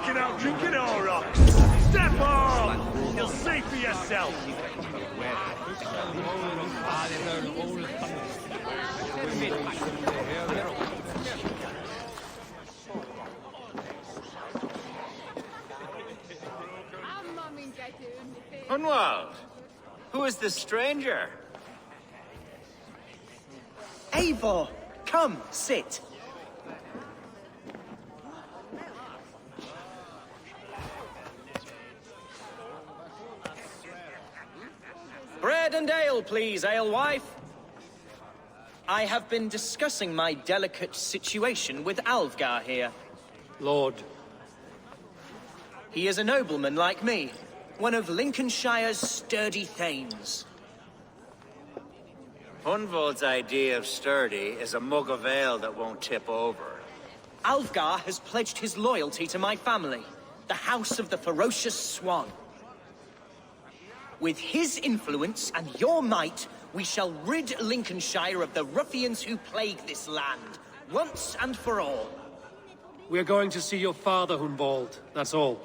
Fucking out drinking all rocks. Step on! You'll see for yourself. Hunwald, who is this stranger? Eivor, come, sit. Bread and ale, please, alewife. I have been discussing my delicate situation with Alfgar here. Lord. He is a nobleman like me, one of Lincolnshire's sturdy thanes. Hunwald's idea of sturdy is a mug of ale that won't tip over. Alfgar has pledged his loyalty to my family, the House of the Ferocious Swan. With his influence and your might, we shall rid Lincolnshire of the ruffians who plague this land, once and for all. We're going to see your father, Hunwald. That's all.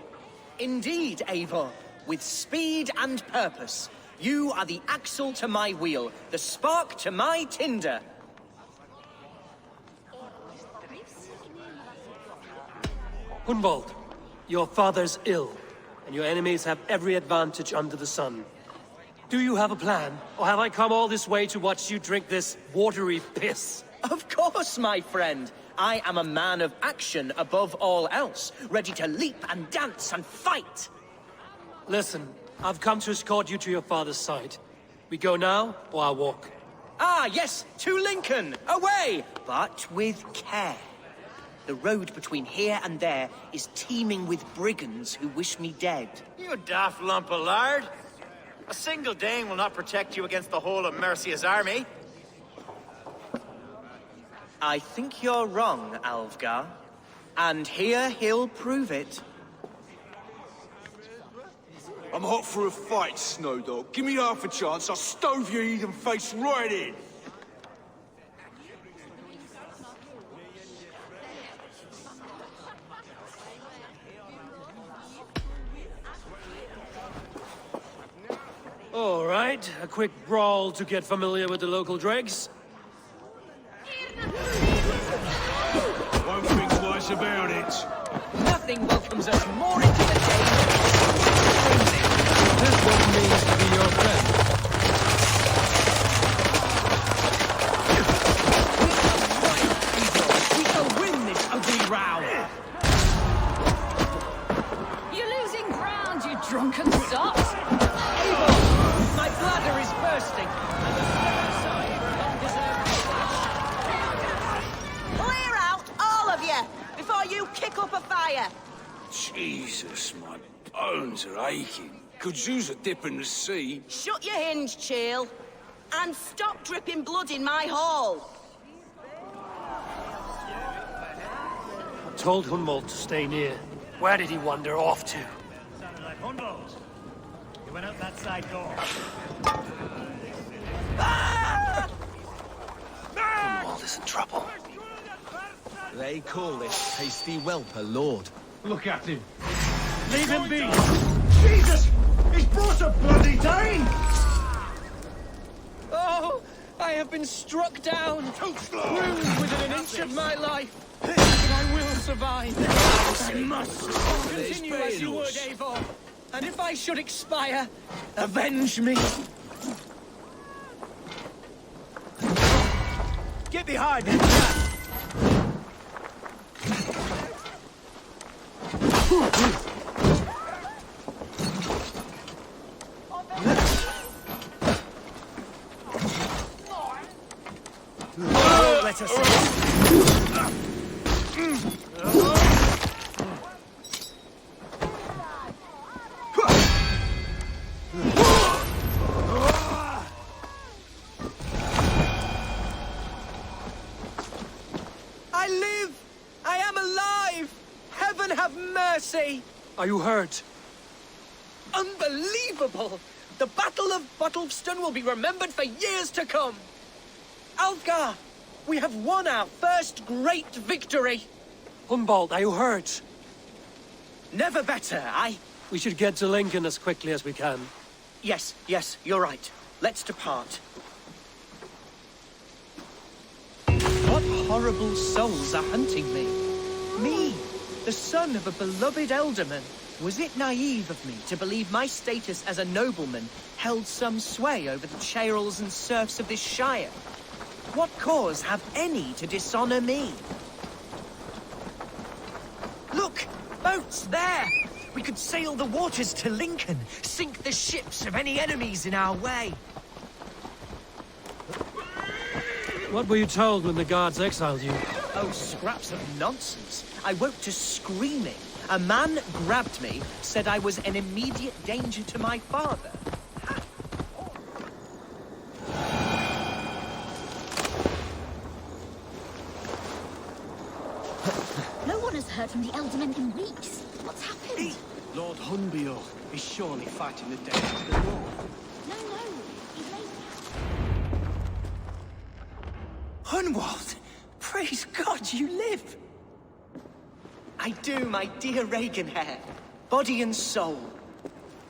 Indeed, Eivor. With speed and purpose. You are the axle to my wheel, the spark to my tinder. Hunwald, your father's ill, and your enemies have every advantage under the sun. Do you have a plan, or have I come all this way to watch you drink this watery piss? Of course, my friend. I am a man of action above all else, ready to leap and dance and fight. Listen, I've come to escort you to your father's side. We go now, or I walk? Ah, yes, to Lincoln! Away! But with care. The road between here and there is teeming with brigands who wish me dead. You daft lump of lard. A single Dane will not protect you against the whole of Mercia's army. I think you're wrong, Alfgar. And here he'll prove it. I'm hot for a fight, Snowdog. Give me half a chance, I'll stove your heathen face right in. All right, a quick brawl to get familiar with the local dregs. Won't think twice about it. Nothing welcomes us more into the day. Is this what it means to be your friend? We shall win this ugly row. You're losing ground, you drunken sot! My bladder is bursting. Clear out, all of you, before you kick up a fire. Jesus, my bones are aching. Could use a dip in the sea. Shut your hinge, Chill, and stop dripping blood in my hall. I told Hunwald to stay near. Where did he wander off to? Sounded like Hunwald. He went out that side door. Hunwald is in trouble. They call this hasty whelp a lord. Look at him. Leave him be. Jesus! He's brought a bloody Dane! Oh, I have been struck down. Too slow! Wounded within an inch of my life. But I will survive. I must! Continue as you would, Eivor. And if I should expire, avenge me. Get behind him! Let us I live! I am alive! Heaven have mercy! Are you hurt? Unbelievable! The Battle of Bottleston will be remembered for years to come! Alfgar! We have won our first great victory! Hunwald, are you hurt? Never better. We should get to Lincoln as quickly as we can. Yes, you're right. Let's depart. What horrible souls are hunting me? Me, the son of a beloved elderman. Was it naive of me to believe my status as a nobleman held some sway over the churls and serfs of this shire? What cause have any to dishonor me? Look! Boats there! We could sail the waters to Lincoln, sink the ships of any enemies in our way. What were you told when the guards exiled you? Oh, scraps of nonsense. I woke to screaming. A man grabbed me, said I was an immediate danger to my father. No one has heard from the Eldermen in weeks. What's happened? Lord Hunbeor is surely fighting the Danes to the north. No. He's laid Hunwald! Praise God you live! I do, my dear Reaganhair. Body and soul.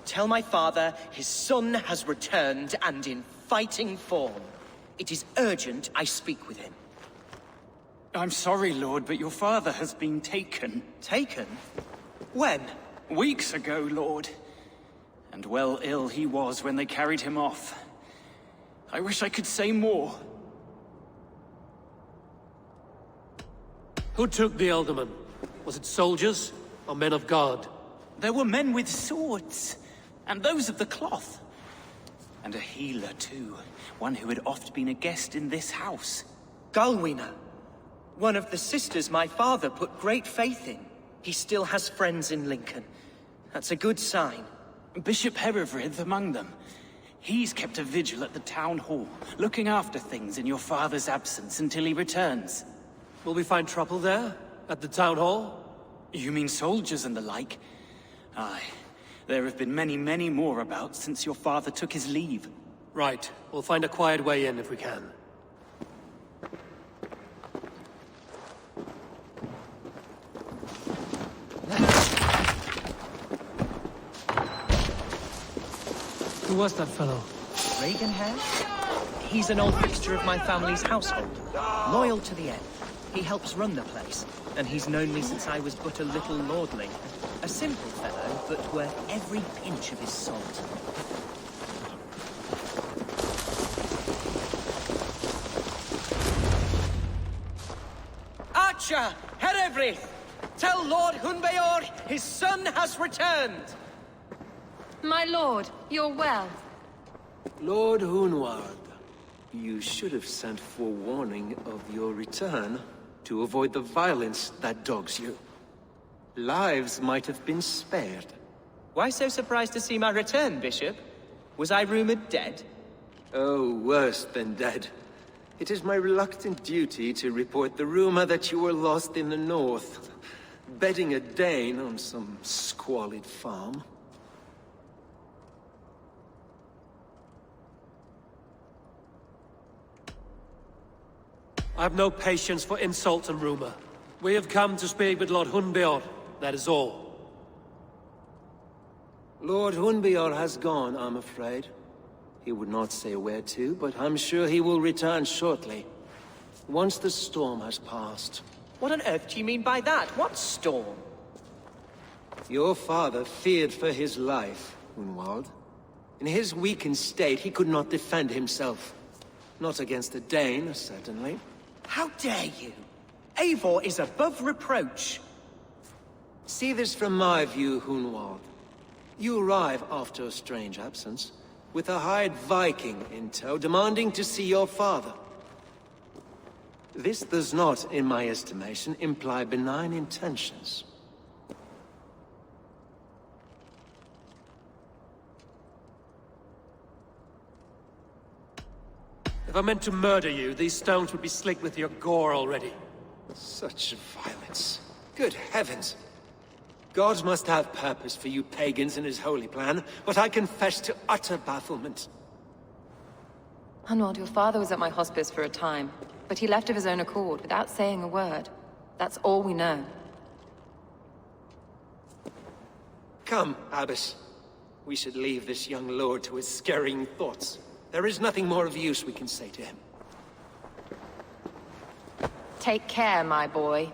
Tell my father his son has returned and in fighting form. It is urgent I speak with him. I'm sorry, Lord, but your father has been taken. Taken? When? Weeks ago, Lord. And well ill he was when they carried him off. I wish I could say more. Who took the Elderman? Was it soldiers or men of God? There were men with swords, and those of the cloth. And a healer, too. One who had oft been a guest in this house. Galwina. One of the sisters my father put great faith in. He still has friends in Lincoln. That's a good sign. Bishop Herefrith among them. He's kept a vigil at the town hall, looking after things in your father's absence until he returns. Will we find trouble there? At the town hall? You mean soldiers and the like? Aye. There have been many, many more about since your father took his leave. Right. We'll find a quiet way in if we can. Who was that fellow? Reaganhair? He's an old fixture of my family's household. Loyal to the end. He helps run the place, and he's known me since I was but a little lordling. A simple fellow, but worth every pinch of his salt. Archer! Herefrith! Tell Lord Hunbeor his son has returned! My lord, you're well. Lord Hunwald, you should have sent forewarning of your return to avoid the violence that dogs you. Lives might have been spared. Why so surprised to see my return, Bishop? Was I rumored dead? Oh, worse than dead. It is my reluctant duty to report the rumor that you were lost in the north, bedding a Dane on some squalid farm. I have no patience for insult and rumor. We have come to speak with Lord Hunbeor, that is all. Lord Hunbeor has gone, I'm afraid. He would not say where to, but I'm sure he will return shortly. Once the storm has passed. What on earth do you mean by that? What storm? Your father feared for his life, Hunwald. In his weakened state, he could not defend himself. Not against a Dane, certainly. How dare you? Eivor is above reproach. See this from my view, Hunwald. You arrive after a strange absence, with a hired Viking in tow, demanding to see your father. This does not, in my estimation, imply benign intentions. If I meant to murder you, these stones would be slicked with your gore already. Such violence. Good heavens! God must have purpose for you pagans in his holy plan, but I confess to utter bafflement. Hunwald, your father was at my hospice for a time, but he left of his own accord without saying a word. That's all we know. Come, Abbess. We should leave this young lord to his scurrying thoughts. There is nothing more of use we can say to him. Take care, my boy.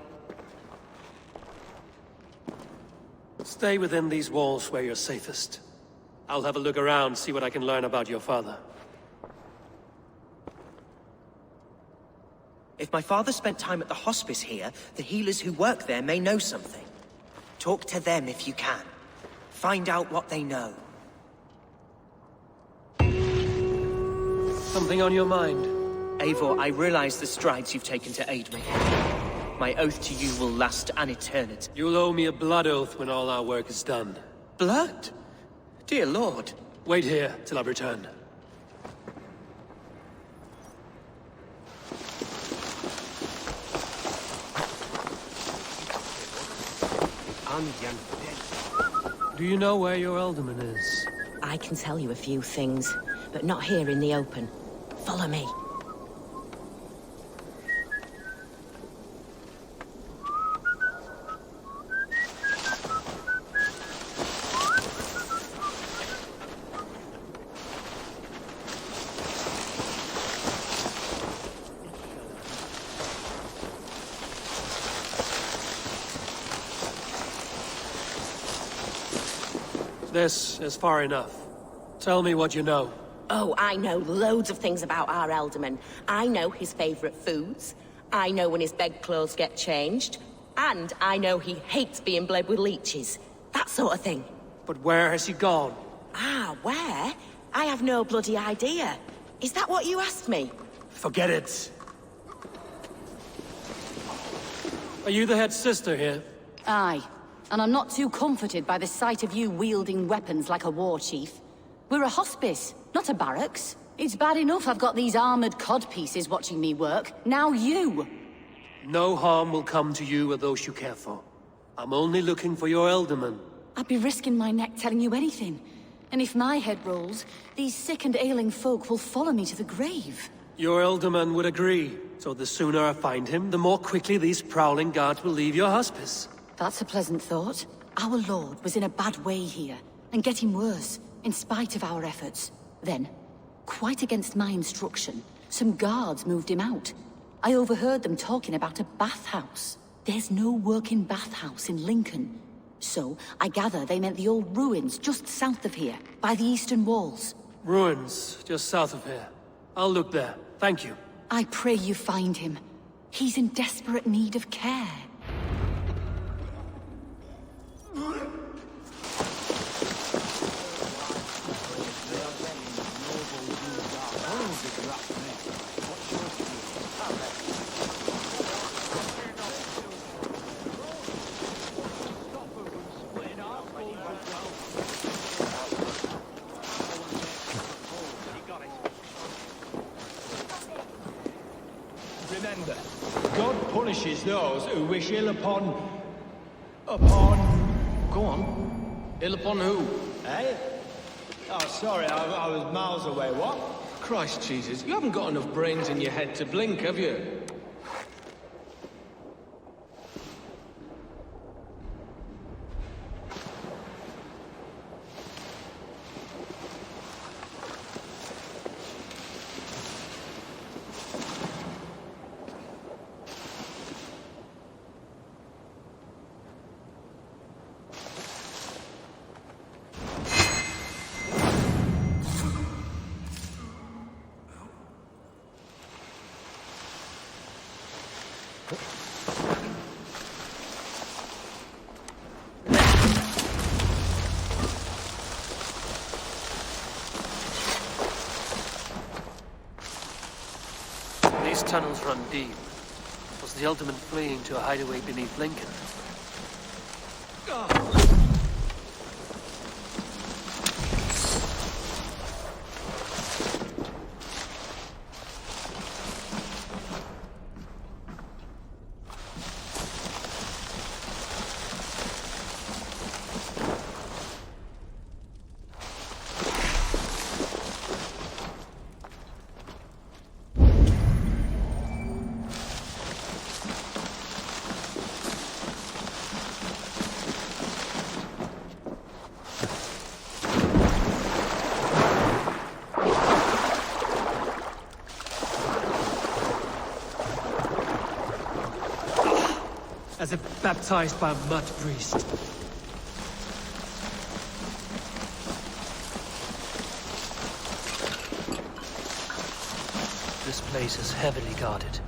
Stay within these walls where you're safest. I'll have a look around, see what I can learn about your father. If my father spent time at the hospice here, the healers who work there may know something. Talk to them if you can. Find out what they know. Something on your mind? Eivor, I realize the strides you've taken to aid me. My oath to you will last an eternity. You'll owe me a blood oath when all our work is done. Blood? Dear Lord. Wait here till I return. Do you know where your alderman is? I can tell you a few things, but not here in the open. Follow me. This is far enough. Tell me what you know. Oh, I know loads of things about our Elderman. I know his favourite foods. I know when his bedclothes get changed. And I know he hates being bled with leeches. That sort of thing. But where has he gone? Ah, where? I have no bloody idea. Is that what you asked me? Forget it. Are you the head sister here? Aye. And I'm not too comforted by the sight of you wielding weapons like a war chief. We're a hospice, not a barracks. It's bad enough I've got these armored codpieces watching me work. Now you! No harm will come to you or those you care for. I'm only looking for your alderman. I'd be risking my neck telling you anything. And if my head rolls, these sick and ailing folk will follow me to the grave. Your alderman would agree. So the sooner I find him, the more quickly these prowling guards will leave your hospice. That's a pleasant thought. Our lord was in a bad way here, and getting worse, in spite of our efforts. Then, quite against my instruction, some guards moved him out. I overheard them talking about a bathhouse. There's no working bathhouse in Lincoln. So, I gather they meant the old ruins just south of here, by the eastern walls. Ruins, just south of here. I'll look there. Thank you. I pray you find him. He's in desperate need of care. Remember, God punishes those who wish ill upon... Go on. Ill upon who? Eh? Oh, sorry, I was miles away. What? Christ Jesus, you haven't got enough brains in your head to blink, have you? These tunnels run deep. Was the Alderman fleeing to a hideaway beneath Lincoln? baptized by a mud priest. This place is heavily guarded.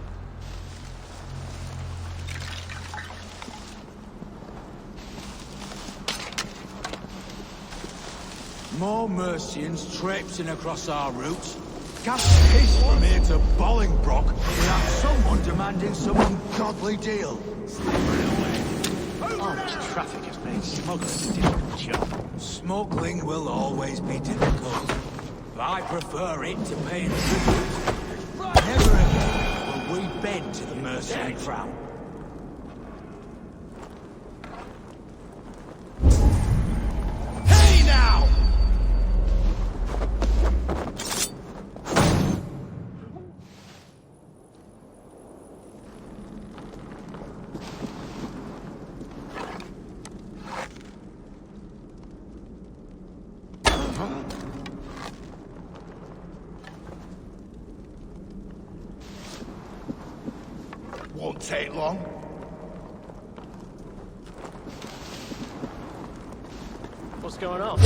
More Mercians traipsing across our route. Can't pace from here to Bolingbroke without someone demanding some ungodly deal. Traffic has made smuggling a difficult job. Smuggling will always be difficult. But I prefer it to paying tribute. Never ever will we bend to the mercenary crown. Hey now! Won't take long. What's going on?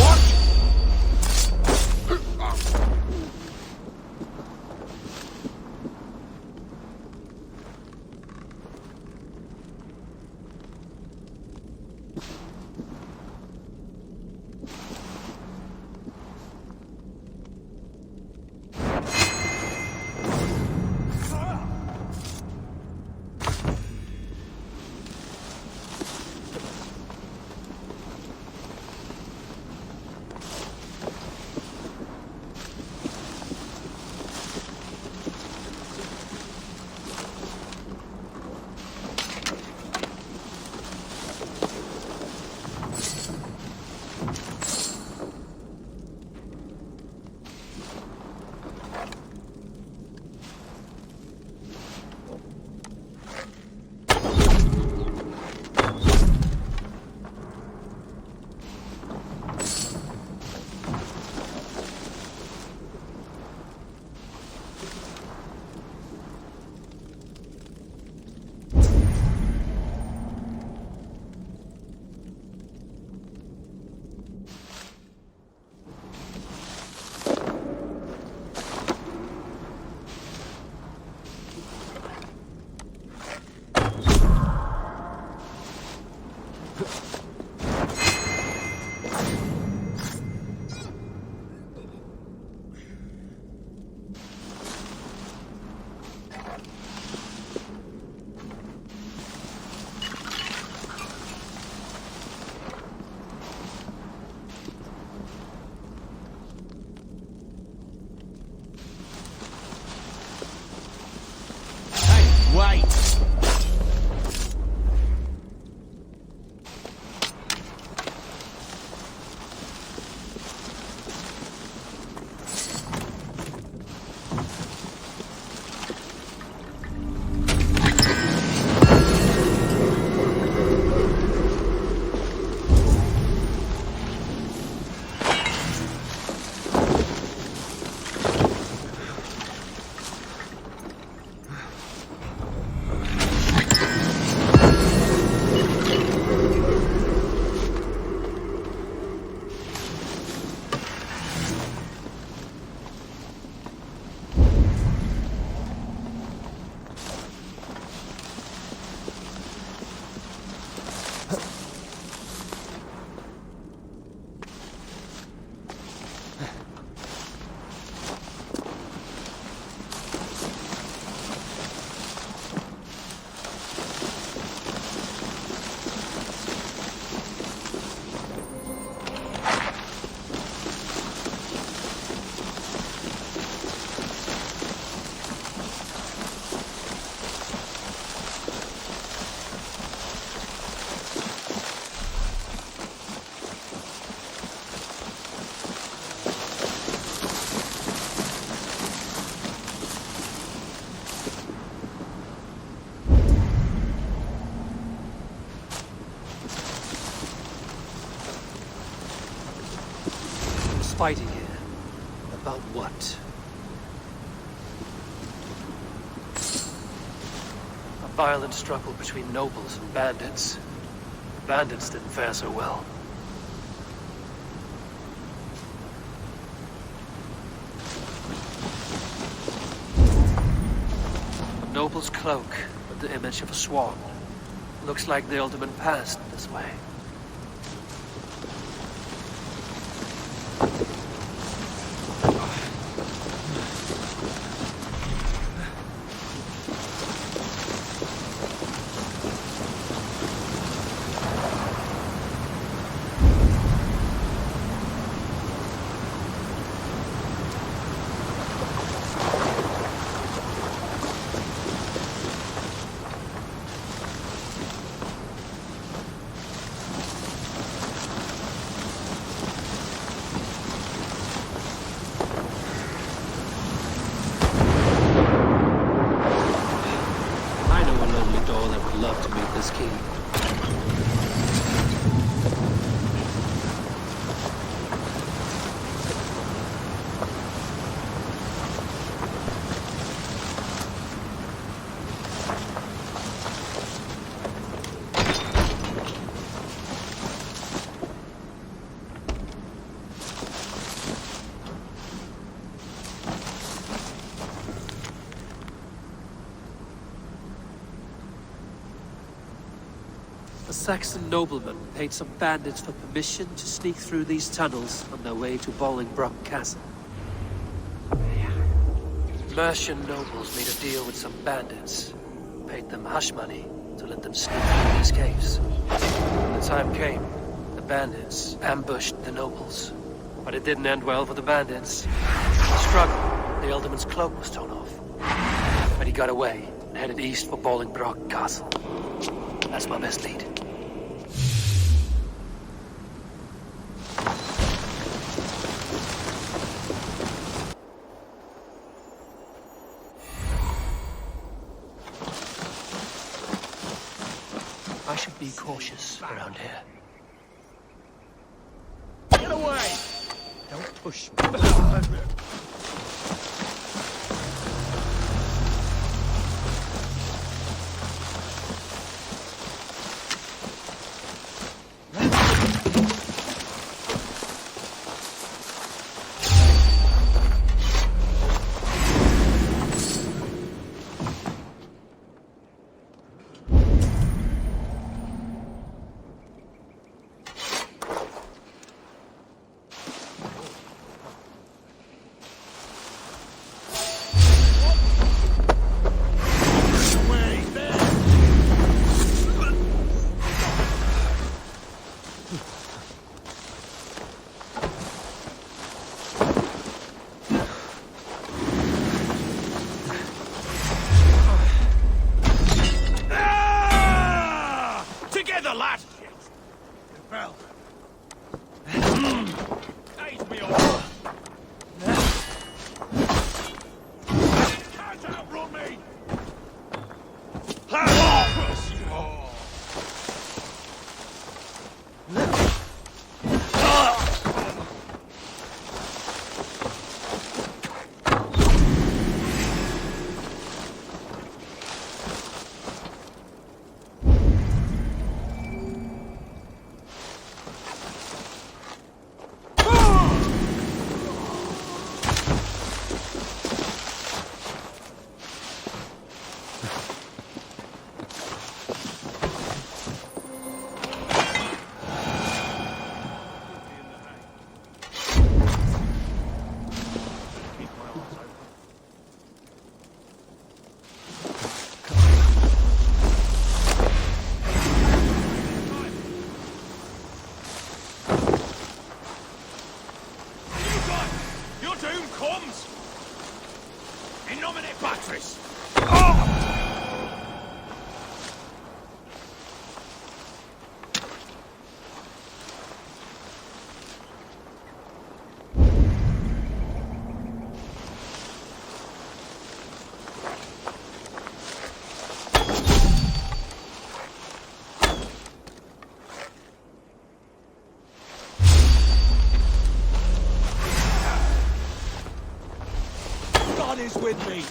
Wait! Fighting here. About what? A violent struggle between nobles and bandits. The bandits didn't fare so well. A noble's cloak with the image of a swan. Looks like the alderman passed this way. A Saxon nobleman paid some bandits for permission to sneak through these tunnels on their way to Bolingbroke Castle. Mercian nobles made a deal with some bandits, paid them hush money to let them sneak through these caves. When the time came, the bandits ambushed the nobles. But it didn't end well for the bandits. In the struggle, the alderman's cloak was torn off. But he got away and headed east for Bolingbroke Castle. That's my best lead. I should be cautious around here. Get away! Don't push me. Is with me.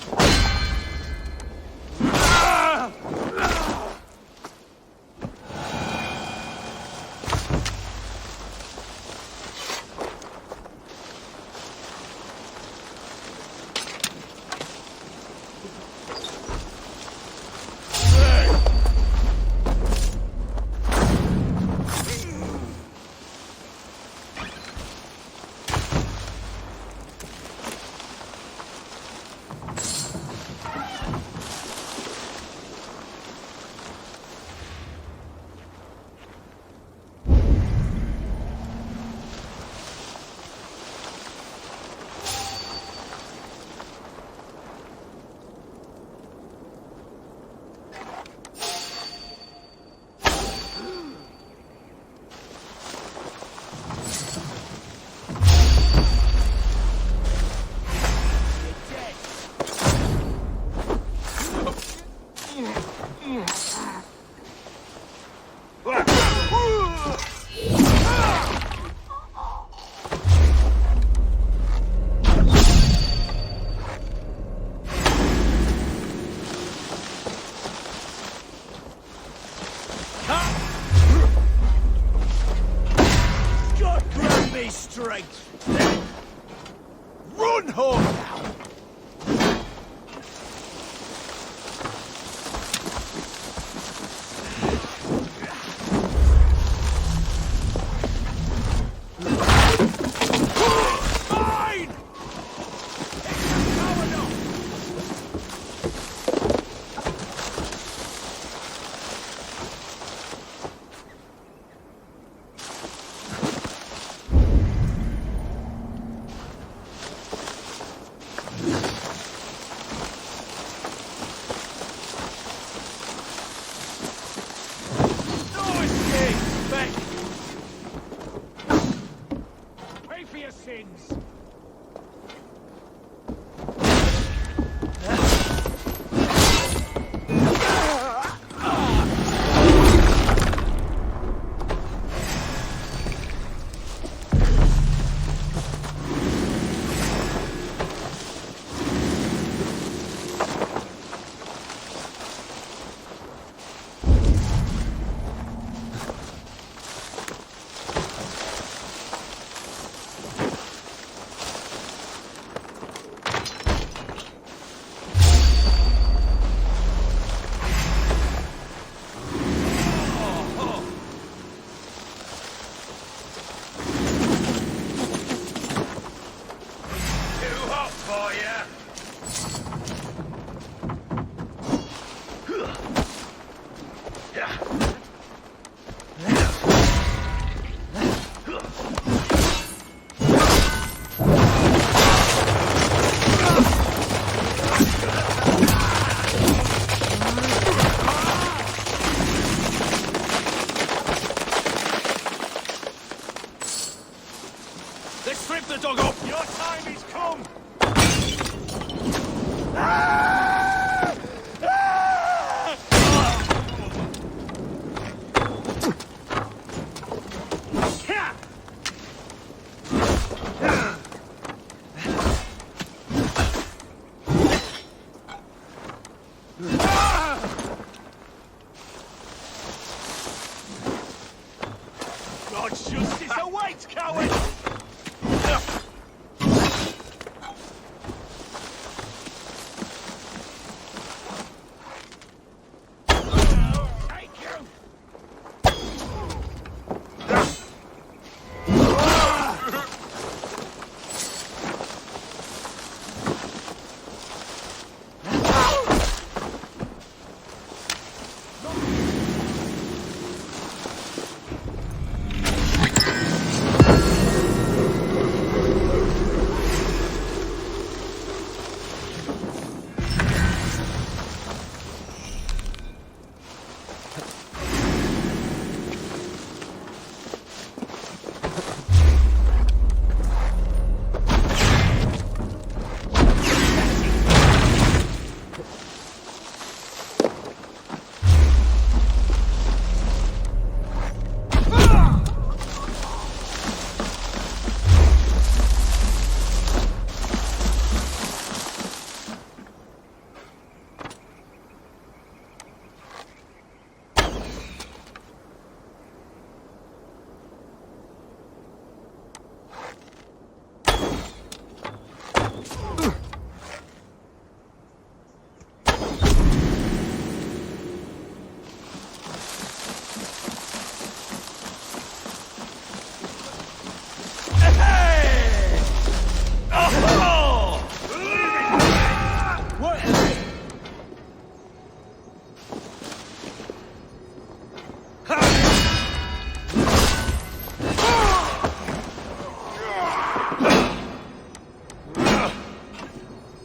Great. Run, home!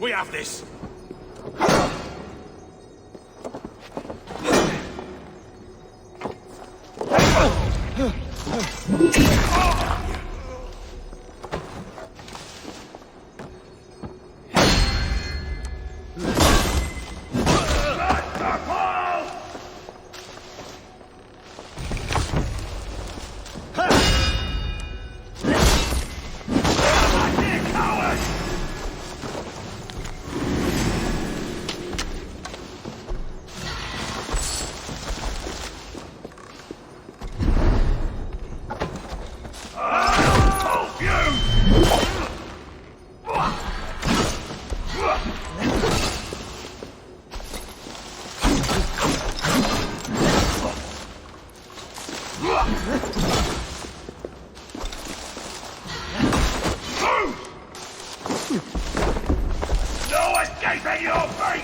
We have this. No escaping your fate!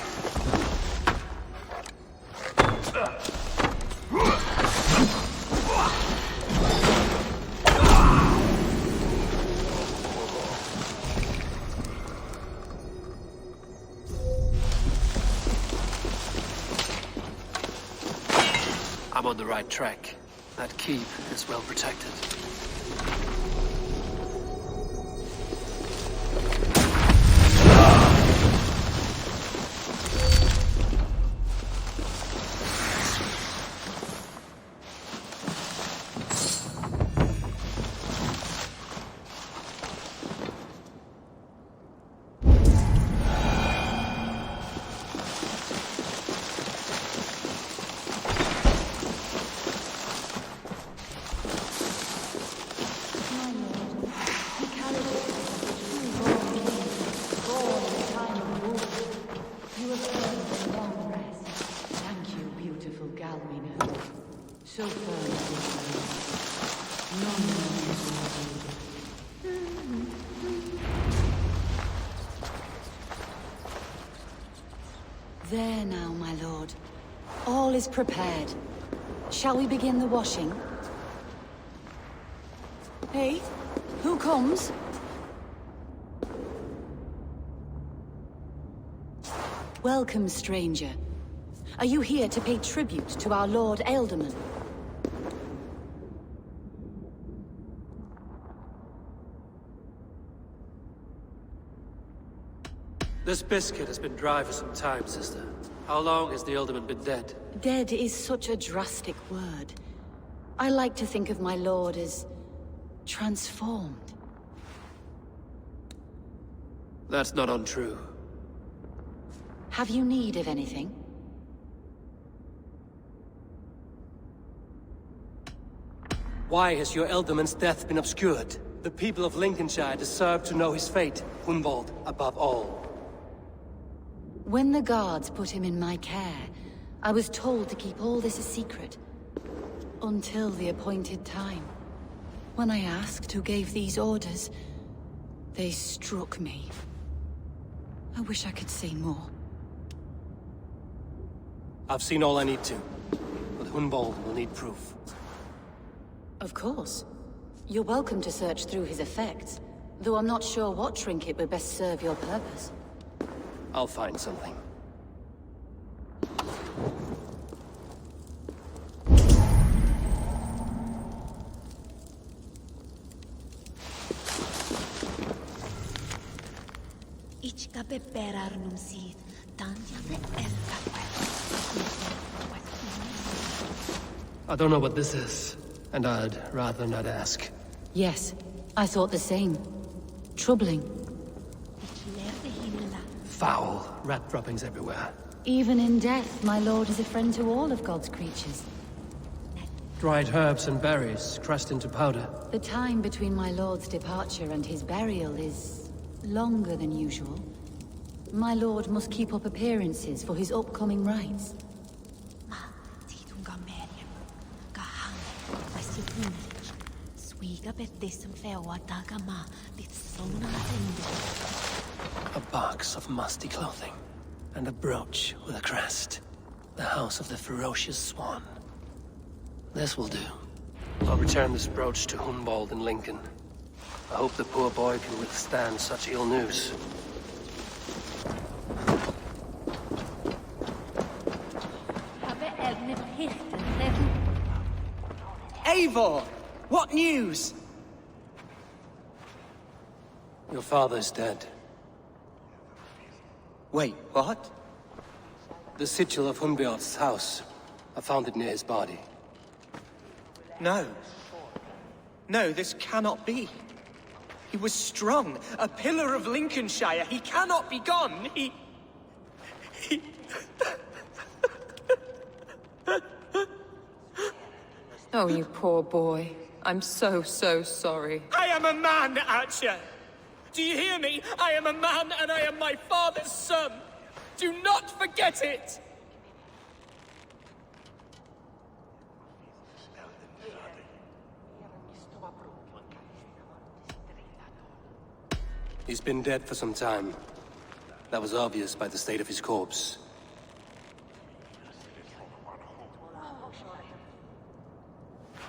I'm on the right track. That keep is well protected. There now, my lord. All is prepared. Shall we begin the washing? Hey, who comes? Welcome, stranger. Are you here to pay tribute to our Lord Ealdorman? This biscuit has been dry for some time, sister. How long has the Ealdorman been dead? Dead is such a drastic word. I like to think of my lord as transformed. That's not untrue. Have you need of anything? Why has your Ealdorman's death been obscured? The people of Lincolnshire deserve to know his fate, Hunwald above all. When the guards put him in my care, I was told to keep all this a secret. Until the appointed time. When I asked who gave these orders, they struck me. I wish I could say more. I've seen all I need to, but Hunwald will need proof. Of course. You're welcome to search through his effects, though I'm not sure what trinket would best serve your purpose. I'll find something. I don't know what this is, and I'd rather not ask. Yes, I thought the same. Troubling. Foul rat droppings everywhere. Even in death, my lord is a friend to all of God's creatures. Dried herbs and berries crushed into powder. The time between my lord's departure and his burial is longer than usual. My lord must keep up appearances for his upcoming rites. A box of musty clothing, and a brooch with a crest. The house of the ferocious swan. This will do. I'll return this brooch to Hunwald in Lincoln. I hope the poor boy can withstand such ill news. Eivor! What news? Your father's dead. Wait, what? The sigil of Hunbjorn's house. I found it near his body. No. No, this cannot be. He was strong, a pillar of Lincolnshire. He cannot be gone. He... Oh, you poor boy. I'm so sorry. I am a man, Archer! Do you hear me? I am a man and I am my father's son! Do not forget it! He's been dead for some time. That was obvious by the state of his corpse.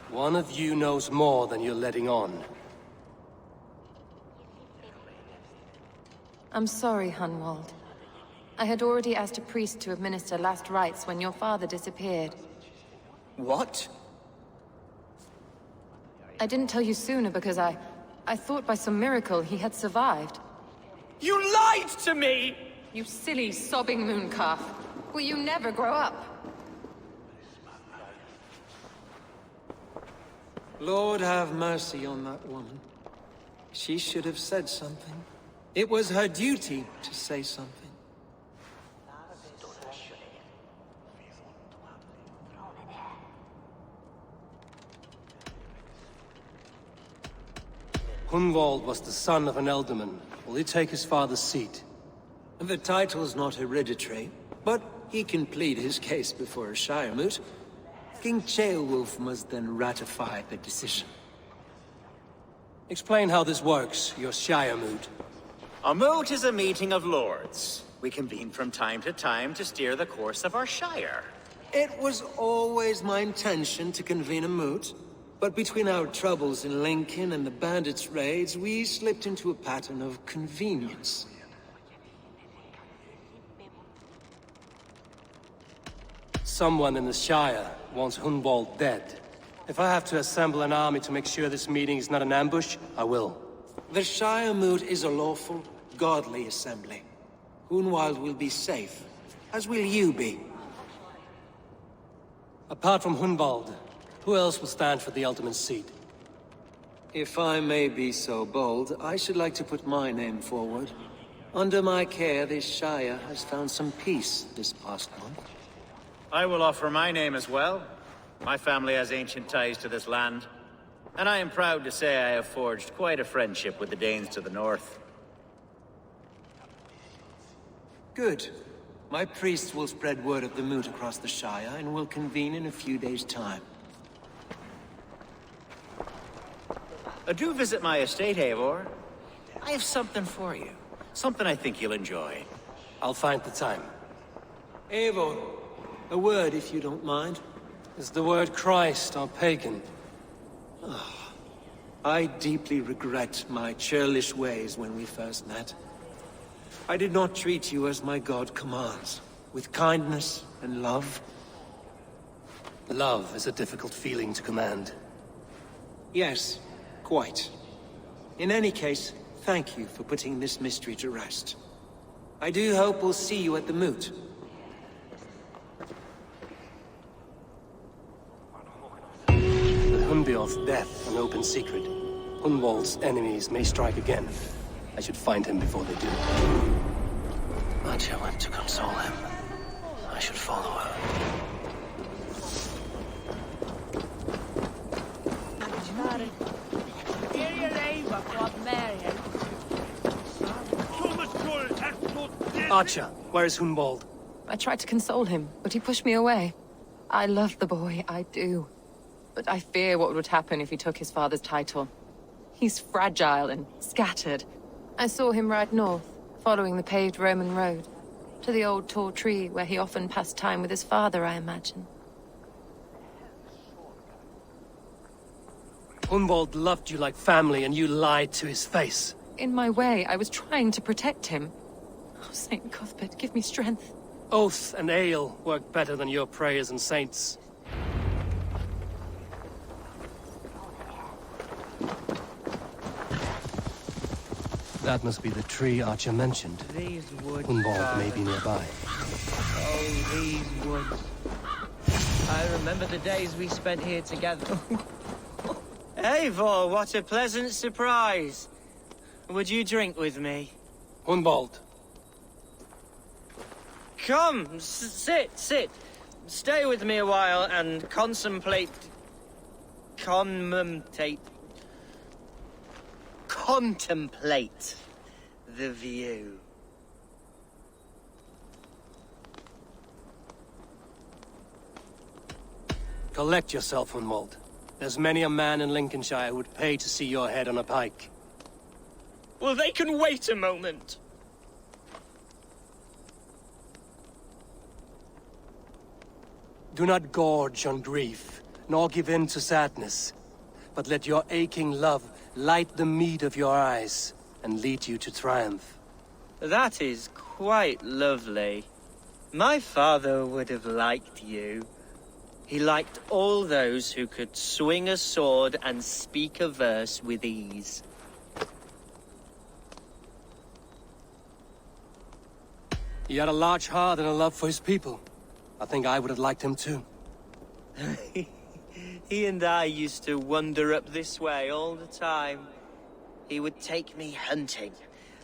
One of you knows more than you're letting on. I'm sorry, Hunwald. I had already asked a priest to administer last rites when your father disappeared. What? I didn't tell you sooner because I thought by some miracle he had survived. You lied to me! You silly, sobbing mooncalf. Will you never grow up? Lord have mercy on that woman. She should have said something. It was her duty to say something. Hunwald was the son of an ealdorman. Will he take his father's seat? The title's not hereditary, but he can plead his case before a Shire moot. King Ceolwulf must then ratify the decision. Explain how this works, your Shire moot. A moot is a meeting of lords. We convene from time to time to steer the course of our Shire. It was always my intention to convene a moot, but between our troubles in Lincoln and the bandits' raids, we slipped into a pattern of convenience. Someone in the Shire wants Hunwald dead. If I have to assemble an army to make sure this meeting is not an ambush, I will. The Shire moot is a lawful, godly assembly. Hunwald will be safe, as will you be. Apart from Hunwald, who else will stand for the ultimate seat? If I may be so bold, I should like to put my name forward. Under my care, this Shire has found some peace this past month. I will offer my name as well. My family has ancient ties to this land, and I am proud to say I have forged quite a friendship with the Danes to the north. Good. My priests will spread word of the moot across the Shire, and will convene in a few days' time. Do visit my estate, Eivor. I have something for you. Something I think you'll enjoy. I'll find the time. Eivor, a word if you don't mind. Is the word Christ or pagan? I deeply regret my churlish ways when we first met. I did not treat you as my god commands, with kindness and love. Love is a difficult feeling to command. Yes, quite. In any case, thank you for putting this mystery to rest. I do hope we'll see you at the moot. Hunbjorn's death an open secret. Hunwald's enemies may strike again. I should find him before they do. Archer went to console him. I should follow her. Archer, where is Hunwald? I tried to console him, but he pushed me away. I love the boy, I do. But I fear what would happen if he took his father's title. He's fragile and scattered. I saw him ride north, following the paved Roman road. To the old tall tree where he often passed time with his father, I imagine. Hunwald loved you like family and you lied to his face. In my way, I was trying to protect him. Oh, Saint Cuthbert, give me strength. Oath and ale work better than your prayers and saints. That must be the tree Archer mentioned. These woods. Hunwald may be nearby. Oh, these woods. I remember the days we spent here together. Eivor, what a pleasant surprise. Would you drink with me? Hunwald. Come, sit. Stay with me a while and contemplate the view. Collect yourself, Hunwald. There's many a man in Lincolnshire who would pay to see your head on a pike. Well, they can wait a moment. Do not gorge on grief, nor give in to sadness, but let your aching love light the mead of your eyes and lead you to triumph. That is quite lovely. My father would have liked you. He liked all those who could swing a sword and speak a verse with ease. He had a large heart and a love for his people. I think I would have liked him too. He and I used to wander up this way all the time. He would take me hunting,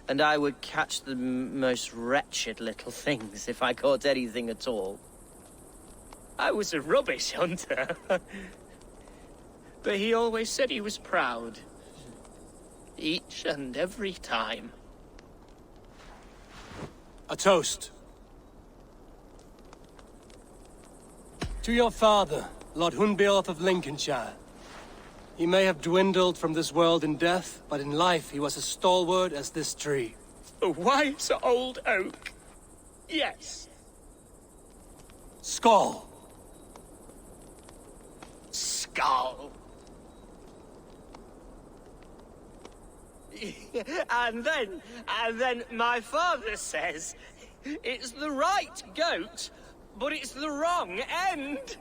and I would catch the most wretched little things if I caught anything at all. I was a rubbish hunter. But he always said he was proud. Each and every time. A toast. To your father, Lord Hunbeorth of Lincolnshire. He may have dwindled from this world in death, but in life he was as stalwart as this tree. A wise old oak. Yes. Skull. Skull. And then my father says, it's the right goat, but it's the wrong end.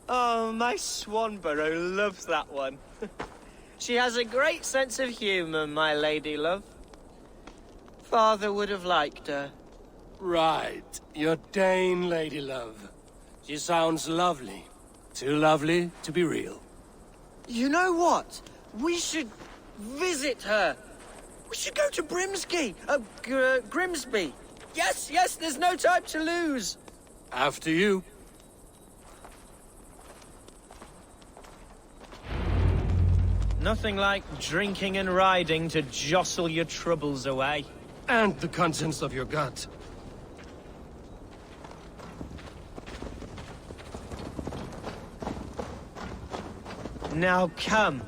Oh, my Swanborough loves that one. She has a great sense of humour, my lady love. Father would have liked her. Right, your Dane lady love. She sounds lovely. Too lovely to be real. You know what? We should visit her. We should go to Grimsby. Yes, there's no time to lose. After you. Nothing like drinking and riding to jostle your troubles away. And the contents of your gut. Now come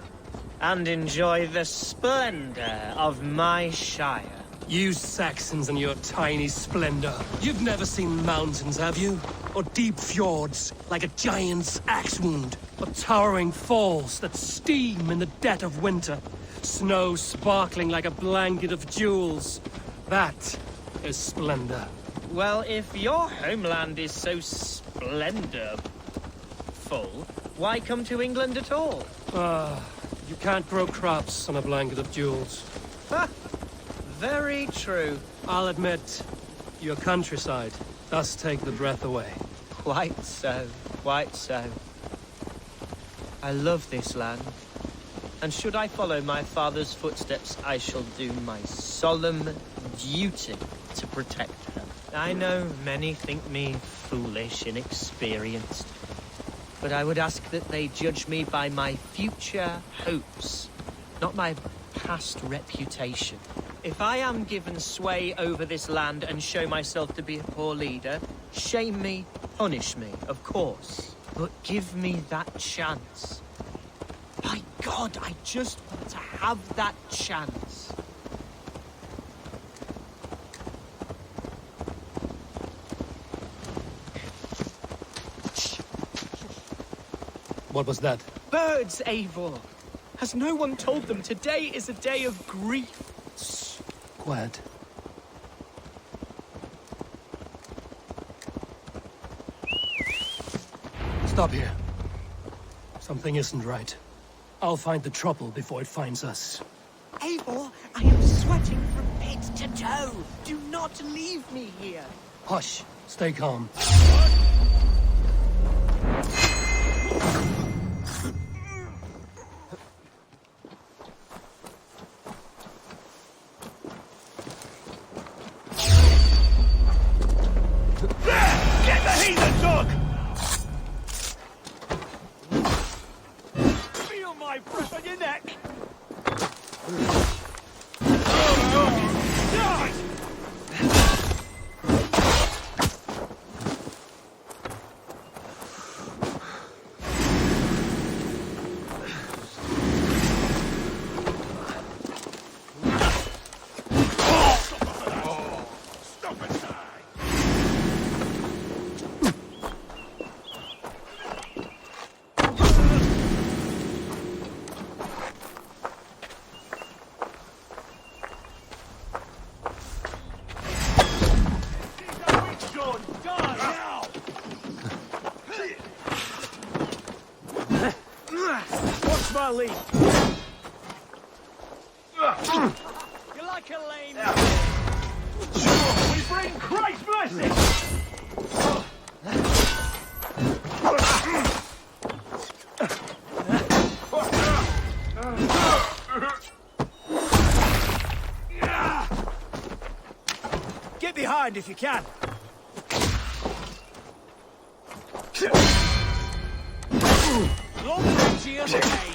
and enjoy the splendor of my shire. You Saxons and your tiny splendor. You've never seen mountains, have you? Or deep fjords, like a giant's axe wound. Or towering falls that steam in the dead of winter. Snow sparkling like a blanket of jewels. That is splendor. Well, if your homeland is so splendorful, why come to England at all? You can't grow crops on a blanket of jewels. Ha! Very true. I'll admit, your countryside does take the breath away. Quite so, quite so. I love this land. And should I follow my father's footsteps, I shall do my solemn duty to protect her. I know many think me foolish, inexperienced. But I would ask that they judge me by my future hopes, not my past reputation. If I am given sway over this land and show myself to be a poor leader, shame me, punish me, of course. But give me that chance. My God, I just want to have that chance. What was that? Birds, Eivor! Has no one told them today is a day of grief? Quiet. Stop here. Something isn't right. I'll find the trouble before it finds us. Eivor, I am sweating from head to toe. Do not leave me here. Hush. Stay calm. Get the heathen dog! Feel my breath on your neck! Die! my lead. You're like a lame... We bring Christ's mercy! Get behind if you can. Long to your gate.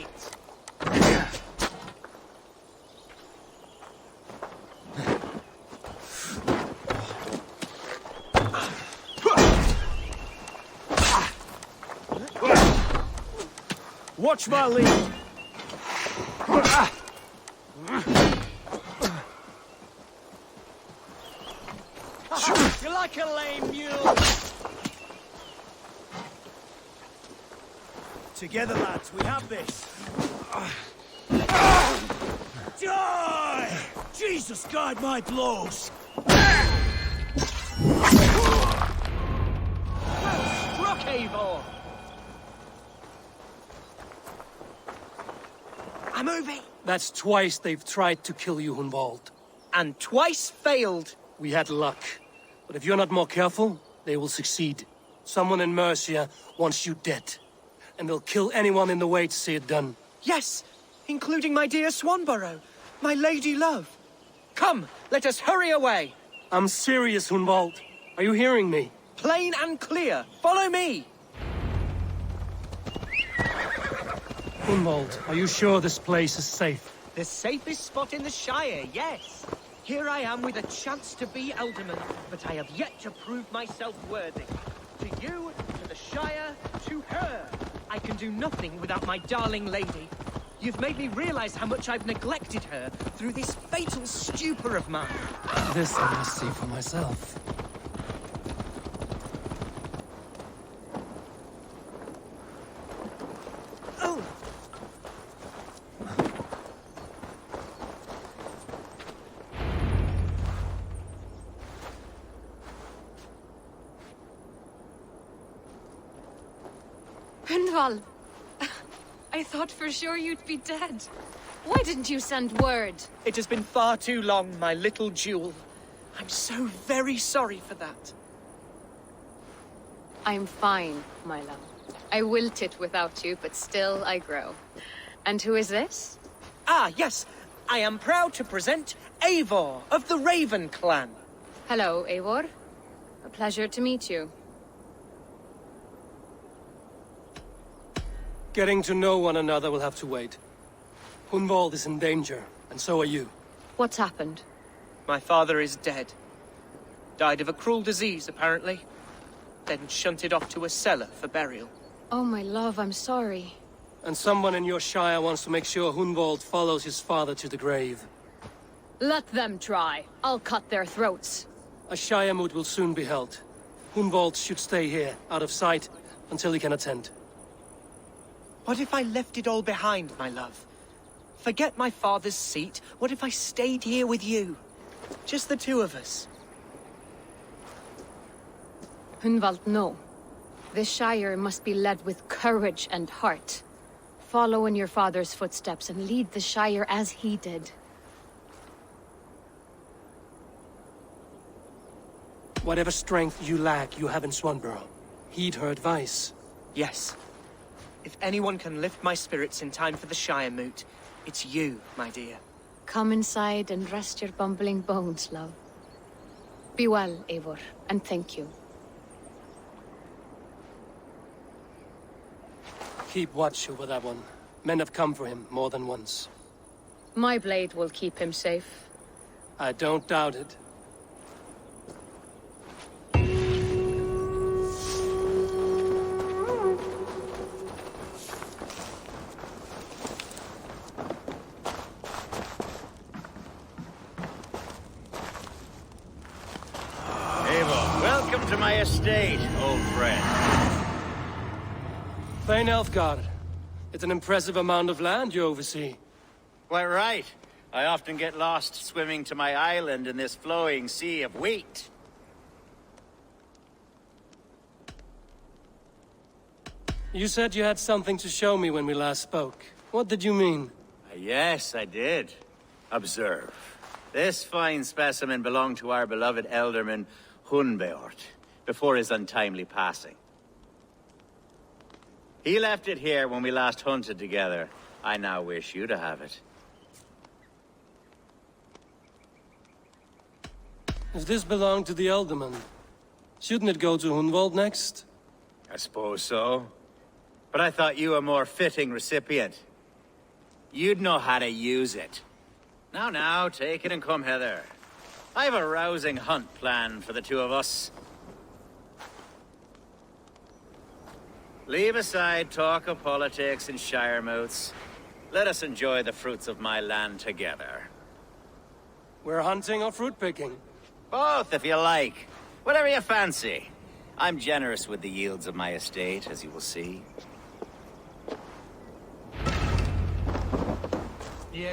Watch my lead. You're like a lame mule. Together, lads, we have this. Die! Jesus, guide my blows. Struck, Eivor. I'm moving. That's twice they've tried to kill you, Hunwald. And twice failed. We had luck. But if you're not more careful, they will succeed. Someone in Mercia wants you dead. And they'll kill anyone in the way to see it done. Yes, including my dear Swanborough, my lady love. Come, let us hurry away. I'm serious, Hunwald. Are you hearing me? Plain and clear. Follow me. Hunwald, are you sure this place is safe? The safest spot in the Shire, yes. Here I am with a chance to be Alderman, but I have yet to prove myself worthy. To you, to the Shire, to her. I can do nothing without my darling lady. You've made me realize how much I've neglected her through this fatal stupor of mine. This I must see for myself. Oh! Hunwald, I thought for sure you'd be dead. Why didn't you send word? It has been far too long, my little jewel. I'm so very sorry for that. I'm fine, my love. I wilted without you, but still I grow. And who is this? Ah, yes. I am proud to present Eivor of the Raven clan. Hello, Eivor. A pleasure to meet you. Getting to know one another will have to wait. Hunwald is in danger, and so are you. What's happened? My father is dead. Died of a cruel disease, apparently. Then shunted off to a cellar for burial. Oh, my love, I'm sorry. And someone in your shire wants to make sure Hunwald follows his father to the grave. Let them try. I'll cut their throats. A shire moot will soon be held. Hunwald should stay here, out of sight, until he can attend. What if I left it all behind, my love? Forget my father's seat. What if I stayed here with you? Just the two of us. Hunwald, no. This Shire must be led with courage and heart. Follow in your father's footsteps and lead the Shire as he did. Whatever strength you lack, you have in Swanborough. Heed her advice. Yes. If anyone can lift my spirits in time for the Shire moot, it's you, my dear. Come inside and rest your bumbling bones, love. Be well, Eivor, and thank you. Keep watch over that one. Men have come for him more than once. My blade will keep him safe. I don't doubt it. Welcome to my estate, old friend. Thane Elfgard. It's an impressive amount of land you oversee. Quite right. I often get lost swimming to my island in this flowing sea of wheat. You said you had something to show me when we last spoke. What did you mean? Yes, I did. Observe. This fine specimen belonged to our beloved elderman, Hunbeort, before his untimely passing. He left it here when we last hunted together. I now wish you to have it. If this belonged to the Elderman, shouldn't it go to Hunwald next? I suppose so. But I thought you a more fitting recipient. You'd know how to use it. Now, take it and come hither. I've a rousing hunt planned for the two of us. Leave aside talk of politics and shiremouths. Let us enjoy the fruits of my land together. We're hunting or fruit picking? Both, if you like. Whatever you fancy. I'm generous with the yields of my estate, as you will see.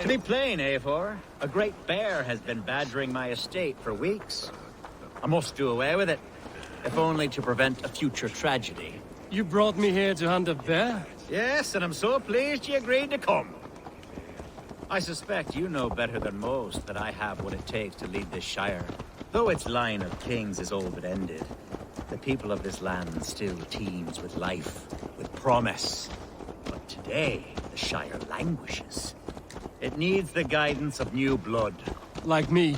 To be plain, Eivor, a great bear has been badgering my estate for weeks. I must do away with it, if only to prevent a future tragedy. You brought me here to hunt a bear? Yes, and I'm so pleased you agreed to come. I suspect you know better than most that I have what it takes to lead this shire. Though its line of kings is all but ended, the people of this land still teems with life, with promise. But today, the shire languishes. It needs the guidance of new blood. Like me.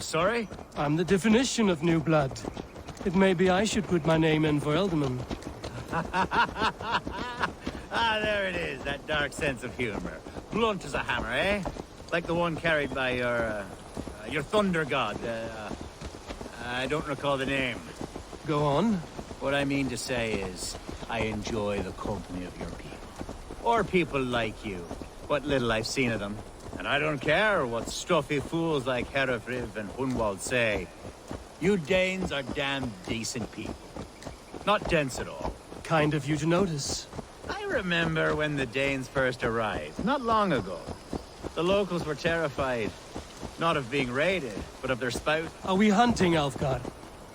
Sorry? I'm the definition of new blood. It may be I should put my name in for Elderman. Ah, there it is, that dark sense of humor. Blunt as a hammer, eh? Like the one carried by your thunder god. I don't recall the name. Go on. What I mean to say is, I enjoy the company of your people. Or people like you. What little I've seen of them. And I don't care what stuffy fools like Herefriv and Hunwald say. You Danes are damn decent people. Not dense at all. Kind of you to notice. I remember when the Danes first arrived, not long ago. The locals were terrified. Not of being raided, but of their spout. Are we hunting, Alfgard?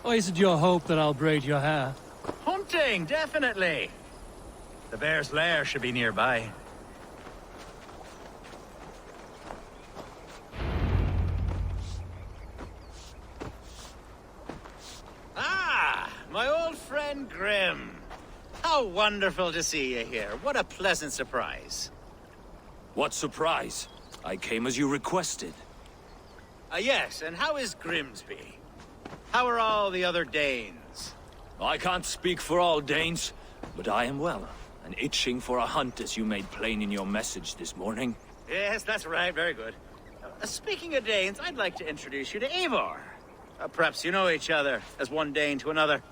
Or is it your hope that I'll braid your hair? Hunting, definitely! The bear's lair should be nearby. Ah! My old friend Grim. How wonderful to see you here. What a pleasant surprise. What surprise? I came as you requested. Yes, and how is Grimsby? How are all the other Danes? I can't speak for all Danes, but I am well, and itching for a hunt as you made plain in your message this morning. Yes, that's right, very good. Speaking of Danes, I'd like to introduce you to Eivor. Perhaps you know each other, as one Dane to another.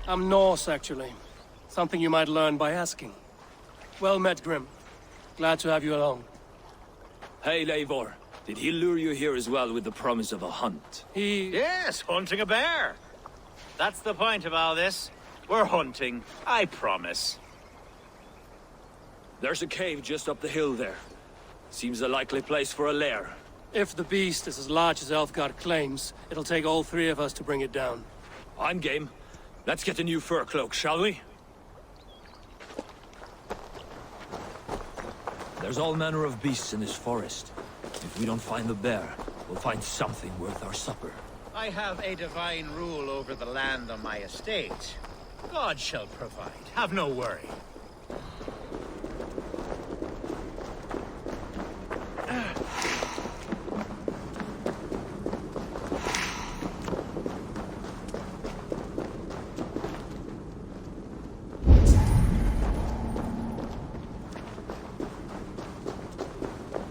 I'm Norse, actually. Something you might learn by asking. Well met, Grim. Glad to have you along. Hey, Eivor. Did he lure you here as well with the promise of a hunt? Yes, hunting a bear. That's the point of all this. We're hunting, I promise. There's a cave just up the hill there. Seems a likely place for a lair. If the beast is as large as Elfgard claims, it'll take all three of us to bring it down. I'm game. Let's get a new fur cloak, shall we? There's all manner of beasts in this forest. If we don't find the bear, we'll find something worth our supper. I have a divine rule over the land on my estate. God shall provide. Have no worry.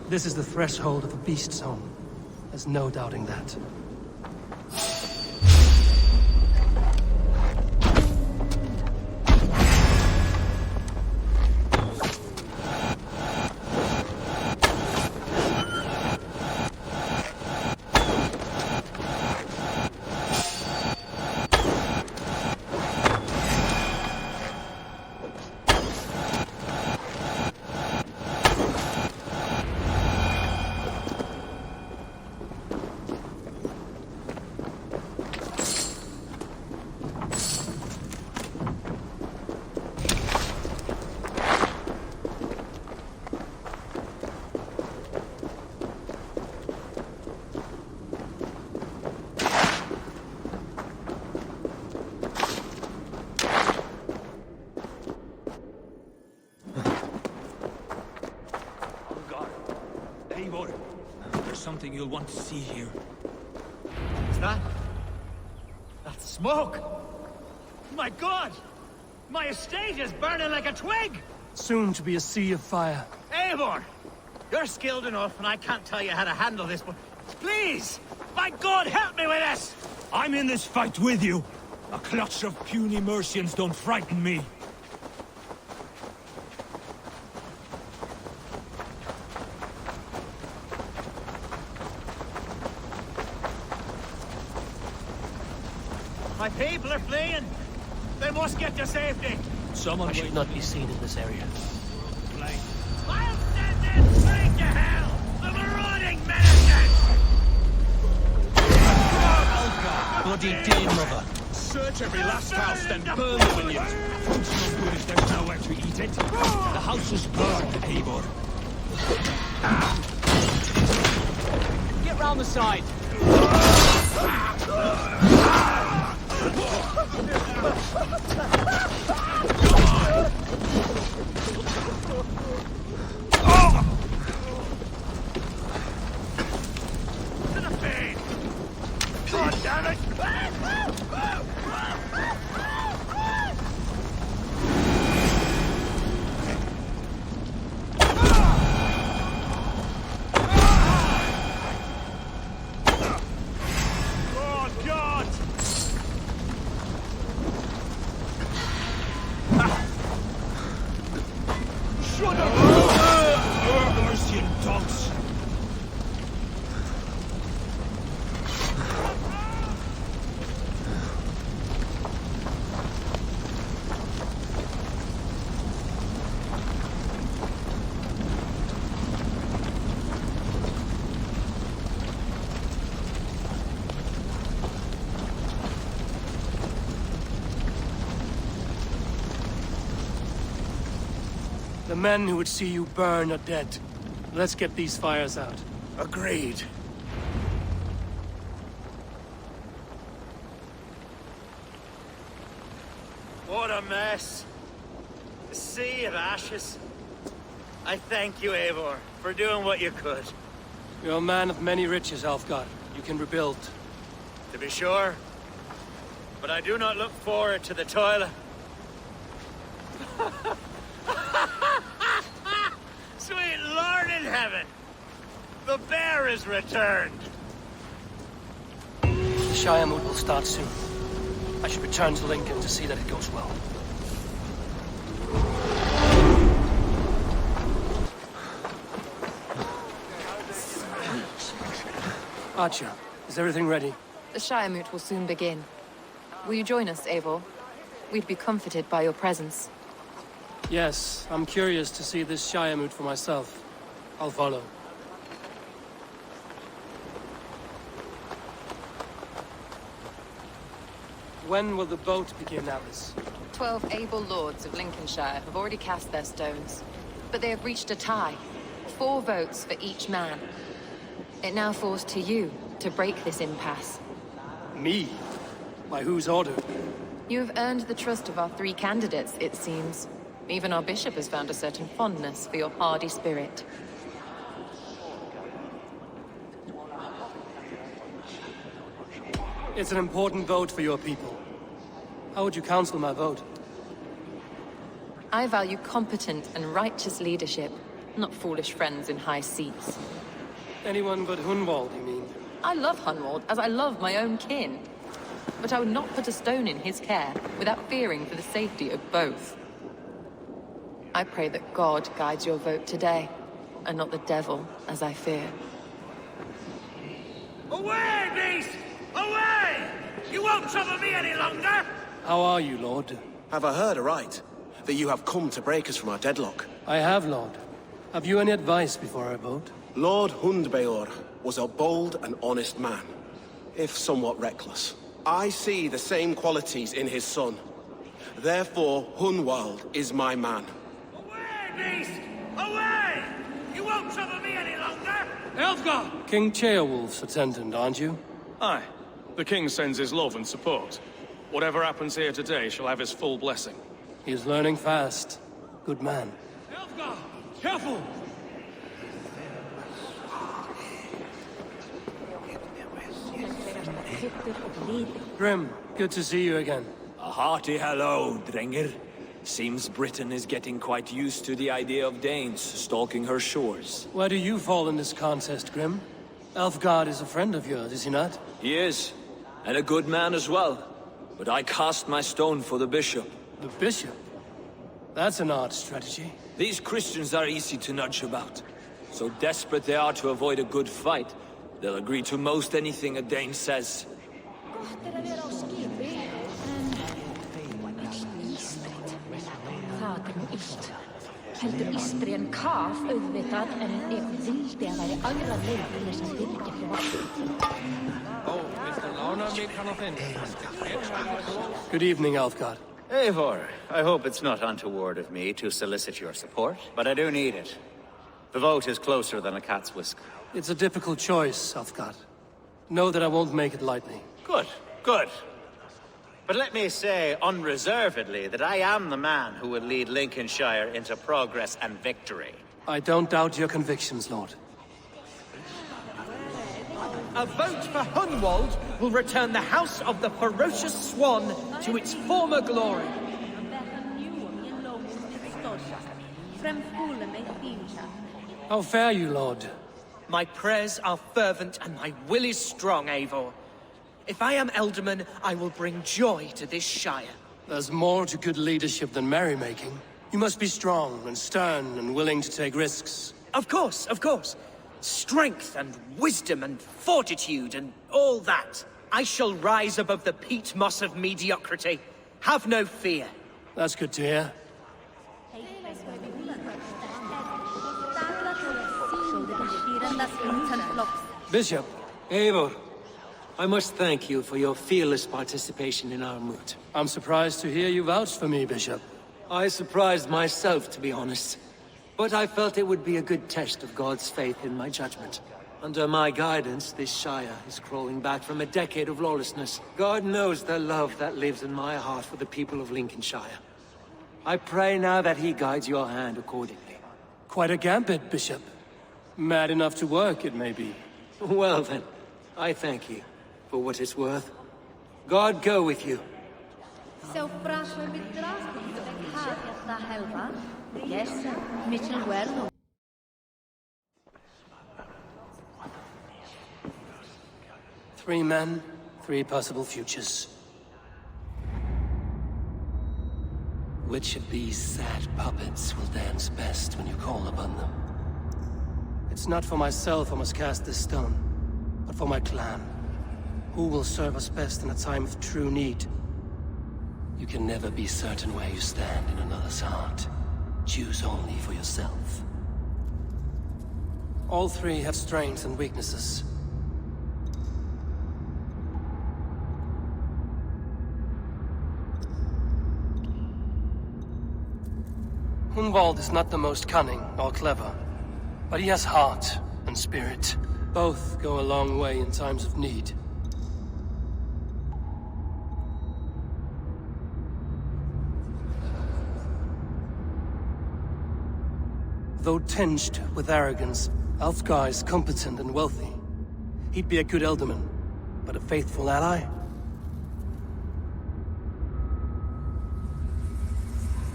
This is the threshold of the beast's home. There's no doubting that. something you'll want to see here. Is that? That's smoke! My God! My estate is burning like a twig! Soon to be a sea of fire. Eivor! You're skilled enough, and I can't tell you how to handle this, but please! My God, help me with this! I'm in this fight with you. A clutch of puny Mercians don't frighten me. My people are fleeing! They must get to safety! I should not be seen in this area. I'll send them straight to hell! The marauding medicine! Bloody dear mother. Search every last house, then burn the millions. Food's no good if there's nowhere to eat it. The house is burned, Eivor. Get round the side. To the feed! God damn it! The men who would see you burn are dead. Let's get these fires out. Agreed. What a mess. A sea of ashes. I thank you, Eivor, for doing what you could. You're a man of many riches, Alfgar. You can rebuild. To be sure. But I do not look forward to the toil. Sweet Lord in heaven! The bear is returned! The Shire mood will start soon. I should return to Lincoln to see that it goes well. Archer, is everything ready? The Shire moot will soon begin. Will you join us, Eivor? We'd be comforted by your presence. Yes, I'm curious to see this Shire moot for myself. I'll follow. When will the boat begin, Alice? 12 able lords of Lincolnshire have already cast their stones, but they have reached a tie. 4 votes for each man. It now falls to you to break this impasse. Me? By whose order? You have earned the trust of our 3 candidates, it seems. Even our bishop has found a certain fondness for your hardy spirit. It's an important vote for your people. How would you counsel my vote? I value competent and righteous leadership, not foolish friends in high seats. Anyone but Hunwald, you mean? I love Hunwald as I love my own kin. But I would not put a stone in his care without fearing for the safety of both. I pray that God guides your vote today, and not the devil, as I fear. Away, beast! Away! You won't trouble me any longer! How are you, Lord? Have I heard aright? That you have come to break us from our deadlock? I have, Lord. Have you any advice before I vote? Lord Hundbeor was a bold and honest man, if somewhat reckless. I see the same qualities in his son. Therefore, Hunwald is my man. Away, beast! Away! You won't trouble me any longer! Elfgar! King Ceolwulf's attendant, aren't you? Aye. The king sends his love and support. Whatever happens here today shall have his full blessing. He is learning fast. Good man. Elfgar! Careful! Grim, good to see you again. A hearty hello, Drenger. Seems Britain is getting quite used to the idea of Danes stalking her shores. Where do you fall in this contest, Grim? Elfgard is a friend of yours, is he not? He is, and a good man as well. But I cast my stone for the bishop. The bishop? That's an odd strategy. These Christians are easy to nudge about. So desperate they are to avoid a good fight, they'll agree to most anything a Dane says. Heldur Ístri en kaf auðvitað en ef vildi að væri aðra leið til þess að styrkja frá. Good evening, Alfgard. Eivor, I hope it's not untoward of me to solicit your support, but I do need it. The vote is closer than a cat's whisker. It's a difficult choice, Alfgard. Know that I won't make it lightly. Good, good. But let me say unreservedly that I am the man who will lead Lincolnshire into progress and victory. I don't doubt your convictions, Lord. A vote for Hunwald will return the House of the Ferocious Swan to its former glory. How fare you, Lord? My prayers are fervent and my will is strong, Eivor. If I am Elderman, I will bring joy to this Shire. There's more to good leadership than merrymaking. You must be strong and stern and willing to take risks. Of course, of course. Strength and wisdom and fortitude and all that. I shall rise above the peat moss of mediocrity. Have no fear. That's good to hear. Bishop. Eivor, I must thank you for your fearless participation in our moot. I'm surprised to hear you vouch for me, Bishop. I surprised myself, to be honest. But I felt it would be a good test of God's faith in my judgment. Under my guidance, this Shire is crawling back from a decade of lawlessness. God knows the love that lives in my heart for the people of Lincolnshire. I pray now that he guides your hand accordingly. Quite a gambit, Bishop. Mad enough to work, it may be. Well then, I thank you for what it's worth. God go with you. Three men, three possible futures. Which of these sad puppets will dance best when you call upon them? It's not for myself I must cast this stone, but for my clan. Who will serve us best in a time of true need? You can never be certain where you stand in another's heart. Choose only for yourself. All three have strengths and weaknesses. Hunwald is not the most cunning or clever, but he has heart and spirit. Both go a long way in times of need. Though tinged with arrogance, Alfgar is competent and wealthy. He'd be a good Elderman, but a faithful ally?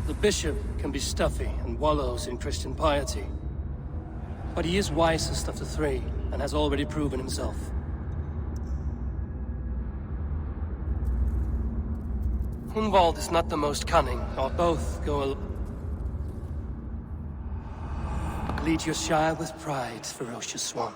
The bishop can be stuffy and wallows in Christian piety. But he is wisest of the three, and has already proven himself. Hunwald is not the most cunning, or both go lead your Shire with pride, ferocious swan.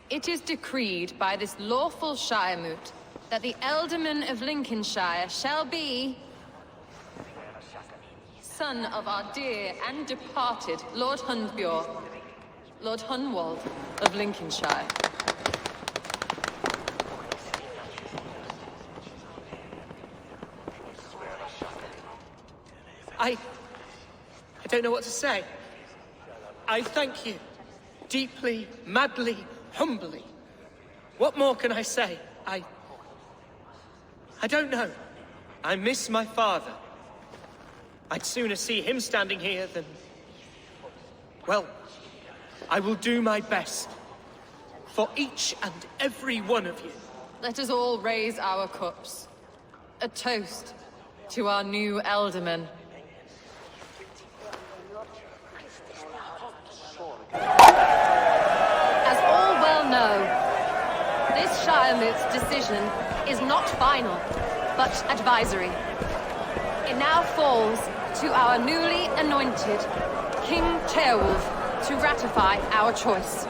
It is decreed by this lawful Shire moot that the Elderman of Lincolnshire shall be son of our dear and departed Lord Hundbjorn, Lord Hunwald of Lincolnshire. I don't know what to say. I thank you. Deeply, madly, humbly. What more can I say? I don't know. I miss my father. I'd sooner see him standing here than... Well, I will do my best. For each and every one of you. Let us all raise our cups. A toast to our new Elderman. As all well know, this Shiremoot's decision is not final, but advisory. It now falls to our newly anointed King Ceolwulf to ratify our choice.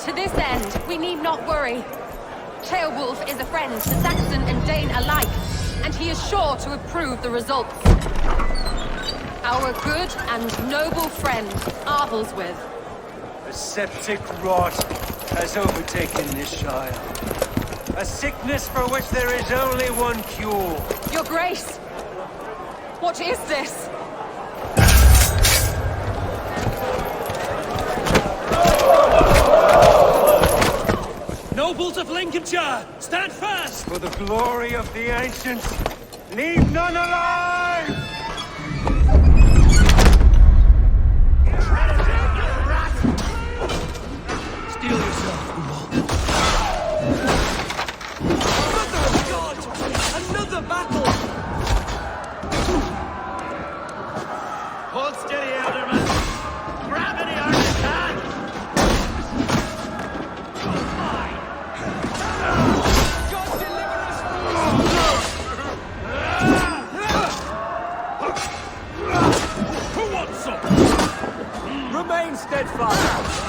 To this end, we need not worry. Ceolwulf is a friend to Saxon and Dane alike, and he is sure to approve the results. Our good and noble friend, Arthelswith. A septic rot has overtaken this Shire. A sickness for which there is only one cure. Your Grace! What is this? Nobles of Lincolnshire, stand fast! For the glory of the ancients, leave none alive! Steel yourself, Mother of God! Another battle! Hold steady, Elderman. Grab any arm you can. God deliver us from Who wants some? Remain steadfast!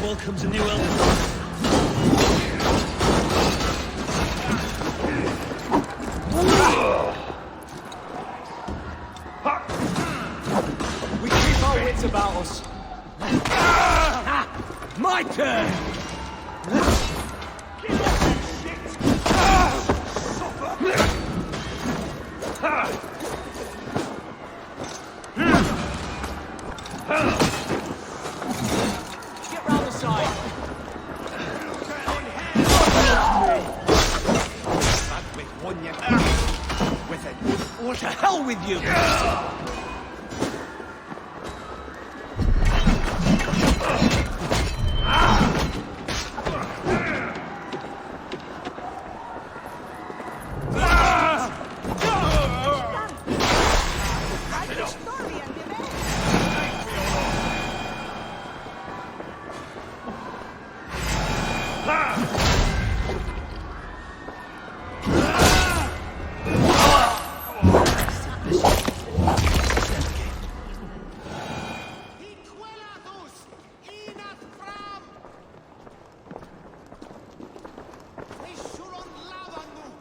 Welcomes a new elder. We keep our wits about us. My turn! To hell with you!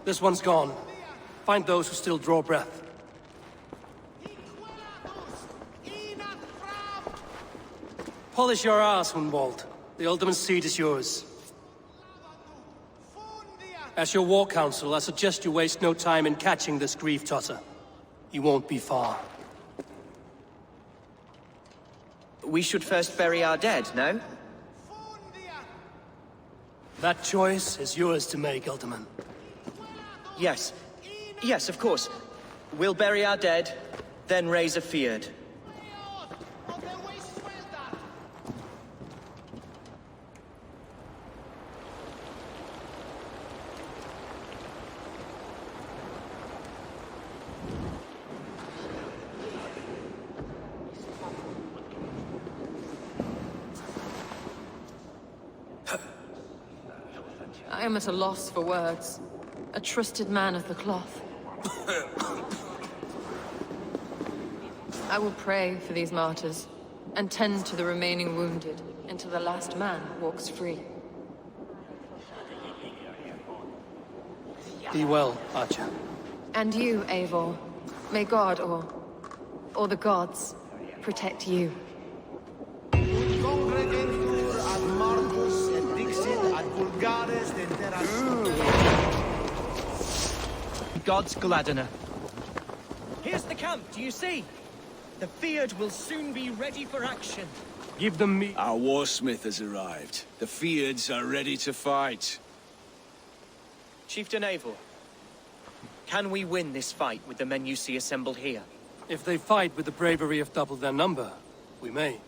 This one's gone. Find those who still draw breath. Polish your ass, Hunwald. The Alderman's seat is yours. As your war council, I suggest you waste no time in catching this grief-totter. He won't be far. We should first bury our dead, no? That choice is yours to make, Alderman. Yes. Yes, of course. We'll bury our dead, then raise a feared. I am at a loss for words. A trusted man of the cloth. I will pray for these martyrs, and tend to the remaining wounded, and until the last man walks free. Be well, Archer. And you, Eivor. May God, or the gods, protect you. God's Gladdener. Here's the camp, do you see? The Fyrd will soon be ready for action. Give them me. Our warsmith has arrived. The Fyrds are ready to fight. Chieftain Eivor, can we win this fight with the men you see assembled here? If they fight with the bravery of double their number, we may.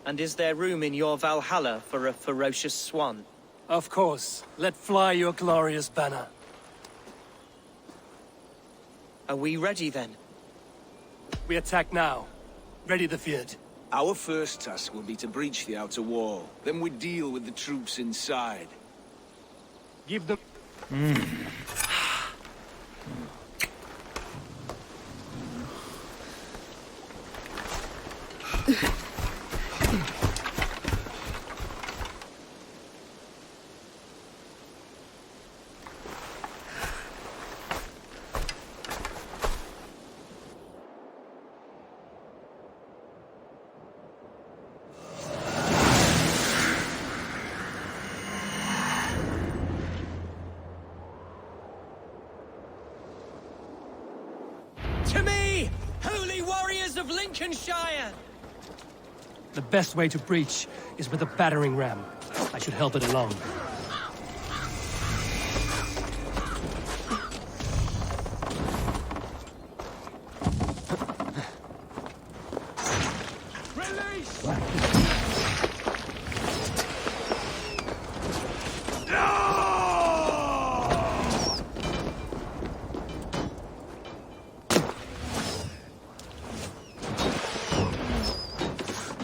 And is there room in your Valhalla for a ferocious swan? Of course. Let fly your glorious banner. Are we ready then? We attack now. Ready the Fyrd. Our first task will be to breach the outer wall. Then we deal with the troops inside. Give them... To me, holy warriors of Lincolnshire! The best way to breach is with a battering ram. I should help it along.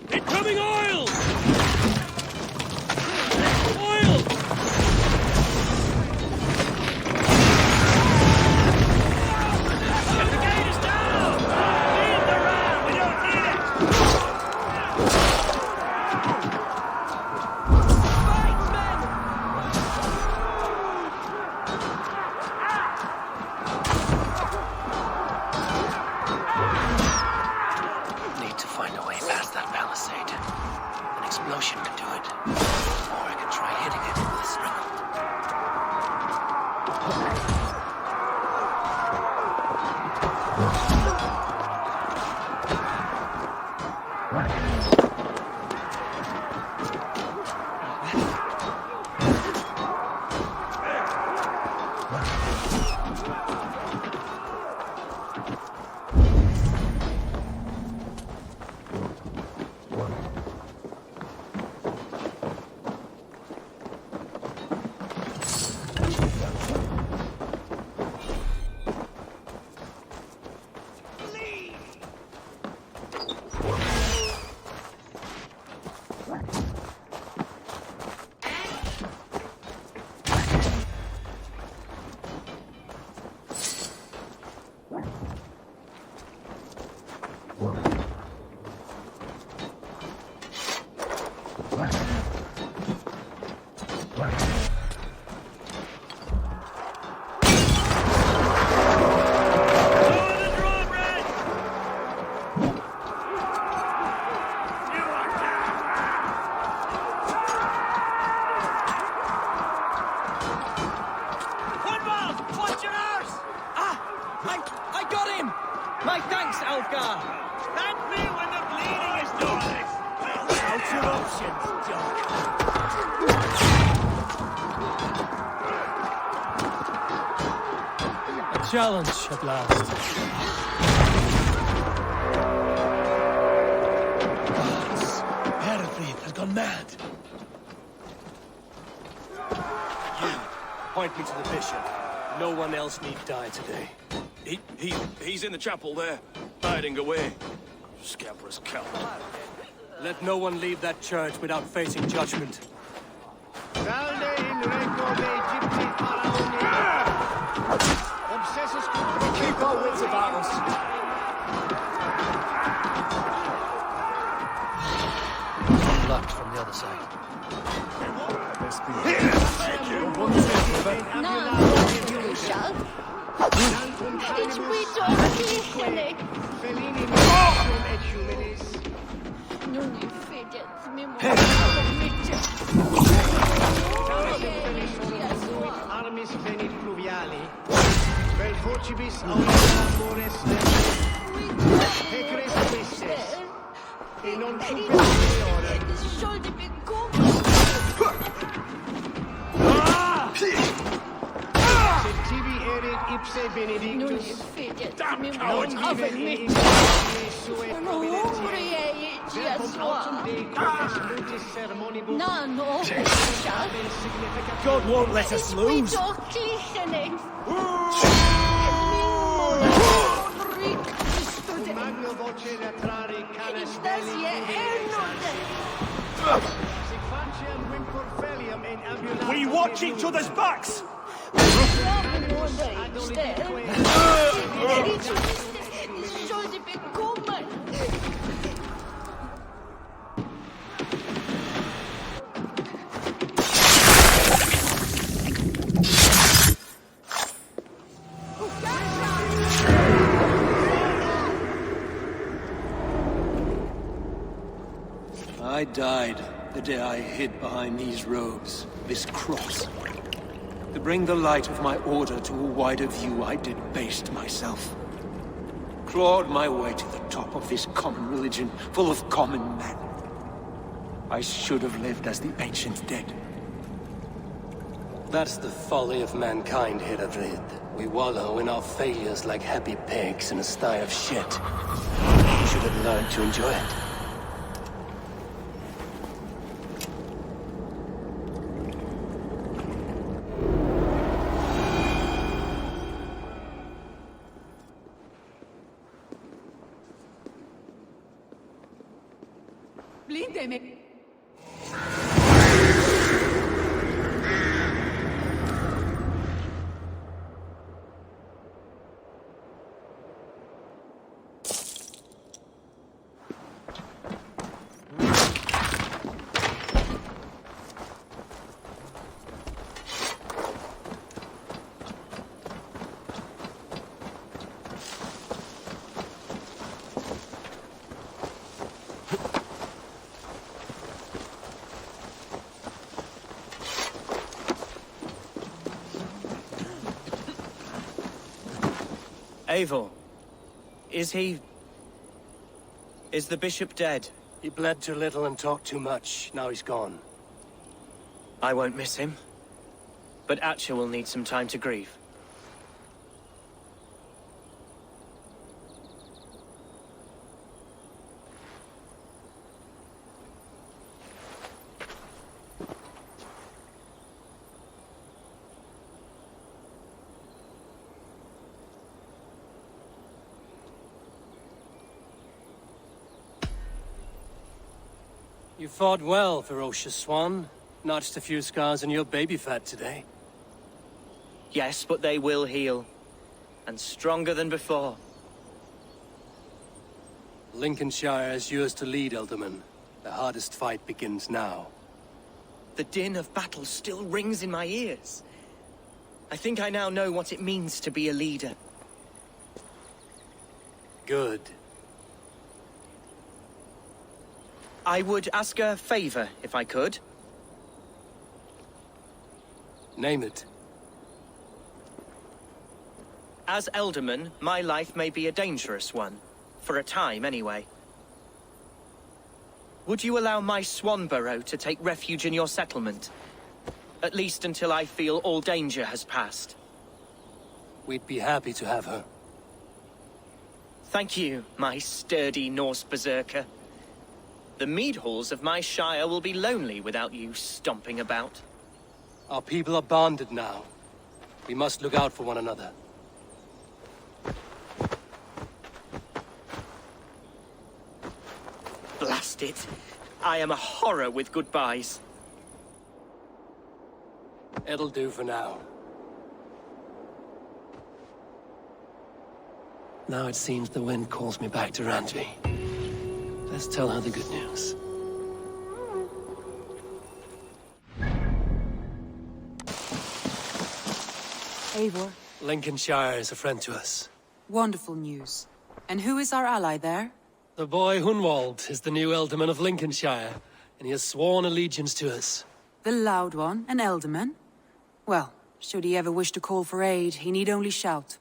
Incoming oil! explosion can do it. Or I can try hitting it with a spring. Challenge at last. Hereford has gone mad. You, point me to the bishop. No one else need die today. He's in the chapel there, hiding away. Scamperous coward. Let no one leave that church without facing judgment. Keep our wits about us. Luck from the other side. Armis venit pluviali, vel vocibis aurea amores Hecres quistis, e non super superiore. Sed tibi erit ipse benedictus, non vive in sue providentiae, verbum autum Dei quis mutis sermonibus, God won't let us lose. magno voce latrari canes belli si faciam wimporfelium in ambulatum. We watch each other's backs! I died the day I hid behind these robes, this cross. To bring the light of my order to a wider view, I debased myself. Clawed my way to the top of this common religion, full of common men. I should have lived as the ancient dead. That's the folly of mankind, Hiravrid. We wallow in our failures like happy pigs in a sty of shit. We should have learned to enjoy it. Eivor, is the bishop dead? He bled too little and talked too much. Now he's gone. I won't miss him. But Atcha will need some time to grieve. You fought well, ferocious swan. Notched a few scars on your baby fat today. Yes, but they will heal. And stronger than before. Lincolnshire is yours to lead, Elderman. The hardest fight begins now. The din of battle still rings in my ears. I think I now know what it means to be a leader. Good. I would ask a favor, if I could. Name it. As Elderman, my life may be a dangerous one. For a time, anyway. Would you allow my swan burrow to take refuge in your settlement? At least until I feel all danger has passed. We'd be happy to have her. Thank you, my sturdy Norse berserker. The mead halls of my shire will be lonely without you stomping about. Our people are bonded now. We must look out for one another. Blast it. I am a horror with goodbyes. It'll do for now. Now it seems the wind calls me back to Randvi. Let's tell her the good news. Eivor. Lincolnshire is a friend to us. Wonderful news. And who is our ally there? The boy Hunwald is the new Ealdorman of Lincolnshire, and he has sworn allegiance to us. The Loud One, an Ealdorman? Well, should he ever wish to call for aid, he need only shout.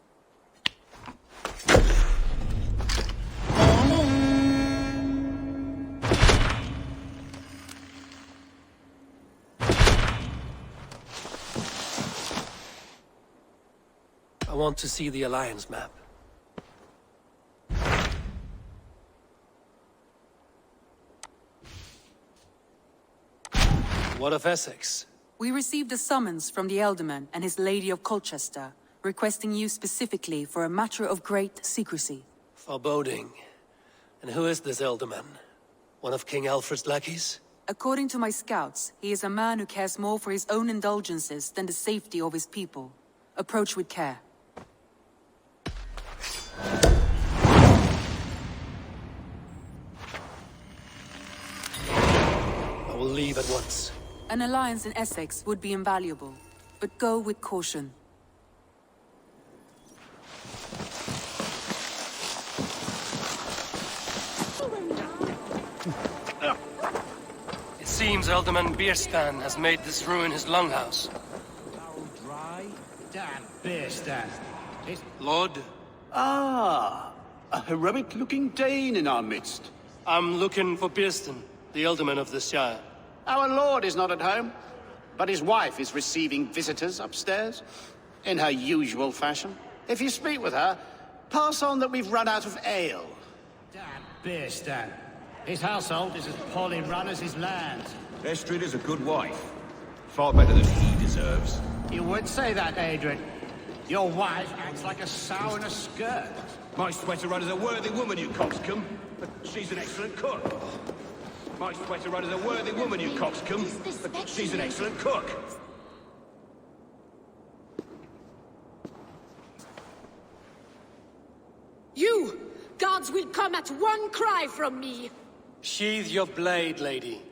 I want to see the Alliance map. What of Essex? We received a summons from the Ealdorman and his Lady of Colchester, requesting you specifically for a matter of great secrecy. Foreboding. And who is this Ealdorman? One of King Alfred's lackeys? According to my scouts, he is a man who cares more for his own indulgences than the safety of his people. Approach with care. I will leave at once. An alliance in Essex would be invaluable, but go with caution. It seems Ealdorman Bierstan has made this ruin his longhouse. Dan Bierstan. Lord? Ah, a heroic-looking Dane in our midst. I'm looking for Bierstan, the Ealdorman of this shire. Our lord is not at home, but his wife is receiving visitors upstairs, in her usual fashion. If you speak with her, pass on that we've run out of ale. Dan Bierstan. His household is as poorly run as his land. Estrid is a good wife. Far better than he deserves. You would say that, Adrian. Your wife acts like a sow in a skirt. My sweater runner's a worthy woman, you coxcomb, but she's an excellent cook. My sweater runner's a worthy woman, you coxcomb, but she's an excellent cook. You! Guards will come at one cry from me! Sheathe your blade, lady.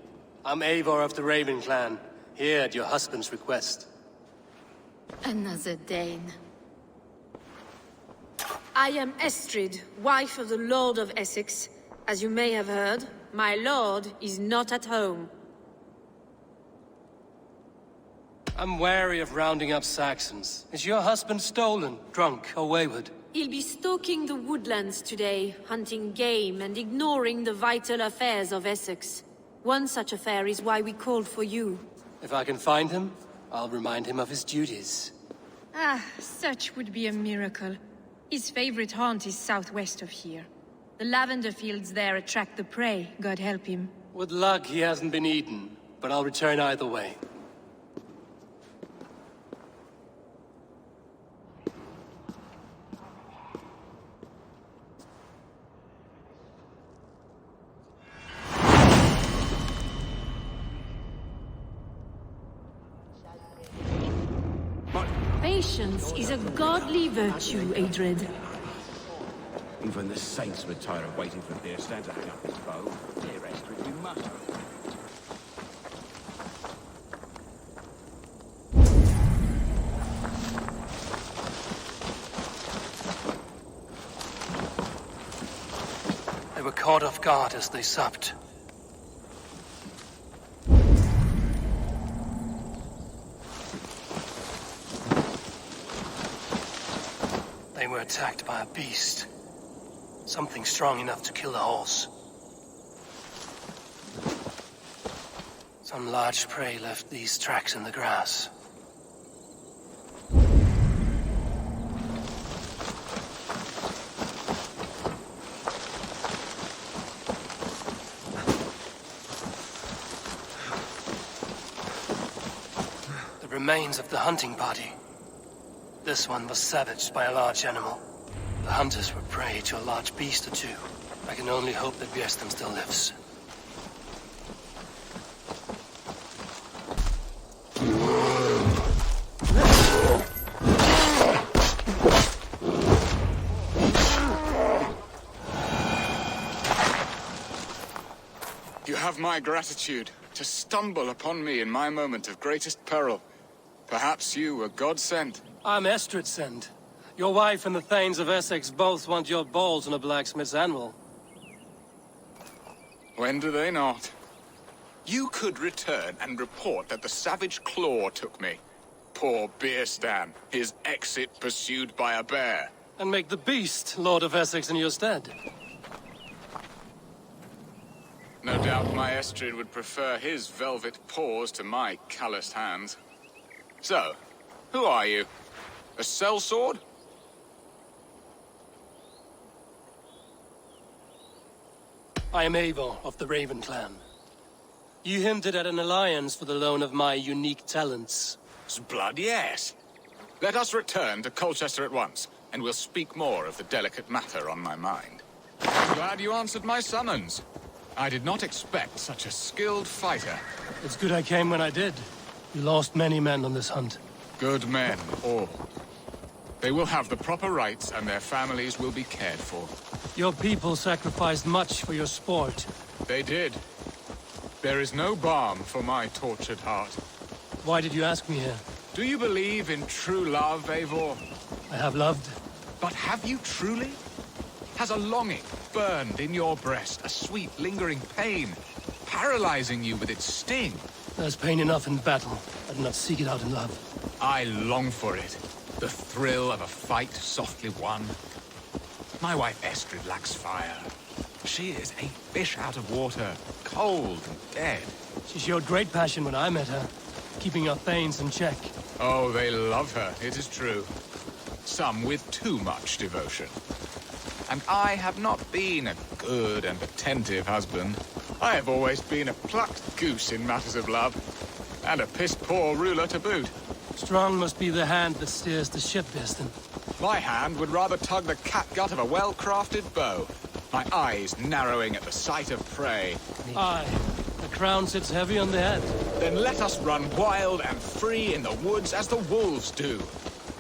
I'm Eivor of the Raven clan, here at your husband's request. Another Dane. I am Estrid, wife of the Lord of Essex. As you may have heard, my lord is not at home. I'm wary of rounding up Saxons. Is your husband stolen, drunk, or wayward? He'll be stalking the woodlands today, hunting game and ignoring the vital affairs of Essex. One such affair is why we called for you. If I can find him, I'll remind him of his duties. Ah, such would be a miracle. His favorite haunt is southwest of here. The lavender fields there attract the prey, God help him. With luck, he hasn't been eaten, but I'll return either way. Patience is a godly virtue, Adred. Even the saints would tire of waiting for Bierstan to hang up his bow. Dear Estrid, you must. They were caught off guard as they supped. They were attacked by a beast. Something strong enough to kill a horse. Some large prey left these tracks in the grass. The remains of the hunting party. This one was savaged by a large animal. The hunters were prey to a large beast or two. I can only hope that Bierstan still lives. You have my gratitude to stumble upon me in my moment of greatest peril. Perhaps you were God-sent. I'm Estrid sent. Your wife and the Thanes of Essex both want your balls on a blacksmith's anvil. When do they not? You could return and report that the savage claw took me. Poor Beerstan, his exit pursued by a bear. And make the beast Lord of Essex in your stead. No doubt my Estrid would prefer his velvet paws to my calloused hands. So, who are you? A sellsword? I am Eivor of the Raven clan. You hinted at an alliance for the loan of my unique talents. Blood, yes. Let us return to Colchester at once, and we'll speak more of the delicate matter on my mind. Glad you answered my summons. I did not expect such a skilled fighter. It's good I came when I did. You lost many men on this hunt. Good men, all. They will have the proper rights, and their families will be cared for. Your people sacrificed much for your sport. They did. There is no balm for my tortured heart. Why did you ask me here? Do you believe in true love, Eivor? I have loved. But have you truly? Has a longing burned in your breast, a sweet, lingering pain, paralyzing you with its sting? There's pain enough in battle. I do not seek it out in love. I long for it. The thrill of a fight softly won. My wife Estrid lacks fire. She is a fish out of water, cold and dead. She showed great passion when I met her, keeping our Thanes in check. Oh, they love her, it is true. Some with too much devotion. And I have not been a good and attentive husband. I have always been a plucked goose in matters of love, and a piss-poor ruler to boot. Strong must be the hand that steers the ship, Beerstan. My hand would rather tug the catgut of a well-crafted bow, my eyes narrowing at the sight of prey. Aye, the crown sits heavy on the head. Then let us run wild and free in the woods as the wolves do.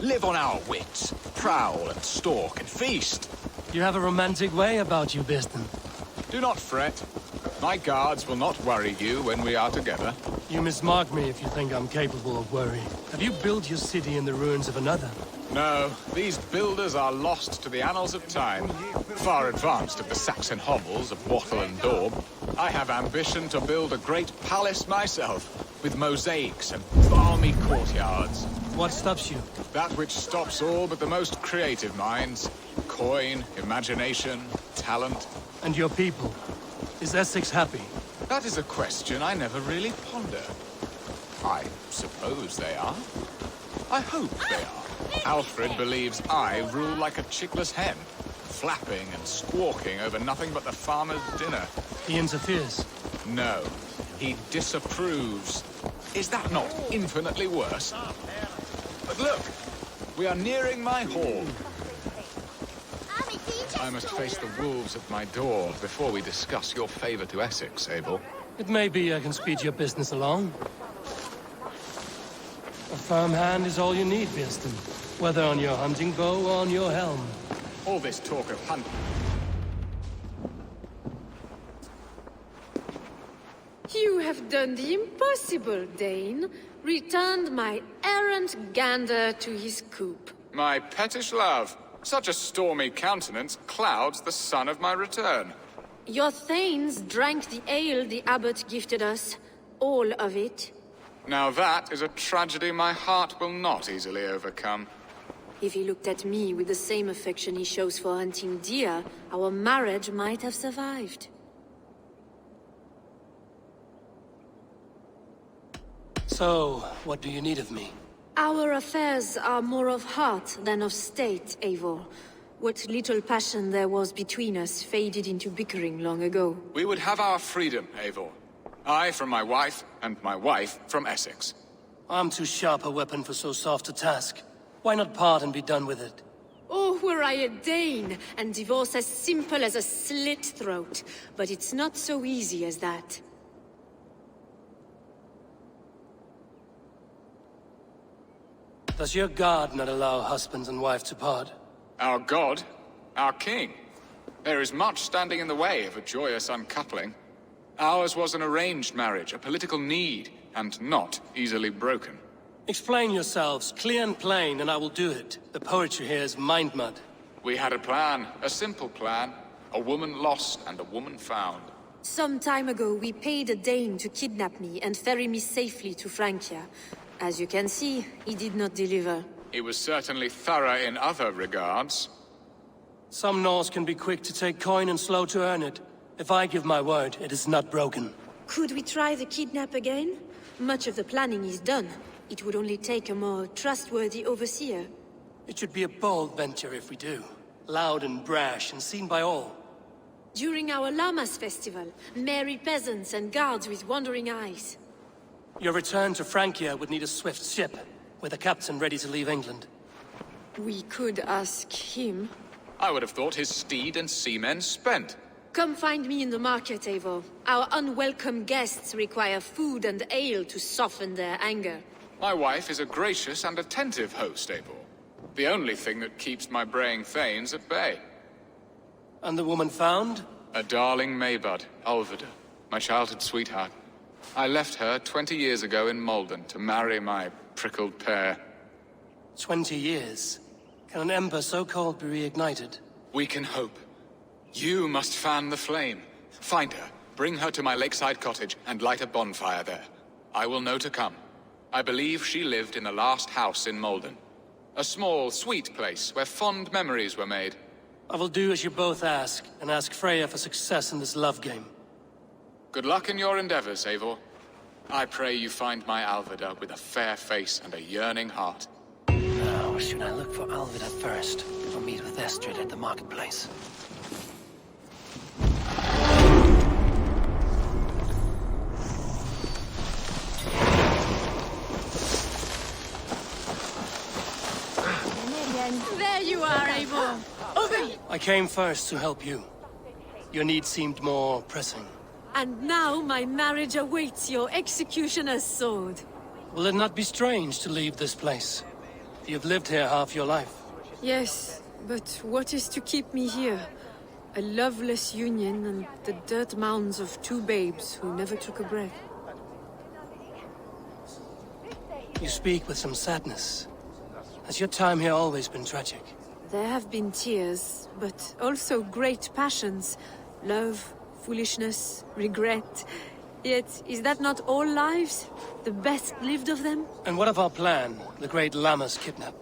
Live on our wits, prowl and stalk and feast. You have a romantic way about you, Beerstan. Do not fret. My guards will not worry you when we are together. You mismark me if you think I'm capable of worry. Have you built your city in the ruins of another? No, these builders are lost to the annals of time, far advanced of the Saxon hovels of Wattle and Daub. I have ambition to build a great palace myself, with mosaics and balmy courtyards. What stops you? That which stops all but the most creative minds. Coin, imagination, talent. And your people? Is Essex happy? That is a question I never really ponder. I suppose they are. I hope they are. Alfred believes I rule like a chickless hen, flapping and squawking over nothing but the farmer's dinner. He interferes? No, he disapproves. Is that not infinitely worse? But look, we are nearing my hall. I must face the wolves at my door before we discuss your favor to Essex, Abel. It may be I can speed your business along. A firm hand is all you need, Beerstan. Whether on your hunting bow or on your helm. All this talk of hunting. You have done the impossible, Dane. Returned my errant gander to his coop. My pettish love. Such a stormy countenance clouds the sun of my return. Your Thanes drank the ale the abbot gifted us. All of it. Now that is a tragedy my heart will not easily overcome. If he looked at me with the same affection he shows for hunting deer, our marriage might have survived. So, what do you need of me? Our affairs are more of heart than of state, Eivor. What little passion there was between us faded into bickering long ago. We would have our freedom, Eivor. I from my wife, and my wife from Essex. I'm too sharp a weapon for so soft a task. Why not part and be done with it? Oh, were I a Dane, and divorce as simple as a slit throat. But it's not so easy as that. Does your god not allow husbands and wife to part? Our god? Our king? There is much standing in the way of a joyous uncoupling. Ours was an arranged marriage, a political need, and not easily broken. Explain yourselves, clear and plain, and I will do it. The poetry here is mind mud. We had a plan, a simple plan. A woman lost and a woman found. Some time ago, we paid a Dane to kidnap me and ferry me safely to Francia. As you can see, he did not deliver. He was certainly thorough in other regards. Some Norse can be quick to take coin and slow to earn it. If I give my word, it is not broken. Could we try the kidnap again? Much of the planning is done. It would only take a more trustworthy overseer. It should be a bold venture if we do. Loud and brash and seen by all. During our Llamas festival, merry peasants and guards with wandering eyes. Your return to Francia would need a swift ship, with a captain ready to leave England. We could ask him. I would have thought his steed and seamen spent. Come find me in the market, Eivor. Our unwelcome guests require food and ale to soften their anger. My wife is a gracious and attentive host, Eivor. The only thing that keeps my braying thanes at bay. And the woman found? A darling Maybud, Alvida, my childhood sweetheart. I left her 20 years ago in Malden to marry my prickled pear. 20 years? Can an ember so cold be reignited? We can hope. You must fan the flame. Find her, bring her to my lakeside cottage, and light a bonfire there. I will know to come. I believe she lived in the last house in Malden. A small, sweet place where fond memories were made. I will do as you both ask, and ask Freya for success in this love game. Good luck in your endeavors, Eivor. I pray you find my Alvida with a fair face and a yearning heart. Now, should I look for Alvida first, or meet with Estrid at the marketplace? There you are, Eivor. Over here. I came first to help you. Your need seemed more pressing. And now my marriage awaits your executioner's sword. Will it not be strange to leave this place? You've lived here half your life. Yes, but what is to keep me here? A loveless union and the dirt mounds of two babes who never took a breath. You speak with some sadness. Has your time here always been tragic? There have been tears, but also great passions. Love, foolishness, regret. Yet, is that not all lives? The best lived of them? And what of our plan, the great Llamas kidnap?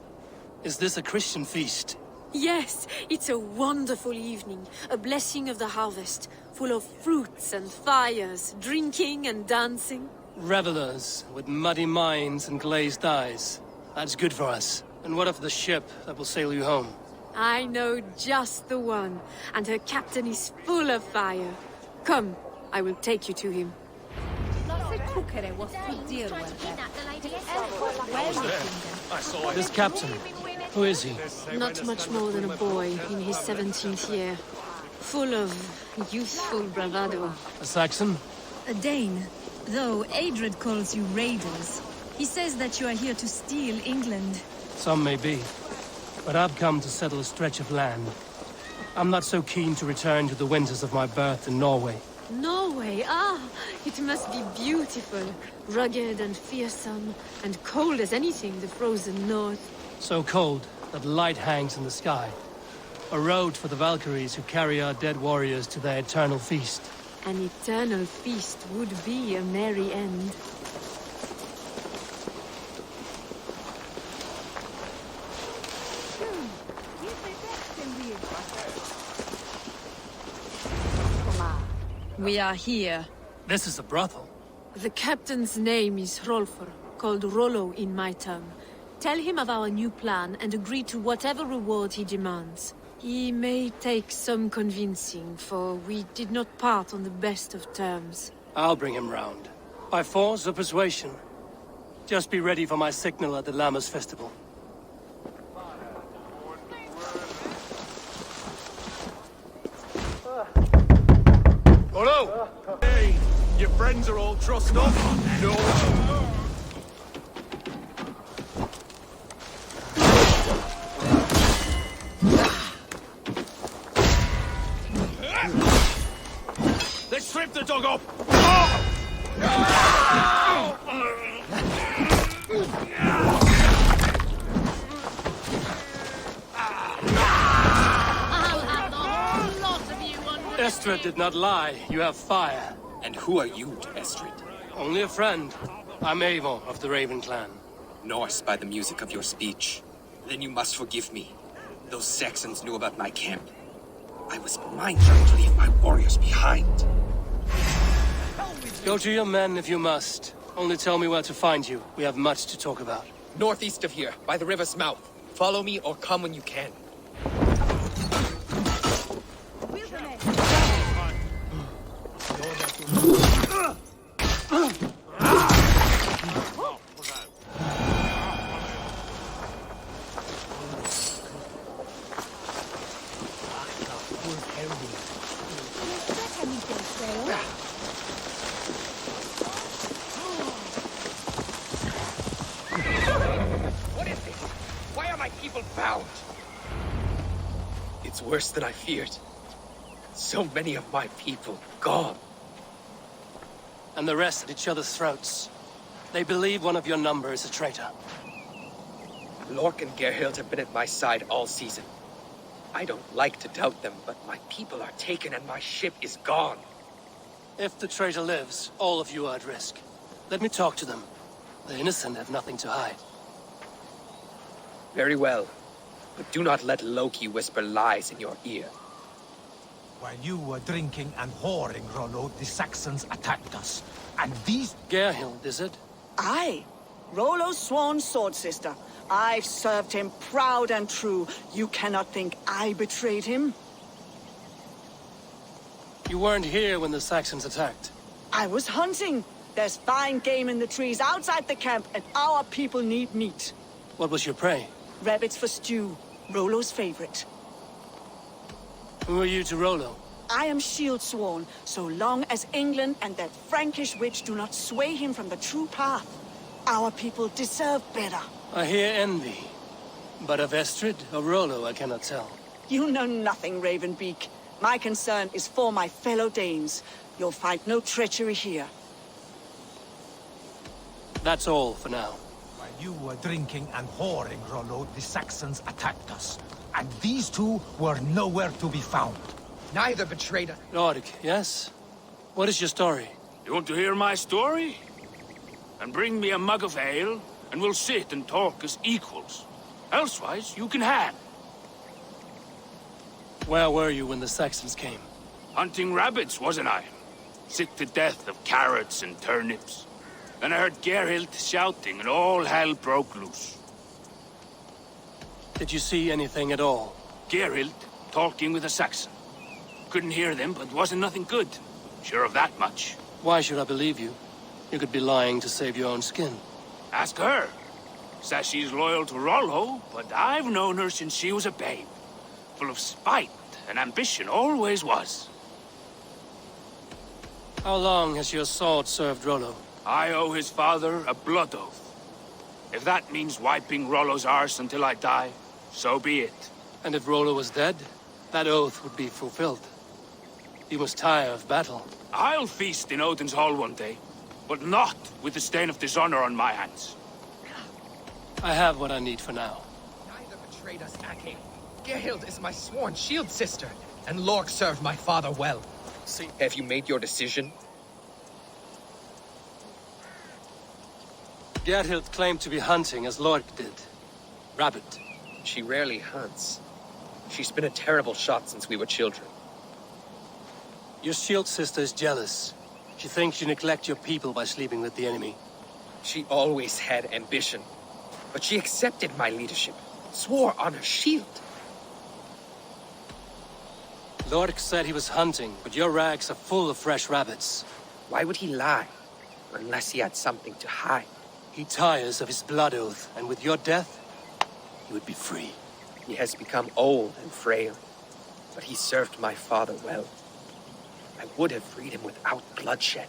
Is this a Christian feast? Yes, it's a wonderful evening. A blessing of the harvest, full of fruits and fires, drinking and dancing. Revelers with muddy minds and glazed eyes. That's good for us. And what of the ship that will sail you home? I know just the one, and her captain is full of fire. Come, I will take you to him. This captain, who is he? Not much more than a boy in his 17th year. Full of youthful bravado. A Saxon? A Dane, though Adred calls you raiders. He says that you are here to steal England. Some may be, but I've come to settle a stretch of land. I'm not so keen to return to the winters of my birth in Norway. Norway, it must be beautiful. Rugged and fearsome, and cold as anything the frozen north. So cold that light hangs in the sky. A road for the Valkyries who carry our dead warriors to their eternal feast. An eternal feast would be a merry end. We are here. This is a brothel. The captain's name is Hrolfr, called Rollo in my tongue. Tell him of our new plan and agree to whatever reward he demands. He may take some convincing, for we did not part on the best of terms. I'll bring him round. By force or persuasion. Just be ready for my signal at the Llamas festival. Hello! Hey, your friends are all trussed up? No. Let's strip the dog up! Estrid did not lie. You have fire. And who are you to Estrid? Only a friend. I'm Avon of the Raven clan. Norse by the music of your speech. Then you must forgive me. Those Saxons knew about my camp. I was mindful to leave my warriors behind. Go to your men if you must. Only tell me where to find you. We have much to talk about. Northeast of here, by the river's mouth. Follow me or come when you can. What is this? Why are my people bound? It's worse than I feared. So many of my people gone. And the rest at each other's throats. They believe one of your number is a traitor. Lork and Gerhild have been at my side all season. I don't like to doubt them, but my people are taken and my ship is gone. If the traitor lives, all of you are at risk. Let me talk to them. The innocent have nothing to hide. Very well. But do not let Loki whisper lies in your ear. While you were drinking and whoring, Rollo, the Saxons attacked us. And these... Gerhild, is it? Aye. Rollo's sworn sword sister. I've served him proud and true. You cannot think I betrayed him? You weren't here when the Saxons attacked. I was hunting. There's fine game in the trees outside the camp, and our people need meat. What was your prey? Rabbits for stew. Rollo's favorite. Who are you to Rollo? I am shield sworn, so long as England and that Frankish witch do not sway him from the true path. Our people deserve better. I hear envy. But of Estrid or Rollo, I cannot tell. You know nothing, Ravenbeak. My concern is for my fellow Danes. You'll find no treachery here. That's all for now. While you were drinking and whoring, Rollo, the Saxons attacked us. And these two were nowhere to be found. Neither betrayed us. Lork, yes? What is your story? You want to hear my story? And bring me a mug of ale, and we'll sit and talk as equals. Elsewise, you can hang. Where were you when the Saxons came? Hunting rabbits, wasn't I? Sick to death of carrots and turnips. Then I heard Gerhild shouting, and all hell broke loose. Did you see anything at all? Gerhild talking with a Saxon. Couldn't hear them, but wasn't nothing good. Sure of that much. Why should I believe you? You could be lying to save your own skin. Ask her. Says she's loyal to Rollo, but I've known her since she was a babe. Full of spite and ambition, always was. How long has your sword served Rollo? I owe his father a blood oath. If that means wiping Rollo's arse until I die, so be it. And if Rollo was dead, that oath would be fulfilled. He must tire of battle. I'll feast in Odin's hall one day, but not with the stain of dishonor on my hands. I have what I need for now. Neither betrayed us, Ake. Gerhild is my sworn shield sister, and Lork served my father well. See, have you made your decision? Gerhild claimed to be hunting as Lork did. Rabbit. She rarely hunts. She's been a terrible shot since we were children. Your shield sister is jealous. She thinks you neglect your people by sleeping with the enemy. She always had ambition. But she accepted my leadership. Swore on her shield. Lork said he was hunting, but your rags are full of fresh rabbits. Why would he lie? Unless he had something to hide. He tires of his blood oath, and with your death, he would be free. He has become old and frail, but he served my father well. I would have freed him without bloodshed.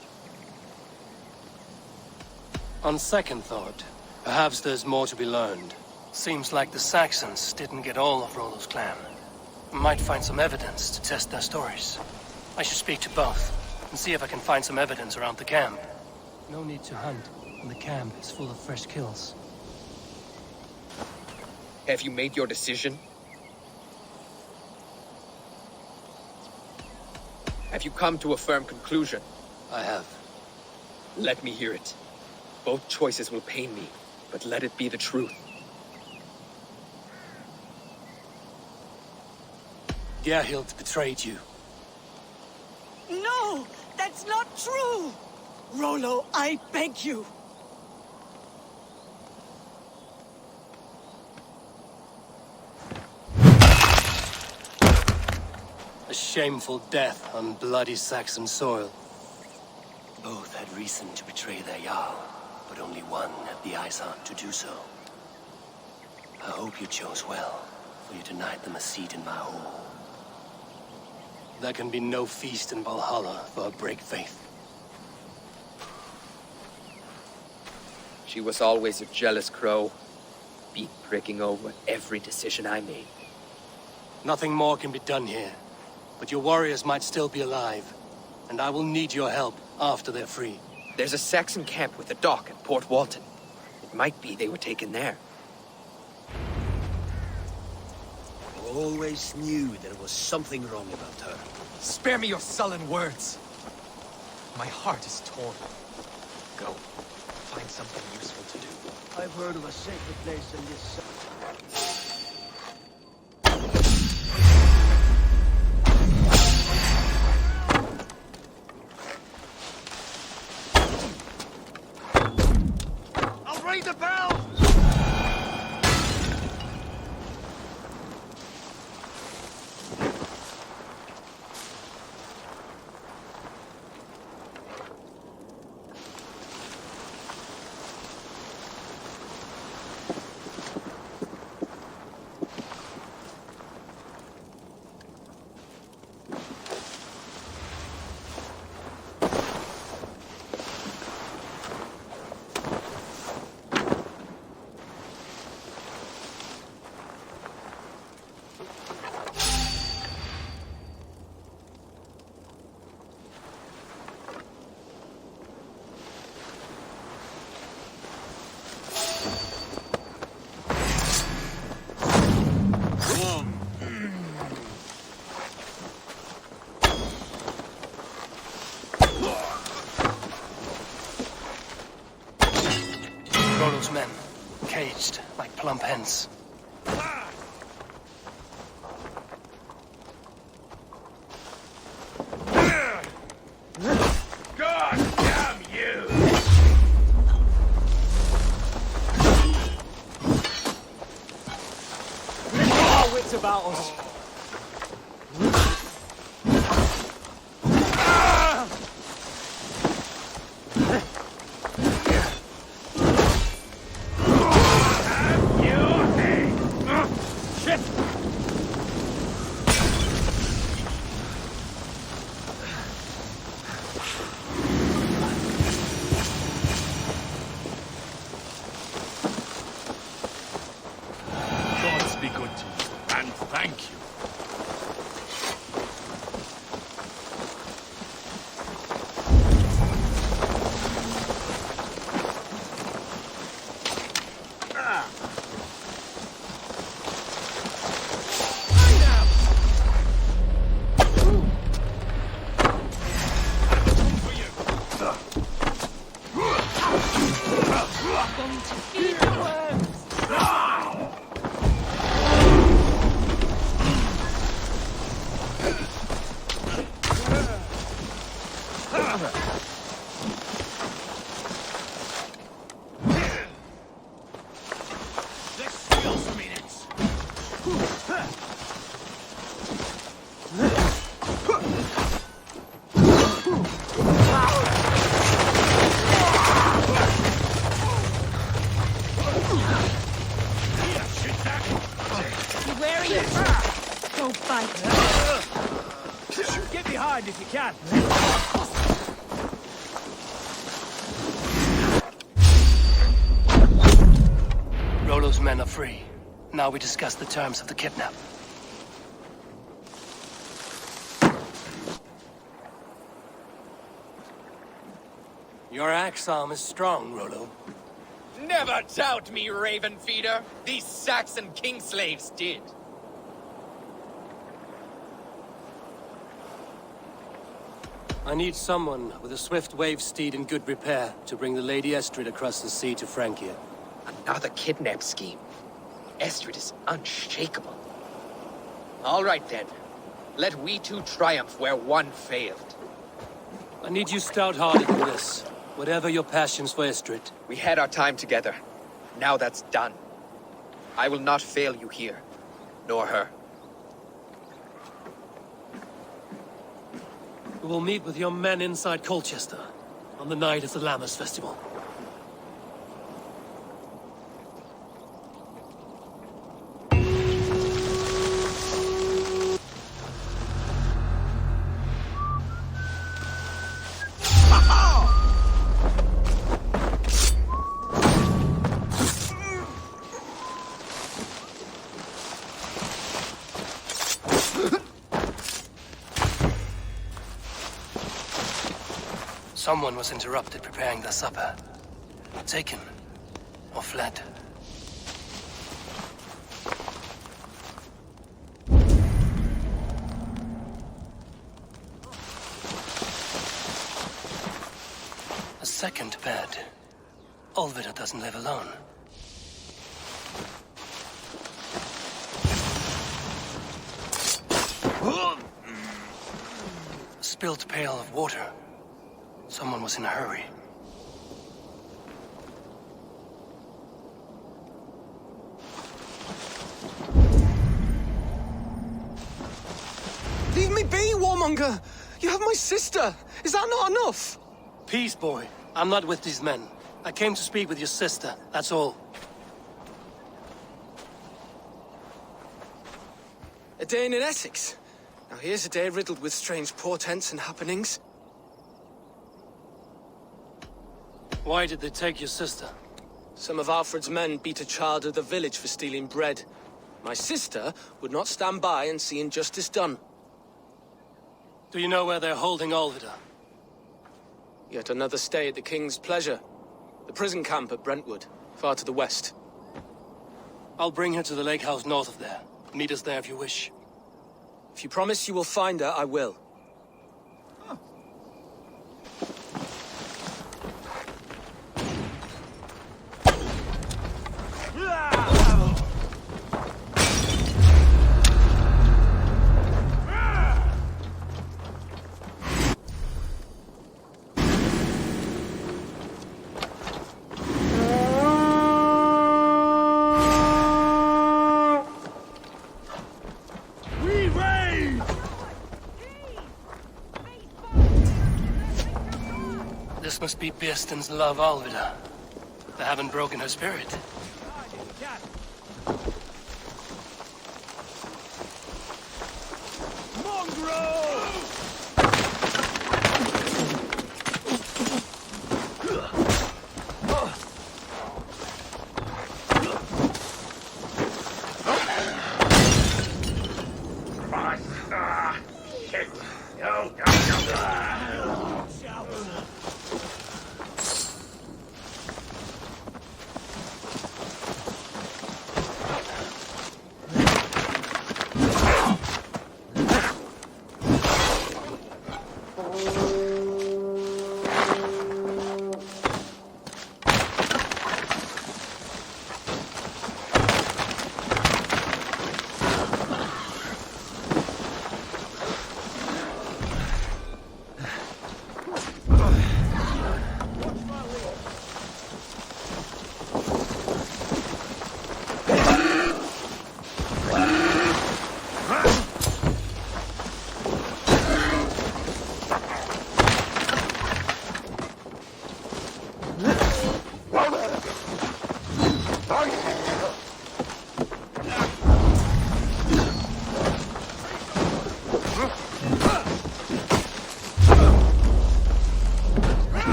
On second thought, perhaps there's more to be learned. Seems like the Saxons didn't get all of Rollo's clan. Might find some evidence to test their stories. I should speak to both, and see if I can find some evidence around the camp. No need to hunt, and the camp is full of fresh kills. Have you made your decision? Have you come to a firm conclusion? I have. Let me hear it. Both choices will pain me, but let it be the truth. Gerhild betrayed you. No! That's not true! Rollo, I beg you! A shameful death on bloody Saxon soil. Both had reason to betray their Jarl, but only one had the eyes on to do so. I hope you chose well, for you denied them a seat in my hall. There can be no feast in Valhalla for a break faith. She was always a jealous crow, beak pricking over every decision I made. Nothing more can be done here, but your warriors might still be alive, and I will need your help after they're free. There's a Saxon camp with a dock at Port Walton. It might be they were taken there. I always knew there was something wrong about her. Spare me your sullen words. My heart is torn. Go. Find something useful to do. I've heard of a sacred place in this... I'll ring the bell! Rollo's men, caged like plump hens. God damn you! Our wits about us. Gods be good to you, and thank you. Where are you? Go fight. Get behind if you can. Rollo's men are free. Now we discuss the terms of the kidnap. Your axe arm is strong, Rollo. Never doubt me, Raven Feeder. These Saxon king slaves did. I need someone with a swift wave steed in good repair to bring the Lady Estrid across the sea to Francia. Another kidnap scheme. Estrid is unshakable. All right then. Let we two triumph where one failed. I need you stout-hearted in this, whatever your passions for Estrid. We had our time together. Now that's done. I will not fail you here, nor her. We will meet with your men inside Colchester on the night of the Lammas Festival. Someone was interrupted preparing their supper. Taken or fled. A second bed. Olvida doesn't live alone. A spilled pail of water. Someone was in a hurry. Leave me be, warmonger! You have my sister! Is that not enough? Peace, boy. I'm not with these men. I came to speak with your sister, that's all. A day in Essex. Now here's a day riddled with strange portents and happenings. Why did they take your sister? Some of Alfred's men beat a child of the village for stealing bread. My sister would not stand by and see injustice done. Do you know where they're holding Olvida? Yet another stay at the King's pleasure. The prison camp at Brentwood, far to the west. I'll bring her to the lake house north of there. Meet us there if you wish. If you promise you will find her, I will. This must be Birsten's love, Olvida. They haven't broken her spirit.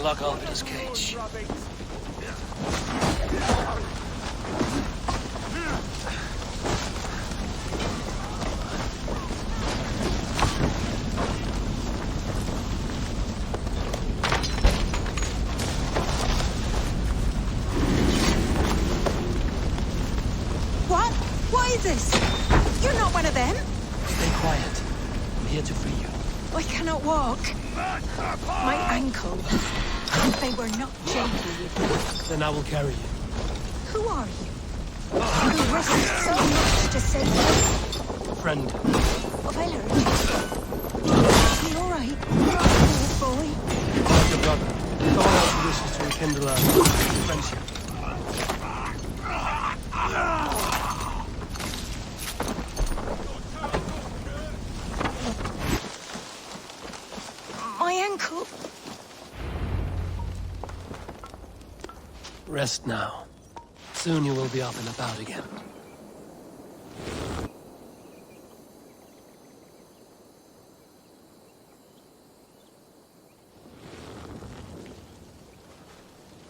unlock Alvida's cage. What? What is this? You're not one of them? Stay quiet. I'm here to free you. I cannot walk. My ankle. They were not gentle with me. Then I will carry you. Who are you? You risked so much to save me. Friend. Of Ellery. Is he all right? Poor boy. Like a brother. Someone else wishes to rekindle our friendship. My ankle. Rest now. Soon you will be up and about again.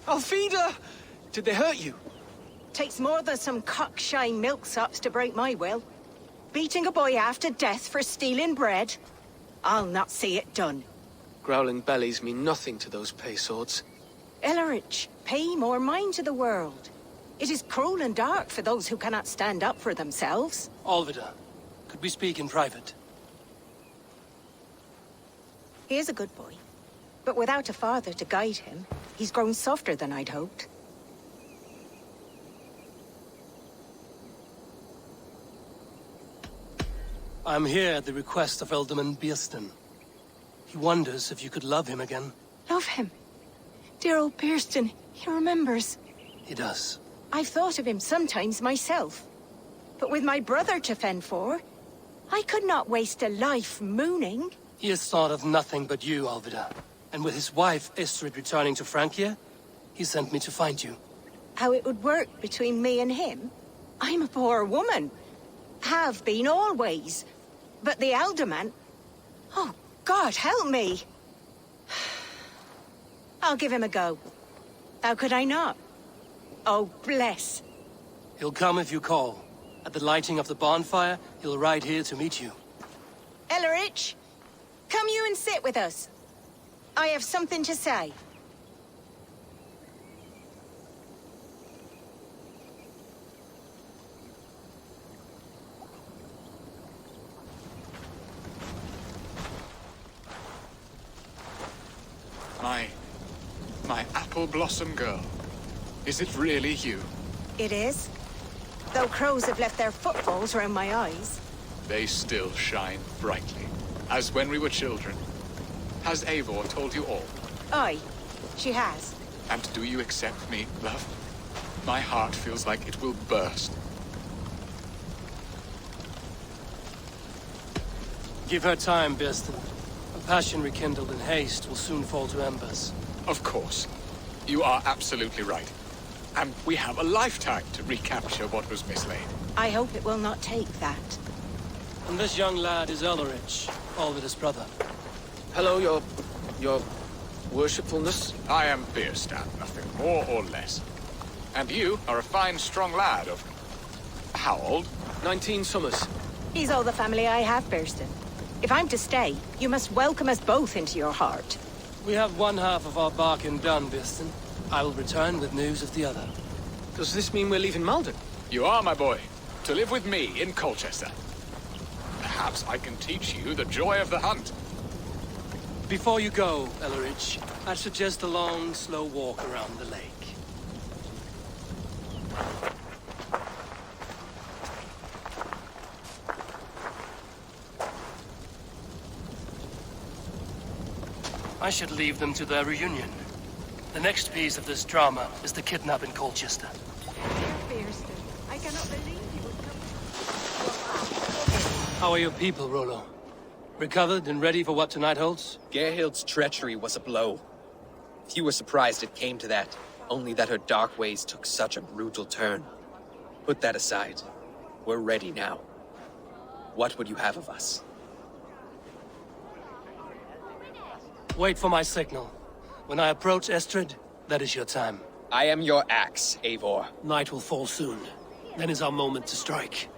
Alfida! Did they hurt you? Takes more than some cockshy milksops to break my will. Beating a boy half to death for stealing bread? I'll not see it done. Growling bellies mean nothing to those pay swords. Ellerich, pay more mind to the world. It is cruel and dark for those who cannot stand up for themselves. Alvida, could we speak in private? He is a good boy. But without a father to guide him, he's grown softer than I'd hoped. I'm here at the request of Alderman Beerston. He wonders if you could love him again. Love him? Dear old Beerston, he remembers. He does. I've thought of him sometimes myself. But with my brother to fend for, I could not waste a life mooning. He has thought of nothing but you, Alvida. And with his wife, Estrid, returning to Francia, he sent me to find you. How it would work between me and him? I'm a poor woman. Have been always. But the alderman... Oh, God, help me! I'll give him a go. How could I not? Oh, bless. He'll come if you call. At the lighting of the bonfire, he'll ride here to meet you. Ellerich, come you and sit with us. I have something to say. My apple blossom girl. Is it really you? It is. Though crows have left their footfalls round my eyes. They still shine brightly, as when we were children. Has Eivor told you all? Aye, she has. And do you accept me, love? My heart feels like it will burst. Give her time, Beerston. A passion rekindled in haste will soon fall to embers. Of course. You are absolutely right. And we have a lifetime to recapture what was mislaid. I hope it will not take that. And this young lad is Ellerich, Alvida's brother. Hello, your worshipfulness? I am Beerstan, nothing more or less. And you are a fine, strong lad of... how old? 19 summers. He's all the family I have, Beerston. If I'm to stay, you must welcome us both into your heart. We have one half of our bargain done, Beerston. I will return with news of the other. Does this mean we're leaving Malden? You are, my boy. To live with me in Colchester. Perhaps I can teach you the joy of the hunt. Before you go, Ellerich, I'd suggest a long, slow walk around the lake. I should leave them to their reunion. The next piece of this drama is the kidnap in Colchester. Beerston, I cannot believe you would come... How are your people, Rollo? Recovered and ready for what tonight holds? Gerhild's treachery was a blow. Few were surprised it came to that, only that her dark ways took such a brutal turn. Put that aside. We're ready now. What would you have of us? Wait for my signal. When I approach Estrid, that is your time. I am your axe, Eivor. Night will fall soon. Then is our moment to strike.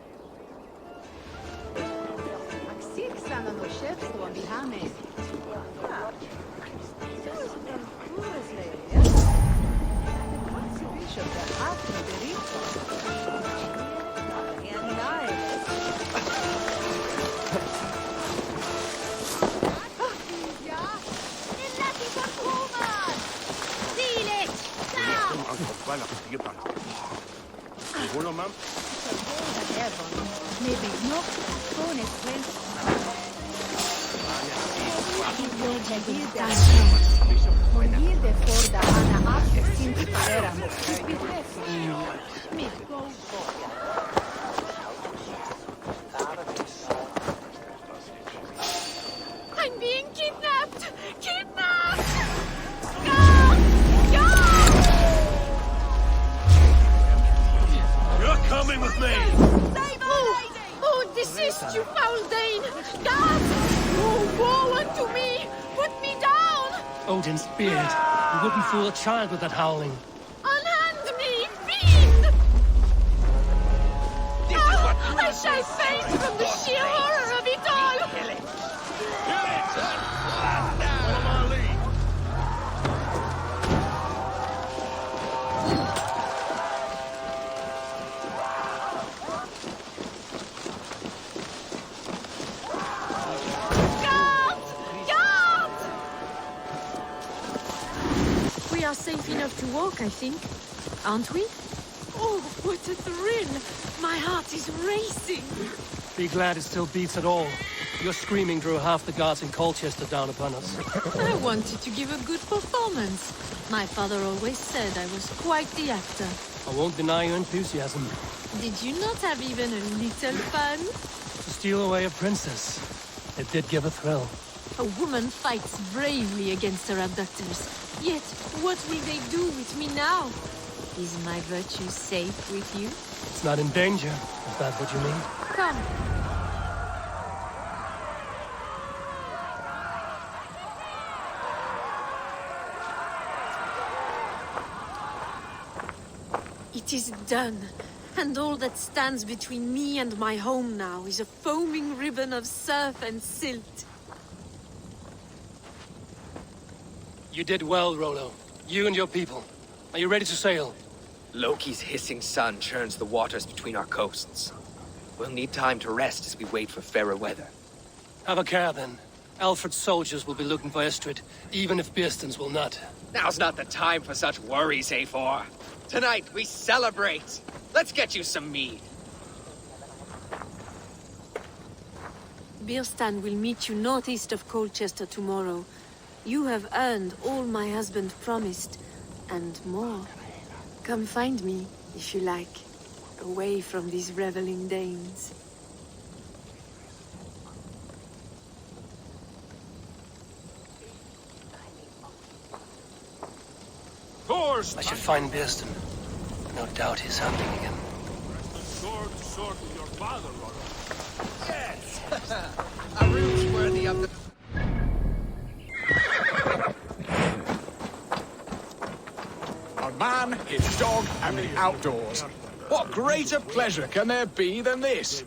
I'm being kidnapped! Kidnapped! You're coming with me! Oh, desist, you foul Dane! Guards! Oh, woe unto me! Put me down! Odin's beard. You wouldn't fool a child with that howling. Unhand me, fiend! I shall faint from the sheer horror of it all! Kill it! Follow my lead! We are safe enough to walk, I think. Aren't we? Oh, what a thrill! My heart is racing! Be glad it still beats at all. Your screaming drew half the guards in Colchester down upon us. I wanted to give a good performance. My father always said I was quite the actor. I won't deny your enthusiasm. Did you not have even a little fun? To steal away a princess. It did give a thrill. A woman fights bravely against her abductors. Yet, what will they do with me now? Is my virtue safe with you? It's not in danger, if that's what you mean. Come. It is done. And all that stands between me and my home now is a foaming ribbon of surf and silt. You did well, Rollo. You and your people. Are you ready to sail? Loki's hissing sun churns the waters between our coasts. We'll need time to rest as we wait for fairer weather. Have a care, then. Alfred's soldiers will be looking for Estrid, even if Bearston's will not. Now's not the time for such worries, Eivor. Tonight, we celebrate. Let's get you some mead. Bearstan will meet you northeast of Colchester tomorrow. You have earned all my husband promised, and more. Come find me, if you like, away from these reveling Danes. I should find Bearston. No doubt he's hunting again. Sword to sword with your father, Rollo. Yes! A room's worthy of the... A man, his dog, and the outdoors. What greater pleasure can there be than this?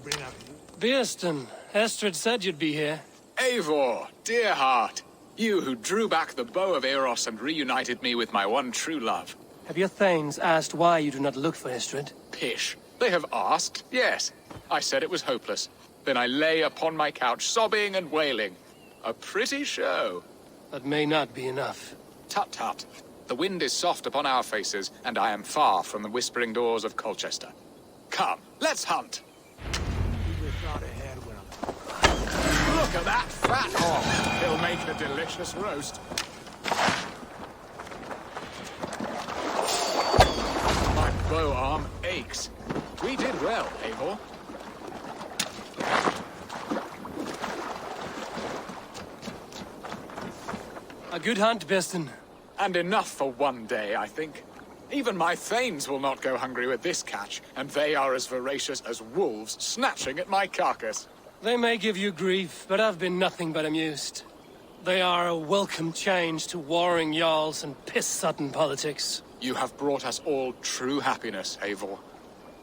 Bearston, Estrid said you'd be here. Eivor, dear heart. You who drew back the bow of Eros and reunited me with my one true love. Have your thanes asked why you do not look for Estrid? Pish. They have asked, yes. I said it was hopeless. Then I lay upon my couch, sobbing and wailing. A pretty show. That may not be enough. Tut-tut. The wind is soft upon our faces, and I am far from the whispering doors of Colchester. Come, let's hunt. Look at that fat hog. He'll make a delicious roast. My bow arm aches. We did well, Eivor. A good hunt, Bearston. And enough for one day, I think. Even my thanes will not go hungry with this catch, and they are as voracious as wolves snatching at my carcass. They may give you grief, but I've been nothing but amused. They are a welcome change to warring jarls and piss-sudden politics. You have brought us all true happiness, Eivor.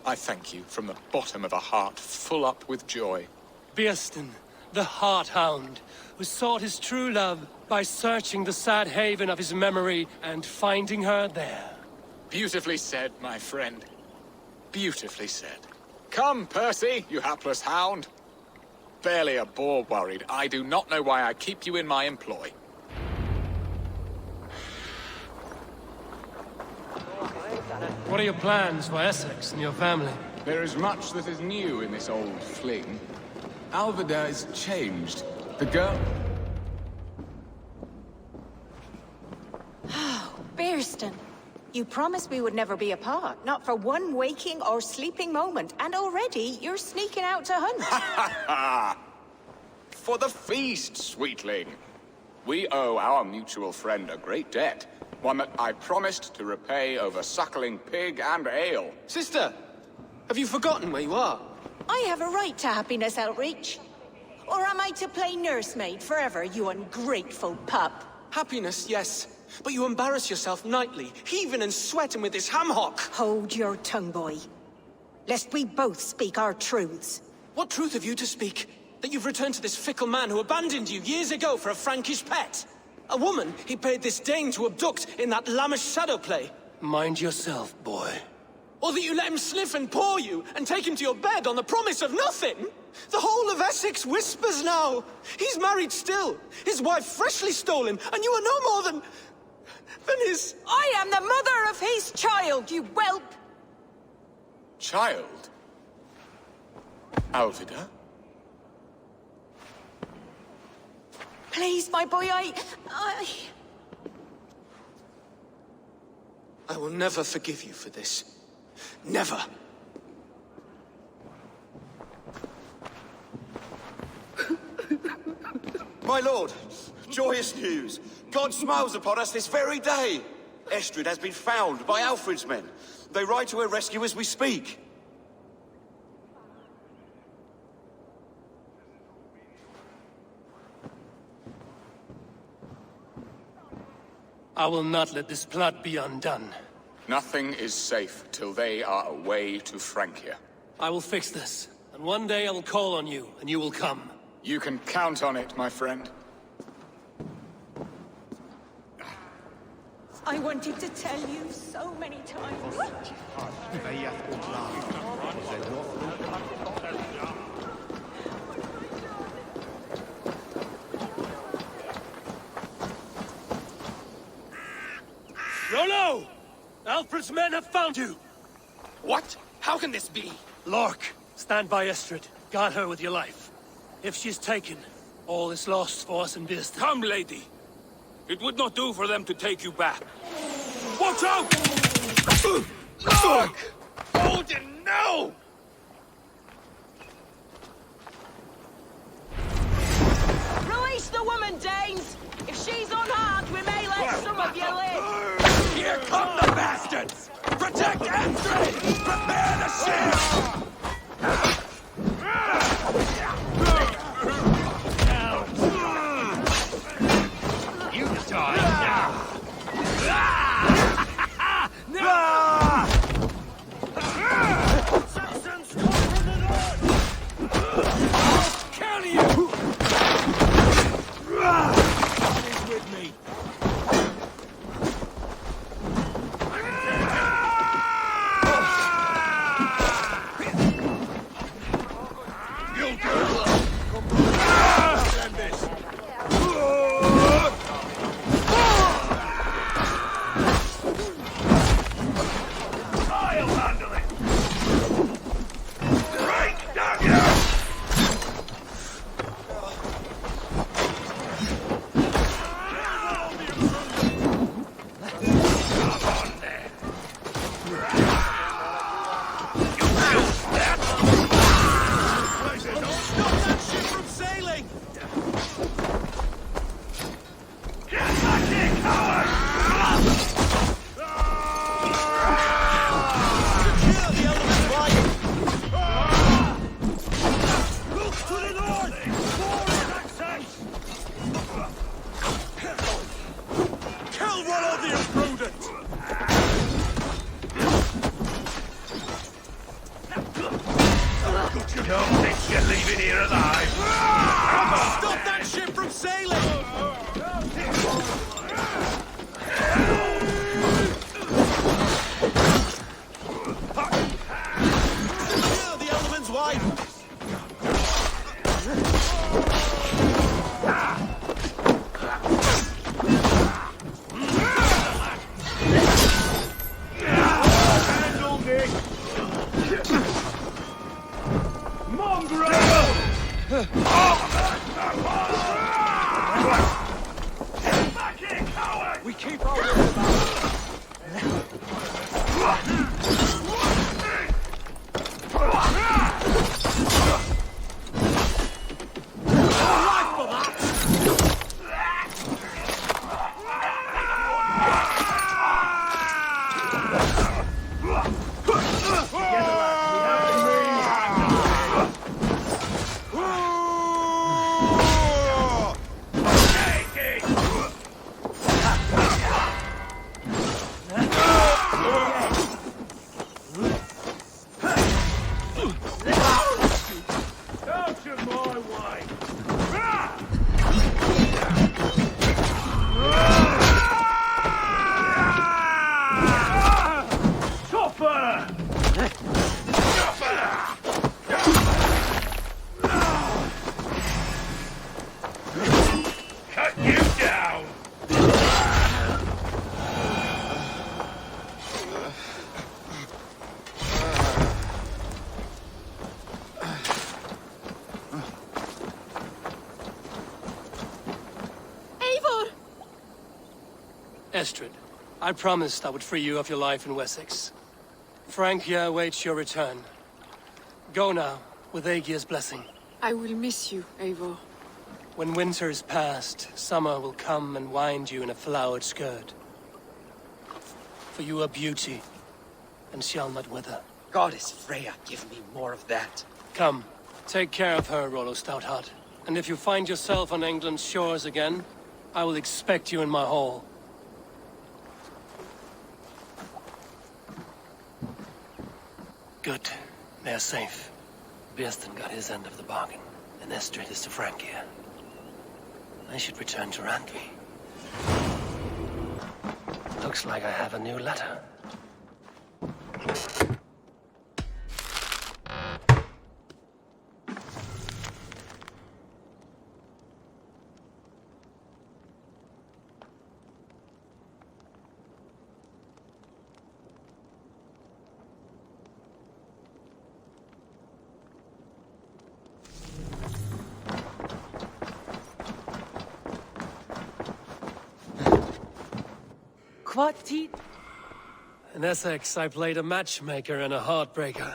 I thank you from the bottom of a heart full up with joy. Birsten, the Heart Hound, who sought his true love by searching the sad haven of his memory and finding her there. Beautifully said, my friend. Beautifully said. Come, Percy, you hapless hound. Barely a boar worried. I do not know why I keep you in my employ. What are your plans for Essex and your family? There is much that is new in this old fling. Alvida is changed. The girl... Oh, Birsten. You promised we would never be apart, not for one waking or sleeping moment, and already you're sneaking out to hunt. For the feast, sweetling. We owe our mutual friend a great debt. One that I promised to repay over suckling pig and ale. Sister! Have you forgotten where you are? I have a right to happiness outreach. Or am I to play nursemaid forever, you ungrateful pup? Happiness, yes. But you embarrass yourself nightly, heaving and sweating with this ham-hock. Hold your tongue, boy. Lest we both speak our truths. What truth have you to speak? That you've returned to this fickle man who abandoned you years ago for a Frankish pet? A woman he paid this Dane to abduct in that lammish shadow play? Mind yourself, boy. Or that you let him sniff and paw you, and take him to your bed on the promise of nothing? The whole of Essex whispers now. He's married still, his wife freshly stolen, and you are no more than his... I am the mother of his child, you whelp! Child? Alvida? Please, my boy, I will never forgive you for this. Never. My lord, joyous news. God smiles upon us this very day. Estrid has been found by Alfred's men. They ride to her rescue as we speak. I will not let this plot be undone. Nothing is safe till they are away to Francia. I will fix this, and one day I will call on you, and you will come. You can count on it, my friend. I wanted to tell you so many times. Rollo! Alfred's men have found you! What? How can this be? Lork, stand by Estrid. Guard her with your life. If she's taken, all is lost for us in Birsten. Come, lady. It would not do for them to take you back. Watch out! Lork! Odin, no! Release the woman, Danes! If she's unharmed, we may let some of you live! Here come the bastards! Protect Astrid! Prepare the shield! You die now! Saxons come from the north! I'll kill you! Come is with me! Back here, coward! We keep our wits about us. Estrid, I promised I would free you of your life in Wessex. Francia awaits your return. Go now, with Aegir's blessing. I will miss you, Eivor. When winter is past, summer will come and wind you in a flowered skirt. For you are beauty, and shall not wither. Goddess Freya, give me more of that. Come, take care of her, Rollo Stoutheart. And if you find yourself on England's shores again, I will expect you in my hall. Good. They're safe. Birsten got his end of the bargain, and Estrid is to Francia. I should return to Randvi. Looks like I have a new letter. In Essex, I played a matchmaker and a heartbreaker.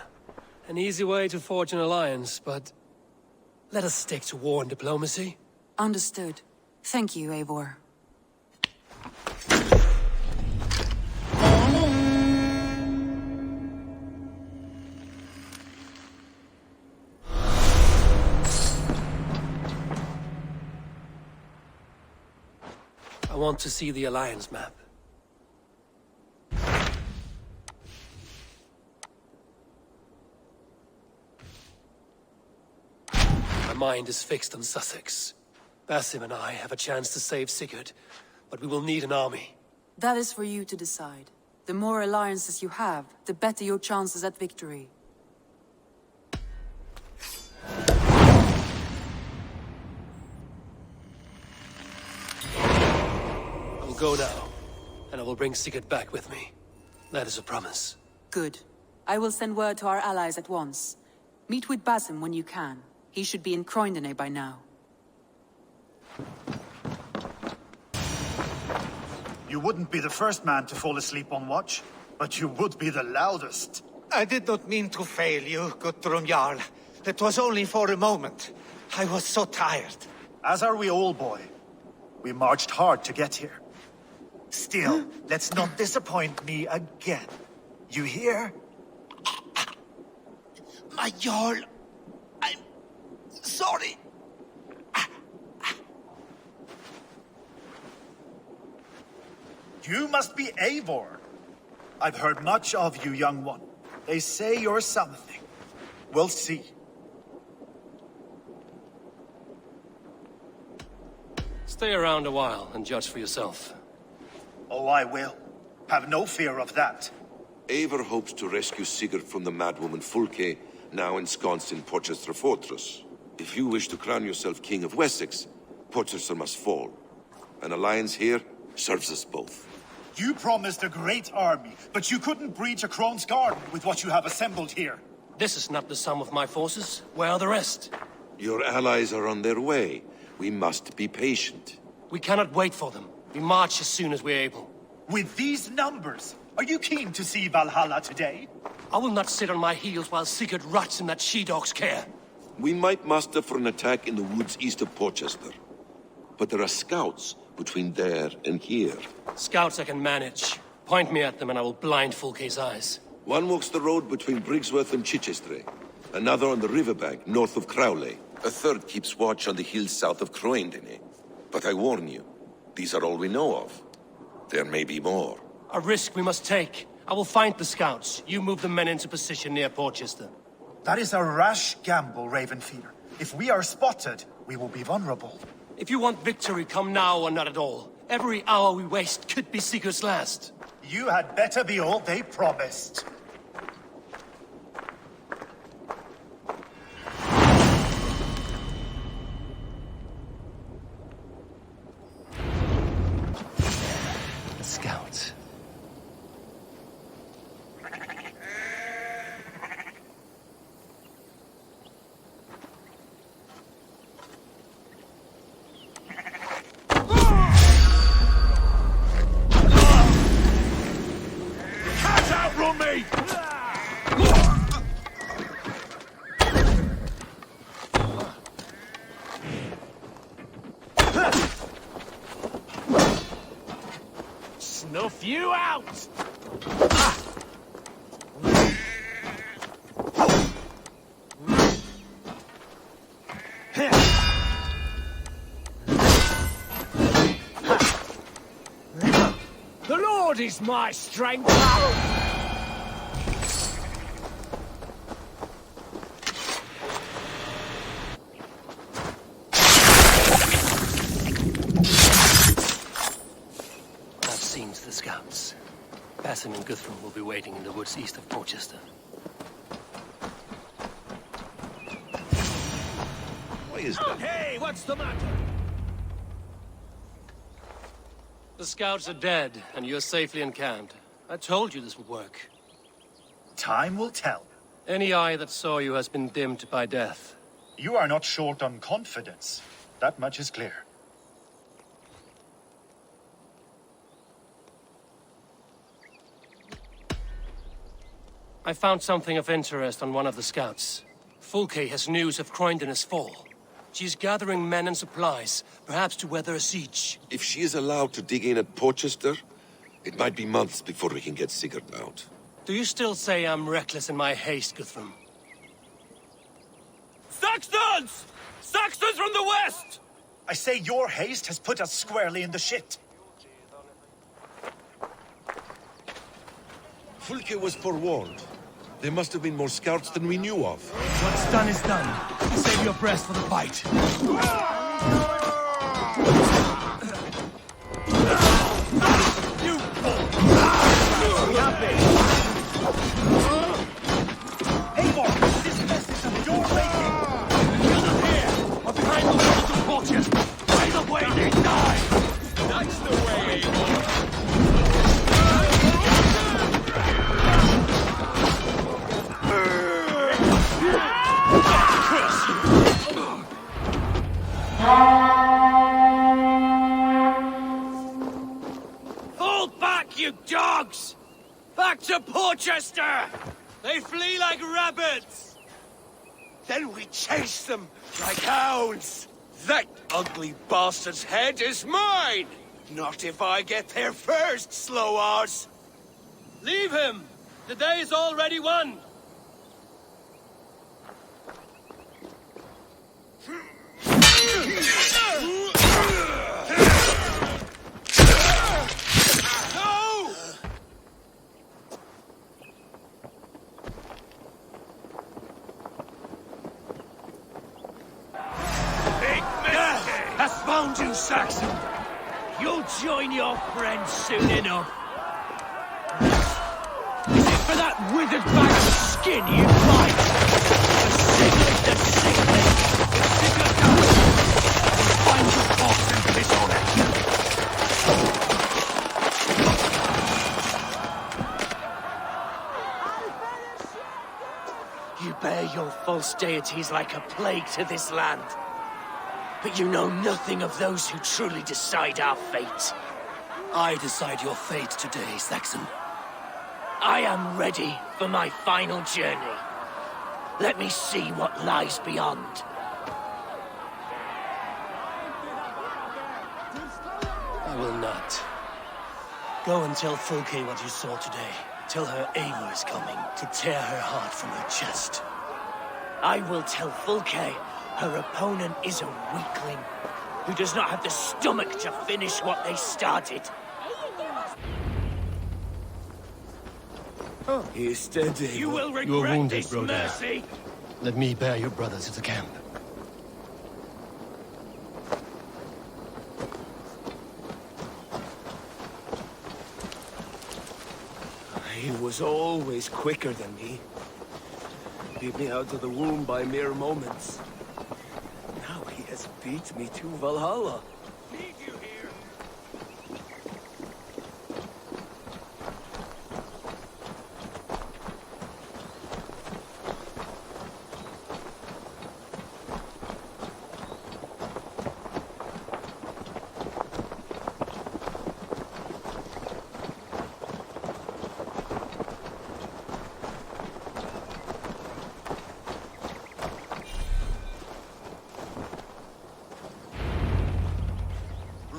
An easy way to forge an alliance, but let us stick to war and diplomacy. Understood. Thank you, Eivor. I want to see the alliance map. My mind is fixed on Sussex. Basim and I have a chance to save Sigurd, but we will need an army. That is for you to decide. The more alliances you have, the better your chances at victory. I will go now, and I will bring Sigurd back with me. That is a promise. Good. I will send word to our allies at once. Meet with Basim when you can. He should be in Croydon by now. You wouldn't be the first man to fall asleep on watch, but you would be the loudest. I did not mean to fail you, Guthrum Jarl. It was only for a moment. I was so tired. As are we all, boy. We marched hard to get here. Still, let's not disappoint me again. You hear? My Jarl, I'm sorry. You must be Eivor. I've heard much of you, young one. They say you're something. We'll see. Stay around a while and judge for yourself. Oh, I will. Have no fear of that. Eivor hopes to rescue Sigurd from the madwoman Fulke, now ensconced in Porchester Fortress. If you wish to crown yourself King of Wessex, Porchester must fall. An alliance here serves us both. You promised a great army, but you couldn't breach a Crone's garden with what you have assembled here. This is not the sum of my forces. Where are the rest? Your allies are on their way. We must be patient. We cannot wait for them. We march as soon as we're able. With these numbers, are you keen to see Valhalla today? I will not sit on my heels while Sigurd rots in that she-dog's care. We might muster for an attack in the woods east of Porchester. But there are scouts between there and here. Scouts I can manage. Point me at them and I will blind Fulke's eyes. One walks the road between Briggsworth and Chichester. Another on the riverbank north of Crowley. A third keeps watch on the hills south of Croendene. But I warn you, these are all we know of. There may be more. A risk we must take. I will find the scouts. You move the men into position near Porchester. That is a rash gamble, Ravenfeeder. If we are spotted, we will be vulnerable. If you want victory, come now or not at all. Every hour we waste could be Sigurd's last. You had better be all they promised. The scouts. Snuff you out! The Lord is my strength! The scouts. Basim and Guthrum will be waiting in the woods east of Porchester. What is that? Hey, what's the matter? The scouts are dead, and you're safely encamped. I told you this would work. Time will tell. Any eye that saw you has been dimmed by death. You are not short on confidence. That much is clear. I found something of interest on one of the scouts. Fulke has news of Croendene's fall. She's gathering men and supplies, perhaps to weather a siege. If she is allowed to dig in at Porchester, it might be months before we can get Sigurd out. Do you still say I'm reckless in my haste, Guthrum? Saxons! Saxons from the west! I say your haste has put us squarely in the shit. Fulke was forewarned. There must have been more scouts than we knew of. What's done is done. Save your breath for the fight. Eivor, this mess is of your making. Kill them here, or behind the walls of Porchester. By the way they die! That's the way, Eivor! Fall back, you dogs! Back to Porchester! They flee like rabbits! Then we chase them like hounds! That ugly bastard's head is mine! Not if I get there first, slow-arse! Leave him! The day is already won! Has found you, Saxon! You'll join your friends soon enough! Is it for that withered bag of skin you fight? The sickly! If Sigurd comes, find your corpse and piss on it! You bear your false deities like a plague to this land. But you know nothing of those who truly decide our fate. I decide your fate today, Saxon. I am ready for my final journey. Let me see what lies beyond. I will not. Go and tell Fulke what you saw today. Tell her Eivor is coming to tear her heart from her chest. I will tell Fulke her opponent is a weakling who does not have the stomach to finish what they started. He is dead, You will regret You are wounded, this, brother. Mercy. Let me bear your brother to the camp. He was always quicker than me. Beat me out of the womb by mere moments. Now he has beat me to Valhalla.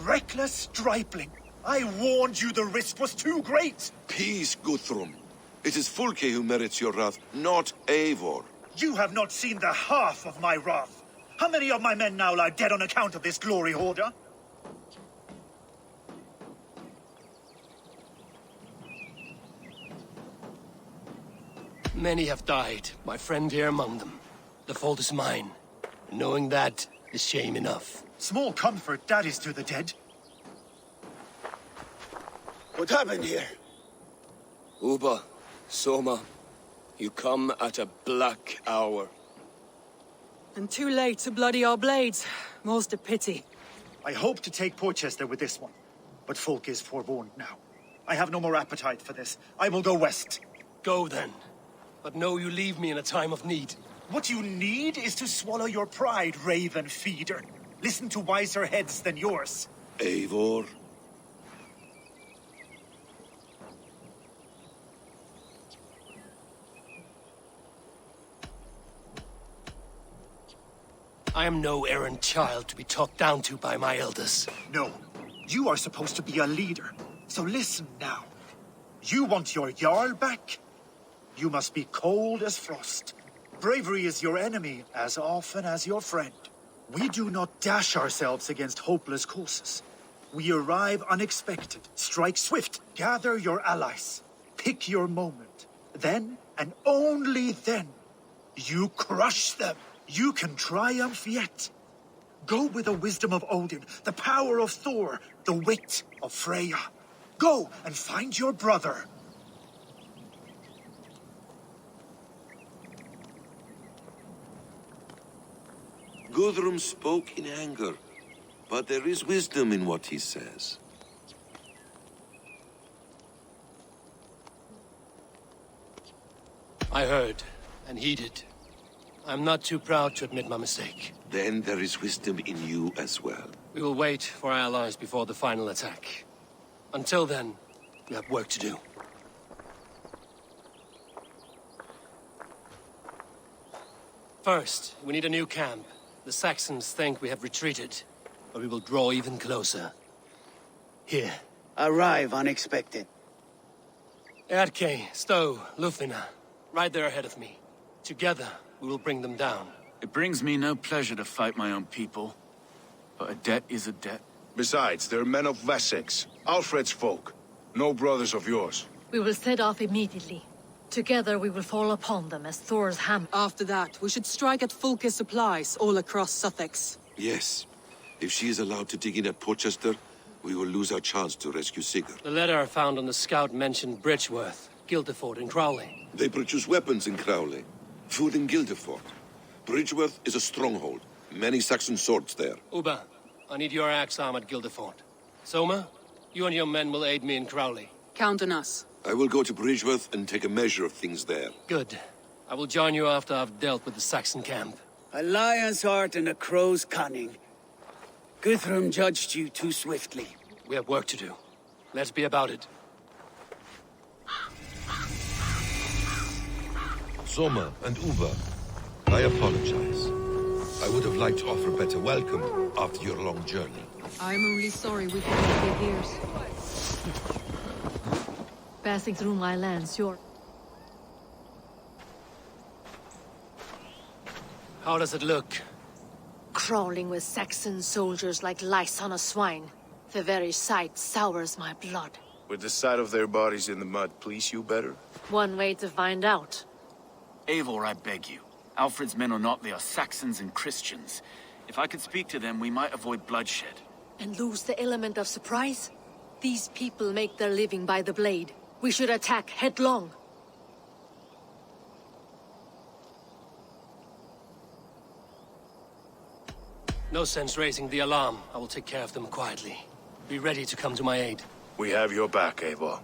Reckless stripling! I warned you the risk was too great! Peace, Guthrum. It is Fulke who merits your wrath, not Eivor. You have not seen the half of my wrath. How many of my men now lie dead on account of this glory hoarder? Many have died, my friend here among them. The fault is mine. Knowing that is shame enough. Small comfort that is to the dead. What happened here? Uba, Soma, you come at a black hour. And too late to bloody our blades. Most a pity. I hope to take Porchester with this one, but Folk is forewarned now. I have no more appetite for this. I will go west. Go then. But know you leave me in a time of need. What you need is to swallow your pride, raven feeder. Listen to wiser heads than yours. Eivor? I am no errant child to be talked down to by my elders. No. You are supposed to be a leader. So listen now. You want your Jarl back? You must be cold as frost. Bravery is your enemy as often as your friend. We do not dash ourselves against hopeless causes. We arrive unexpected, strike swift, gather your allies, pick your moment. Then, and only then, you crush them. You can triumph yet. Go with the wisdom of Odin, the power of Thor, the wit of Freya. Go and find your brother. Guthrum spoke in anger, but there is wisdom in what he says. I heard and heeded. I'm not too proud to admit my mistake. Then there is wisdom in you as well. We will wait for our allies before the final attack. Until then, we have work to do. First, we need a new camp. The Saxons think we have retreated, but we will draw even closer. Here. Arrive unexpected. Erke, Stow, Lufina, right there ahead of me. Together, we will bring them down. It brings me no pleasure to fight my own people, but a debt is a debt. Besides, they're men of Wessex, Alfred's folk. No brothers of yours. We will set off immediately. Together we will fall upon them as Thor's hammer. After that, we should strike at Fulke's supplies all across Sussex. Yes. If she is allowed to dig in at Porchester, we will lose our chance to rescue Sigurd. The letter I found on the scout mentioned Bridgeworth, Guildeford, and Crowley. They produce weapons in Crowley, food in Guildeford. Bridgeworth is a stronghold. Many Saxon swords there. Uba, I need your axe arm at Guildeford. Soma, you and your men will aid me in Crowley. Count on us. I will go to Bridgeworth and take a measure of things there. Good. I will join you after I've dealt with the Saxon camp. A lion's heart and a crow's cunning. Guthrum judged you too swiftly. We have work to do. Let's be about it. Sommer and Uber, I apologize. I would have liked to offer a better welcome after your long journey. I'm only sorry we couldn't be here. Passing through my lands, you're... How does it look? Crawling with Saxon soldiers like lice on a swine. The very sight sours my blood. Would the sight of their bodies in the mud please you better? One way to find out. Eivor, I beg you. Alfred's men are not, they are Saxons and Christians. If I could speak to them, we might avoid bloodshed. And lose the element of surprise? These people make their living by the blade. We should attack headlong. No sense raising the alarm. I will take care of them quietly. Be ready to come to my aid. We have your back, Eivor.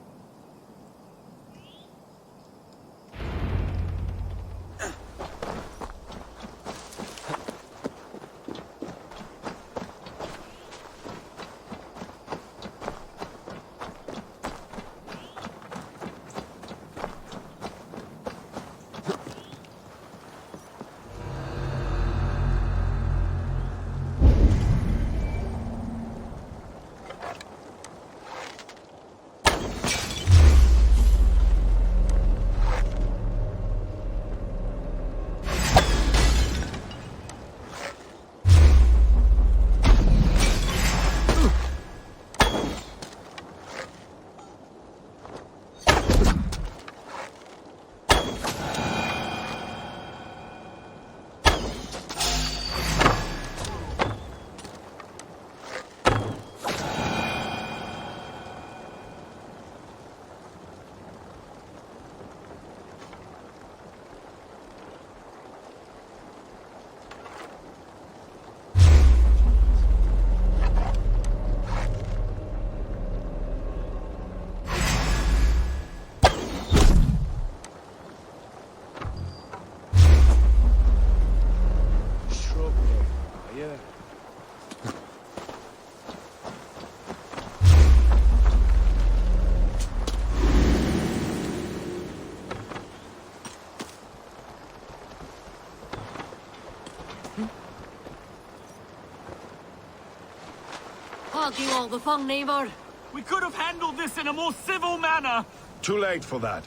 Hogging all the fun, neighbor. We could have handled this in a more civil manner. Too late for that.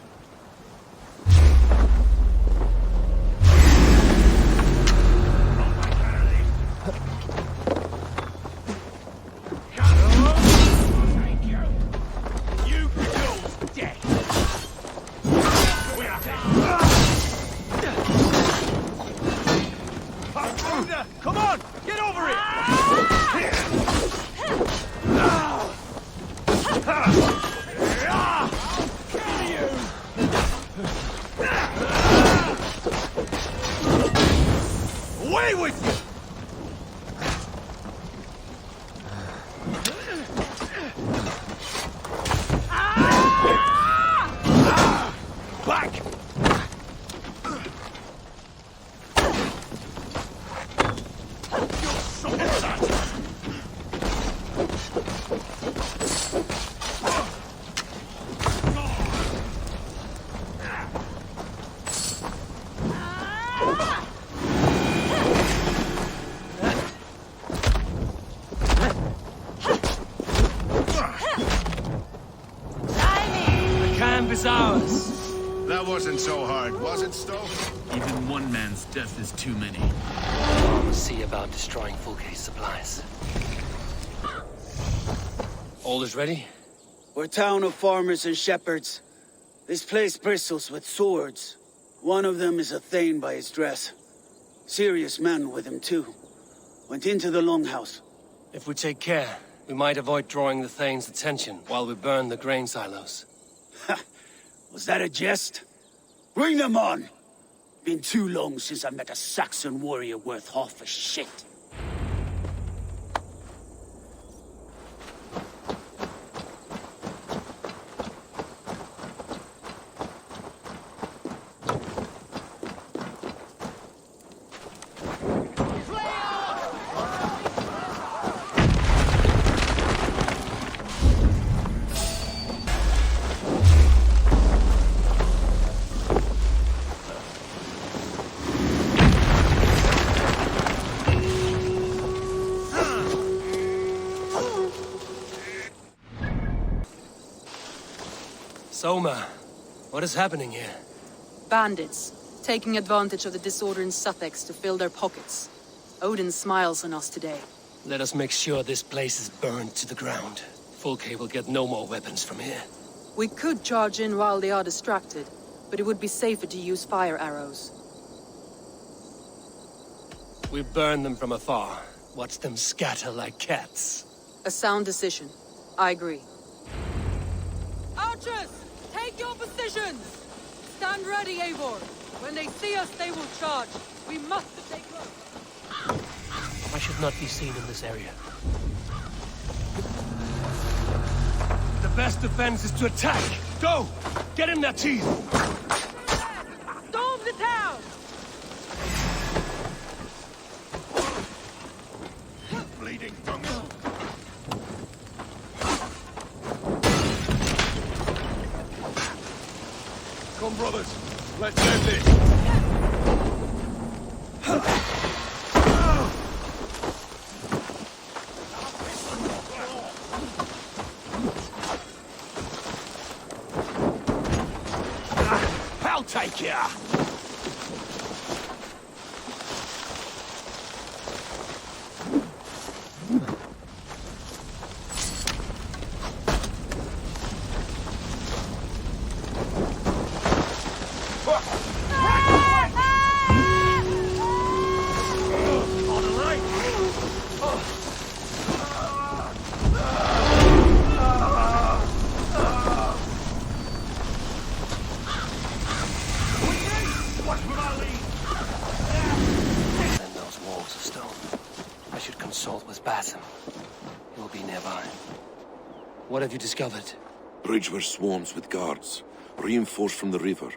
Come on, get over it! Away with you! Back! That wasn't so hard, was it, Stowe? Even one man's death is too many. We'll see about destroying Fulke's supplies. All is ready? We're a town of farmers and shepherds. This place bristles with swords. One of them is a thane by his dress. Serious man with him, too. Went into the longhouse. If we take care, we might avoid drawing the thane's attention while we burn the grain silos. Ha! Was that a jest? Bring them on! Been too long since I met a Saxon warrior worth half a shit. Soma, what is happening here? Bandits, taking advantage of the disorder in Sussex to fill their pockets. Odin smiles on us today. Let us make sure this place is burned to the ground. Fulke will get no more weapons from here. We could charge in while they are distracted, but it would be safer to use fire arrows. We burn them from afar. Watch them scatter like cats. A sound decision. I agree. Archers! Take your positions! Stand ready, Eivor. When they see us, they will charge. We must take close. I should not be seen in this area. The best defense is to attack! Go! Get in their teeth! Storm the town! Bleeding tongue. Come, brothers. Let's end this. I'll take ya! What have you discovered? Bridge were swarms with guards, reinforced from the river.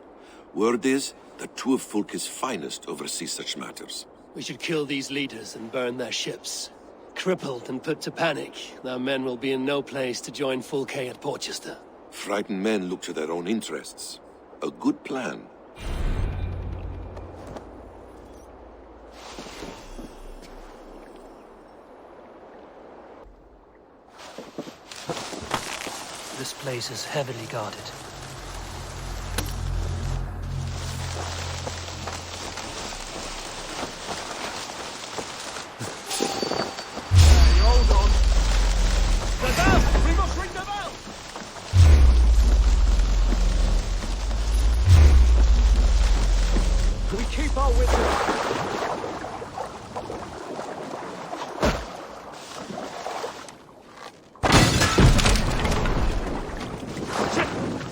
Word is that two of Fulke's finest oversee such matters. We should kill these leaders and burn their ships. Crippled and put to panic, their men will be in no place to join Fulke at Portchester. Frightened men look to their own interests. A good plan. This place is heavily guarded. Hold on. The bell! We must ring the bell! We keep our witness.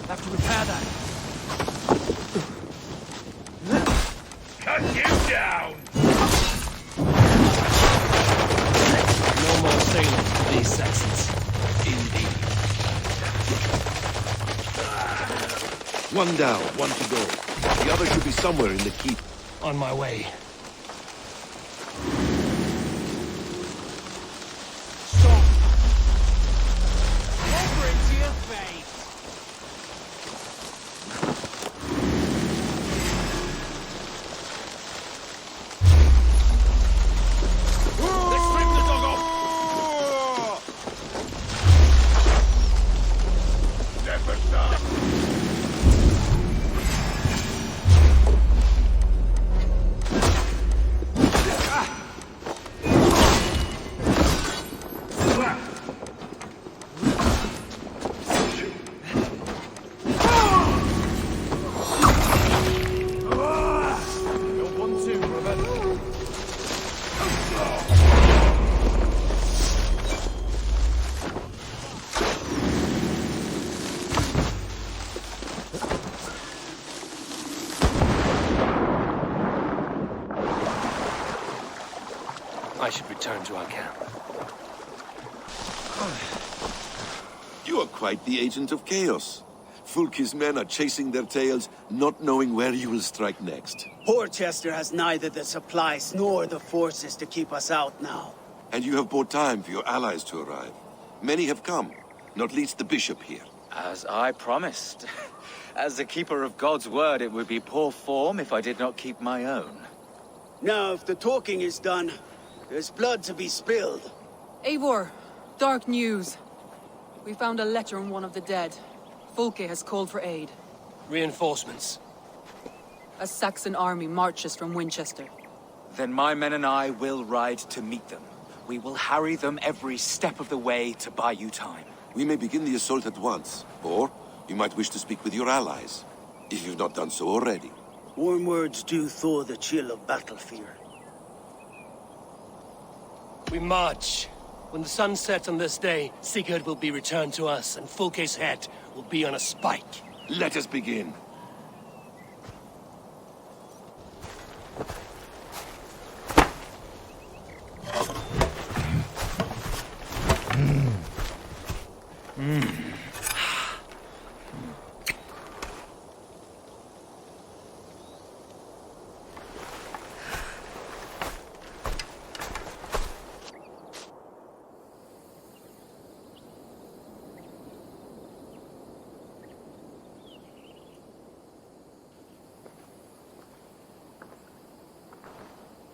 Have to repair that. Cut you down! No more sailing for these Saxons. Indeed. One down, one to go. The other should be somewhere in the keep. On my way. Stop! Over into your face! Let's strip the dog off! Never stop! I should return to our camp. You are quite the agent of chaos. Fulke's men are chasing their tails, not knowing where you will strike next. Portchester has neither the supplies nor the forces to keep us out now. And you have bought time for your allies to arrive. Many have come, not least the bishop here. As I promised. As the keeper of God's word, it would be poor form if I did not keep my own. Now, if the talking is done, there's blood to be spilled. Eivor, dark news. We found a letter on one of the dead. Fulke has called for aid. Reinforcements. A Saxon army marches from Winchester. Then my men and I will ride to meet them. We will harry them every step of the way to buy you time. We may begin the assault at once, or you might wish to speak with your allies, if you've not done so already. Warm words do thaw the chill of battle fear. We march. When the sun sets on this day, Sigurd will be returned to us, and Fulke's head will be on a spike. Let us begin.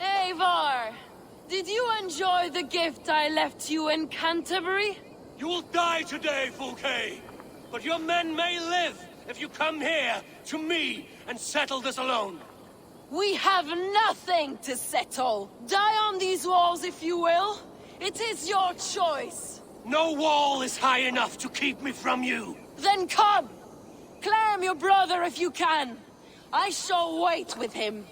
Eivor! Did you enjoy the gift I left you in Canterbury? You will die today, Fulke! But your men may live if you come here, to me, and settle this alone. We have nothing to settle. Die on these walls if you will. It is your choice. No wall is high enough to keep me from you. Then come! Claim your brother if you can. I shall wait with him.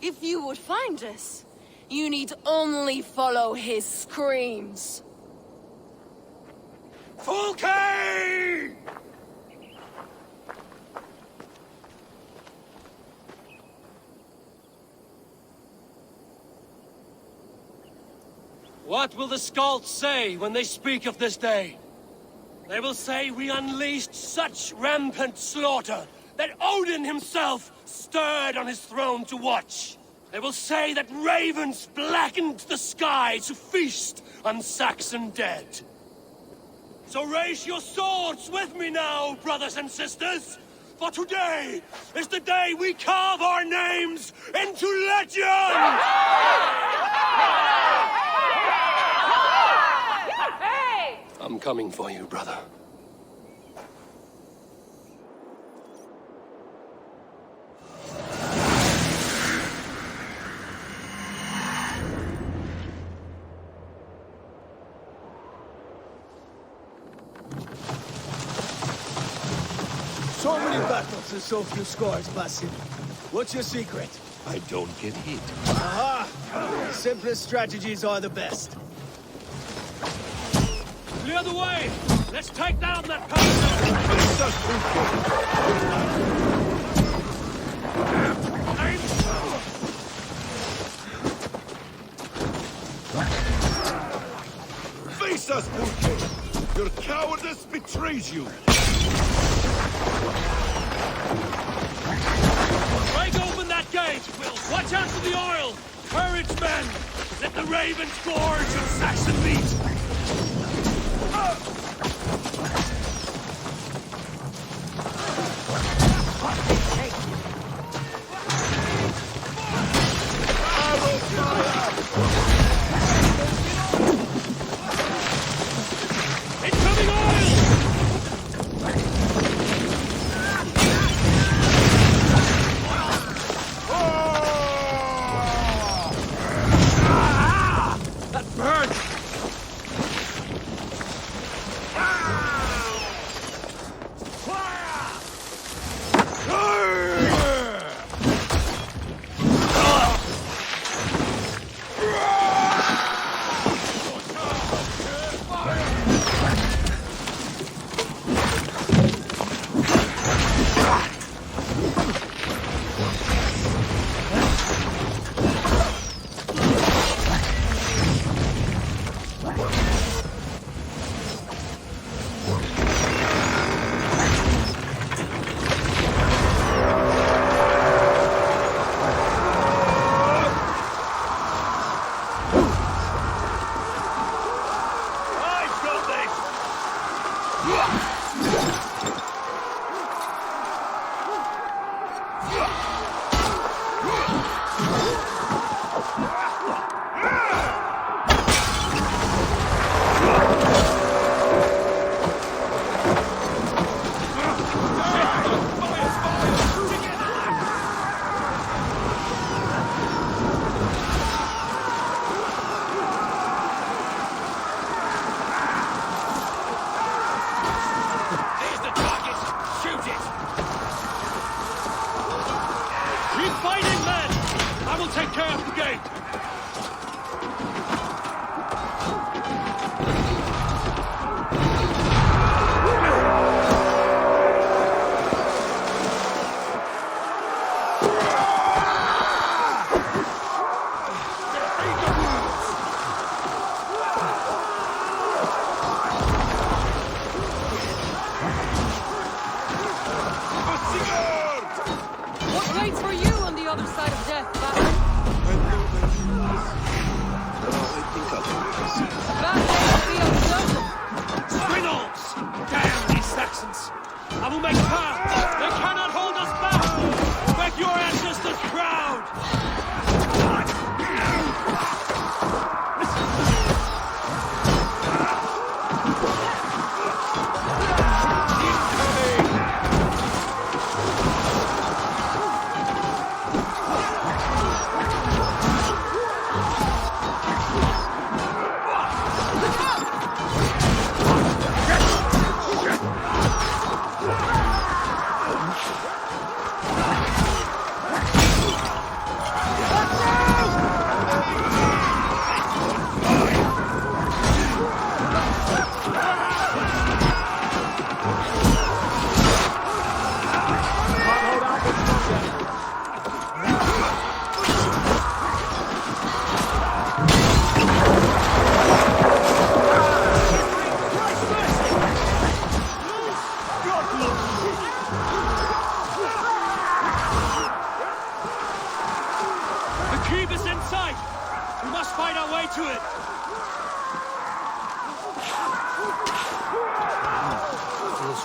If you would find us, you need only follow his screams. Fulke! What will the Skalds say when they speak of this day? They will say we unleashed such rampant slaughter that Odin himself stirred on his throne to watch. They will say that ravens blackened the sky to feast on Saxon dead. So raise your swords with me now, brothers and sisters, for today is the day we carve our names into legend! I'm coming for you, brother. So many battles and so few scores, Basim. What's your secret? I don't get hit. Aha! The simplest strategies are the best. Clear the way! Let's take down that person! Face us, Fulke! Your cowardice betrays you! Break open that gate, Will! Watch out for the oil! Courage, men! Let the ravens gorge on Saxon meat! Incoming oil! That burns! I will make path! They cannot hold us back! Make your ancestors proud!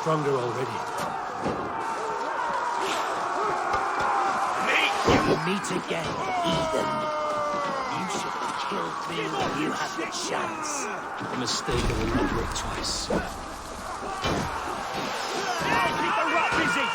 Stronger already. Meet again, Ethan. You should have killed me when you had the chance. A mistake I will not make twice. Keep the rat busy!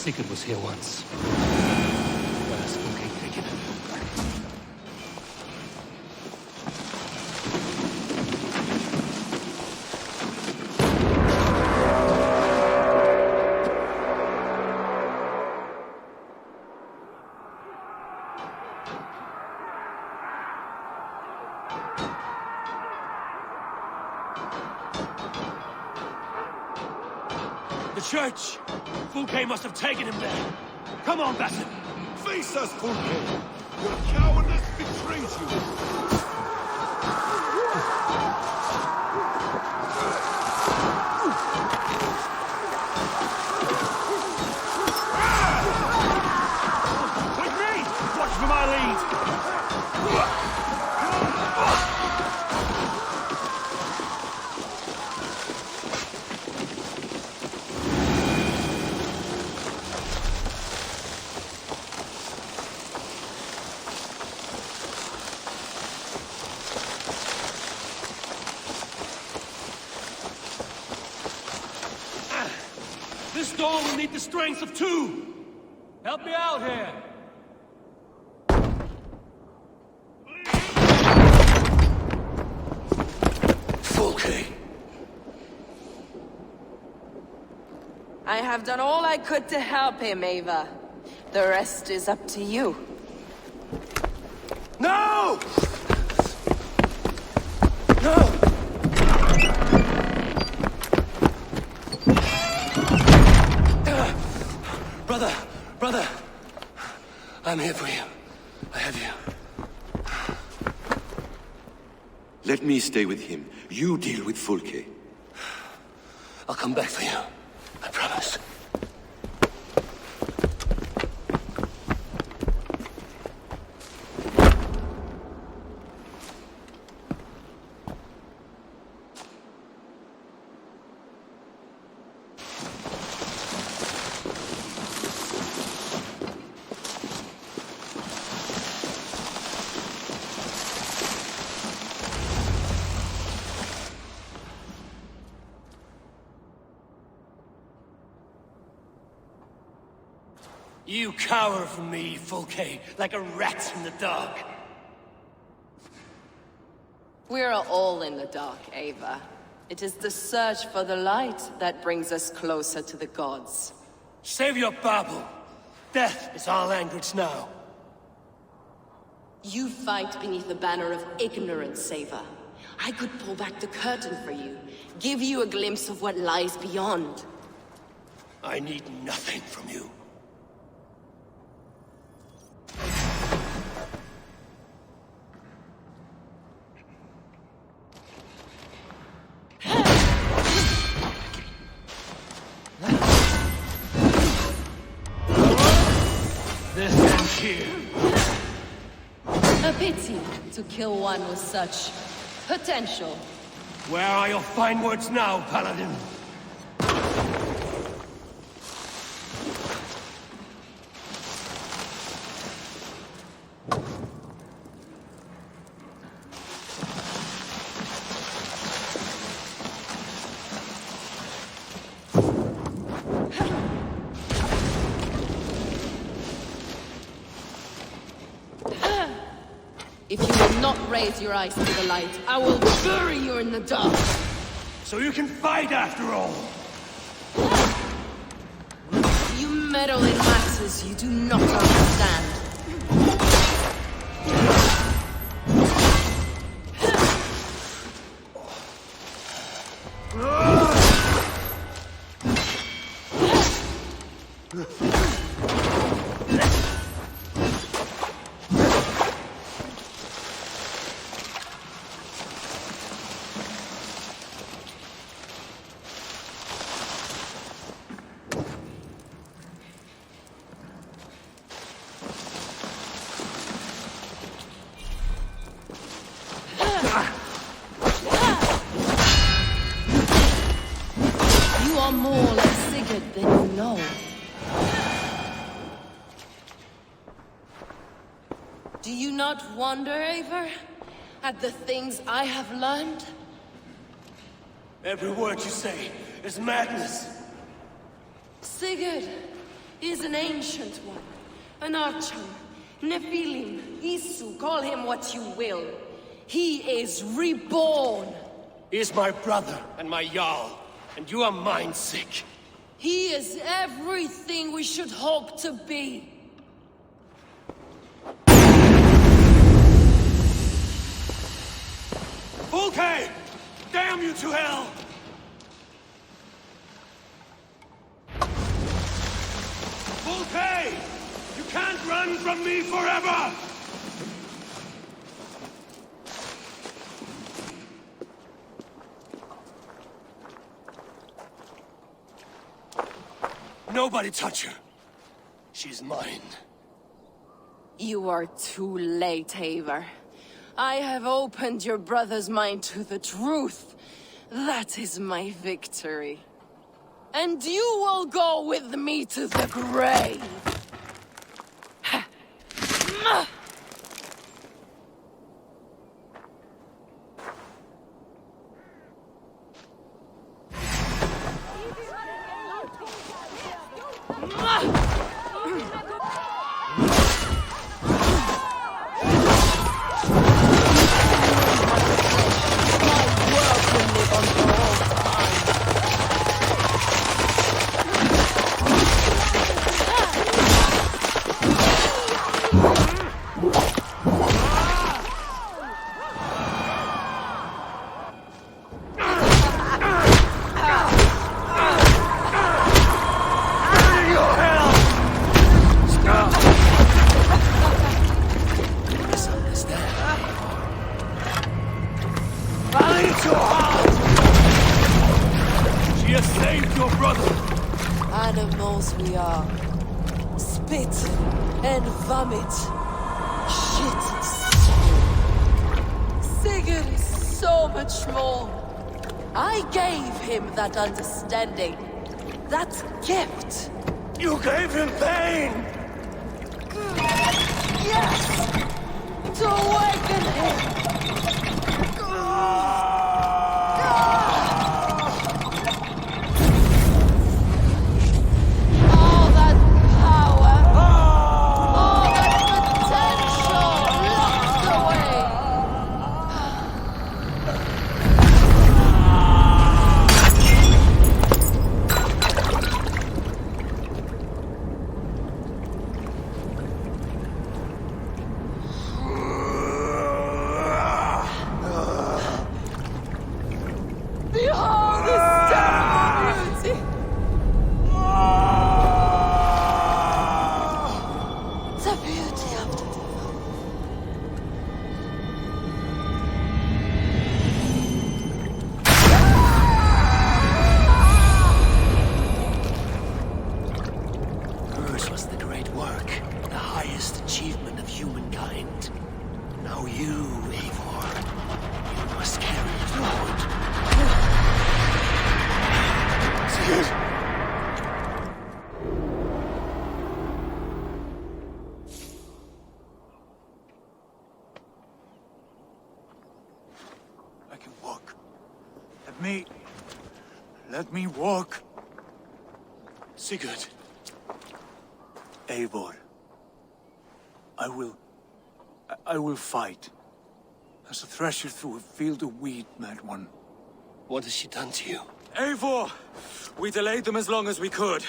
Sigurd was here once. But I still can't take it. The church! Fulke must have taken him there. Come on, Bassett. Face us, Fulke! Your cowardice betrays you! With me! Watch for my lead! This door will need the strength of two! Help me out here! Fulke! I have done all I could to help him, Ava. The rest is up to you. No! No! Brother! I'm here for you. I have you. Let me stay with him. You deal with Fulke. I'll come back for you. I promise. You cower from me, Fulke, like a rat in the dark. We're all in the dark, Ava. It is the search for the light that brings us closer to the gods. Save your babble. Death is our language now. You fight beneath the banner of ignorance, Ava. I could pull back the curtain for you, give you a glimpse of what lies beyond. I need nothing from you. This ends here. A pity to kill one with such potential. Where are your fine words now, Paladin? If you will not raise your eyes to the light, I will bury you in the dark. So you can fight after all. You meddle in matters you do not understand. You are more like Sigurd than you know. Do you not wonder, Eivor, at the things I have learned? Every word you say is madness. Sigurd is an ancient one, an archer, Nephilim, Isu, call him what you will. He is reborn. He is my brother and my Jarl, and you are mine sick. He is everything we should hope to be. Fulke! Damn you to hell! Fulke! You can't run from me forever! Nobody touch her. She's mine. You are too late, Eivor. I have opened your brother's mind to the truth. That is my victory. And you will go with me to the grave. Animals we are. Spit and vomit. Shit and stew. Sigurd is so much more. I gave him that understanding. That gift. You gave him pain! Yes! To awaken him! All that power! mark, the highest achievement of humankind. Now you, Eivor, you must carry it forward. Sigurd! I can walk. Let me walk. Sigurd. Eivor. I will fight. As a thresher through a field of wheat, Mad One. What has she done to you? Eivor! We delayed them as long as we could.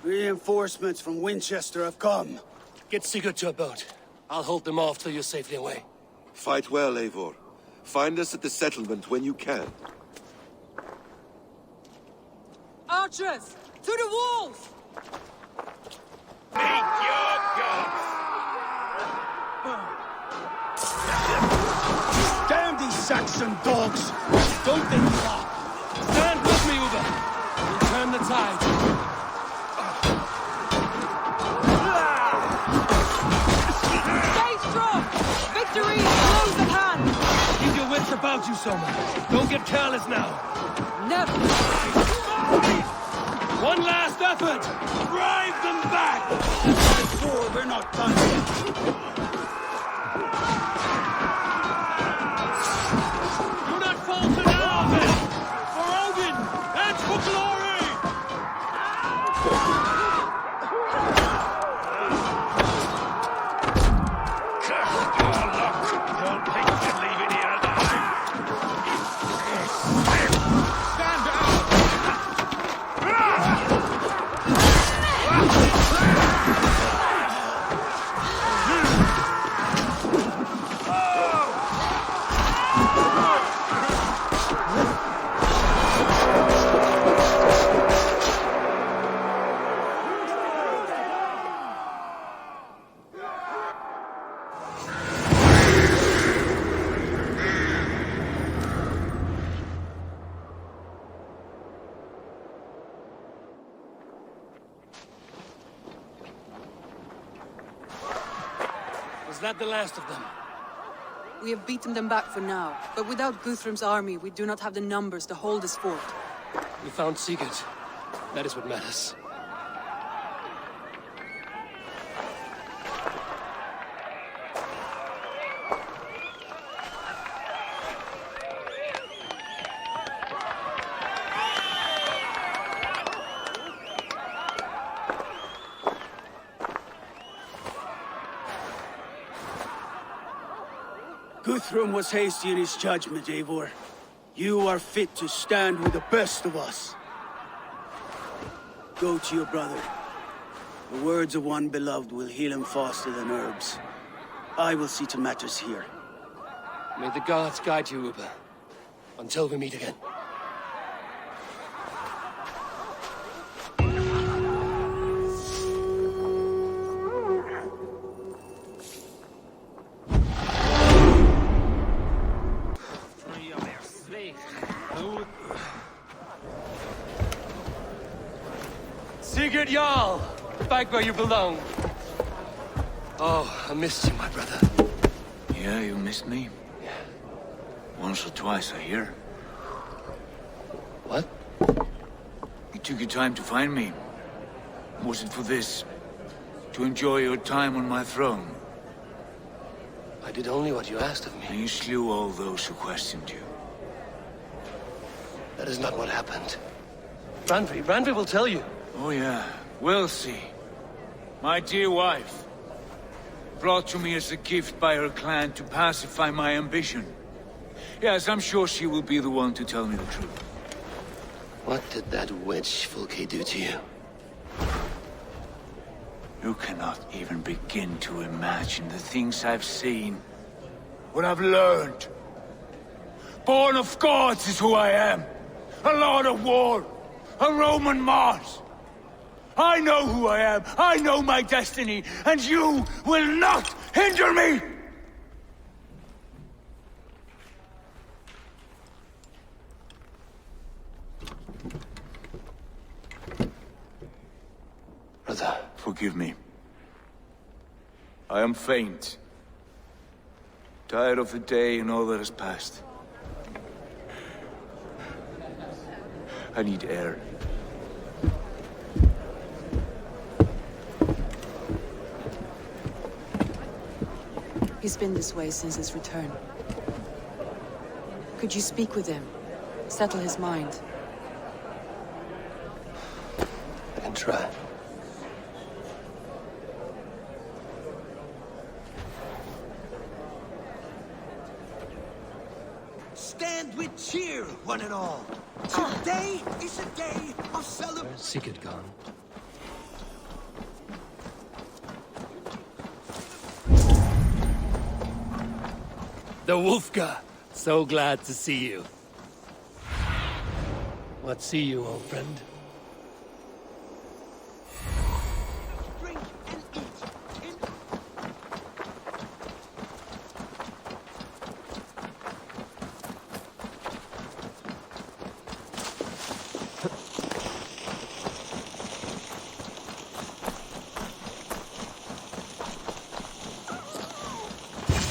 Reinforcements from Winchester have come. Get Sigurd to a boat. I'll hold them off till you're safely away. Fight well, Eivor. Find us at the settlement when you can. Archers! To the walls! Meet your gods! Damn these Saxon dogs! Don't they flop? Stand with me, Uber. We'll turn the tide. Stay strong! Victory is close at hand! Keep your wits about you, Soma. Don't get careless now. Never! One last effort! Drive them back! By we're not done yet. Do not falter now, men! For Odin and for glory! Curse your luck! Don't think you can leave it here alive! Stand down! Is that the last of them? We have beaten them back for now, but without Guthrum's army, we do not have the numbers to hold this fort. We found Sigurd. That is what matters. Guthrum was hasty in his judgment, Eivor. You are fit to stand with the best of us. Go to your brother. The words of one beloved will heal him faster than herbs. I will see to matters here. May the gods guide you, Uber. Until we meet again. Sigurd Jarl! Back where you belong. Oh, I missed you, my brother. Yeah, you missed me? Yeah. Once or twice, I hear. What? You took your time to find me. Was it for this? To enjoy your time on my throne? I did only what you asked of me. And you slew all those who questioned you. That is not what happened. Randvi will tell you. Oh yeah, we'll see. My dear wife, brought to me as a gift by her clan to pacify my ambition. Yes, I'm sure she will be the one to tell me the truth. What did that witch Fulke do to you? You cannot even begin to imagine the things I've seen. What I've learned. Born of gods is who I am. A lord of war. A Roman Mars. I know who I am. I know my destiny. And you will not hinder me! Brother. Forgive me. I am faint. Tired of the day and all that has passed. I need air. He's been this way since his return. Could you speak with him? Settle his mind? I can try. Stand with cheer, one and all. Today is a day of celebration. Where's Sigurd gone? The Wolfka! So glad to see you. What see you, old friend? Drink and eat.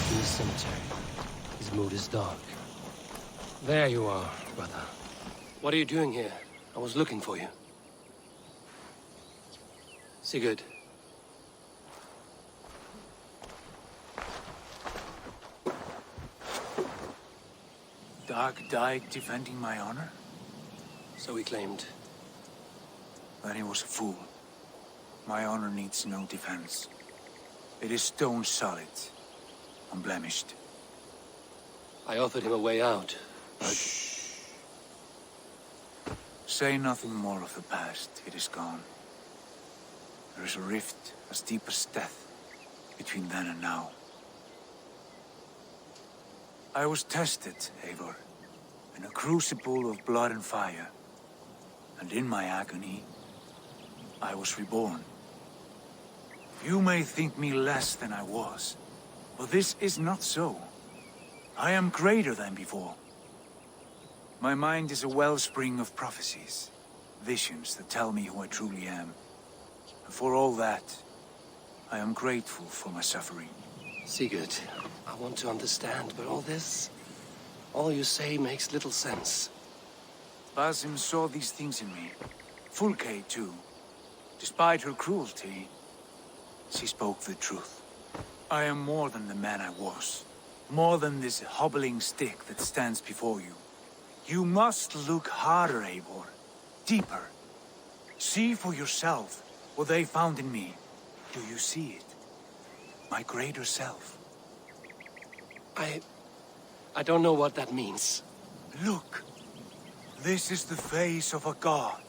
In the cemetery. His mood is dark. There you are, brother. What are you doing here? I was looking for you. Sigurd. Dag died defending my honor? So he claimed. Then he was a fool. My honor needs no defense. It is stone solid, unblemished. I offered him a way out, but... Shh. Say nothing more of the past. It is gone. There is a rift as deep as death between then and now. I was tested, Eivor, in a crucible of blood and fire. And in my agony, I was reborn. You may think me less than I was, but this is not so. I am greater than before. My mind is a wellspring of prophecies, visions that tell me who I truly am. And for all that, I am grateful for my suffering. Sigurd, I want to understand, but all you say makes little sense. Basim saw these things in me. Fulke, too. Despite her cruelty, she spoke the truth. I am more than the man I was. More than this hobbling stick that stands before you. You must look harder, Eivor. Deeper. See for yourself what they found in me. Do you see it? My greater self. I don't know what that means. Look. This is the face of a god.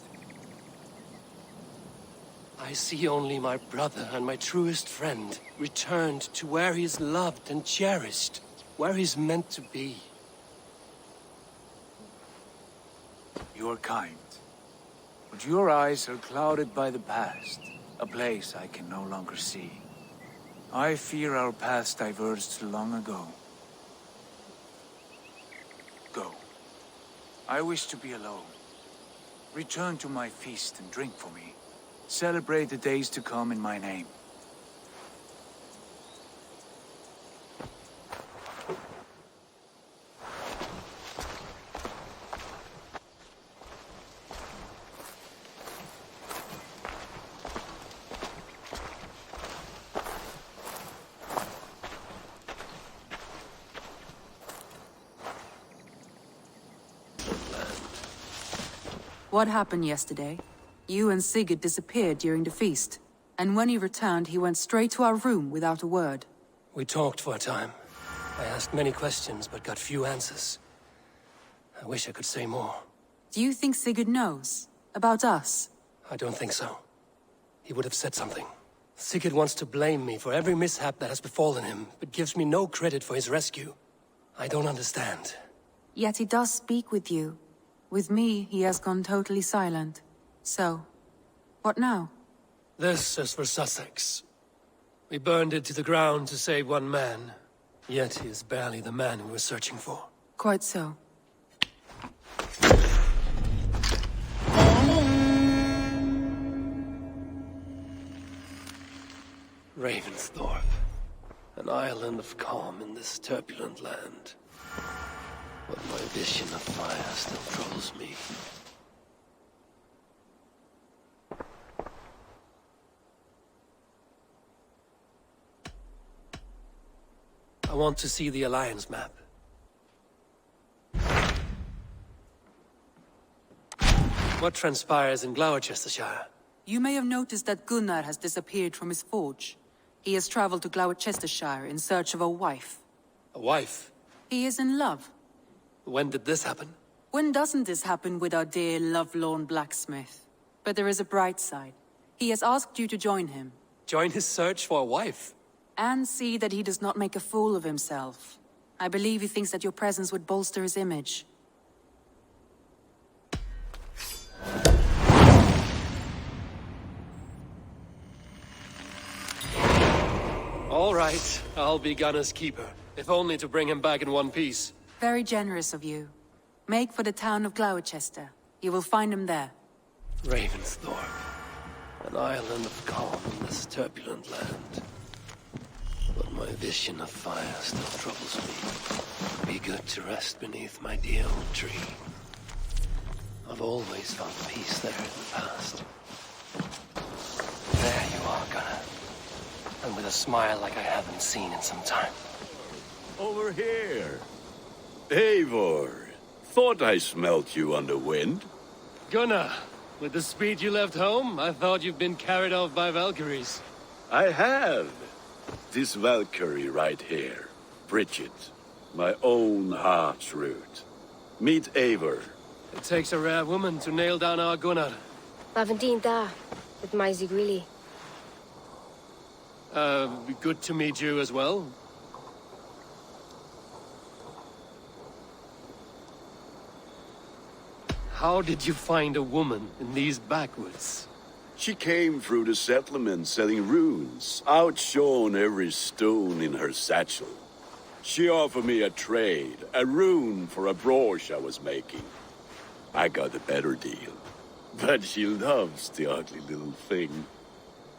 I see only my brother and my truest friend returned to where he is loved and cherished, where he's meant to be. You are kind, but your eyes are clouded by the past, a place I can no longer see. I fear our paths diverged long ago. Go. I wish to be alone. Return to my feast and drink for me. Celebrate the days to come in my name. What happened yesterday? You and Sigurd disappeared during the feast. And when he returned, he went straight to our room without a word. We talked for a time. I asked many questions, but got few answers. I wish I could say more. Do you think Sigurd knows? About us? I don't think so. He would have said something. Sigurd wants to blame me for every mishap that has befallen him, but gives me no credit for his rescue. I don't understand. Yet he does speak with you. With me, he has gone totally silent. So, what now? This is for Sussex. We burned it to the ground to save one man. Yet he is barely the man we were searching for. Quite so. Ravensthorpe. An island of calm in this turbulent land. But my vision of fire still troubles me. I want to see the Alliance map. What transpires in Gloucestershire? You may have noticed that Gunnar has disappeared from his forge. He has traveled to Gloucestershire in search of a wife. A wife? He is in love. When did this happen? When doesn't this happen with our dear lovelorn blacksmith? But there is a bright side. He has asked you to join him. Join his search for a wife? And see that he does not make a fool of himself. I believe he thinks that your presence would bolster his image. All right, I'll be Gunner's keeper, if only to bring him back in one piece. Very generous of you. Make for the town of Gloucester. You will find him there. Ravensthorpe. An island of calm in this turbulent land. But my vision of fire still troubles me. Be good to rest beneath my dear old tree. I've always found peace there in the past. There you are, Gunner. And with a smile like I haven't seen in some time. Over here. Eivor. Thought I smelt you on the wind. Gunnar, with the speed you left home, I thought you've been carried off by Valkyries. I have. This Valkyrie right here. Bridget. My own heart's root. Meet Eivor. It takes a rare woman to nail down our Gunnar. Lavendine da, with my Zigrili. Good to meet you as well. How did you find a woman in these backwoods? She came through the settlement selling runes, outshone every stone in her satchel. She offered me a trade, a rune for a brooch I was making. I got a better deal, but she loves the ugly little thing.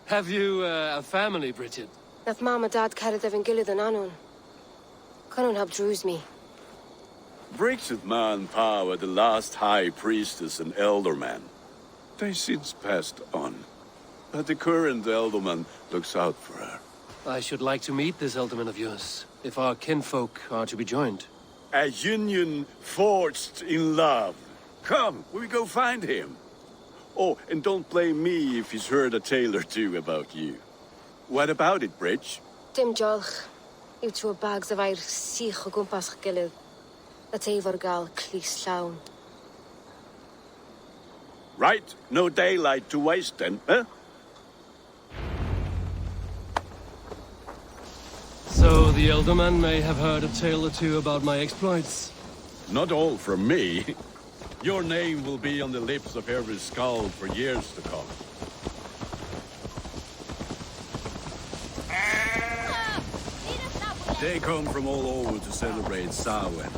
Have you a family, Bridget? Naf mama dad carried evan gilid an anun. Cannon have drews me. Bridget Ma and Pa were the last high priestess and elderman. They since passed on, but the current elderman looks out for her. I should like to meet this elderman of yours, if our kinfolk are to be joined. A union forged in love. Come, we go find him. Oh, and don't blame me if he's heard a tale or two about you. What about it, Bridge? Dim jolch. You two bags of air sich o gwmpas gilid. A Eivor gal clis llawn. Right, no daylight to waste then, huh? So the elderman may have heard a tale or two about my exploits. Not all from me. Your name will be on the lips of every skull for years to come. They come from all over to celebrate Samhain.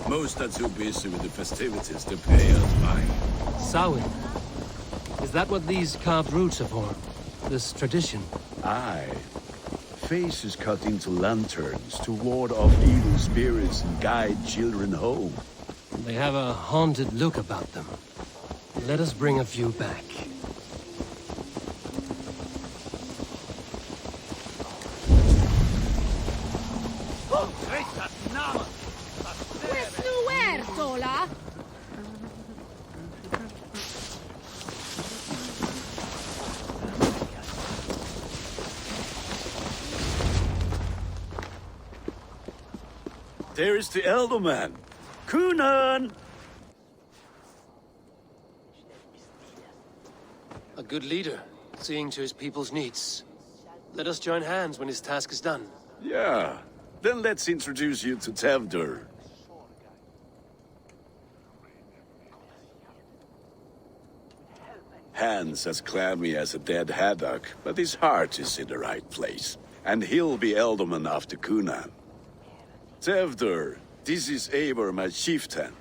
Most are too busy with the festivities to pay us fine. Samhain? Is that what these carved roots are for? This tradition? Aye. Faces cut into lanterns to ward off evil spirits and guide children home. They have a haunted look about them. Let us bring a few back. There is the elderman. Kunan! A good leader, seeing to his people's needs. Let us join hands when his task is done. Yeah. Then let's introduce you to Tevdur. Hands as clammy as a dead haddock, but his heart is in the right place. And he'll be elderman after Kunan. Tevdur, this is Eivor, my chieftain.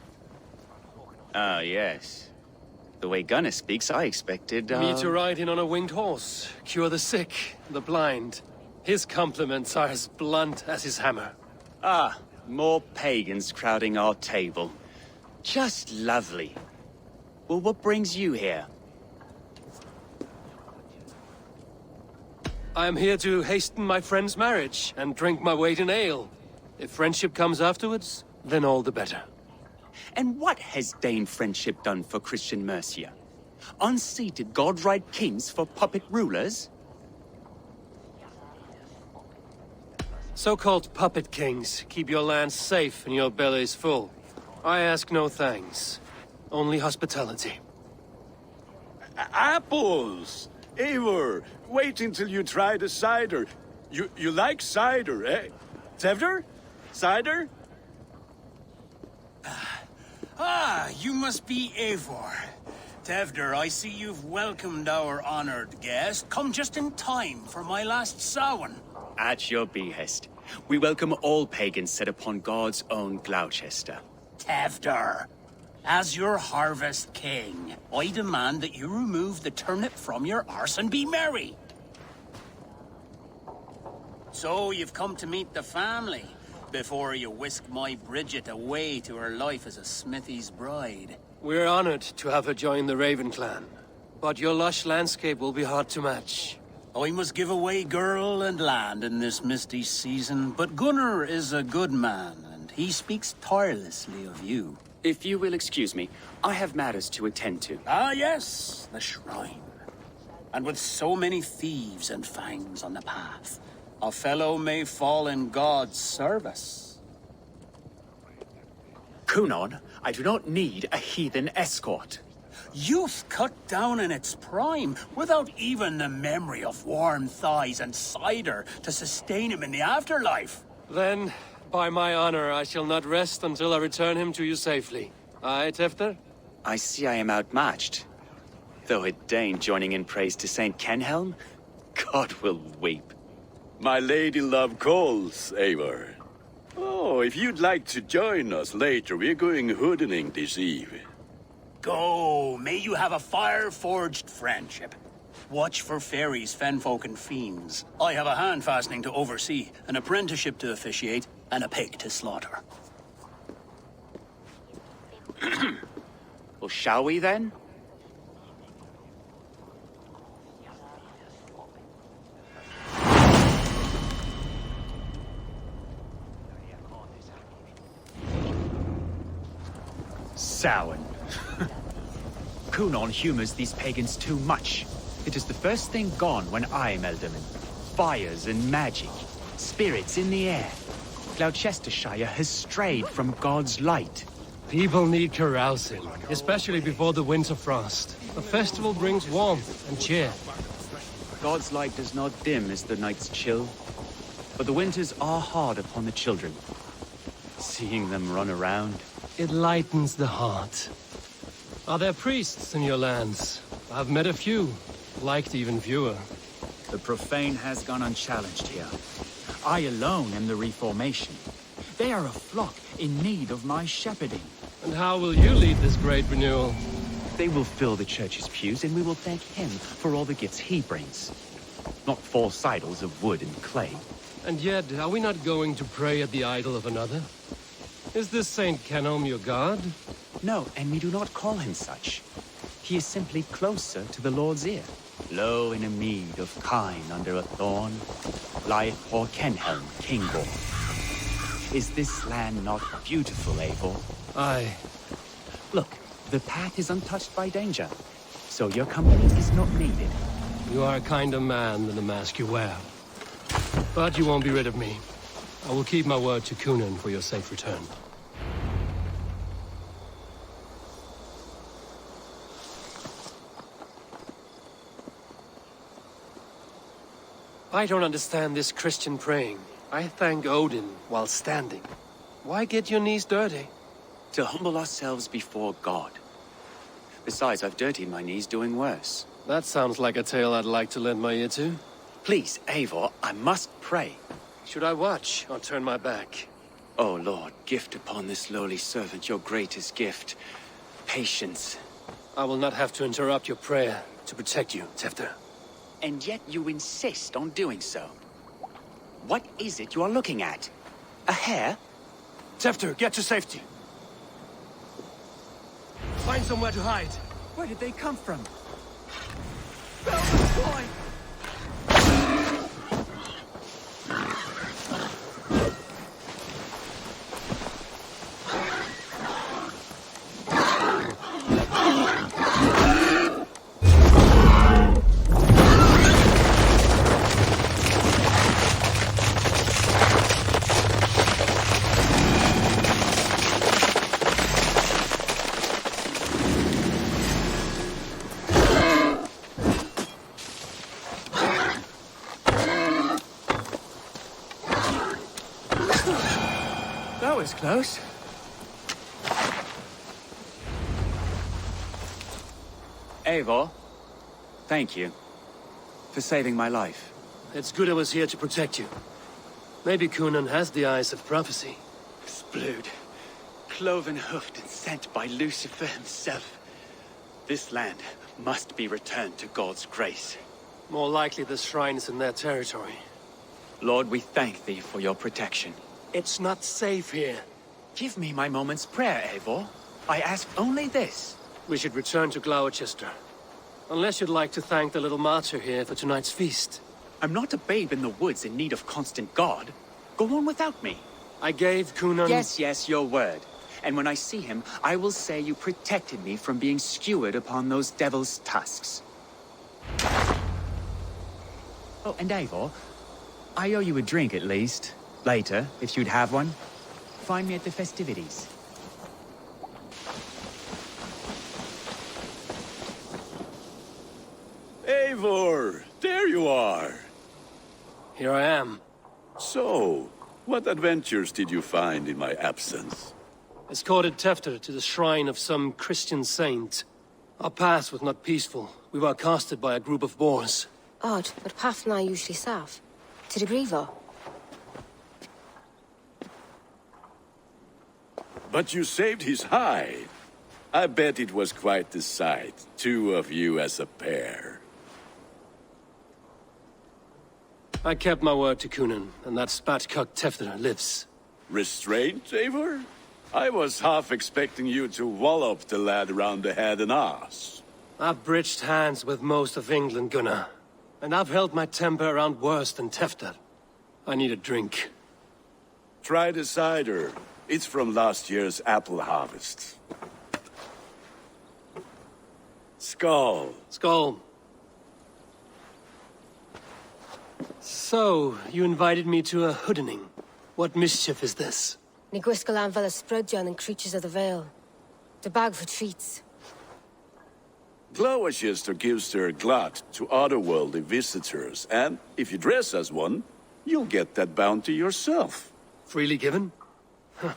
Ah, yes. The way Gunnar speaks, I expected, Me to ride in on a winged horse, cure the sick, the blind, His compliments are as blunt as his hammer. Ah, more pagans crowding our table. Just lovely. Well, what brings you here? I am here to hasten my friend's marriage and drink my weight in ale. If friendship comes afterwards, then all the better. And what has Dane friendship done for Christian Mercia? Unseated godright kings for puppet rulers? So-called puppet kings keep your lands safe and your bellies full. I ask no thanks, only hospitality. Apples! Eivor, wait until you try the cider. You like cider, eh? Tevder? Cider? Ah, you must be Eivor. Tevder, I see you've welcomed our honored guest. Come just in time for my last Samhain. At your behest. We welcome all pagans set upon God's own Gloucester. Tevder, as your harvest king, I demand that you remove the turnip from your arse and be merry. So you've come to meet the family before you whisk my Bridget away to her life as a smithy's bride. We're honored to have her join the Raven clan, but your lush landscape will be hard to match. I must give away girl and land in this misty season, but Gunnar is a good man, and he speaks tirelessly of you. If you will excuse me, I have matters to attend to. Ah, yes, the shrine. And with so many thieves and fangs on the path, a fellow may fall in God's service. Kunon, I do not need a heathen escort. Youth cut down in its prime, without even the memory of warm thighs and cider to sustain him in the afterlife. Then, by my honor, I shall not rest until I return him to you safely. Aye, Tefter? I see I am outmatched. Though a Dane joining in praise to Saint Kenhelm, God will weep. My lady love calls, Eivor. Oh, if you'd like to join us later, we're going hoodening this eve. Go, may you have a fire-forged friendship. Watch for fairies, fenfolk, and fiends. I have a hand fastening to oversee, an apprenticeship to officiate, and a pig to slaughter. Well, shall we then? Samhain. Kunon humors these pagans too much. It is the first thing gone when I am Elderman. Fires and magic. Spirits in the air. Gloucestershire has strayed from God's light. People need carousing, especially before the winter frost. A festival brings warmth and cheer. God's light does not dim as the nights chill, but the winters are hard upon the children. Seeing them run around, it lightens the heart. Are there priests in your lands? I've met a few, liked even fewer. The profane has gone unchallenged here. I alone am the Reformation. They are a flock in need of my shepherding. And how will you lead this great renewal? They will fill the church's pews, and we will thank him for all the gifts he brings. Not false idols of wood and clay. And yet, are we not going to pray at the idol of another? Is this Saint Kenhelm your god? No, and we do not call him such. He is simply closer to the Lord's ear. Low in a mead of kine under a thorn, lieth or Kenhelm, Kingborn. Is this land not beautiful, Eivor? Aye. Look, the path is untouched by danger, so your company is not needed. You are a kinder man than the mask you wear. But you won't be rid of me. I will keep my word to Kunon for your safe return. I don't understand this Christian praying. I thank Odin while standing. Why get your knees dirty? To humble ourselves before God. Besides, I've dirtied my knees doing worse. That sounds like a tale I'd like to lend my ear to. Please, Eivor, I must pray. Should I watch or turn my back? Oh, Lord, gift upon this lowly servant your greatest gift. Patience. I will not have to interrupt your prayer to protect you, Tefter. And yet you insist on doing so. What is it you are looking at? A hare? Tefter, get to safety. Find somewhere to hide. Where did they come from? That was close. Eivor, thank you for saving my life. It's good I was here to protect you. Maybe Cunan has the eyes of prophecy. Splewed, cloven-hoofed and sent by Lucifer himself. This land must be returned to God's grace. More likely the shrine is in their territory. Lord, we thank thee for your protection. It's not safe here. Give me my moment's prayer, Eivor. I ask only this. We should return to Gloucester. Unless you'd like to thank the little martyr here for tonight's feast. I'm not a babe in the woods in need of constant guard. Go on without me. I gave Cunan... Yes, your word. And when I see him, I will say you protected me from being skewered upon those devil's tusks. Oh, and Eivor, I owe you a drink at least. Later, if you'd have one. Find me at the festivities. Eivor, there you are. Here I am. So, what adventures did you find in my absence? Escorted Tefter to the shrine of some Christian saint. Our path was not peaceful. We were accosted by a group of boars. Odd, but path na usually safe. To the Grievo. But you saved his hide. I bet it was quite the sight, two of you as a pair. I kept my word to Cunan, and that spatcock Tefter lives. Restraint, Eivor? I was half expecting you to wallop the lad around the head and ass. I've bridged hands with most of England, Gunnar. And I've held my temper around worse than Tefter. I need a drink. Try the cider. It's from last year's apple harvest. Skull. Skull. So, you invited me to a hoodening. What mischief is this? Ní gwisgail vela spreadjan and creatures of the Vale. The bag for treats. Gloucester gives their glut to otherworldly visitors, and if you dress as one, you'll get that bounty yourself. Freely given? Huh.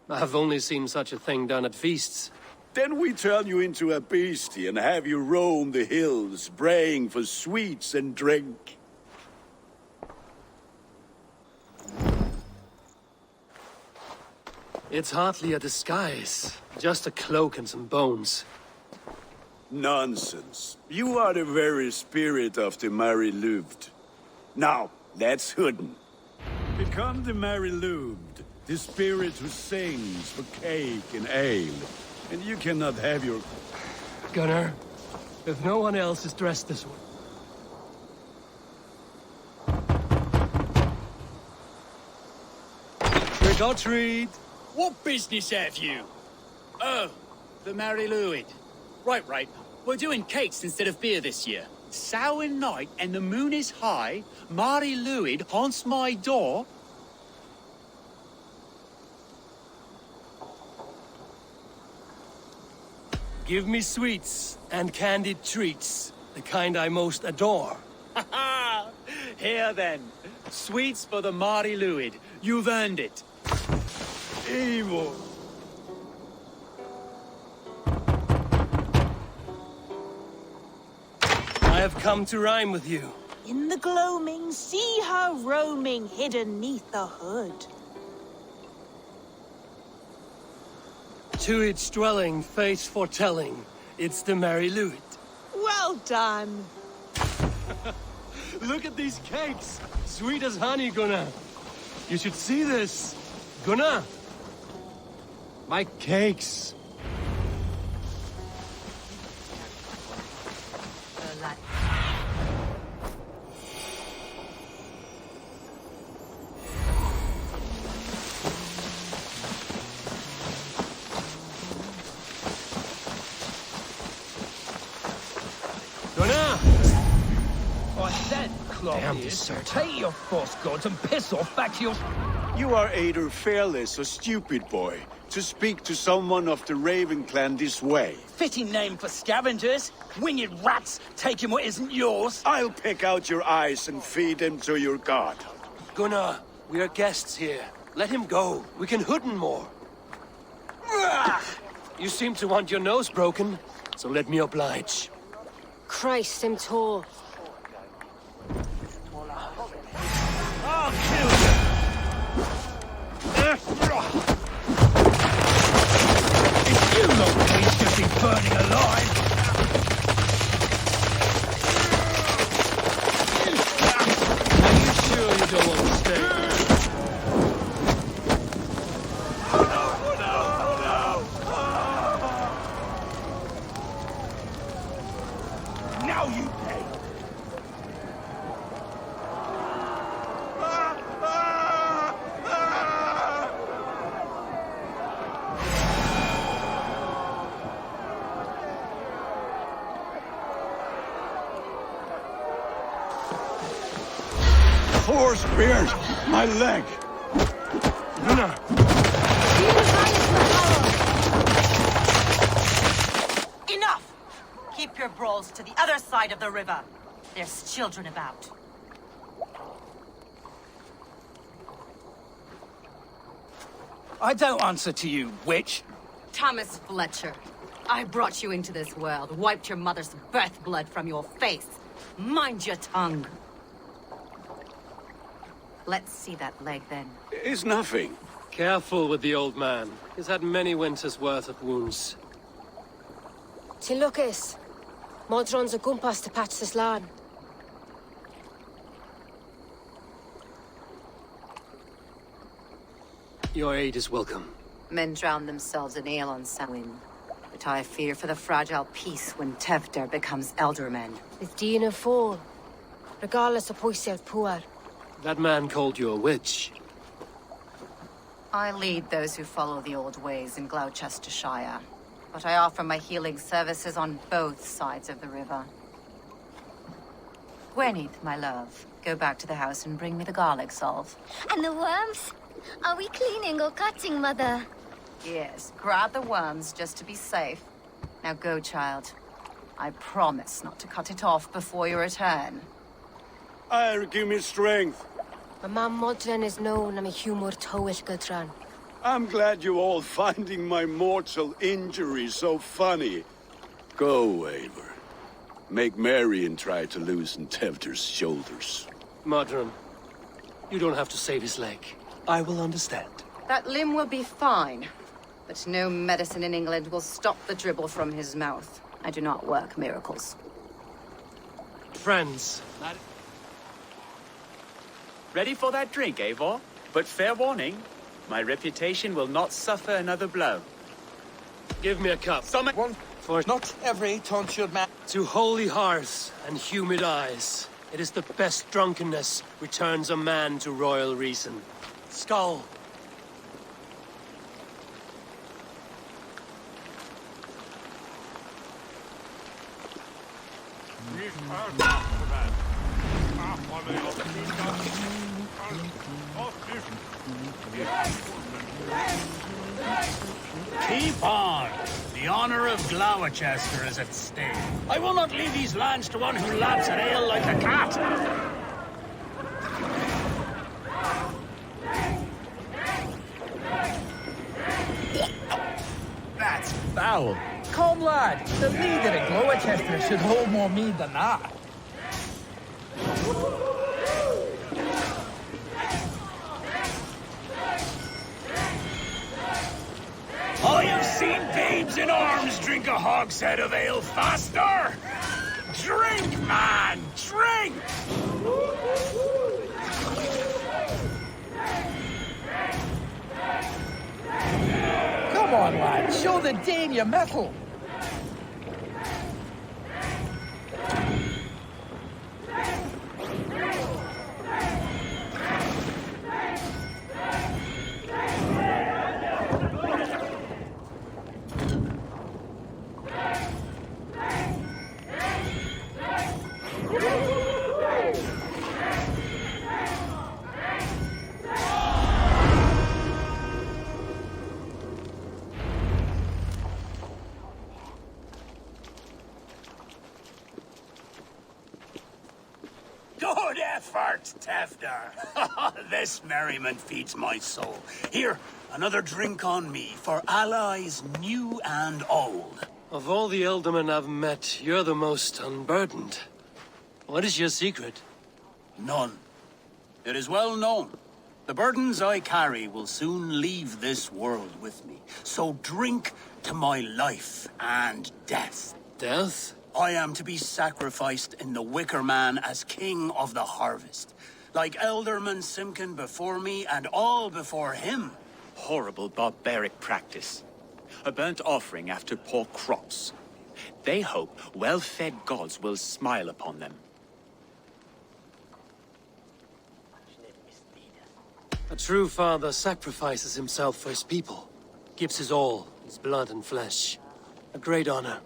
I've only seen such a thing done at feasts. Then we turn you into a beastie and have you roam the hills, braying for sweets and drink. It's hardly a disguise. Just a cloak and some bones. Nonsense. You are the very spirit of the Mary-Lubed. Now, let's hooden. Become the Mary-Lubed, the spirit who sings for cake and ale. And you cannot have your... Gunnar, if no one else is dressed this way... Trick or treat! What business have you? Oh, the Mary-Lubed. Right. We're doing cakes instead of beer this year. Samhain night and the moon is high. Mary-Lubed haunts my door. Give me sweets and candied treats, the kind I most adore. Ha ha! Here then, sweets for the Mary-Lubed. You've earned it. Evil. I have come to rhyme with you. In the gloaming, see her roaming, hidden neath the hood. To its dwelling, fate's foretelling, it's the Mary-Lubed. Well done. Look at these cakes! Sweet as honey, Gunnar. You should see this. Gunnar! My cakes. Damn dessert. Take your false gods and piss off back to your... You are either fearless or stupid, boy, to speak to someone of the Raven clan this way. Fitting name for scavengers. Winged rats taking what isn't yours. I'll pick out your eyes and feed them to your god. Gunnar, we are guests here. Let him go. We can hooden more. You seem to want your nose broken, so let me oblige. Christ, I'm tall. I'll kill you! If you lot please should be burning alive! Are you sure you don't want to stay? Now you pay! Four spears! My leg! Gunnar! Enough! Keep your brawls to the other side of the river. There's children about. I don't answer to you, witch. Thomas Fletcher, I brought you into this world, wiped your mother's birth blood from your face. Mind your tongue. Let's see that leg, then. It's nothing. Careful with the old man. He's had many winters' worth of wounds. Till Lucas. Modron's a gumpas to patch this land. Your aid is welcome. Men drown themselves in ale on Samhain. But I fear for the fragile peace when Tevder becomes eldermen. It's Dina fall. Regardless of Poisiel Puar. That man called you a witch. I lead those who follow the old ways in Gloucestershire. But I offer my healing services on both sides of the river. Gweneth, my love, go back to the house and bring me the garlic salve. And the worms? Are we cleaning or cutting, Mother? Yes, grab the worms just to be safe. Now go, child. I promise not to cut it off before you return. Give me strength. My mum Modron is known I'm a humor towish Gudran. I'm glad you all finding my mortal injury so funny. Go, Eivor. Make merry and try to loosen Tevder's shoulders. Modron, you don't have to save his leg. I will understand. That limb will be fine. But no medicine in England will stop the dribble from his mouth. I do not work miracles. Friends. Ready for that drink, Eivor? But fair warning, my reputation will not suffer another blow. Give me a cup. One for not every tonsured man. To holy hearts and humid eyes, it is the best drunkenness returns a man to royal reason. Skull. Keep on! The honor of Gloucester is at stake. I will not leave these lands to one who laps at ale like a cat! That's foul. Come, lad. The leader of Gloucester should hold more mead than that. Oh, you've seen babes in arms drink a hogshead of ale faster? Drink, man, drink! on, lad. Show the Dane your mettle. Good effort, Tefter. This merriment feeds my soul. Here, another drink on me for allies new and old. Of all the Ealdormen I've met, you're the most unburdened. What is your secret? None. It is well known. The burdens I carry will soon leave this world with me. So drink to my life and death. Death? I am to be sacrificed in the Wicker Man as king of the harvest. Like Ealdorman Simkin before me and all before him. Horrible barbaric practice. A burnt offering after poor crops. They hope well-fed gods will smile upon them. A true father sacrifices himself for his people. Gives his all, his blood and flesh. A great honor.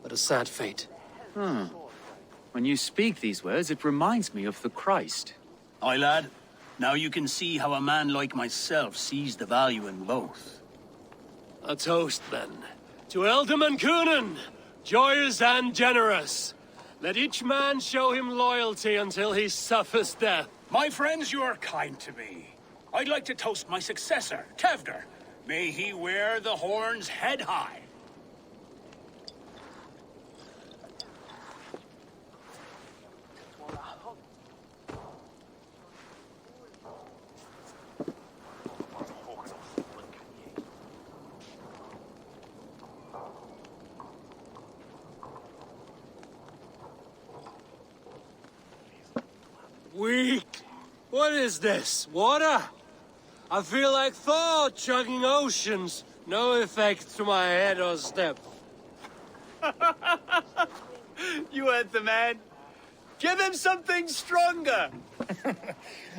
But a sad fate. When you speak these words, it reminds me of the Christ. Aye, lad. Now you can see how a man like myself sees the value in both. A toast, then. To Ealdorman Coonan, joyous and generous. Let each man show him loyalty until he suffers death. My friends, you are kind to me. I'd like to toast my successor, Tefter. May he wear the horns head high. Weak. What is this? Water? I feel like Thor chugging oceans. No effect to my head or step. You heard the man. Give him something stronger.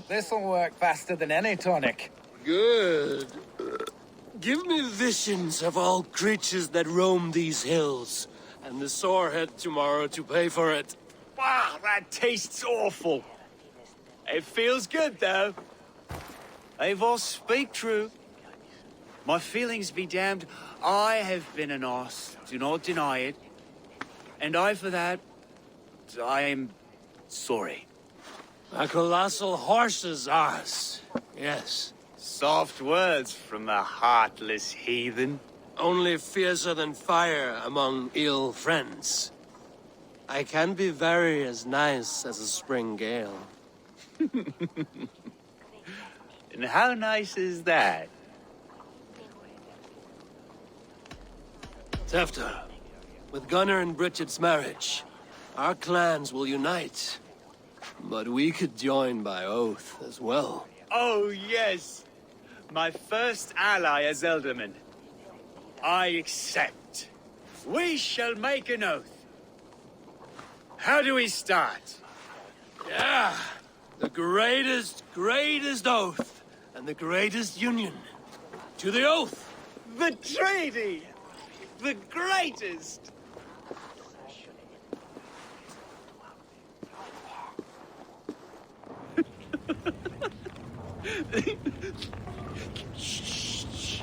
This'll work faster than any tonic. Good. Give me visions of all creatures that roam these hills, and the sorehead tomorrow to pay for it. Wow, that tastes awful. It feels good, though. Eivor, speak true. My feelings be damned. I have been an arse. Do not deny it. And I, for that, I am sorry. A colossal horse's arse. Yes. Soft words from the heartless heathen. Only fiercer than fire among ill friends. I can be very as nice as a spring gale. And how nice is that? Tefter, with Gunnar and Bridget's marriage, our clans will unite. But we could join by oath as well. Oh, yes. My first ally as Ealdorman. I accept. We shall make an oath. How do we start? Yeah. The greatest oath, and the greatest union. To the oath! The treaty! The greatest! Shh.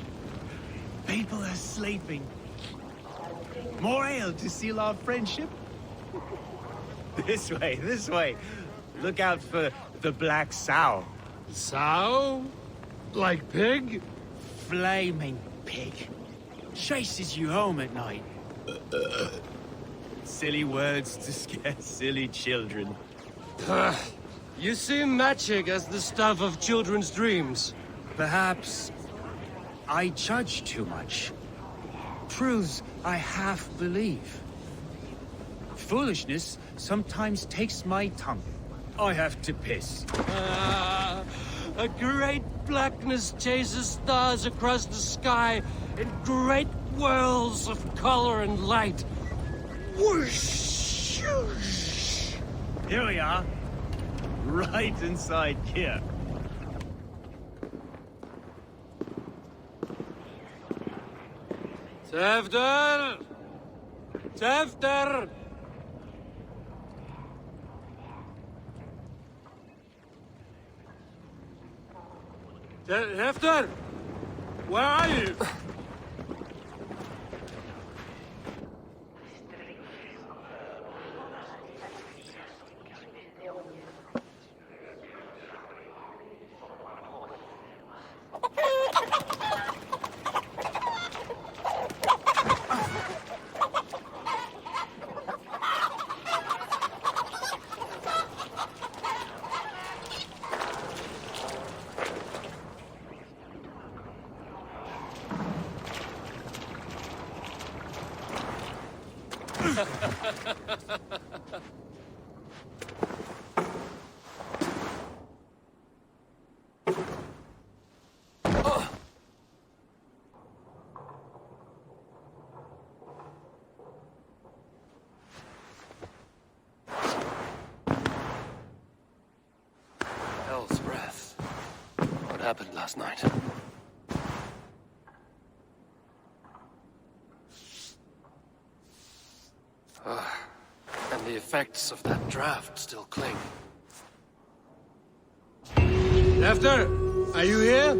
People are sleeping. More ale to seal our friendship? This way. Look out for the black sow. Sow? Like pig? Flaming pig. Chases you home at night. Silly words to scare silly children. You see magic as the stuff of children's dreams. Perhaps I judge too much. Truths I half believe. Foolishness sometimes takes my tongue. I have to piss. A great blackness chases stars across the sky in great whirls of color and light. Whoosh! Here we are. Right inside here. Tevder! Tevder! Tevder! Where are you? Hell's breath. What happened last night? And the effects of that draft still cling. Tevder, are you here?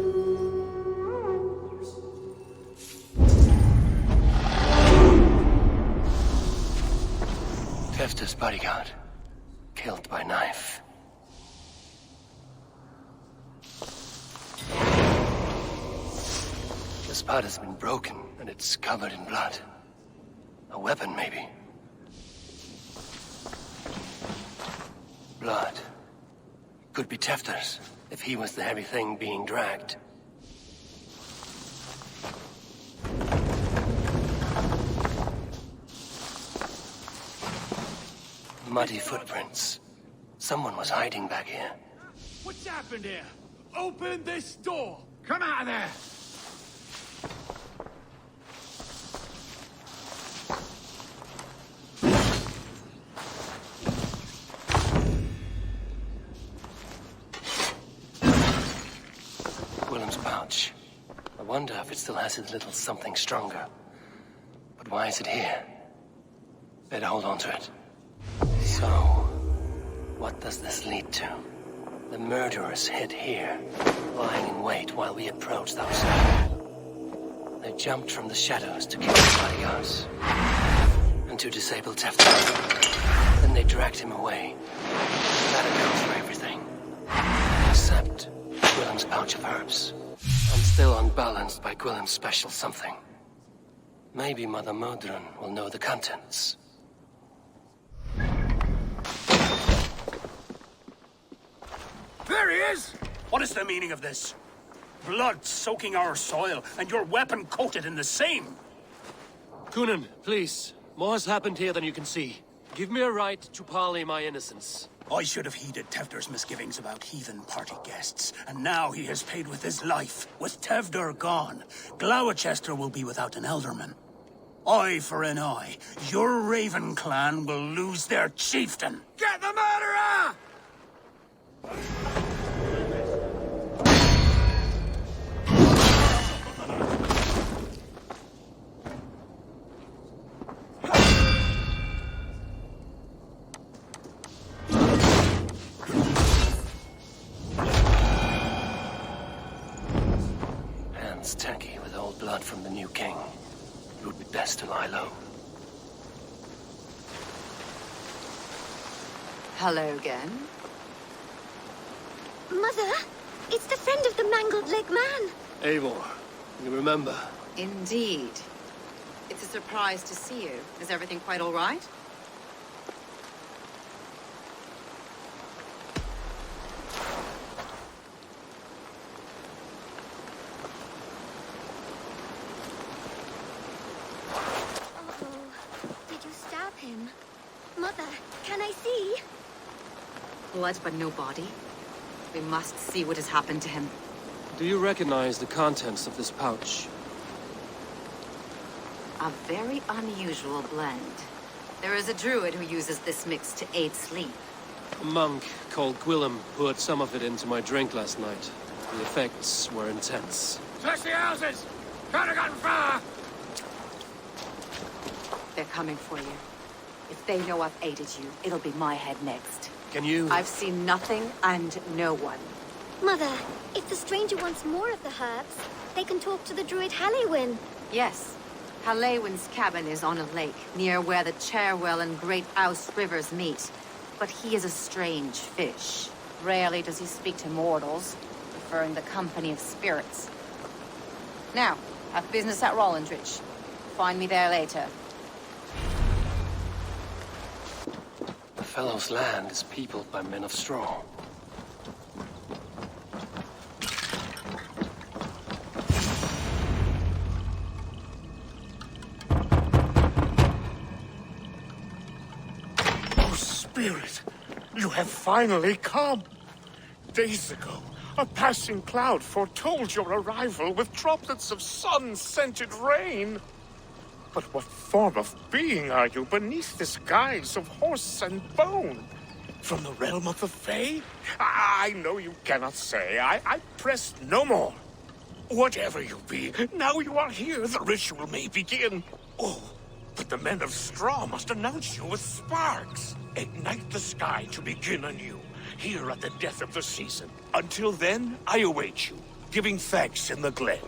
Tefta's bodyguard. Killed by knife. The spot has been broken, and it's covered in blood. A weapon, maybe. Blood. Could be Tefter's, if he was the heavy thing being dragged. Muddy footprints. Someone was hiding back here. What's happened here? Open this door! Come out of there! Willem's pouch. I wonder if it still has his little something stronger. But why is it here? Better hold on to it. So, what does this lead to? The murderers hid here, lying in wait while we approached outside. They jumped from the shadows to kill the bodyguards. And to disable Tefta. Then they dragged him away. That accounts for everything. Except Willem's pouch of herbs. I'm still unbalanced by Willem's special something. Maybe Mother Modron will know the contents. There he is! What is the meaning of this? Blood soaking our soil, and your weapon coated in the same! Kunin, please. More has happened here than you can see. Give me a right to parley my innocence. I should have heeded Tevder's misgivings about heathen party guests, and now he has paid with his life. With Tevder gone, Gloucester will be without an elderman. Eye for an eye. Your Raven clan will lose their chieftain. Get the murderer! Hands tacky with old blood from the new king. It would be best to lie low. Hello again. Mother, it's the friend of the mangled leg man. Eivor, you remember? Indeed. It's a surprise to see you. Is everything quite all right? Him. Mother, can I see? Blood but no body. We must see what has happened to him. Do you recognize the contents of this pouch? A very unusual blend. There is a druid who uses this mix to aid sleep. A monk called Gwillem poured some of it into my drink last night. The effects were intense. Search the houses! Could have gotten far! They're coming for you. If they know I've aided you, it'll be my head next. Can you... I've seen nothing and no one. Mother, if the stranger wants more of the herbs, they can talk to the druid Halewyn. Yes. Halewyn's cabin is on a lake, near where the Cherwell and Great Ouse rivers meet. But he is a strange fish. Rarely does he speak to mortals, preferring the company of spirits. Now, have business at Rollindridge. Find me there later. The fellow's land is peopled by men of straw. Oh, Spirit, you have finally come. Days ago, a passing cloud foretold your arrival with droplets of sun-scented rain. But what form of being are you beneath this guise of horse and bone? From the realm of the Fae? I know you cannot say. I press no more. Whatever you be, now you are here, the ritual may begin. Oh, but the men of straw must announce you with sparks. Ignite the sky to begin anew, here at the death of the season. Until then, I await you, giving thanks in the glen.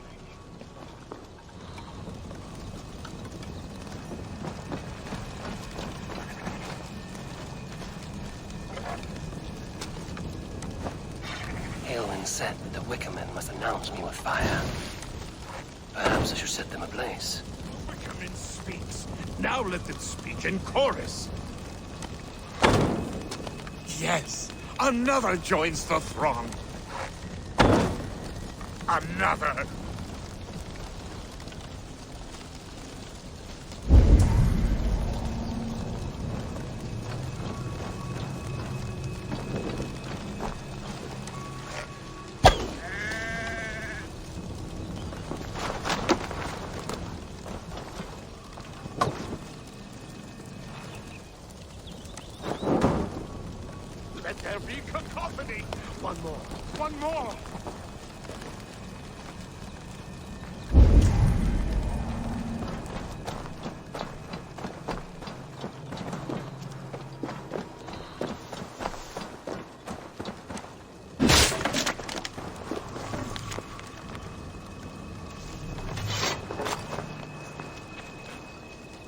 Halewyn said that the Wickermen must announce me with fire. Perhaps I should set them ablaze. Wickerman speaks. Now let them speak in chorus. Yes, another joins the throng. Another. Let there be cacophony. One more. One more.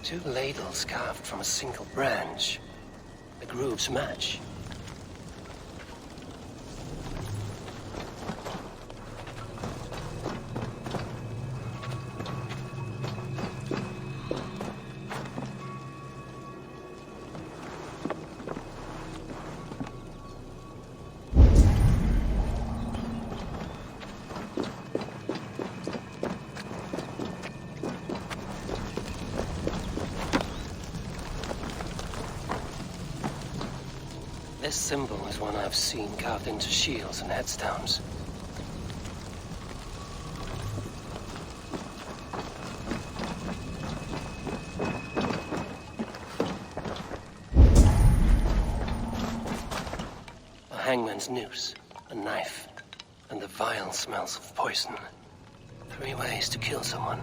Two ladles carved from a single branch. The grooves match. This symbol is one I've seen carved into shields and headstones. A hangman's noose, a knife, and the vile smells of poison. 3 ways to kill someone.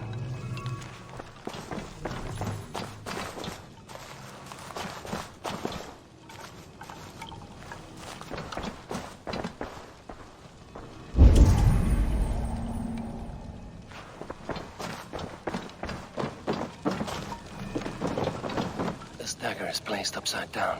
This dagger is placed upside down.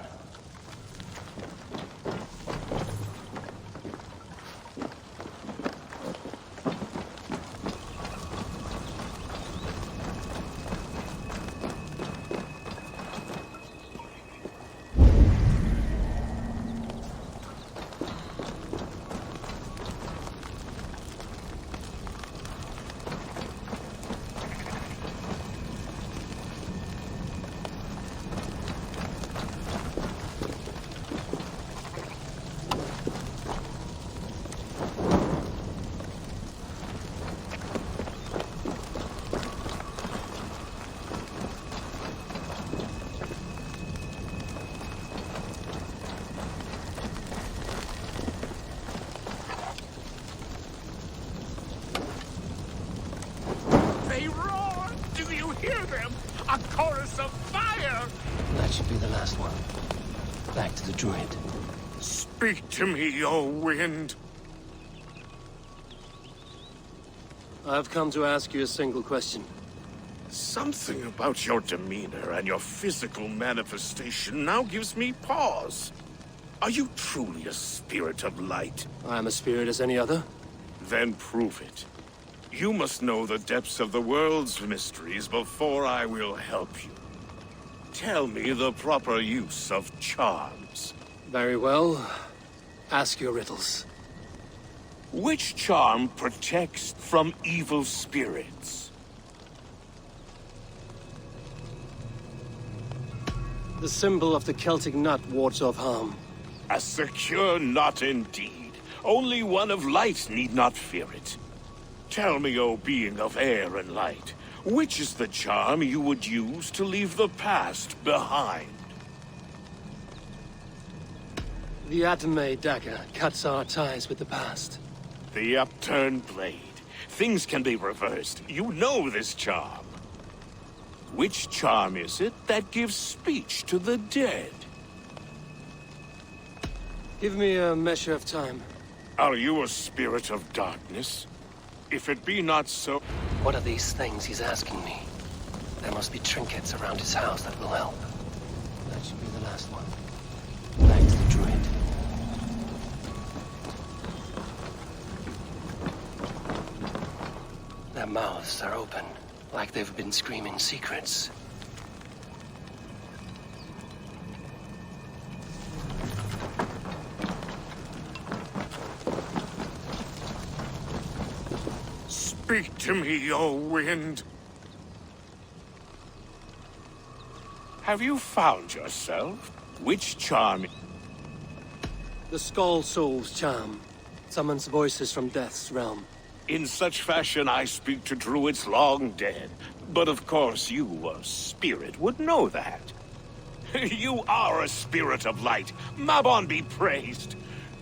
should be the last one. Back to the druid. Speak to me, O wind. I've come to ask you a single question. Something about your demeanor and your physical manifestation now gives me pause. Are you truly a spirit of light? I am a spirit as any other. Then prove it. You must know the depths of the world's mysteries before I will help you. Tell me the proper use of charms. Very well. Ask your riddles. Which charm protects from evil spirits? The symbol of the Celtic nut wards off harm. A secure knot indeed. Only one of light need not fear it. Tell me, O being of air and light, which is the charm you would use to leave the past behind? The Atome dagger cuts our ties with the past. The upturned blade. Things can be reversed. You know this charm. Which charm is it that gives speech to the dead? Give me a measure of time. Are you a spirit of darkness? If it be not so... What are these things he's asking me? There must be trinkets around his house that will help. That should be the last one. Back to the druid. Their mouths are open, like they've been screaming secrets. Speak to me, O wind. Have you found yourself? Which charm? The Skull Soul's charm. Summons voices from Death's realm. In such fashion I speak to druids long dead. But of course you, a spirit, would know that. You are a spirit of light. Mabon be praised.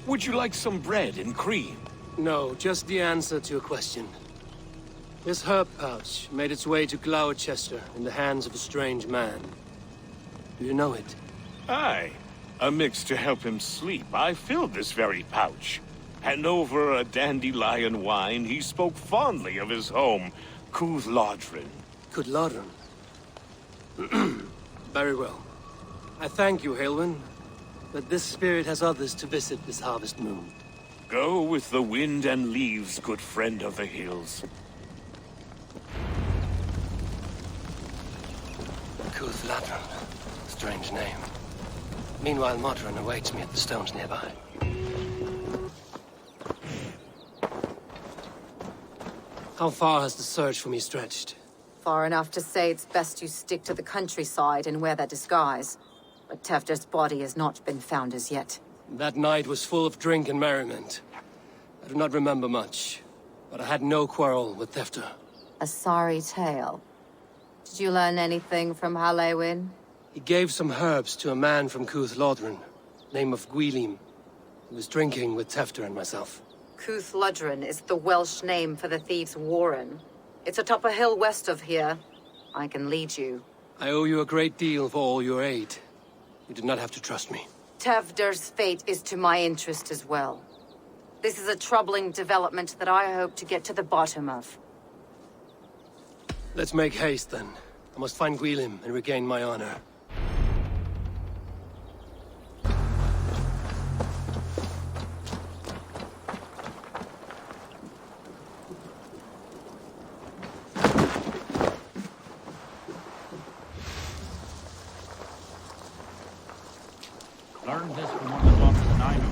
Would you like some bread and cream? No, just the answer to a question. This herb pouch made its way to Gloucester in the hands of a strange man. Do you know it? Aye. A mix to help him sleep. I filled this very pouch. And over a dandelion wine, he spoke fondly of his home, Cúthládrin. Cúthládrin? Very well. I thank you, Haelwyn, but this spirit has others to visit this harvest moon. Go with the wind and leaves, good friend of the hills. Cúthládrin. Strange name. Meanwhile, Modron awaits me at the stones nearby. How far has the search for me stretched? Far enough to say it's best you stick to the countryside and wear that disguise. But Tefder's body has not been found as yet. That night was full of drink and merriment. I do not remember much, but I had no quarrel with Tefder. A sorry tale. Did you learn anything from Haelwyn? He gave some herbs to a man from Cúthládrin, name of Gwylim. He was drinking with Tefder and myself. Cúthládrin is the Welsh name for the thieves' warren. It's atop a hill west of here. I can lead you. I owe you a great deal for all your aid. You did not have to trust me. Tefder's fate is to my interest as well. This is a troubling development that I hope to get to the bottom of. Let's make haste, then. I must find Gwylim and regain my honor. Learned this from one of the monks that I know.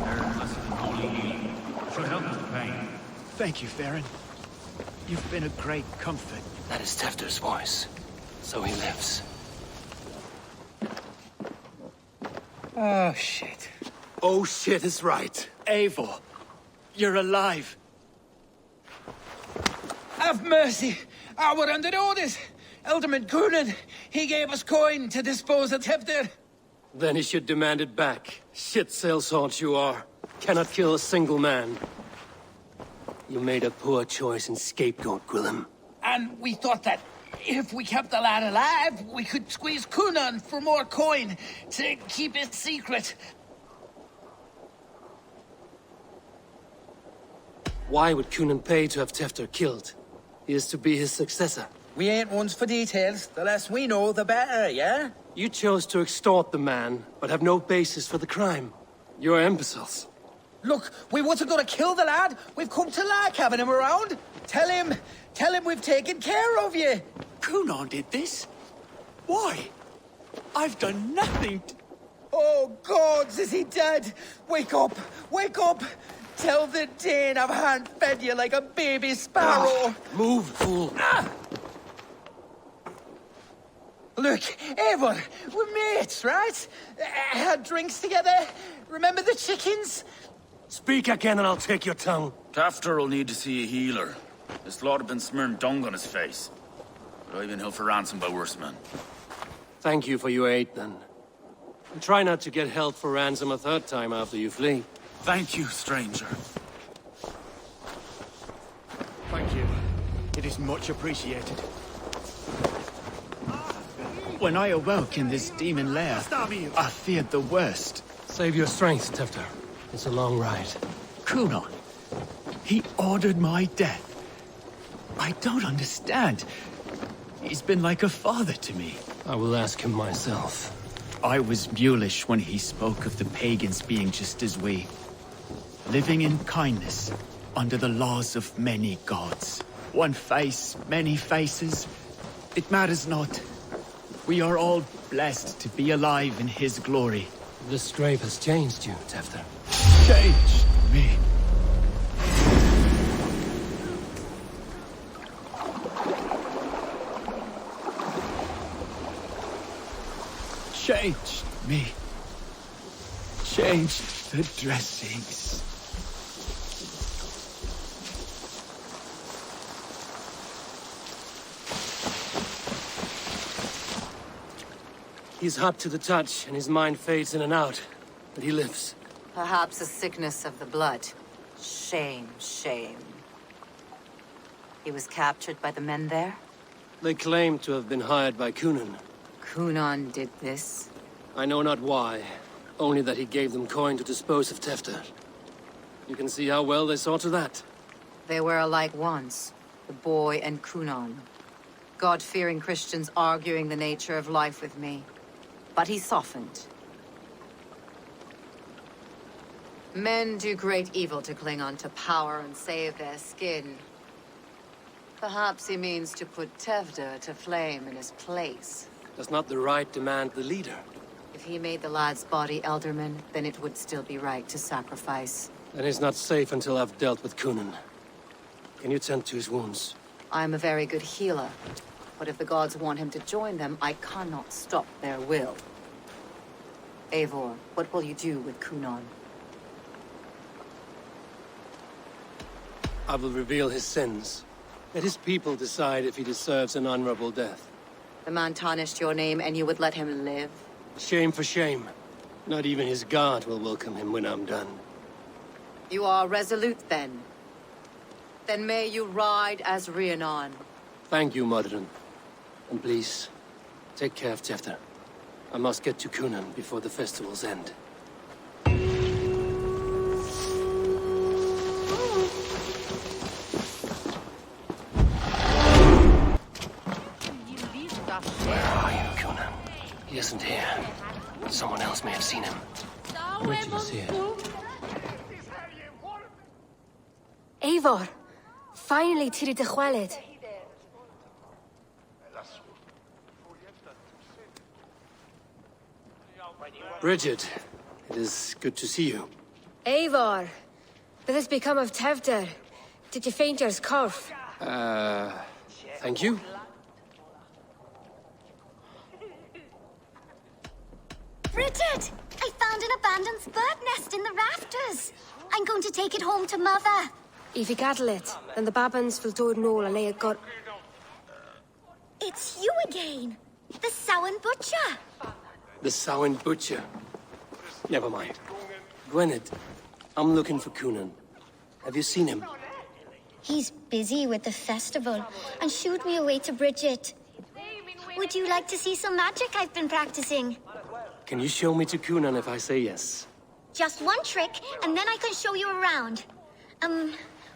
They're blessed and holy healing. Should help with the pain. Thank you, Farron. You've been a great comfort. That is Tefder's voice. So he lives. Oh, shit. Oh, shit is right. Eivor, you're alive. Have mercy. We're under orders. Alderman Coonan, he gave us coin to dispose of Tefder. Then he should demand it back. Shit sellsword you are. Cannot kill a single man. You made a poor choice in scapegoat, Gwillem. And we thought that If we kept the lad alive, we could squeeze Cunan for more coin to keep it secret. Why would Cunan pay to have Tefter killed? He is to be his successor. We ain't ones for details. The less we know, the better, yeah? You chose to extort the man, but have no basis for the crime. You're imbeciles. Look, we wasn't gonna kill the lad. We've come to like having him around. Tell him we've taken care of you. Cunan did this? Why? I've done nothing to... Oh, gods, is he dead? Wake up! Wake up! Tell the Dane I've hand-fed you like a baby sparrow. Move, fool. Look, Eivor, we're mates, right? Had drinks together. Remember the chickens? Speak again and I'll take your tongue. Tefter will need to see a healer. This lord have been smearing dung on his face. But I've been held for ransom by worse men. Thank you for your aid, then. And try not to get held for ransom a third time after you flee. Thank you, stranger. Thank you. It is much appreciated. When I awoke in this demon lair, I feared the worst. Save your strength, Tefter. It's a long ride. Cunan, he ordered my death. I don't understand. He's been like a father to me. I will ask him myself. I was mulish when he spoke of the pagans being just as we. Living in kindness, under the laws of many gods. One face, many faces. It matters not. We are all blessed to be alive in his glory. The scrape has changed you, Tefter. Changed me. Changed me. Changed the dressings. He's hot to the touch, and his mind fades in and out. But he lives. Perhaps a sickness of the blood. Shame, shame. He was captured by the men there? They claim to have been hired by Cunan. Cunan did this? I know not why. Only that he gave them coin to dispose of Tefter. You can see how well they saw to that. They were alike once, the boy and Cunan. God-fearing Christians arguing the nature of life with me. But he softened. Men do great evil to cling on to power and save their skin. Perhaps he means to put Tefter to flame in his place. Does not the right demand the leader? If he made the lad's body Elderman, then it would still be right to sacrifice. Then he's not safe until I've dealt with Cunan. Can you tend to his wounds? I'm a very good healer. But if the gods want him to join them, I cannot stop their will. Eivor, what will you do with Cunan? I will reveal his sins. Let his people decide if he deserves an honorable death. The man tarnished your name and you would let him live? Shame for shame. Not even his guard will welcome him when I'm done. You are resolute then. Then may you ride as Rhiannon. Thank you, Modern. And please, take care of Tefter. I must get to Cunan before the festivals end. Where are you, Cunan? He isn't here. Someone else may have seen him. Bridget is here. Eivor! Finally, Tiri de Chwaled. Bridget, it is good to see you. Eivor! What has become of Tefter? Did you faint your scarf? Thank you. Bridget! I found an abandoned bird nest in the rafters. I'm going to take it home to Mother. If you cattle it, then the Babans will do it all and lay it got. It's you again. The Samhain Butcher. The Samhain Butcher. Never mind. Gwynedd, I'm looking for Cunan. Have you seen him? He's busy with the festival and shooed me away to Bridget. Would you like to see some magic I've been practicing? Can you show me to Kunan if I say yes? Just one trick, and then I can show you around.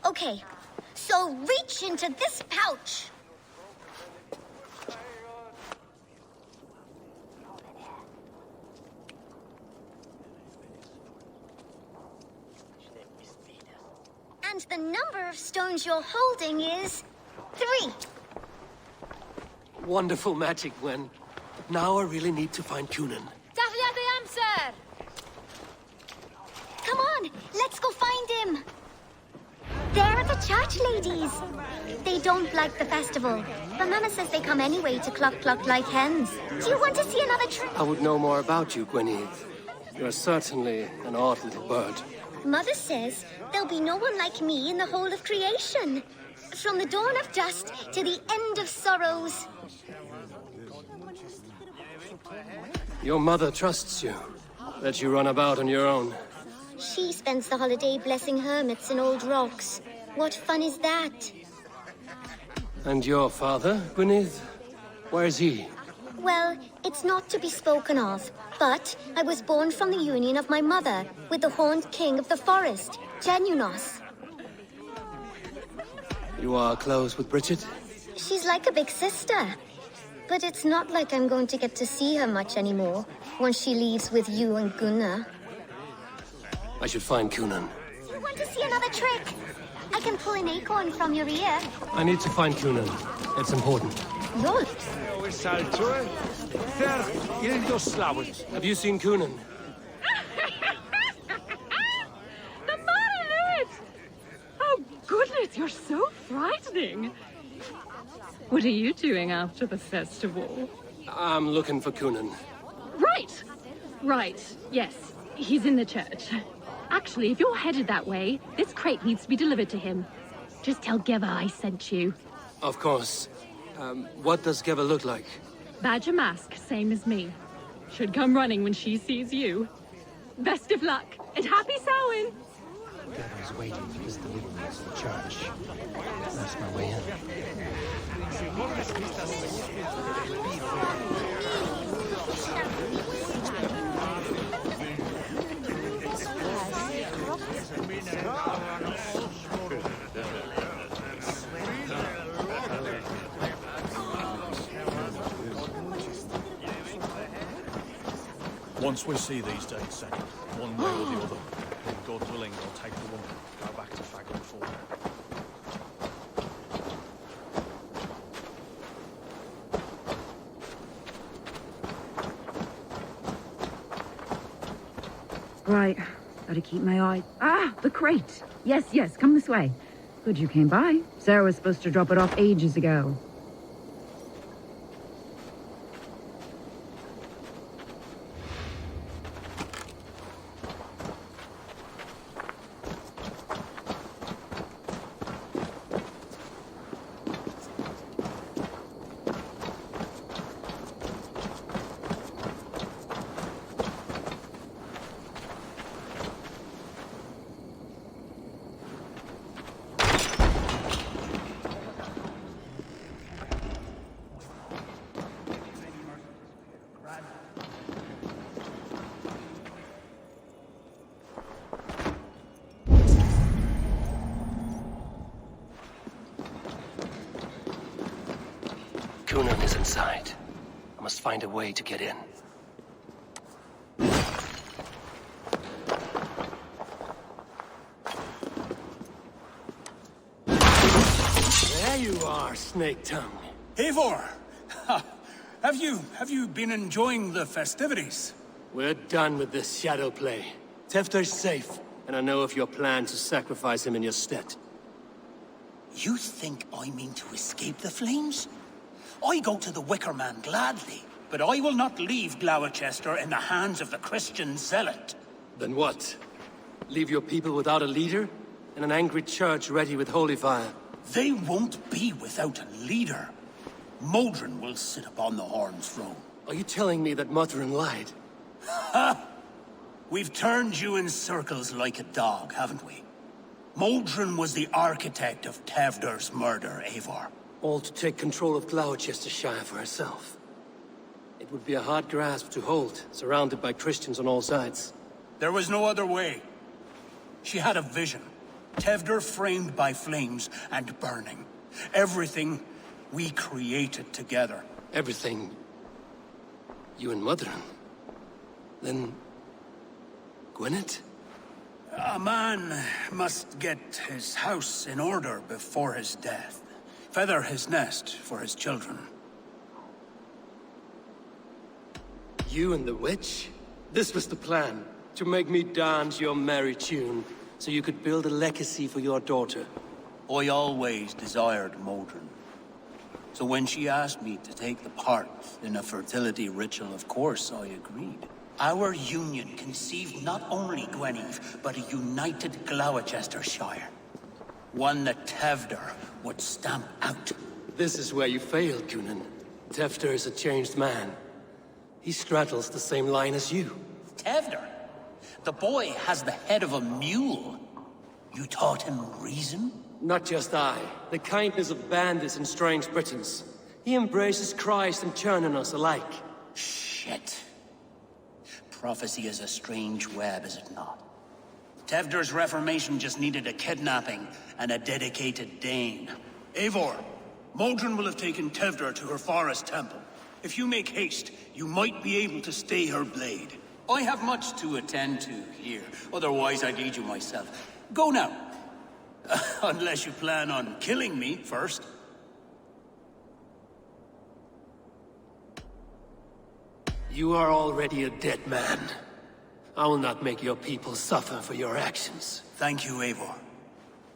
Okay. So reach into this pouch. And the number of stones you're holding is 3. Wonderful magic, Gwen. Now I really need to find Kunan. Come on, let's go find him. There are the church ladies. They don't like the festival, but Mama says they come anyway to cluck like hens. Do you want to see another trick? I would know more about you, Gweneth. You're certainly an odd little bird. Mother says there'll be no one like me in the whole of creation. From the dawn of dust to the end of sorrows. Your mother trusts you. Let you run about on your own. She spends the holiday blessing hermits in old rocks. What fun is that? And your father, Gweneth? Where's he? Well, it's not to be spoken of, but I was born from the union of my mother with the horned king of the forest, Genunos. You are close with Bridget? She's like a big sister. But it's not like I'm going to get to see her much anymore once she leaves with you and Gunnar. I should find Kunan. You want to see another trick? I can pull an acorn from your ear. I need to find Kunan. It's important. Have you seen Kunan? Oh, goodness, you're so frightening. What are you doing after the festival? I'm looking for Kunan. Right, yes. He's in the church. Actually, if you're headed that way, this crate needs to be delivered to him. Just tell Geva I sent you. Of course. What does Geva look like? Badger mask, same as me. Should come running when she sees you. Best of luck, and happy Samhain! Geva's waiting for his delivery to the church. That's my way in. Once we see these dates set, one way or the other, then God willing, I'll take the woman, go back to Faggot Ford. Right, gotta keep my eye. Ah, the crate! Yes, come this way. Good you came by. Sarah was supposed to drop it off ages ago. Kunan is inside. I must find a way to get in. There you are, Snake Tongue. Eivor! Have you been enjoying the festivities? We're done with this shadow play. Tefter's safe, and I know of your plan to sacrifice him in your stead. You think I mean to escape the flames? I go to the Wicker Man gladly, but I will not leave Gloucester in the hands of the Christian zealot. Then what? Leave your people without a leader? And an angry church ready with holy fire? They won't be without a leader. Modron will sit upon the Horn's throne. Are you telling me that Modron lied? Ha! We've turned you in circles like a dog, haven't we? Modron was the architect of Tevder's murder, Eivor. All to take control of Gloucestershire for herself. It would be a hard grasp to hold, surrounded by Christians on all sides. There was no other way. She had a vision. Tevder framed by flames and burning. Everything we created together. Everything... you and Mother. Then... Gwyneth? A man must get his house in order before his death. Feather his nest for his children. You and the witch? This was the plan. To make me dance your merry tune, so you could build a legacy for your daughter. I always desired Modron. So when she asked me to take the part in a fertility ritual, of course I agreed. Our union conceived not only Gweneve, but a united Gloucestershire. One that Tevder would stamp out. This is where you failed, Cunan. Tevder is a changed man. He straddles the same line as you. Tevder? The boy has the head of a mule. You taught him reason? Not just I. The kindness of bandits and strange Britons. He embraces Christ and churning us alike. Shit. Prophecy is a strange web, is it not? Tevder's reformation just needed a kidnapping and a dedicated Dane. Eivor, Modron will have taken Tevder to her forest temple. If you make haste, you might be able to stay her blade. I have much to attend to here, otherwise I'd lead you myself. Go now. Unless you plan on killing me first. You are already a dead man. I will not make your people suffer for your actions. Thank you, Eivor.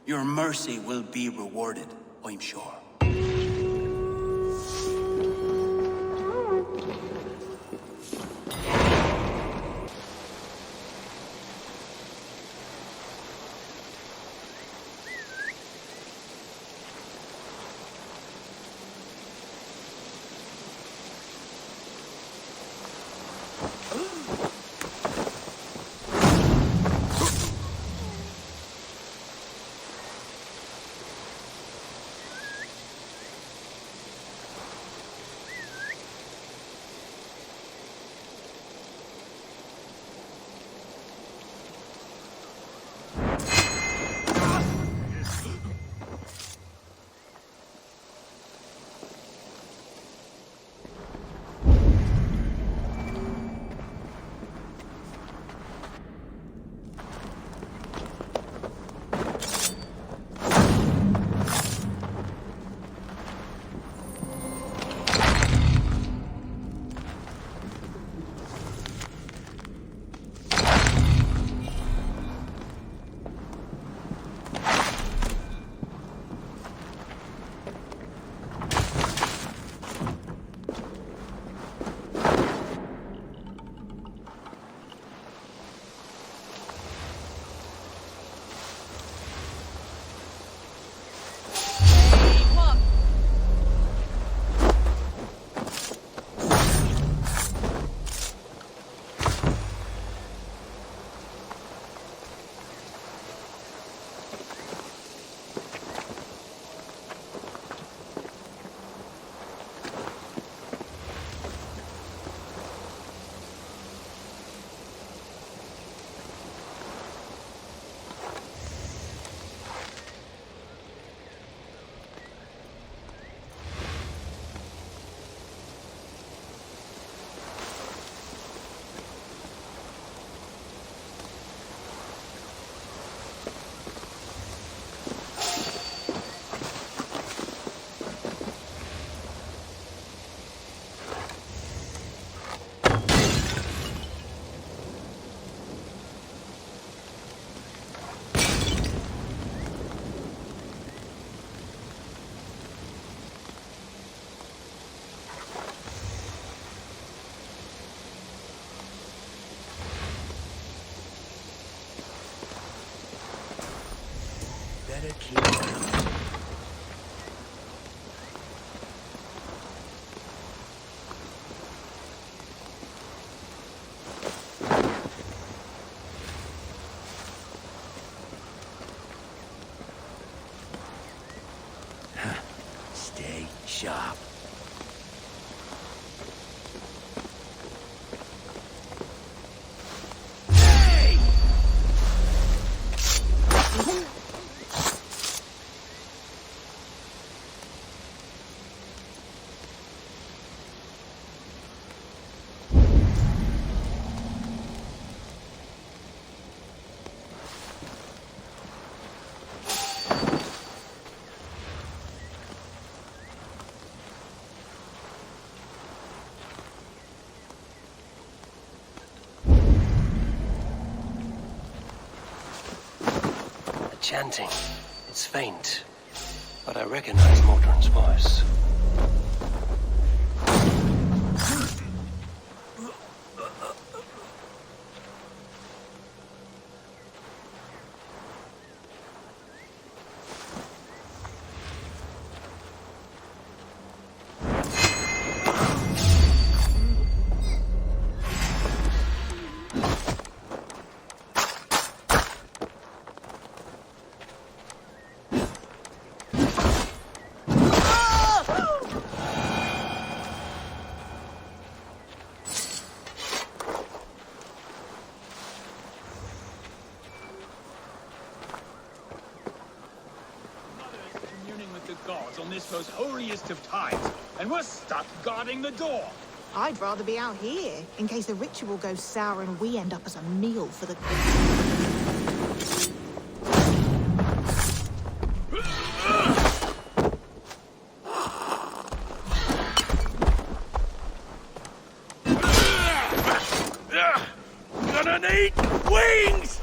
Your mercy will be rewarded, I'm sure. Better keep coming. Stay sharp. chanting. It's faint, but I recognize Mordrin's voice. On this most holiest of times, and we're stuck guarding the door. I'd rather be out here, in case the ritual goes sour and we end up as a meal for the... Gonna need wings!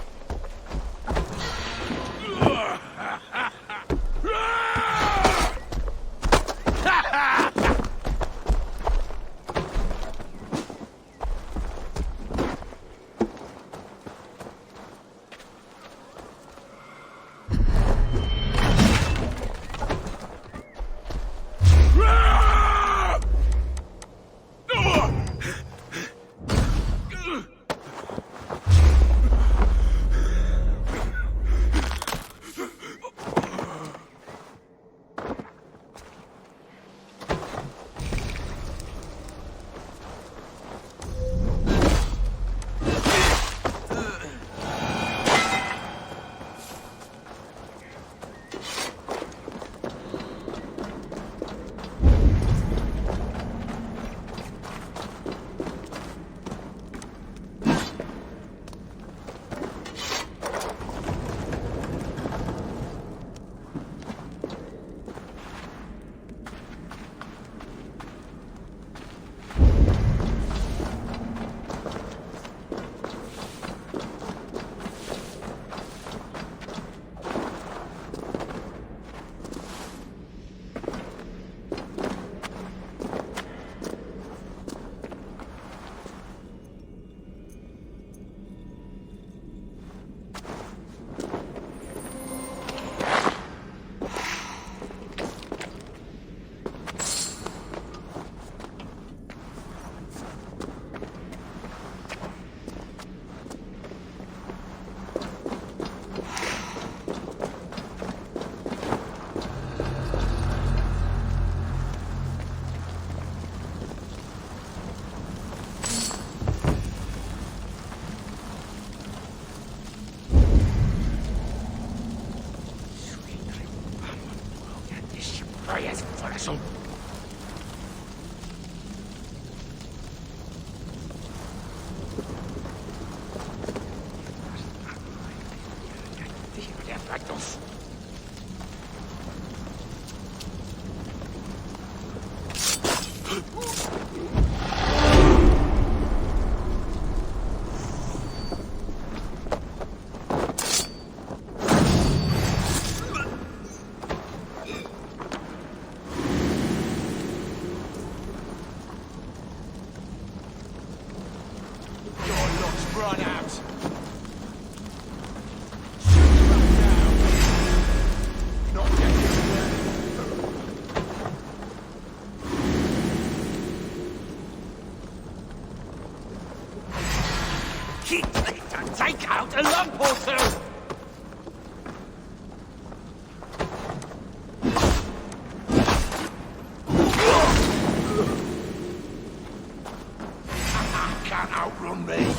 Take out a lump or two! Can't outrun me.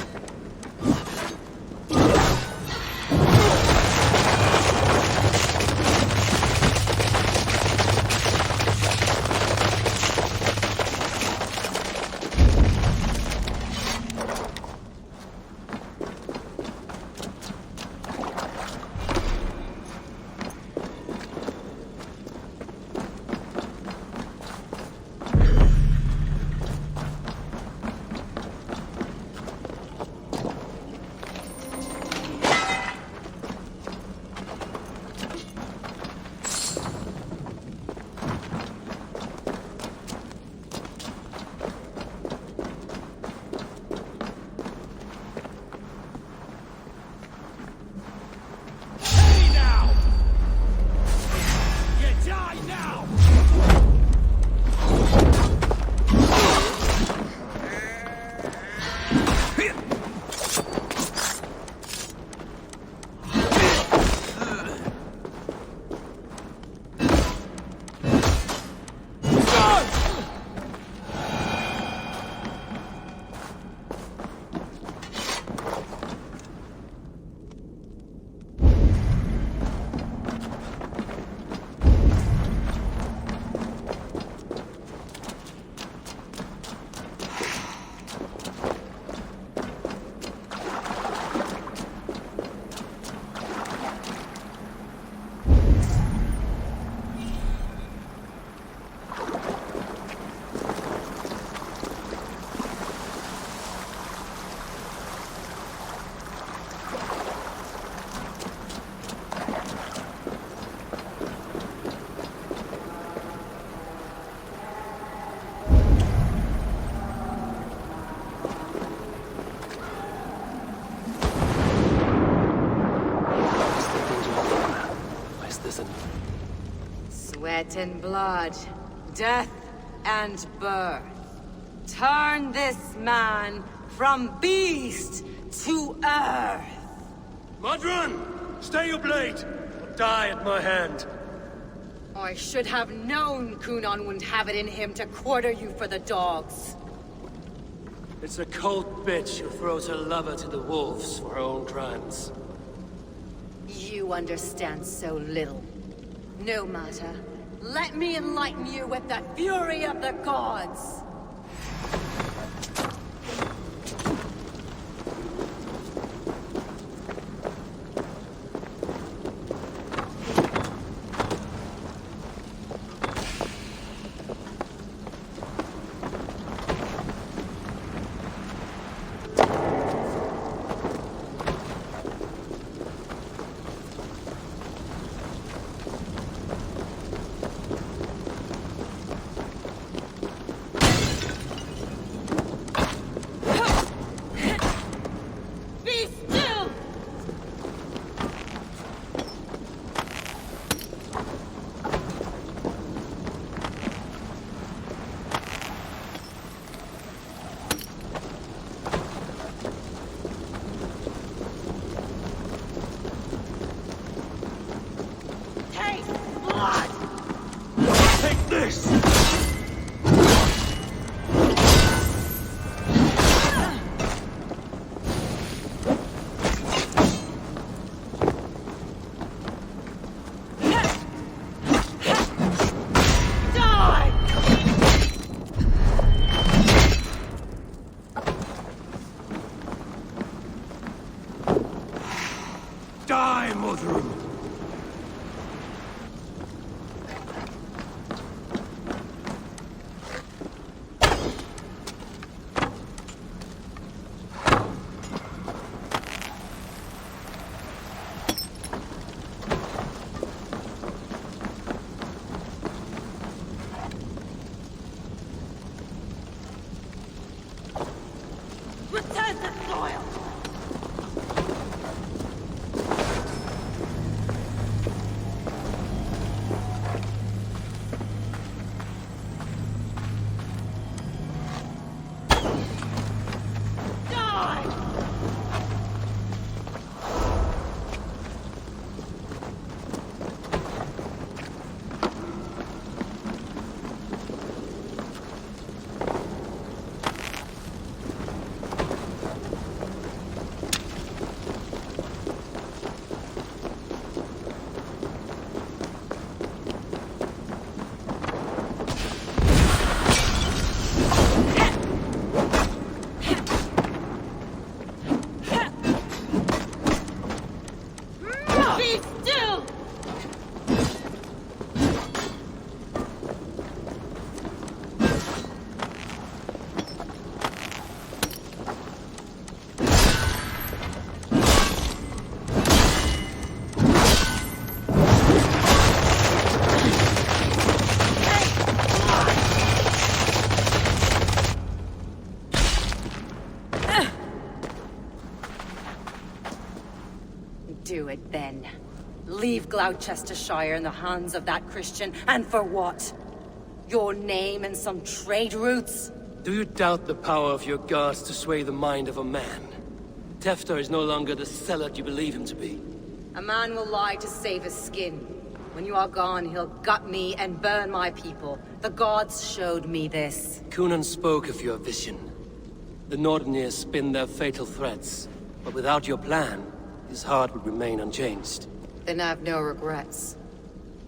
isn't it? Sweat and blood, death and birth. Turn this man from beast to earth. Modron! Stay your blade! Or die at my hand. I should have known Kunon wouldn't have it in him to quarter you for the dogs. It's a cold bitch who throws her lover to the wolves for her own crimes. You understand so little. No matter. Let me enlighten you with the fury of the gods! Do it then. Leave Gloucestershire in the hands of that Christian, and for what? Your name and some trade routes? Do you doubt the power of your gods to sway the mind of a man? Tefter is no longer the zealot you believe him to be. A man will lie to save his skin. When you are gone, he'll gut me and burn my people. The gods showed me this. Kunon spoke of your vision. The Nordenir spin their fatal threats, but without your plan, his heart would remain unchanged. Then I have no regrets.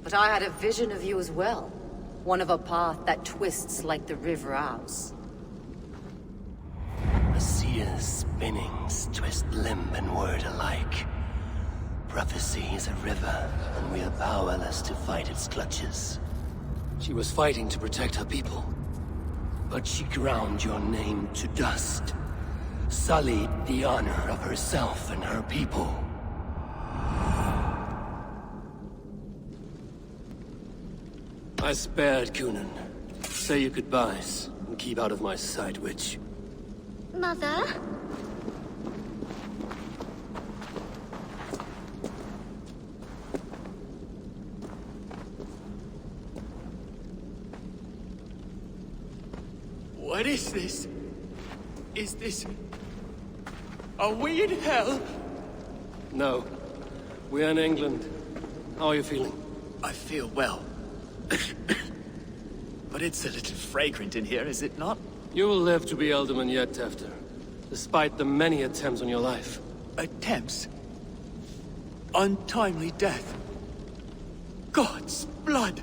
But I had a vision of you as well. One of a path that twists like the river Ouse. A seer's spinnings twist limb and word alike. Prophecy is a river, and we are powerless to fight its clutches. She was fighting to protect her people, but she ground your name to dust. Sullied the honor of herself and her people. I spared Kunon. Say your goodbyes and keep out of my sight, witch. Mother? What is this? Is this... Are we in hell? No. We're in England. How are you feeling? I feel well. But it's a little fragrant in here, is it not? You will live to be alderman yet, Tefter. Despite the many attempts on your life. Attempts? Untimely death? God's blood!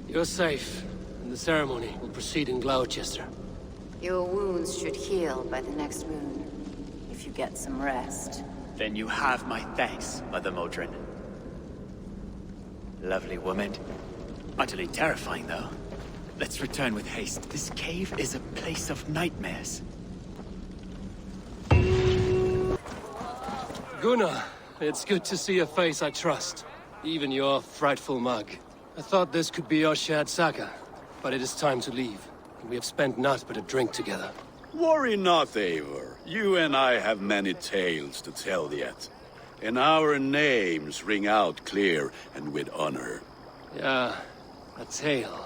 You're safe, and the ceremony will proceed in Gloucester. Your wounds should heal by the next moon, if you get some rest. Then you have my thanks, Mother Modron. Lovely woman. Utterly terrifying, though. Let's return with haste. This cave is a place of nightmares. Gunnar, it's good to see a face I trust. Even your frightful mug. I thought this could be our shared saga, but it is time to leave. We have spent naught but a drink together. Worry not, Eivor. You and I have many tales to tell yet. And our names ring out clear and with honor. Yeah, a tale.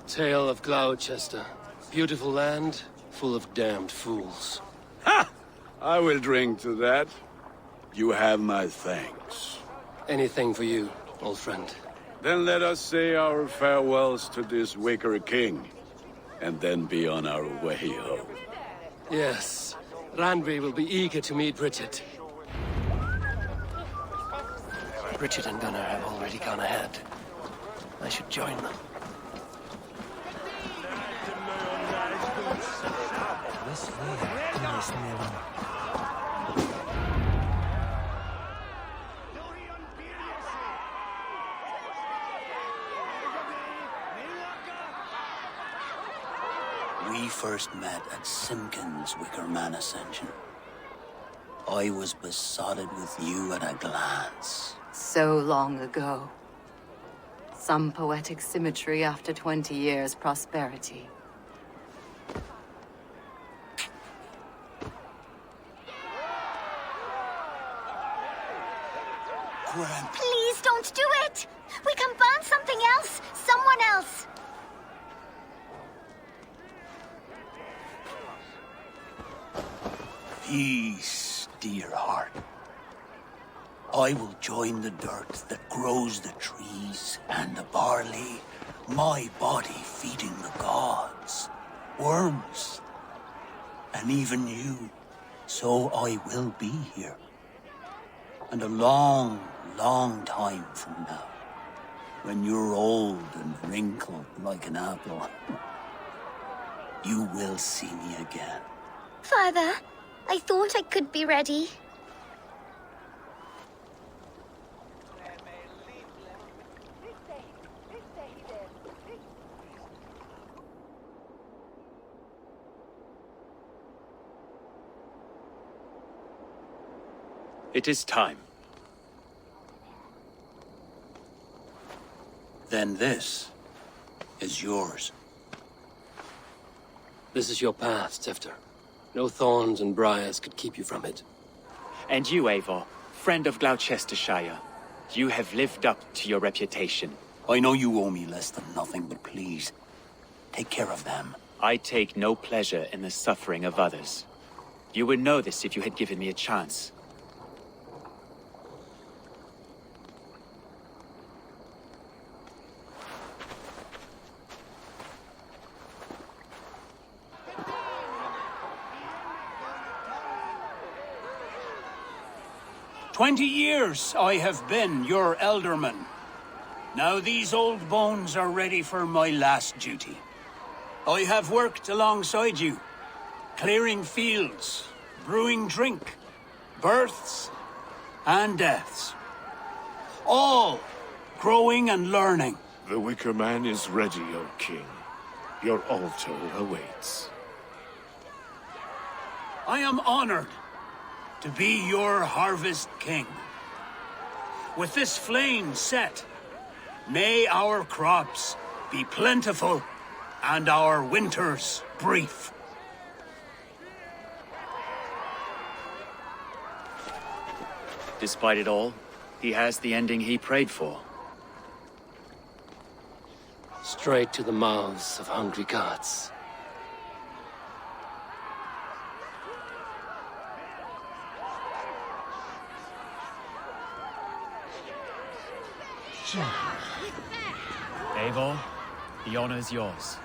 A tale of Gloucester. Beautiful land, full of damned fools. Ha! I will drink to that. You have my thanks. Anything for you, old friend. Then let us say our farewells to this wicker king, and then be on our way home. Yes, Randvi will be eager to meet Bridget. Bridget and Gunnar have already gone ahead. I should join them. We first met at Simpkins' Wicker Man Ascension. I was besotted with you at a glance. So long ago. Some poetic symmetry after 20 years' prosperity. Please don't do it! We can burn something else! Someone else! Peace, dear heart. I will join the dirt that grows the trees and the barley, my body feeding the gods, worms, and even you. So I will be here. And a long, long time from now, when you're old and wrinkled like an apple, you will see me again. Father, I thought I could be ready. It is time. Then this is yours. This is your path, Tefter. No thorns and briars could keep you from it. And you, Eivor, friend of Gloucestershire, you have lived up to your reputation. I know you owe me less than nothing, but please, take care of them. I take no pleasure in the suffering of others. You would know this if you had given me a chance. "20 years I have been your elderman. Now these old bones are ready for my last duty. I have worked alongside you, clearing fields, brewing drink, births and deaths. All growing and learning. The Wicker Man is ready, O King. Your altar awaits. I am honored to be your harvest king. With this flame set, may our crops be plentiful and our winters brief. Despite it all, he has the ending he prayed for. Straight to the mouths of hungry gods. Eivor, the honor's yours.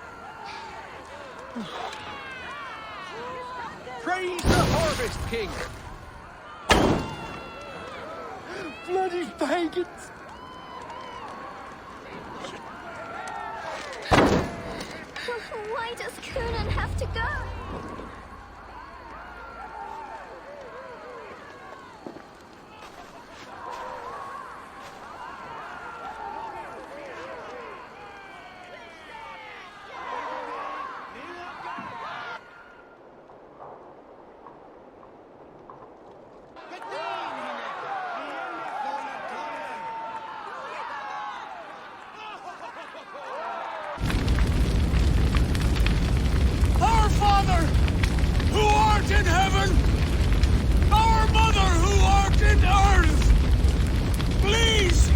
Praise the Harvest King! Bloody pagans! Why does Coonan have to go? Our Father, who art in heaven, our Mother, who art in earth, please,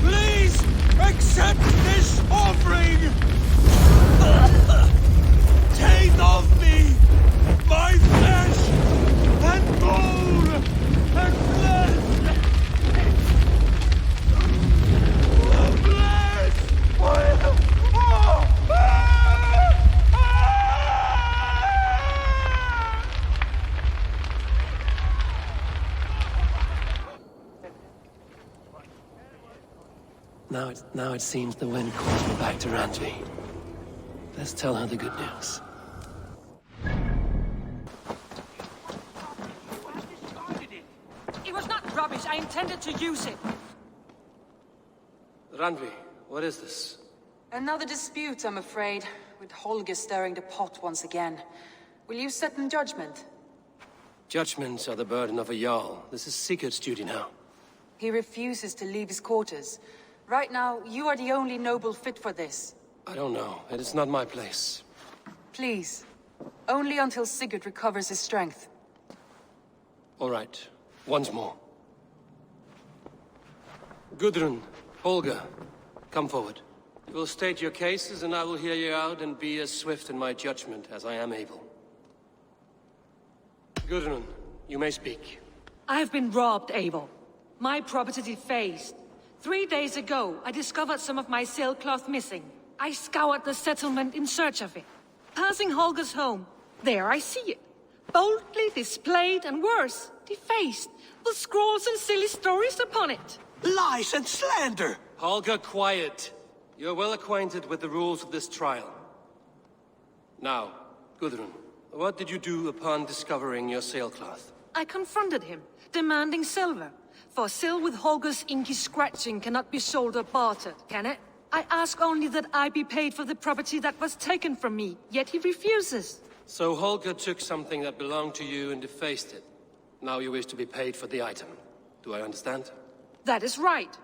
please accept this offering. Take of me my flesh and bone and blood. Now it seems the wind calls me back to Randvi. Let's tell her the good news. It was not rubbish. I intended to use it. Randvi, what is this? Another dispute, I'm afraid, with Holger stirring the pot once again. Will you sit in judgment? Judgments are the burden of a Jarl. This is Sigurd's duty now. He refuses to leave his quarters. Right now, you are the only noble fit for this. I don't know. It is not my place. Please. Only until Sigurd recovers his strength. All right. Once more. Gudrun, Holger, come forward. You will state your cases, and I will hear you out and be as swift in my judgment as I am able. Gudrun, you may speak. I have been robbed, Abel. My property defaced. 3 days ago, I discovered some of my sailcloth missing. I scoured the settlement in search of it. Passing Holger's home, there I see it. Boldly displayed and worse, defaced, with scrolls and silly stories upon it. Lies and slander! Holger, quiet. You're well acquainted with the rules of this trial. Now, Gudrun, what did you do upon discovering your sailcloth? I confronted him, demanding silver. For sil with Holger's inky scratching cannot be sold or bartered, can it? I ask only that I be paid for the property that was taken from me, yet he refuses. So Holger took something that belonged to you and defaced it. Now you wish to be paid for the item. Do I understand? That is right.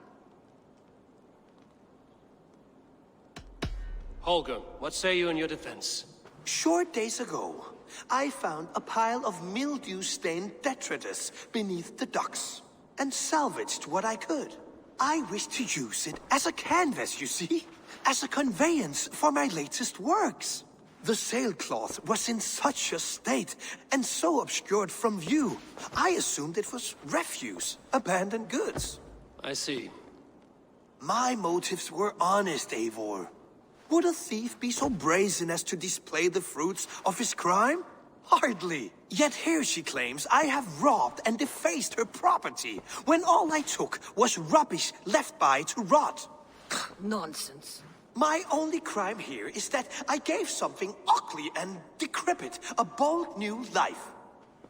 Holger, what say you in your defense? Short days ago, I found a pile of mildew-stained detritus beneath the docks, and salvaged what I could. I wish to use it as a canvas, you see? As a conveyance for my latest works. The sailcloth was in such a state, and so obscured from view, I assumed it was refuse, abandoned goods. I see. My motives were honest, Eivor. Would a thief be so brazen as to display the fruits of his crime? Hardly. Yet here she claims I have robbed and defaced her property, when all I took was rubbish left by to rot. Nonsense. My only crime here is that I gave something ugly and decrepit a bold new life.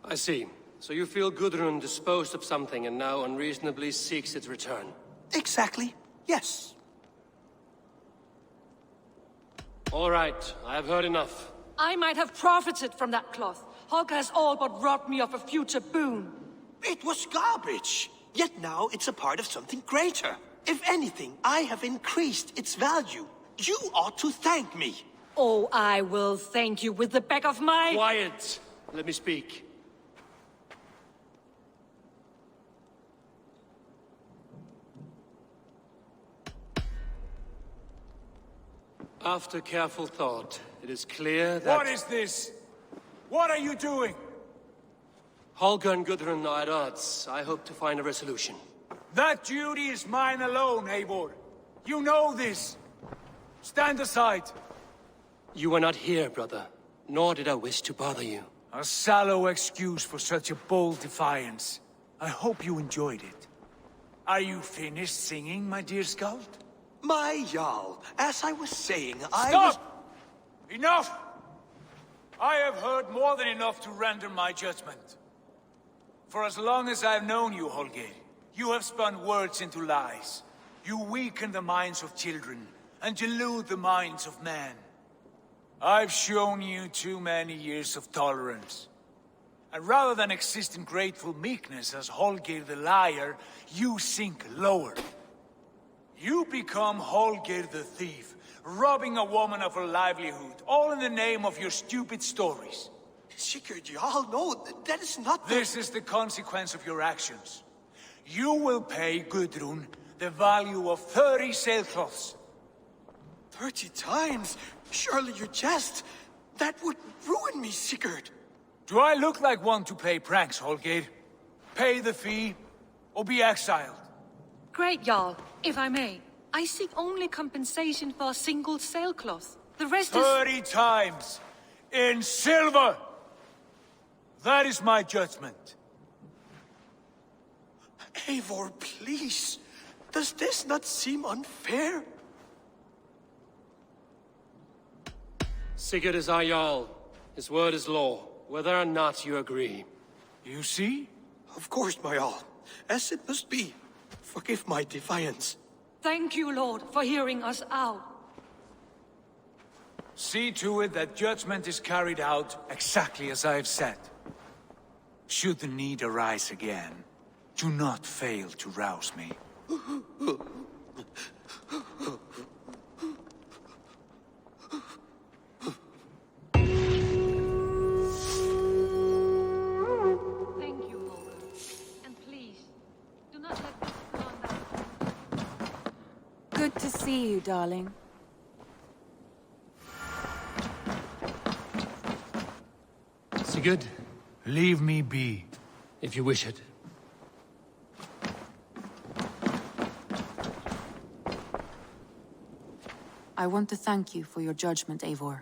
I see. So you feel Gudrun disposed of something and now unreasonably seeks its return? Exactly, yes. All right, I have heard enough. I might have profited from that cloth. Holger has all but robbed me of a future boon. It was garbage. Yet now it's a part of something greater. If anything, I have increased its value. You ought to thank me. Oh, I will thank you with the back of my... Quiet! Let me speak. After careful thought, it is clear that... What is this? What are you doing? Holger and Gudrun are at odds. I hope to find a resolution. That duty is mine alone, Eivor. You know this. Stand aside. You were not here, brother. Nor did I wish to bother you. A sallow excuse for such a bold defiance. I hope you enjoyed it. Are you finished singing, my dear Skald? My Jarl, as I was saying, Stop! Enough! I have heard more than enough to render my judgment. For as long as I've known you, Holger, you have spun words into lies. You weaken the minds of children, and delude the minds of men. I've shown you too many years of tolerance. And rather than exist in grateful meekness as Holger the liar, you sink lower. You become Holger the thief, robbing a woman of her livelihood, all in the name of your stupid stories. Sigurd, Jarl, no, that is not the... This is the consequence of your actions. You will pay Gudrun the value of 30 sailcloths. 30 times? Surely you jest. That would ruin me, Sigurd. Do I look like one to play pranks, Holger? Pay the fee, or be exiled. Great, Jarl. If I may, I seek only compensation for a single sailcloth. The rest is... 30 times! In silver! That is my judgment. Eivor, please. Does this not seem unfair? Sigurd is our Jarl. His word is law, whether or not you agree. You see? Of course, my Jarl. As it must be. Forgive my defiance. Thank you, Lord, for hearing us out. See to it that judgment is carried out exactly as I have said. Should the need arise again, do not fail to rouse me. Thank you, Lord. And please, do not let this wander. Good to see you, darling. Sigurd, leave me be. If you wish it. I want to thank you for your judgment, Eivor.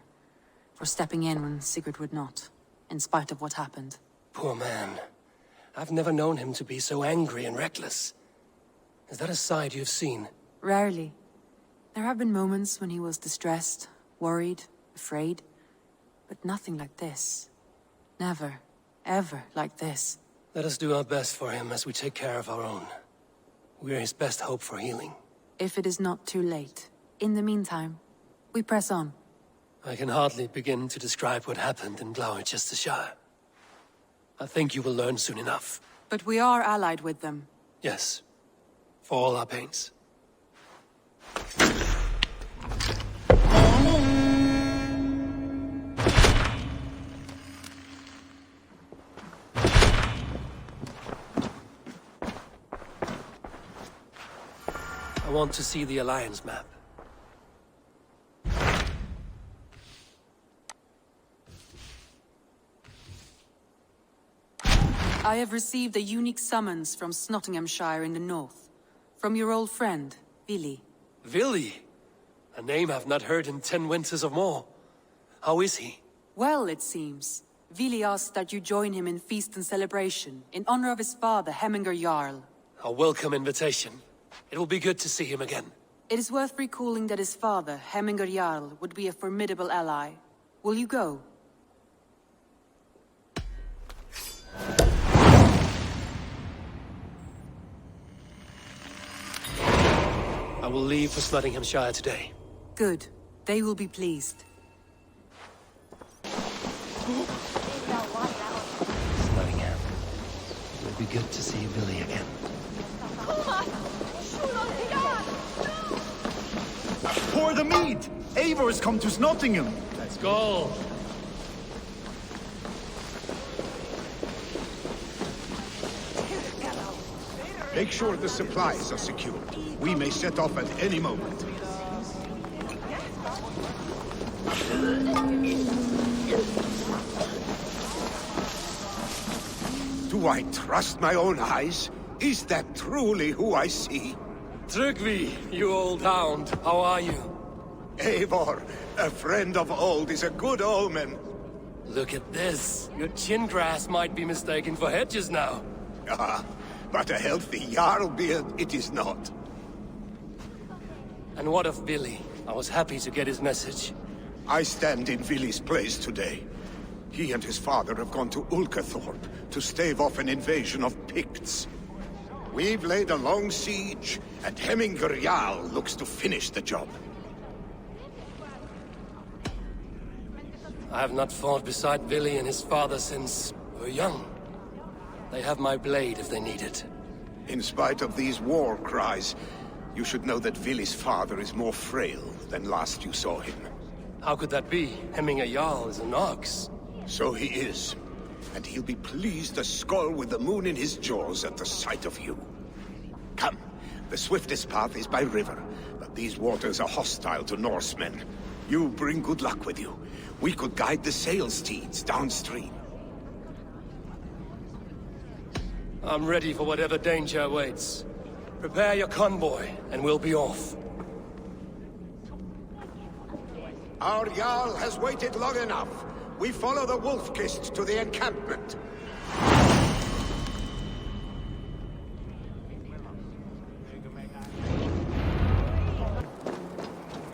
For stepping in when Sigurd would not, in spite of what happened. Poor man. I've never known him to be so angry and reckless. Is that a side you've seen? Rarely. There have been moments when he was distressed, worried, afraid. But nothing like this. Never, ever like this. Let us do our best for him as we take care of our own. We're his best hope for healing. If it is not too late. In the meantime, we press on. I can hardly begin to describe what happened in Gloucestershire. I think you will learn soon enough. But we are allied with them. Yes. For all our pains. I want to see the Alliance map. I have received a unique summons from Nottinghamshire in the north. From your old friend, Vili. Vili? A name I've not heard in 10 winters or more. How is he? Well, it seems. Vili asked that you join him in feast and celebration, in honor of his father, Hemminger Jarl. A welcome invitation. It will be good to see him again. It is worth recalling that his father, Hemminger Jarl, would be a formidable ally. Will you go? I will leave for Nottinghamshire today. Good. They will be pleased. Nottingham. It will be good to see Billy again. Pour the mead! Eivor has come to Nottingham! Let's go! Make sure the supplies are secured. We may set off at any moment. Do I trust my own eyes? Is that truly who I see? Trygvi, you old hound, how are you? Eivor, a friend of old is a good omen. Look at this. Your chin grass might be mistaken for hedges now. Ah, but a healthy Jarl beard it is not. And what of Billy? I was happy to get his message. I stand in Vili's place today. He and his father have gone to Ulkathorpe to stave off an invasion of Picts. We've laid a long siege, and Hemminger Jarl looks to finish the job. I have not fought beside Billy and his father since we were young. They have my blade if they need it. In spite of these war cries, you should know that Vili's father is more frail than last you saw him. How could that be? Hemminger Jarl is an ox. So he is. And he'll be pleased as Skull with the moon in his jaws at the sight of you. Come, the swiftest path is by river, but these waters are hostile to Norsemen. You bring good luck with you. We could guide the sail steeds downstream. I'm ready for whatever danger awaits. Prepare your convoy, and we'll be off. Our Jarl has waited long enough. We follow the Wolf-Kist to the encampment.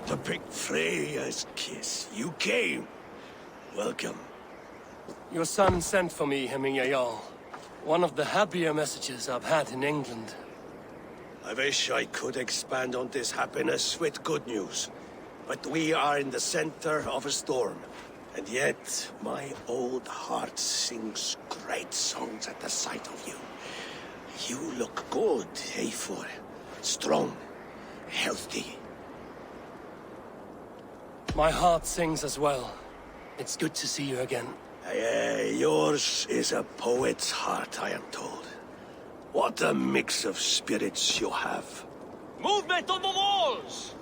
To pick Freya's kiss. You came. Welcome. Your son sent for me, Hemminger Jarl. One of the happier messages I've had in England. I wish I could expand on this happiness with good news. But we are in the center of a storm. And yet, my old heart sings great songs at the sight of you. You look good, Eivor. Strong, healthy. My heart sings as well. It's good to see you again. Yours is a poet's heart, I am told. What a mix of spirits you have. Movement on the walls!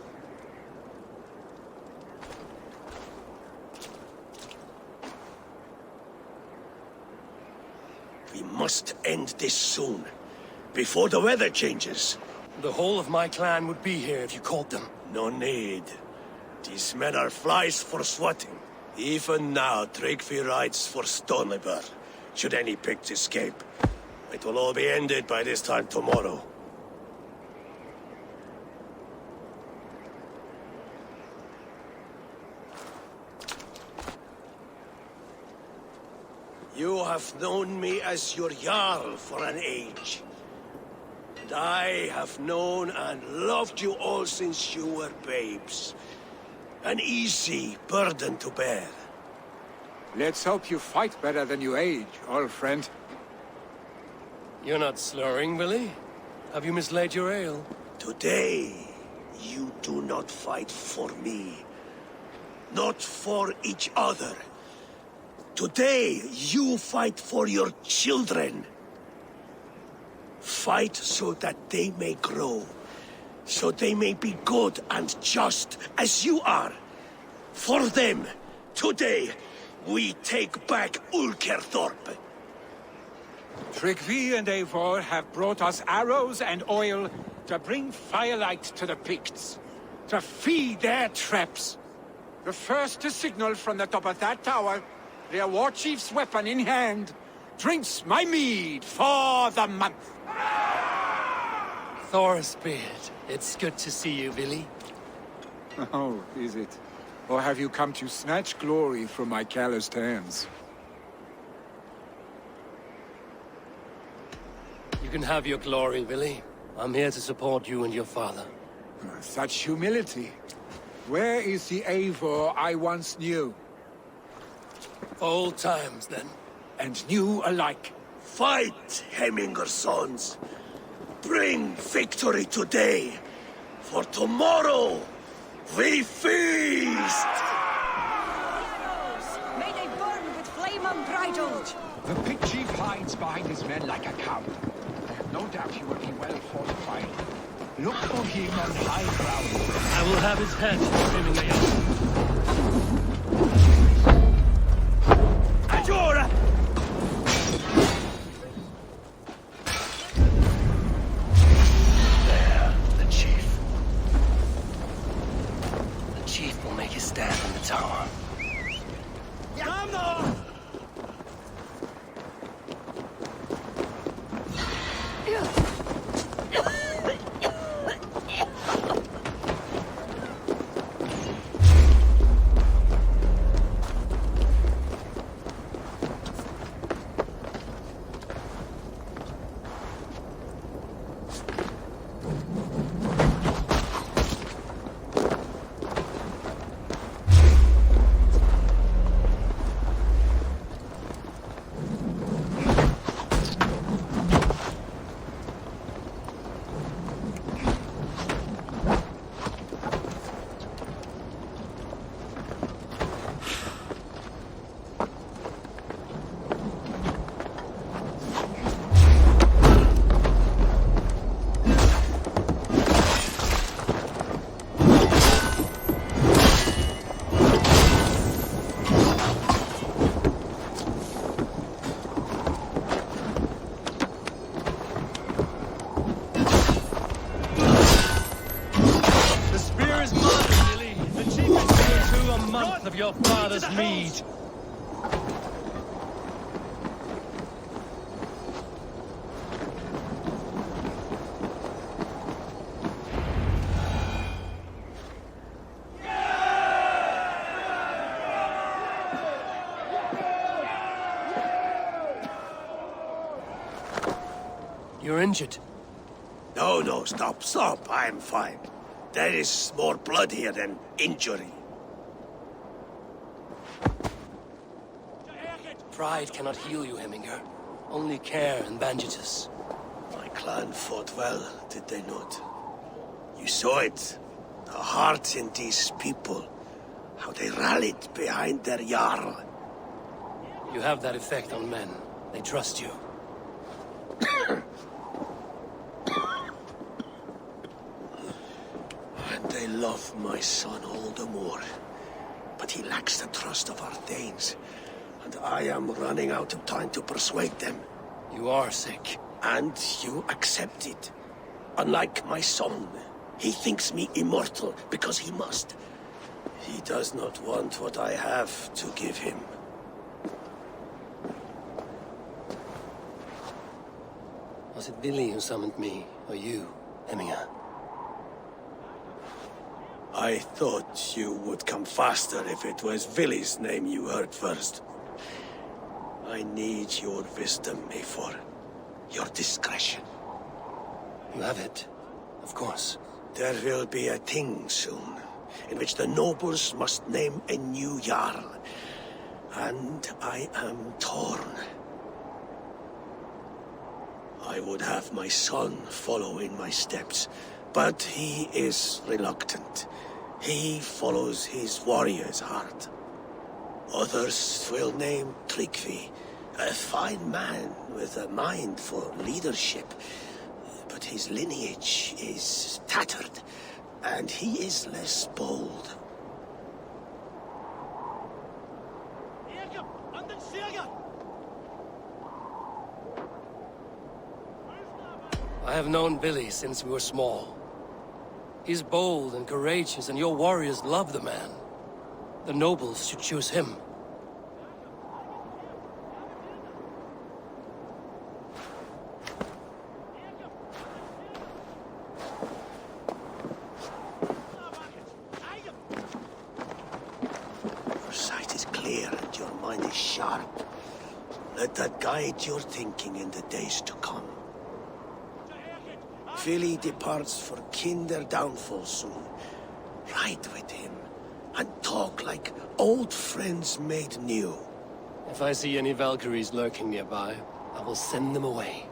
We must end this soon, before the weather changes. The whole of my clan would be here if you called them. No need. These men are flies for swatting. Even now, Tryggvi rides for Stonebur, should any Picts escape. It will all be ended by this time tomorrow. You have known me as your Jarl for an age. And I have known and loved you all since you were babes. An easy burden to bear. Let's hope you fight better than you age, old friend. You're not slurring, Billy? Have you mislaid your ale? Today, you do not fight for me. Not for each other. Today, you fight for your children. Fight so that they may grow. So they may be good and just as you are. For them, today, we take back Ulkerthorpe. Tryggvi and Eivor have brought us arrows and oil to bring firelight to the Picts, to feed their traps. The first to signal from the top of that tower, their war chief's weapon in hand, drinks my mead for the month. Thor's beard. It's good to see you, Billy. Oh, is it? Or have you come to snatch glory from my calloused hands? You can have your glory, Billy. I'm here to support you and your father. Such humility. Where is the Eivor I once knew? Old times, then. And new alike. Fight, Hemminger sons. Bring victory today. For tomorrow, we feast! May they burn with flame unbridled! The Pict chief hides behind his men like a coward. I have no doubt he will be well fortified. Look for him on high ground. I will have his head, Hemminger. your father's mead. You're injured. No, stop. I'm fine. That is more bloodier than injury. Pride cannot heal you, Heminger. Only care and bandages. My clan fought well, did they not? You saw it. The heart in these people. How they rallied behind their Jarl. You have that effect on men. They trust you. And they love my son all the more. But he lacks the trust of our Danes. And I am running out of time to persuade them. You are sick. And you accept it. Unlike my son, he thinks me immortal because he must. He does not want what I have to give him. Was it Billy who summoned me, or you, Heminger? I thought you would come faster if it was Villy's name you heard first. I need your wisdom, Eivor. Your discretion. You have it, of course. There will be a thing soon, in which the nobles must name a new Jarl. And I am torn. I would have my son follow in my steps, but he is reluctant. He follows his warrior's heart. Others will name Tryggvi, a fine man with a mind for leadership. But his lineage is tattered, and he is less bold. I have known Billy since we were small. He's bold and courageous, and your warriors love the man. The nobles should choose him. Your sight is clear and your mind is sharp. Let that guide your thinking in the days to come. Billy departs for kinder downfall soon. Ride with him, and talk like old friends made new. If I see any Valkyries lurking nearby, I will send them away.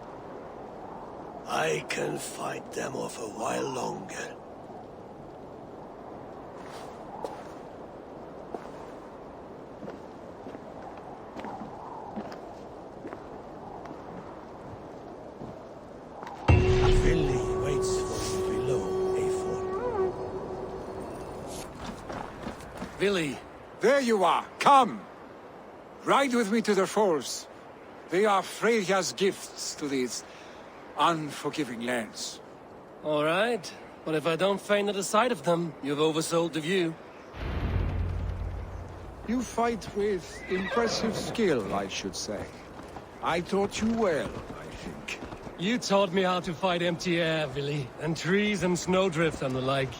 I can fight them off a while longer. Billy! There you are! Come! Ride with me to the falls. They are Freya's gifts to these unforgiving lands. All right. But if I don't faint at the sight of them, you've oversold the view. You fight with impressive skill, I should say. I taught you well, I think. You taught me how to fight empty air, Billy, and trees and snowdrift and the like.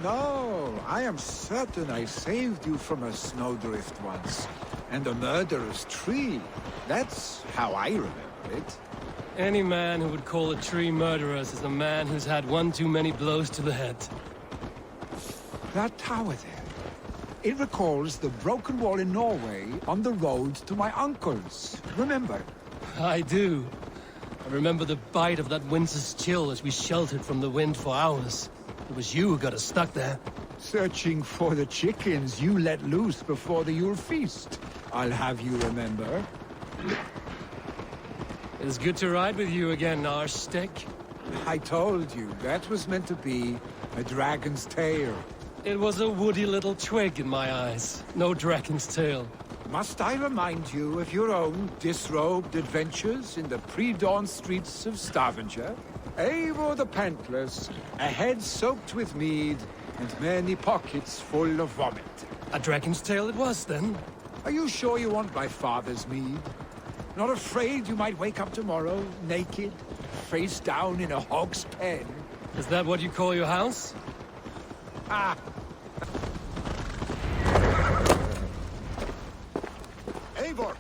No, I am certain I saved you from a snowdrift once. And a murderous tree. That's how I remember it. Any man who would call a tree murderous is a man who's had one too many blows to the head. That tower there. It recalls the broken wall in Norway on the road to my uncle's. Remember? I do. I remember the bite of that winter's chill as we sheltered from the wind for hours. It was you who got us stuck there. Searching for the chickens you let loose before the Yule feast. I'll have you remember. It's good to ride with you again, Arstick. I told you, that was meant to be a dragon's tail. It was a woody little twig in my eyes. No dragon's tail. Must I remind you of your own disrobed adventures in the pre-dawn streets of Stavanger? Eivor the Pantless, a head soaked with mead, and many pockets full of vomit. A dragon's tail it was, then? Are you sure you want my father's mead? Not afraid you might wake up tomorrow, naked, face down in a hog's pen? Is that what you call your house? Ah! Eivor!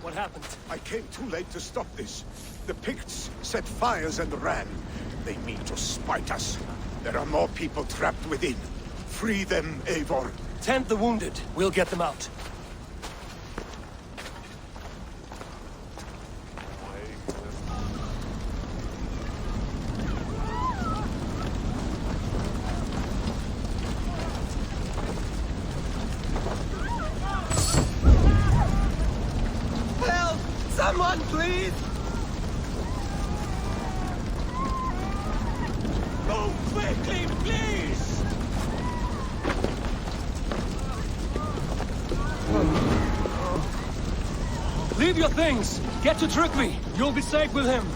What happened? I came too late to stop this. The Picts set fires and ran. They mean to spite us. There are more people trapped within. Free them, Eivor. Tend the wounded. We'll get them out. Help! Someone, please! Move quickly, please! Leave your things! Get to Trygve! You'll be safe with him!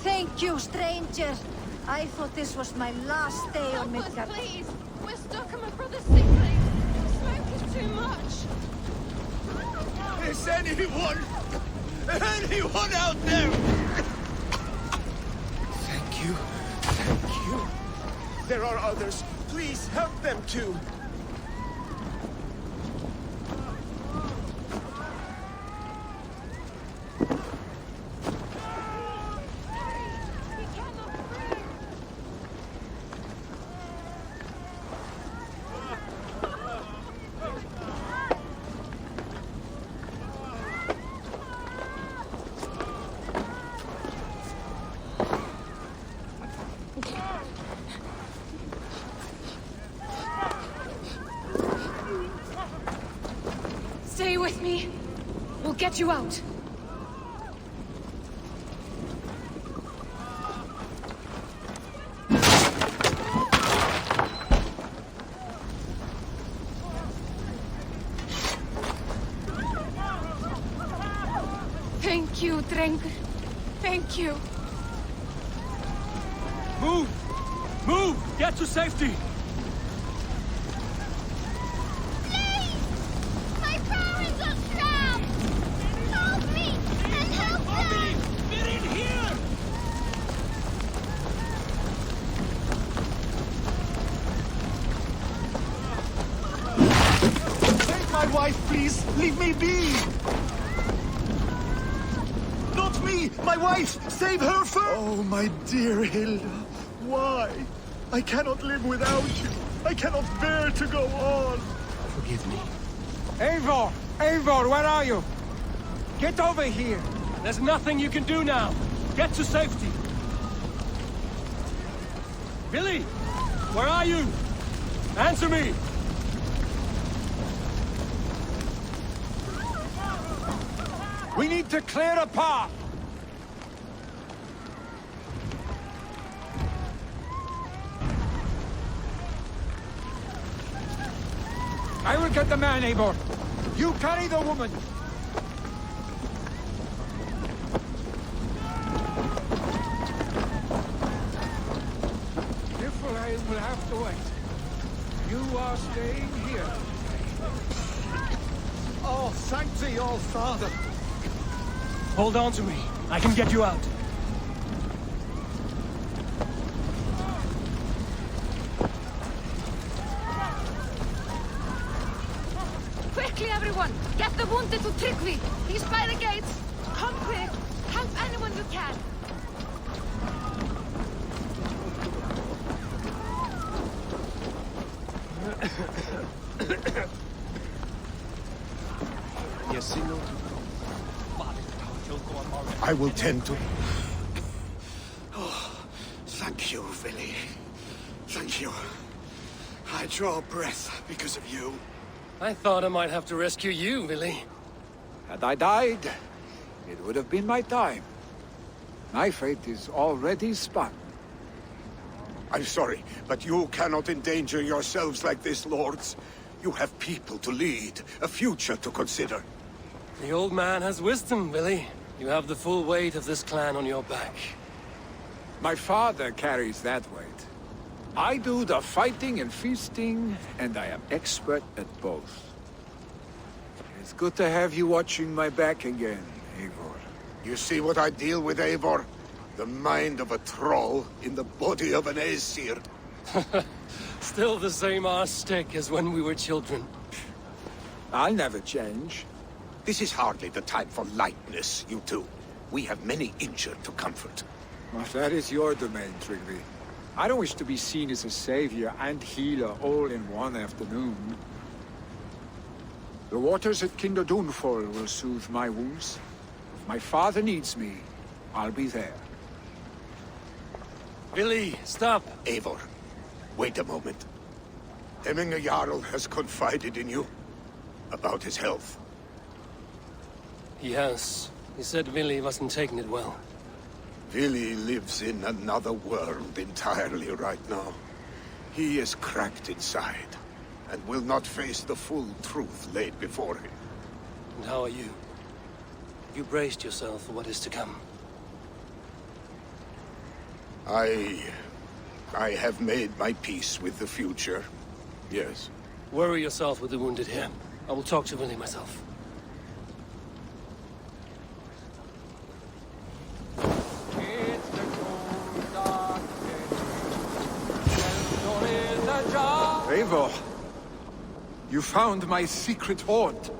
Thank you, stranger. I thought this was my last day on Midgard. Please! We're stuck on my brother's sick leave. The smoke is too much. Is anyone out there? Thank you. Thank you. There are others. Please help them too. Stay with me. We'll get you out. Thank you, Drengur. Thank you. Move! Move! Get to safety! My parents are trapped! Help me! And help them! They're in here! Take my wife, please! Leave me be! Not me! My wife! Save her first! Oh, my dear Hilda. Why? I cannot live without you. I cannot bear to go on. Forgive me. Eivor! Eivor, where are you? Get over here! There's nothing you can do now. Get to safety. Billy! Where are you? Answer me! We need to clear a path! I will get the man, Eivor. You carry the woman. Niflheim will have to wait. You are staying here. Oh, thank thee, all father. Hold on to me. I can get you out. Quickly, everyone! Get the wounded to Trygve! He's by the gates! Come quick! Help anyone you can! I will tend to... Oh, thank you, Billy. Thank you. I draw breath because of you. I thought I might have to rescue you, Billy. Had I died, it would have been my time. My fate is already spun. I'm sorry, but you cannot endanger yourselves like this, lords. You have people to lead, a future to consider. The old man has wisdom, Billy. You have the full weight of this clan on your back. My father carries that weight. I do the fighting and feasting, and I am expert at both. It's good to have you watching my back again, Eivor. You see what I deal with, Eivor? The mind of a troll in the body of an Aesir. Still the same arse stick as when we were children. I'll never change. This is hardly the time for lightness, you two. We have many injured to comfort. Well, that is your domain, Trigby. I don't wish to be seen as a savior and healer all in one afternoon. The waters at Kinder Dunfall will soothe my wounds. If my father needs me, I'll be there. Billy, stop! Eivor, wait a moment. Hemminger Jarl has confided in you about his health. He has. He said Billy wasn't taking it well. Billy lives in another world entirely right now. He is cracked inside, and will not face the full truth laid before him. And how are you? Have you braced yourself for what is to come? I have made my peace with the future, yes. Worry yourself with the wounded here. I will talk to Billy myself. Eivor, you found my secret haunt.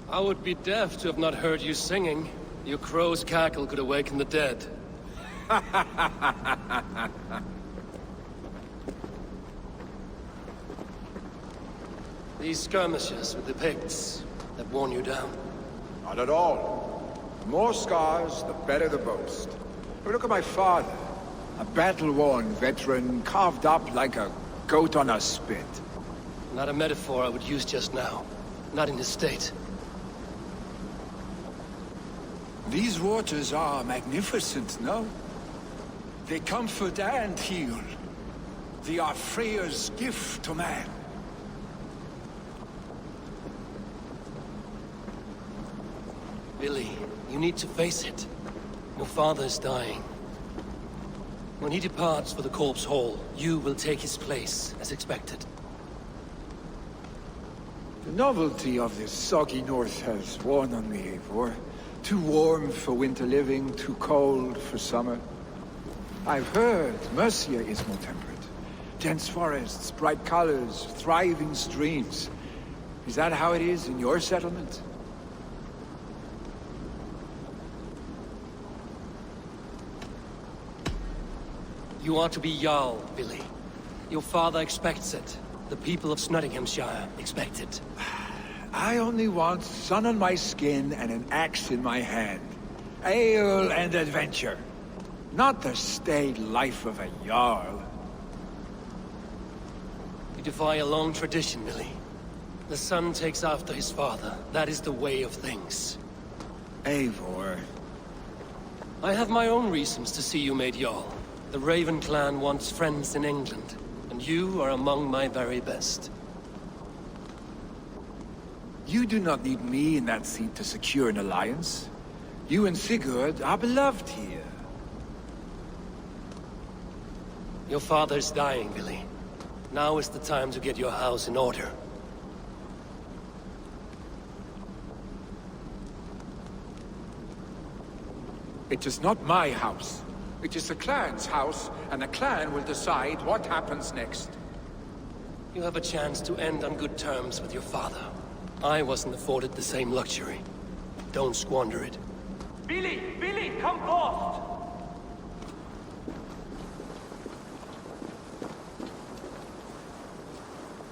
I would be deaf to have not heard you singing. Your crow's cackle could awaken the dead. These skirmishes with the Picts that worn you down? Not at all. The more scars, the better the boast. But look at my father. A battle-worn veteran, carved up like a goat on a spit. Not a metaphor I would use just now. Not in this state. These waters are magnificent, no? They comfort and heal. They are Freya's gift to man. Billy, you need to face it. Your father's dying. When he departs for the Corpse Hall, you will take his place, as expected. The novelty of this soggy north has worn on me, Eivor. Too warm for winter living, too cold for summer. I've heard Mercia is more temperate. Dense forests, bright colors, thriving streams. Is that how it is in your settlement? You are to be Jarl, Billy. Your father expects it. The people of Nottinghamshire expect it. I only want sun on my skin and an axe in my hand. Ale and adventure. Not the staid life of a Jarl. You defy a long tradition, Billy. The son takes after his father. That is the way of things. Eivor. I have my own reasons to see you made Jarl. The Raven clan wants friends in England, and you are among my very best. You do not need me in that seat to secure an alliance. You and Sigurd are beloved here. Your father's dying, Billy. Now is the time to get your house in order. It is not my house. It is the clan's house, and the clan will decide what happens next. You have a chance to end on good terms with your father. I wasn't afforded the same luxury. Don't squander it. Billy! Billy, come forth!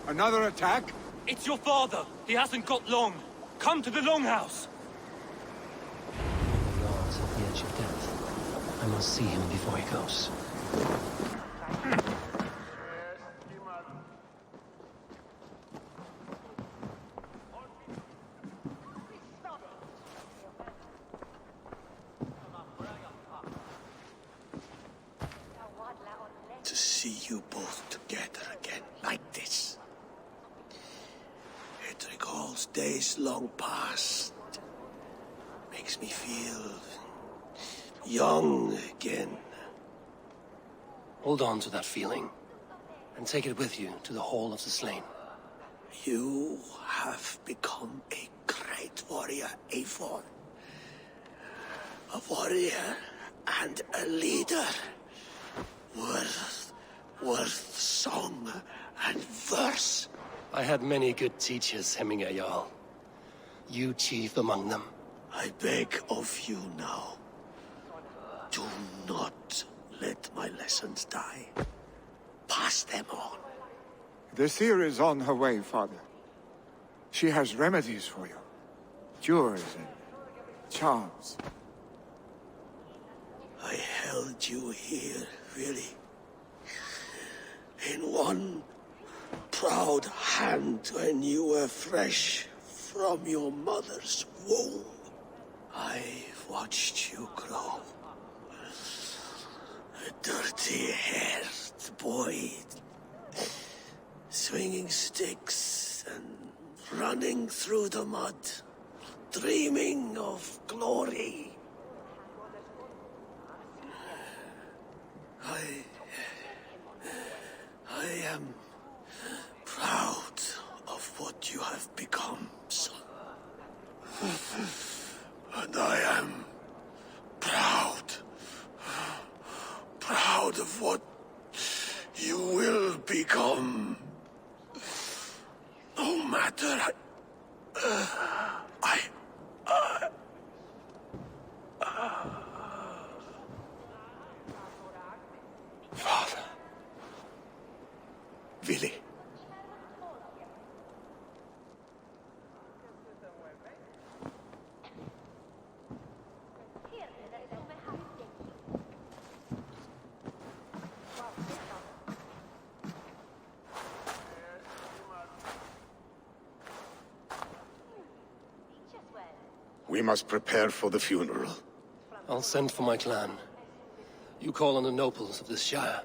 Another attack? It's your father! He hasn't got long! Come to the Longhouse! The Lord's at the edge of death. I must see him before he goes. days long past makes me feel young again. Hold on to that feeling, and take it with you to the Hall of the Slain. You have become a great warrior, Eivor. A warrior and a leader. Worth song and verse. I had many good teachers, Hemminger Jarl. You chief among them. I beg of you now, do not let my lessons die. Pass them on. The seer is on her way, Father. She has remedies for you. Cures and charms. I held you here, really. In one proud hand when you were fresh from your mother's womb. I've watched you grow. A dirty-haired boy, swinging sticks and running through the mud, dreaming of glory. I am proud of what you have become, son. And I am proud of what you will become. No matter... Father. Willy. We must prepare for the funeral. I'll send for my clan. You call on the nobles of this shire.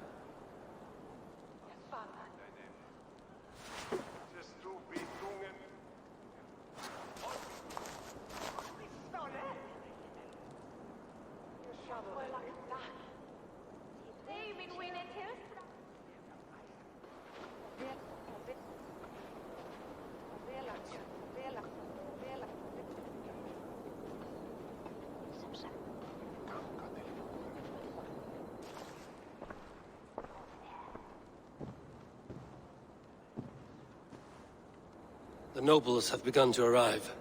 The nobles have begun to arrive.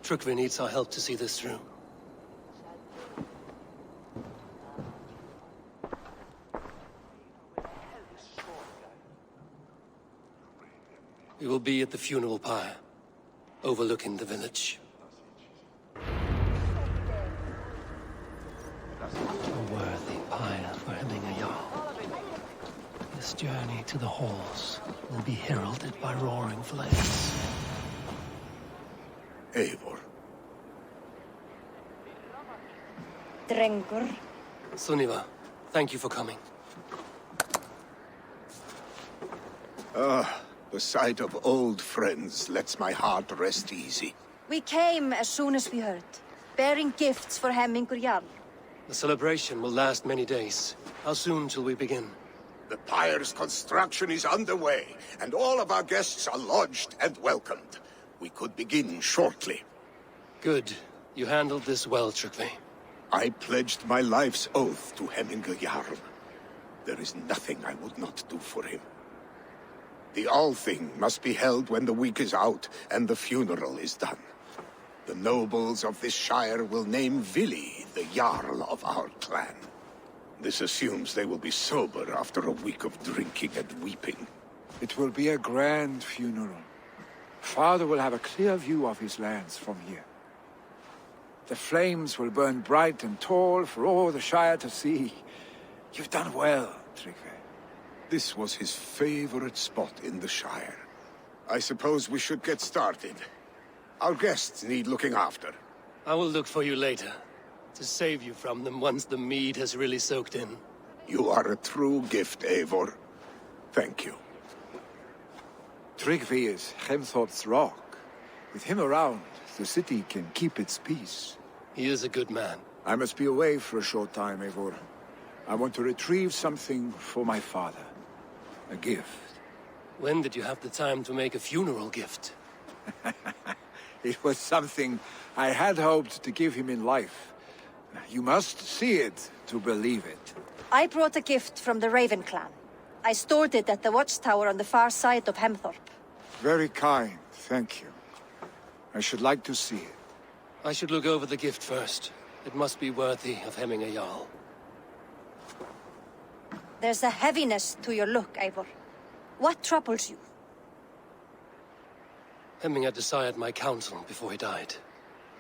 Trukvi needs our help to see this through. We will be at the funeral pyre, overlooking the village. A worthy pyre for Hemminger Jarl. This journey to the halls will be heralded by roaring flames. Eivor. Drengur. Sunniva, thank you for coming. The sight of old friends lets my heart rest easy. We came as soon as we heard, bearing gifts for Hemminger Jarl. The celebration will last many days. How soon till we begin? The pyre's construction is underway, and all of our guests are lodged and welcomed. We could begin shortly. Good. You handled this well, Trukvi. I pledged my life's oath to Hemminger Jarl. There is nothing I would not do for him. The All-Thing must be held when the week is out and the funeral is done. The nobles of this shire will name Vili the Jarl of our clan. This assumes they will be sober after a week of drinking and weeping. It will be a grand funeral. Father will have a clear view of his lands from here. The flames will burn bright and tall for all the Shire to see. You've done well, Trygve. This was his favorite spot in the Shire. I suppose we should get started. Our guests need looking after. I will look for you later, to save you from them once the mead has really soaked in. You are a true gift, Eivor. Thank you. Trygve is Hemthorp's rock, With him around, the city can keep its peace. He is a good man. I must be away for a short time, Eivor. I want to retrieve something for my father. A gift. When did you have the time to make a funeral gift? It was something I had hoped to give him in life. You must see it to believe it. I brought a gift from the Raven clan. I stored it at the watchtower on the far side of Hemthorpe. Very kind, thank you. I should like to see it. I should look over the gift first. It must be worthy of hemming a Jarl. There's a heaviness to your look, Eivor. What troubles you? Hemming had desired my counsel before he died.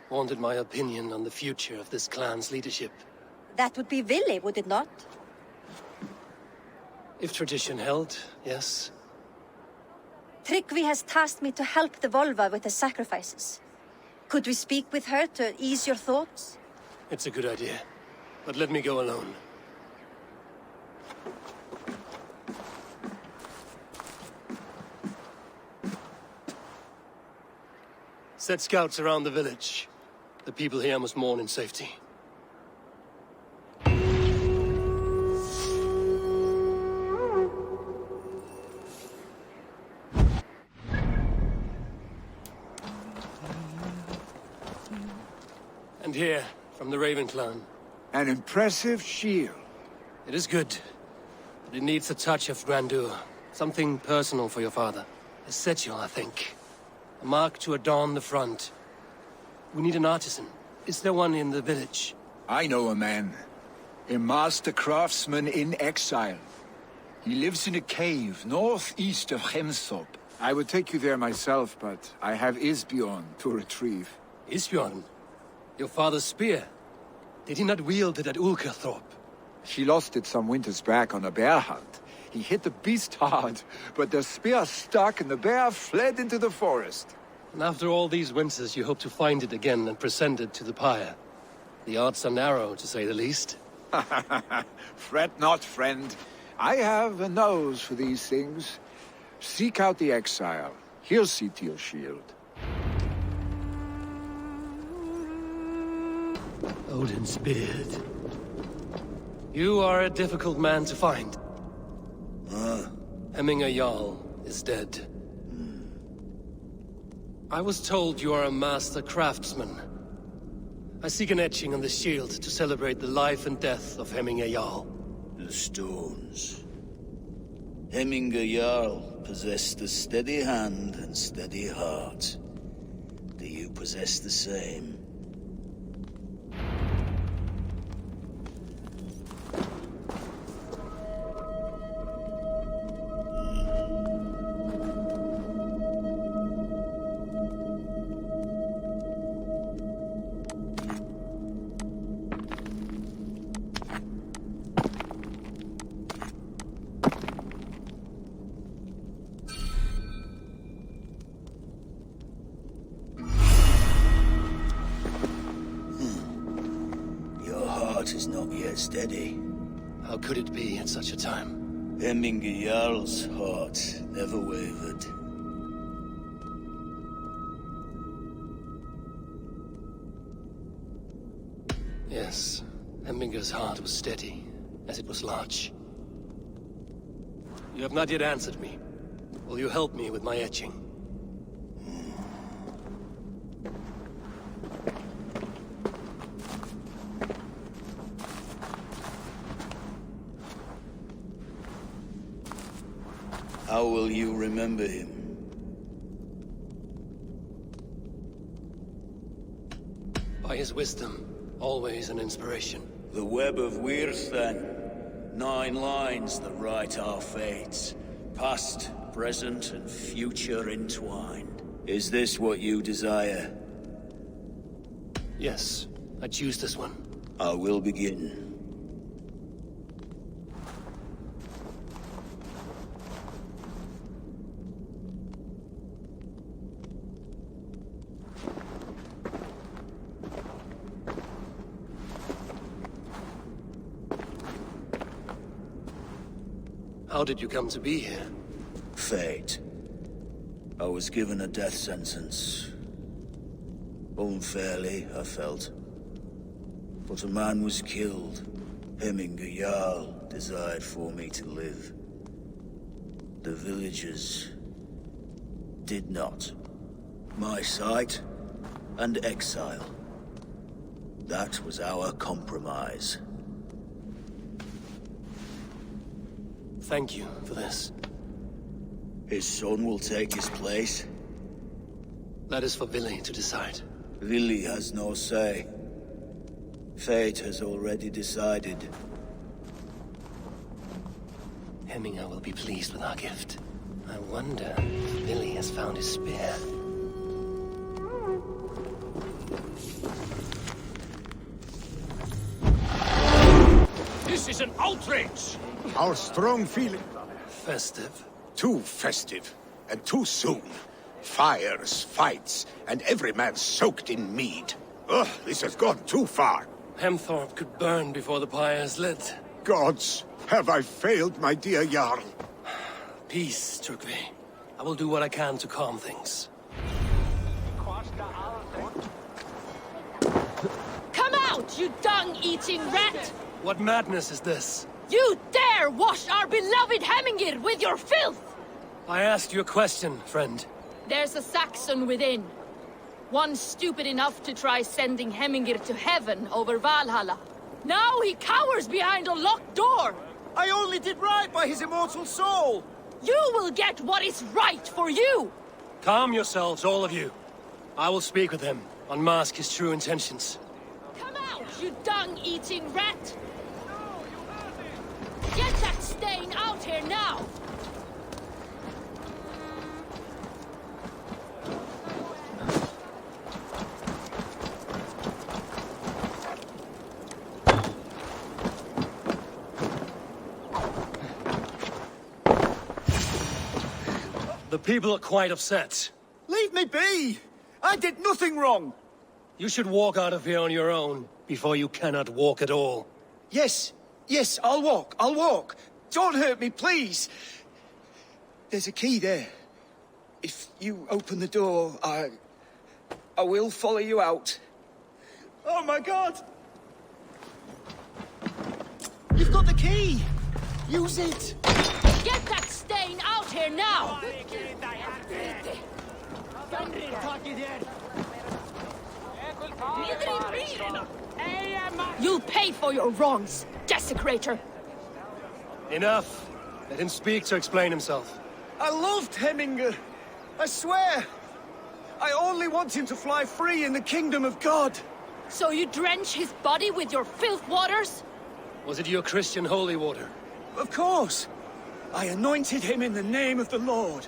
Wanted my opinion on the future of this clan's leadership. That would be Vili, would it not? If tradition held, yes. Tryggvi has tasked me to help the Volva with the sacrifices. Could we speak with her to ease your thoughts? It's a good idea. But let me go alone. Set scouts around the village. The people here must mourn in safety. And here, from the Raven clan. An impressive shield. It is good, but it needs a touch of grandeur. Something personal for your father. A sigil, I think. A mark to adorn the front. We need an artisan. Is there one in the village? I know a man. A master craftsman in exile. He lives in a cave northeast of Hemthorpe. I would take you there myself, but I have Isbjorn to retrieve. Isbjorn? Your father's spear? Did he not wield it at Ulkerthorpe? She lost it some winters back on a bear hunt. He hit the beast hard, but the spear stuck and the bear fled into the forest. And after all these winters, you hope to find it again and present it to the pyre. The odds are narrow, to say the least. Fret not, friend. I have a nose for these things. Seek out the exile. He'll see to your shield. Odin's beard. You are a difficult man to find. Hemming a Jarl is dead. I was told you are a master craftsman. I seek an etching on the shield to celebrate the life and death of Hemming a Jarl. The stones. Hemming a Jarl possessed a steady hand and steady heart. Do you possess the same? Is not yet steady. How could it be at such a time? Hemming a Jarl's heart never wavered. Yes, Hemminger's heart was steady, as it was large. You have not yet answered me. Will you help me with my etching? How will you remember him? By his wisdom, always an inspiration. The web of Wirth, then. 9 lines that write our fates. Past, present, and future entwined. Is this what you desire? Yes, I choose this one. I will begin. How did you come to be here? Fate. I was given a death sentence. Unfairly, I felt. But a man was killed. Hemminger Jarl desired for me to live. The villagers did not. My sight and exile. That was our compromise. Thank you for this. His son will take his place. That is for Vili to decide. Vili has no say. Fate has already decided. Hemminger will be pleased with our gift. I wonder if Vili has found his spear. This is an outrage! Our strong feeling. Festive. Too festive, and too soon. Fires, fights, and every man soaked in mead. Ugh, this has gone too far. Hemthorpe could burn before the pyre is lit. Gods, have I failed my dear Jarl? Peace, Turkvi. I will do what I can to calm things. Come out, you dung-eating rat! What madness is this? You dare wash our beloved Hemmingir with your filth! I asked you a question, friend. There's a Saxon within. One stupid enough to try sending Hemmingir to heaven over Valhalla. Now he cowers behind a locked door! I only did right by his immortal soul! You will get what is right for you! Calm yourselves, all of you. I will speak with him, unmask his true intentions. Come out, you dung-eating rat! Get that stain out here now! The people are quite upset. Leave me be! I did nothing wrong! You should walk out of here on your own, before you cannot walk at all. Yes, yes, I'll walk. Don't hurt me, please. There's a key there. If you open the door, I will follow you out. Oh my God! You've got the key! Use it! Get that stain out here now! You'll pay for your wrongs, desecrator! Enough! Let him speak to explain himself. I loved Hemminger. I swear. I only want him to fly free in the kingdom of God. So you drench his body with your filth waters? Was it your Christian holy water? Of course. I anointed him in the name of the Lord.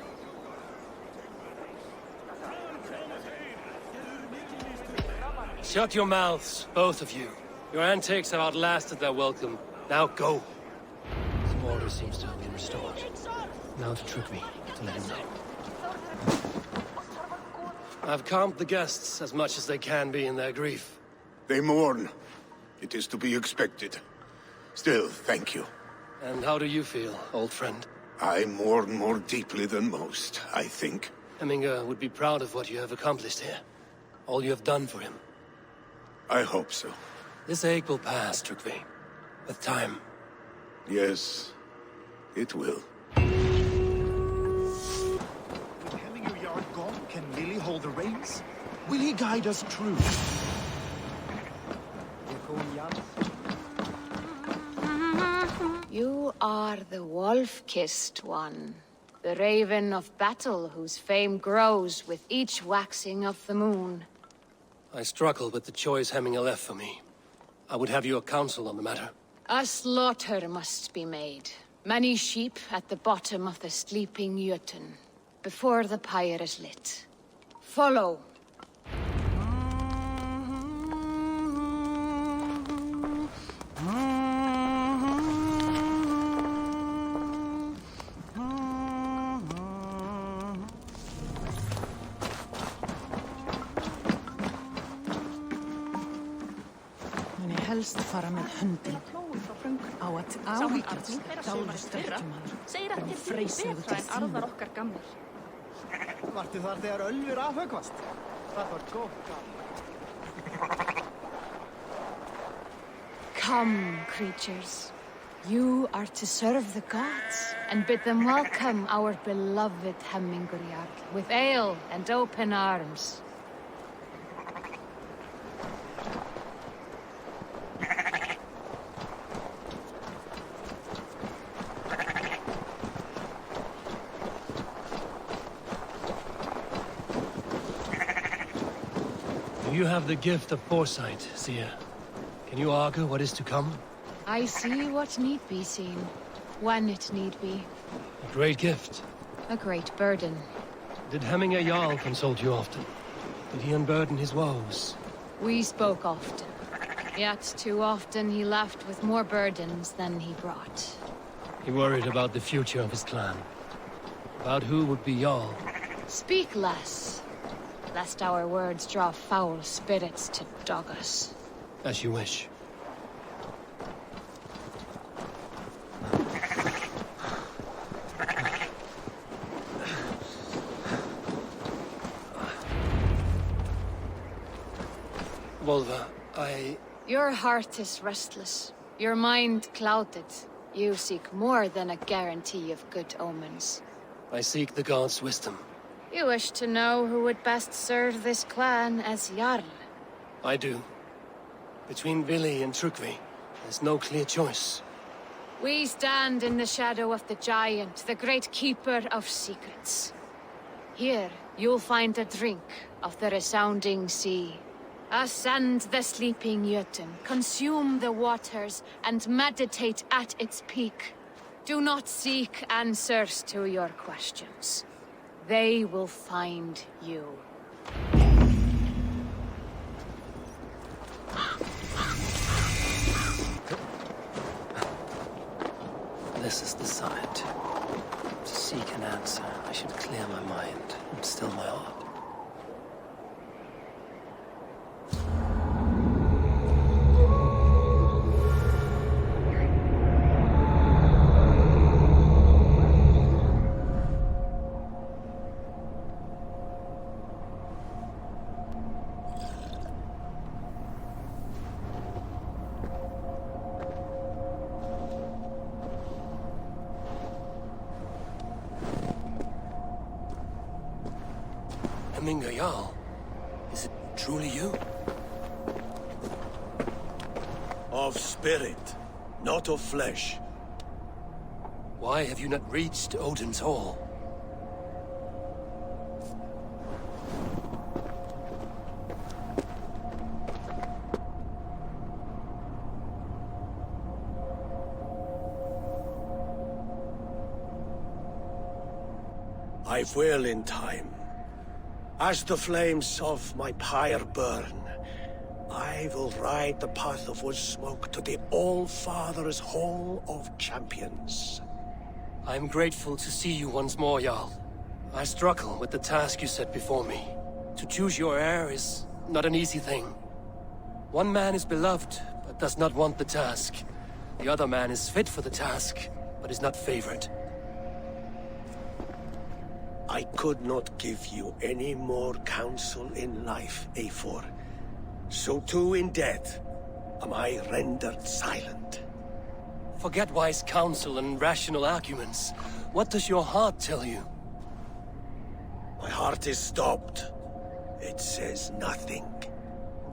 Shut your mouths, both of you. Your antics have outlasted their welcome. Now go. Some order seems to have been restored. Now to Turkvi, to let him know. I've calmed the guests as much as they can be in their grief. They mourn. It is to be expected. Still, thank you. And how do you feel, old friend? I mourn more deeply than most, I think. Hemminger would be proud of what you have accomplished here. All you have done for him. I hope so. This ache will pass, Turkvi. With time. Yes, it will. With Hemminger Yard gone, can Lily hold the reins? Will he guide us true? You are the wolf-kissed one. The raven of battle whose fame grows with each waxing of the moon. I struggle with the choice Hemminger left for me. I would have your counsel on the matter. A slaughter must be made. Many sheep at the bottom of the sleeping Jötun, before the pyre is lit. Follow. Helst fara með hundin á að áhyggjast dálustrækjumann en freysiðu til þín. Vartu þar þegar Ölfur afhöggvast? Það var gott. Come, creatures. You are to serve the gods and bid them welcome our beloved Heminguriar with ale and open arms. You have the gift of foresight, Seer. Can you argue what is to come? I see what need be seen, when it need be. A great gift. A great burden. Did Hemminger Jarl consult you often? Did he unburden his woes? We spoke often. Yet too often he left with more burdens than he brought. He worried about the future of his clan. About who would be Jarl. Speak less, lest our words draw foul spirits to dog us. As you wish. Volva, Your heart is restless. Your mind clouded. You seek more than a guarantee of good omens. I seek the gods' wisdom. You wish to know who would best serve this clan as Jarl. I do. Between Vili and Trukvi, there's no clear choice. We stand in the shadow of the giant, the great keeper of secrets. Here, you'll find a drink of the resounding sea. Ascend the sleeping Jötun, consume the waters, and meditate at its peak. Do not seek answers to your questions. They will find you. This is the site. To seek an answer, I should clear my mind and still my heart. Hemminger Jarl, is it truly you? Of spirit, not of flesh. Why have you not reached Odin's Hall? I will in time. As the flames of my pyre burn, I will ride the path of wood smoke to the All-Father's Hall of Champions. I'm grateful to see you once more, Jarl. I struggle with the task you set before me. To choose your heir is not an easy thing. One man is beloved, but does not want the task. The other man is fit for the task, but is not favored. I could not give you any more counsel in life, Eivor. So too in death am I rendered silent. Forget wise counsel and rational arguments. What does your heart tell you? My heart is stopped. It says nothing.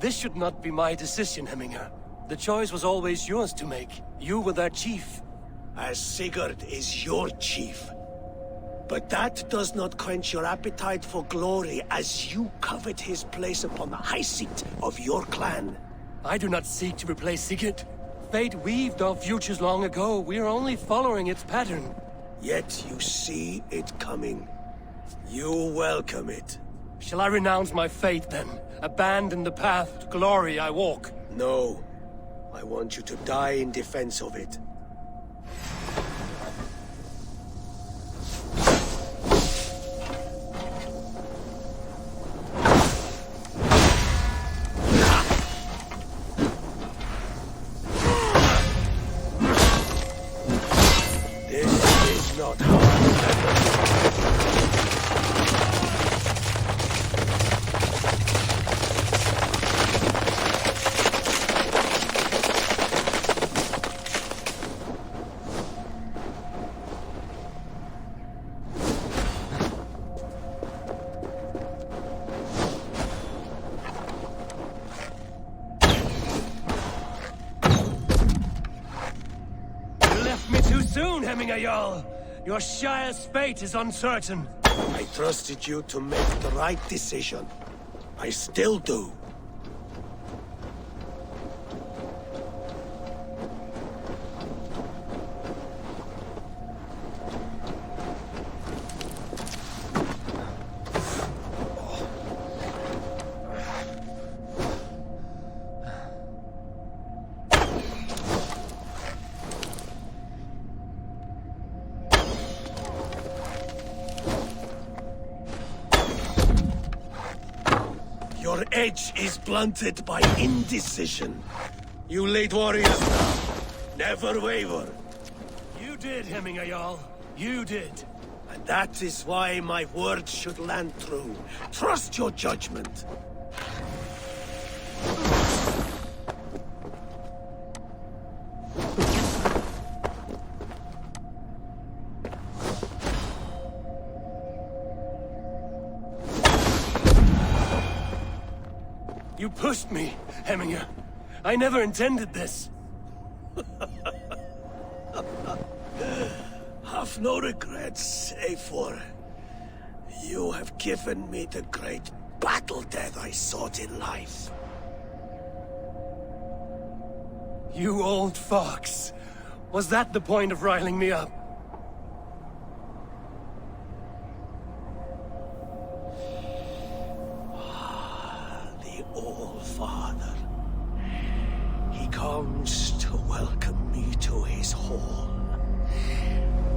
This should not be my decision, Hemminger. The choice was always yours to make. You were their chief. As Sigurd is your chief. But that does not quench your appetite for glory as you covet his place upon the high seat of your clan. I do not seek to replace Sigurd. Fate weaved our futures long ago. We are only following its pattern. Yet you see it coming. You welcome it. Shall I renounce my fate then? Abandon the path to glory I walk? No. I want you to die in defense of it. Hemming Jarl. Your Shire's fate is uncertain. I trusted you to make the right decision. I still do. Your edge is blunted by indecision. You late warriors now, never waver. You did, Hemming Jarl. You did. And that is why my words should land true. Trust your judgment. You pushed me, Hemminger. I never intended this. Have no regrets, Eivor. You have given me the great battle death I sought in life. You old fox. Was that the point of riling me up? All-Father. He comes to welcome me to his hall,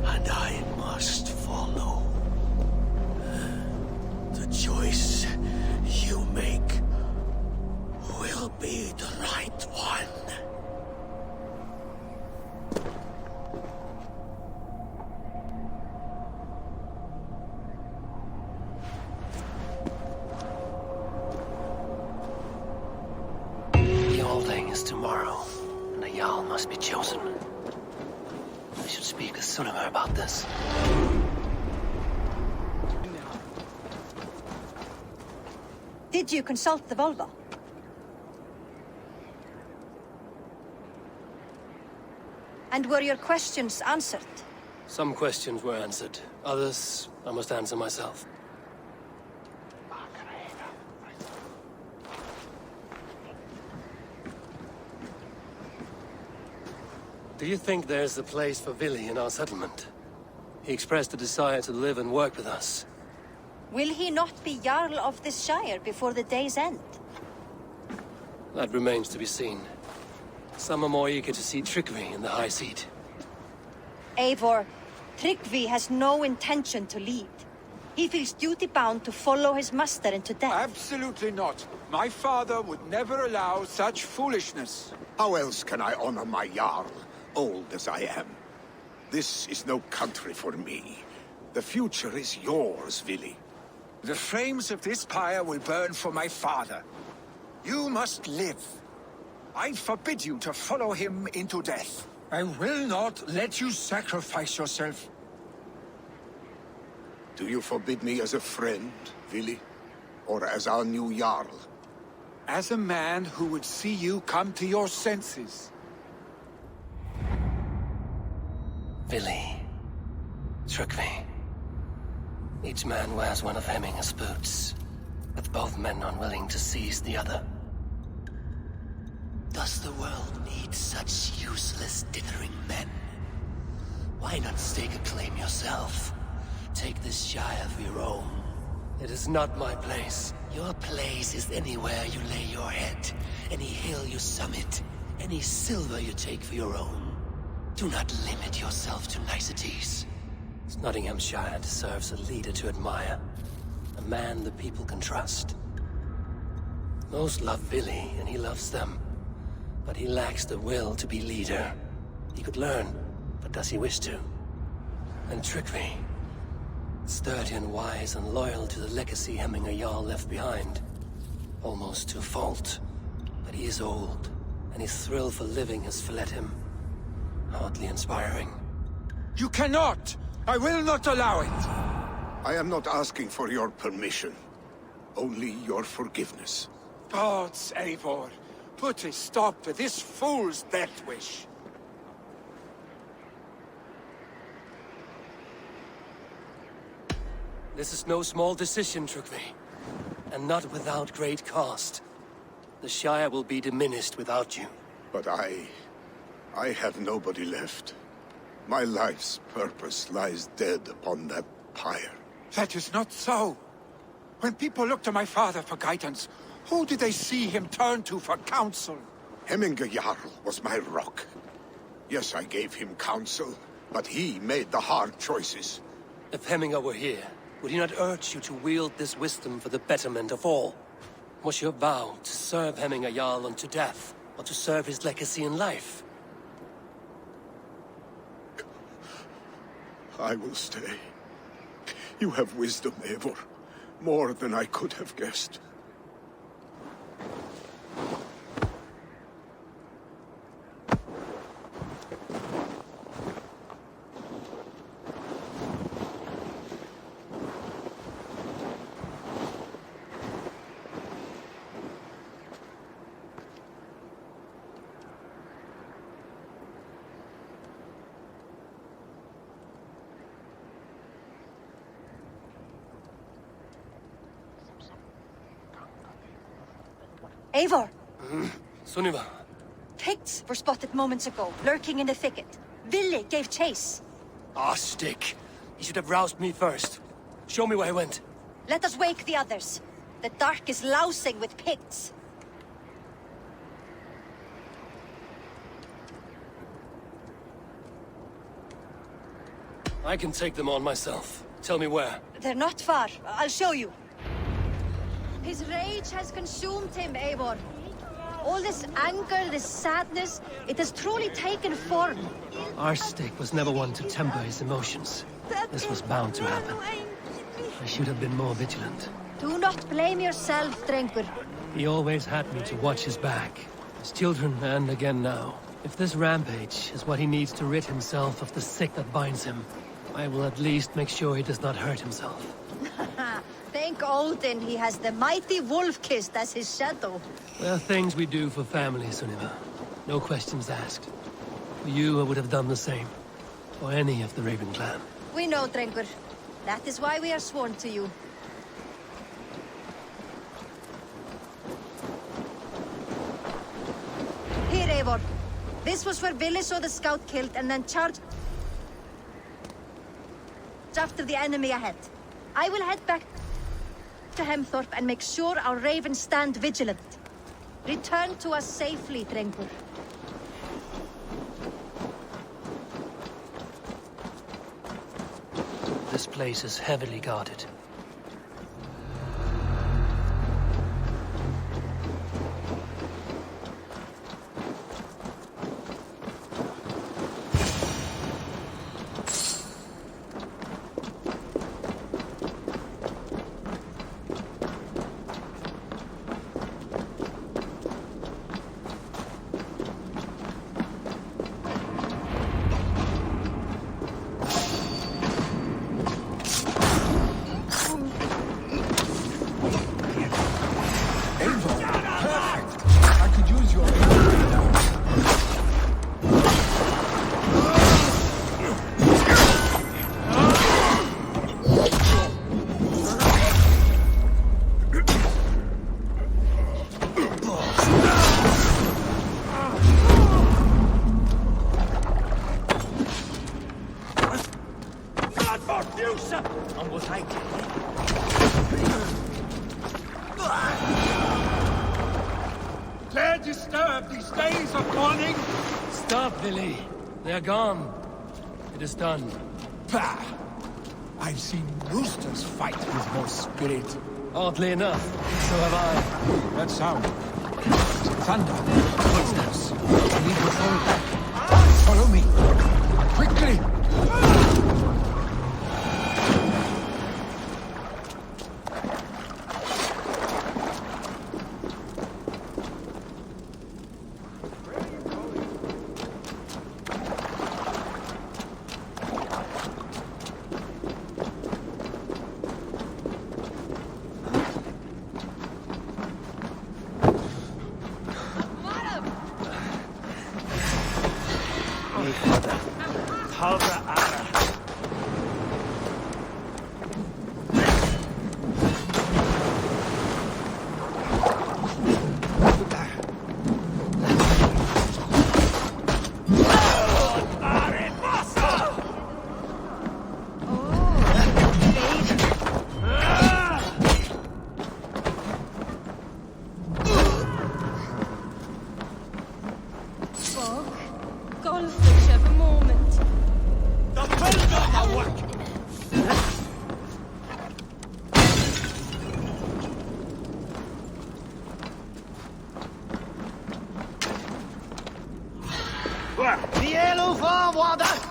and I must follow. The choice you make will be the right one. Tomorrow, and a Jarl must be chosen. I should speak with Sunnema about this. Did you consult the Volva? And were your questions answered? Some questions were answered. Others, I must answer myself. Do you think there's a place for Vili in our settlement? He expressed a desire to live and work with us. Will he not be Jarl of this Shire before the day's end? That remains to be seen. Some are more eager to see Tryggvi in the high seat. Eivor, Tryggvi has no intention to lead. He feels duty-bound to follow his master into death. Absolutely not. My father would never allow such foolishness. How else can I honor my Jarl, old as I am? This is no country for me. The future is yours, Vili. The flames of this pyre will burn for my father. You must live. I forbid you to follow him into death. I will not let you sacrifice yourself. Do you forbid me as a friend, Vili? Or as our new Jarl? As a man who would see you come to your senses. Vili. Tryggvi. Each man wears one of Hemminger's boots, with both men unwilling to seize the other. Does the world need such useless, dithering men? Why not stake a claim yourself? Take this Shire for your own. It is not my place. Your place is anywhere you lay your head, any hill you summit, any silver you take for your own. Do not limit yourself to niceties. Nottinghamshire deserves a leader to admire. A man the people can trust. Most love Vili, and he loves them. But he lacks the will to be leader. He could learn, but does he wish to? And Tryggvi, sturdy and wise and loyal to the legacy Hemminger Jarl left behind. Almost to a fault. But he is old, and his thrill for living has fled him. Hardly inspiring. You cannot! I will not allow it! I am not asking for your permission. Only your forgiveness. Gods, Eivor, put a stop to this fool's death wish. This is no small decision, Trukvi. And not without great cost. The Shire will be diminished without you. But I have nobody left. My life's purpose lies dead upon that pyre. That is not so. When people look to my father for guidance, who did they see him turn to for counsel? Hemminger Jarl was my rock. Yes, I gave him counsel, but he made the hard choices. If Hemminger were here, would he not urge you to wield this wisdom for the betterment of all? Was your vow to serve Hemminger Jarl unto death, or to serve his legacy in life? I will stay. You have wisdom, Eivor. More than I could have guessed. Eivor! Sunniva. Picts were spotted moments ago, lurking in the thicket. Ville gave chase. Ah, stick. He should have roused me first. Show me where he went. Let us wake the others. The dark is lousing with Picts. I can take them on myself. Tell me where. They're not far. I'll show you. His rage has consumed him, Eivor. All this anger, this sadness, it has truly taken form. Our stick was never one to temper his emotions. This was bound to happen. I should have been more vigilant. Do not blame yourself, Drengur. He always had me to watch his back. His children, and again now. If this rampage is what he needs to rid himself of the sick that binds him, I will at least make sure he does not hurt himself. Thank Odin he has the mighty Wolf-Kissed as his shadow. There are things we do for family, Sunniva. No questions asked. For you, I would have done the same. For any of the Raven clan. We know, Drengur. That is why we are sworn to you. Here, Eivor. This was where Ville saw the scout killed and then charged after the enemy ahead. I will head back to Hemthorpe and make sure our ravens stand vigilant. Return to us safely, Drengur. This place is heavily guarded. Dare disturb these days of mourning? Stop, Ville. They are gone. It is done. Bah! I've seen roosters fight with more spirit. Oddly enough, so have I. That sound. Thunder. Footsteps. Lead the forward. Follow me. Quickly! Halva Ara. father!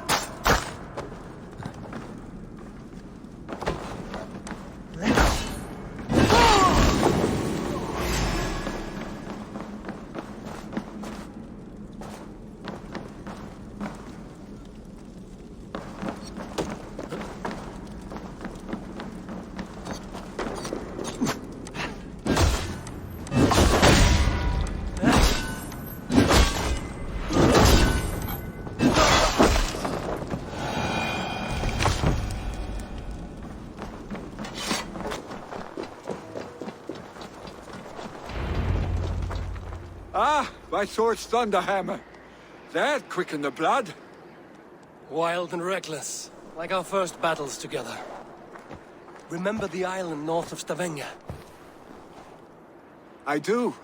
Ah, my sword's thunderhammer. That quickened the blood. Wild and reckless, like our first battles together. Remember the island north of Stavanger? I do.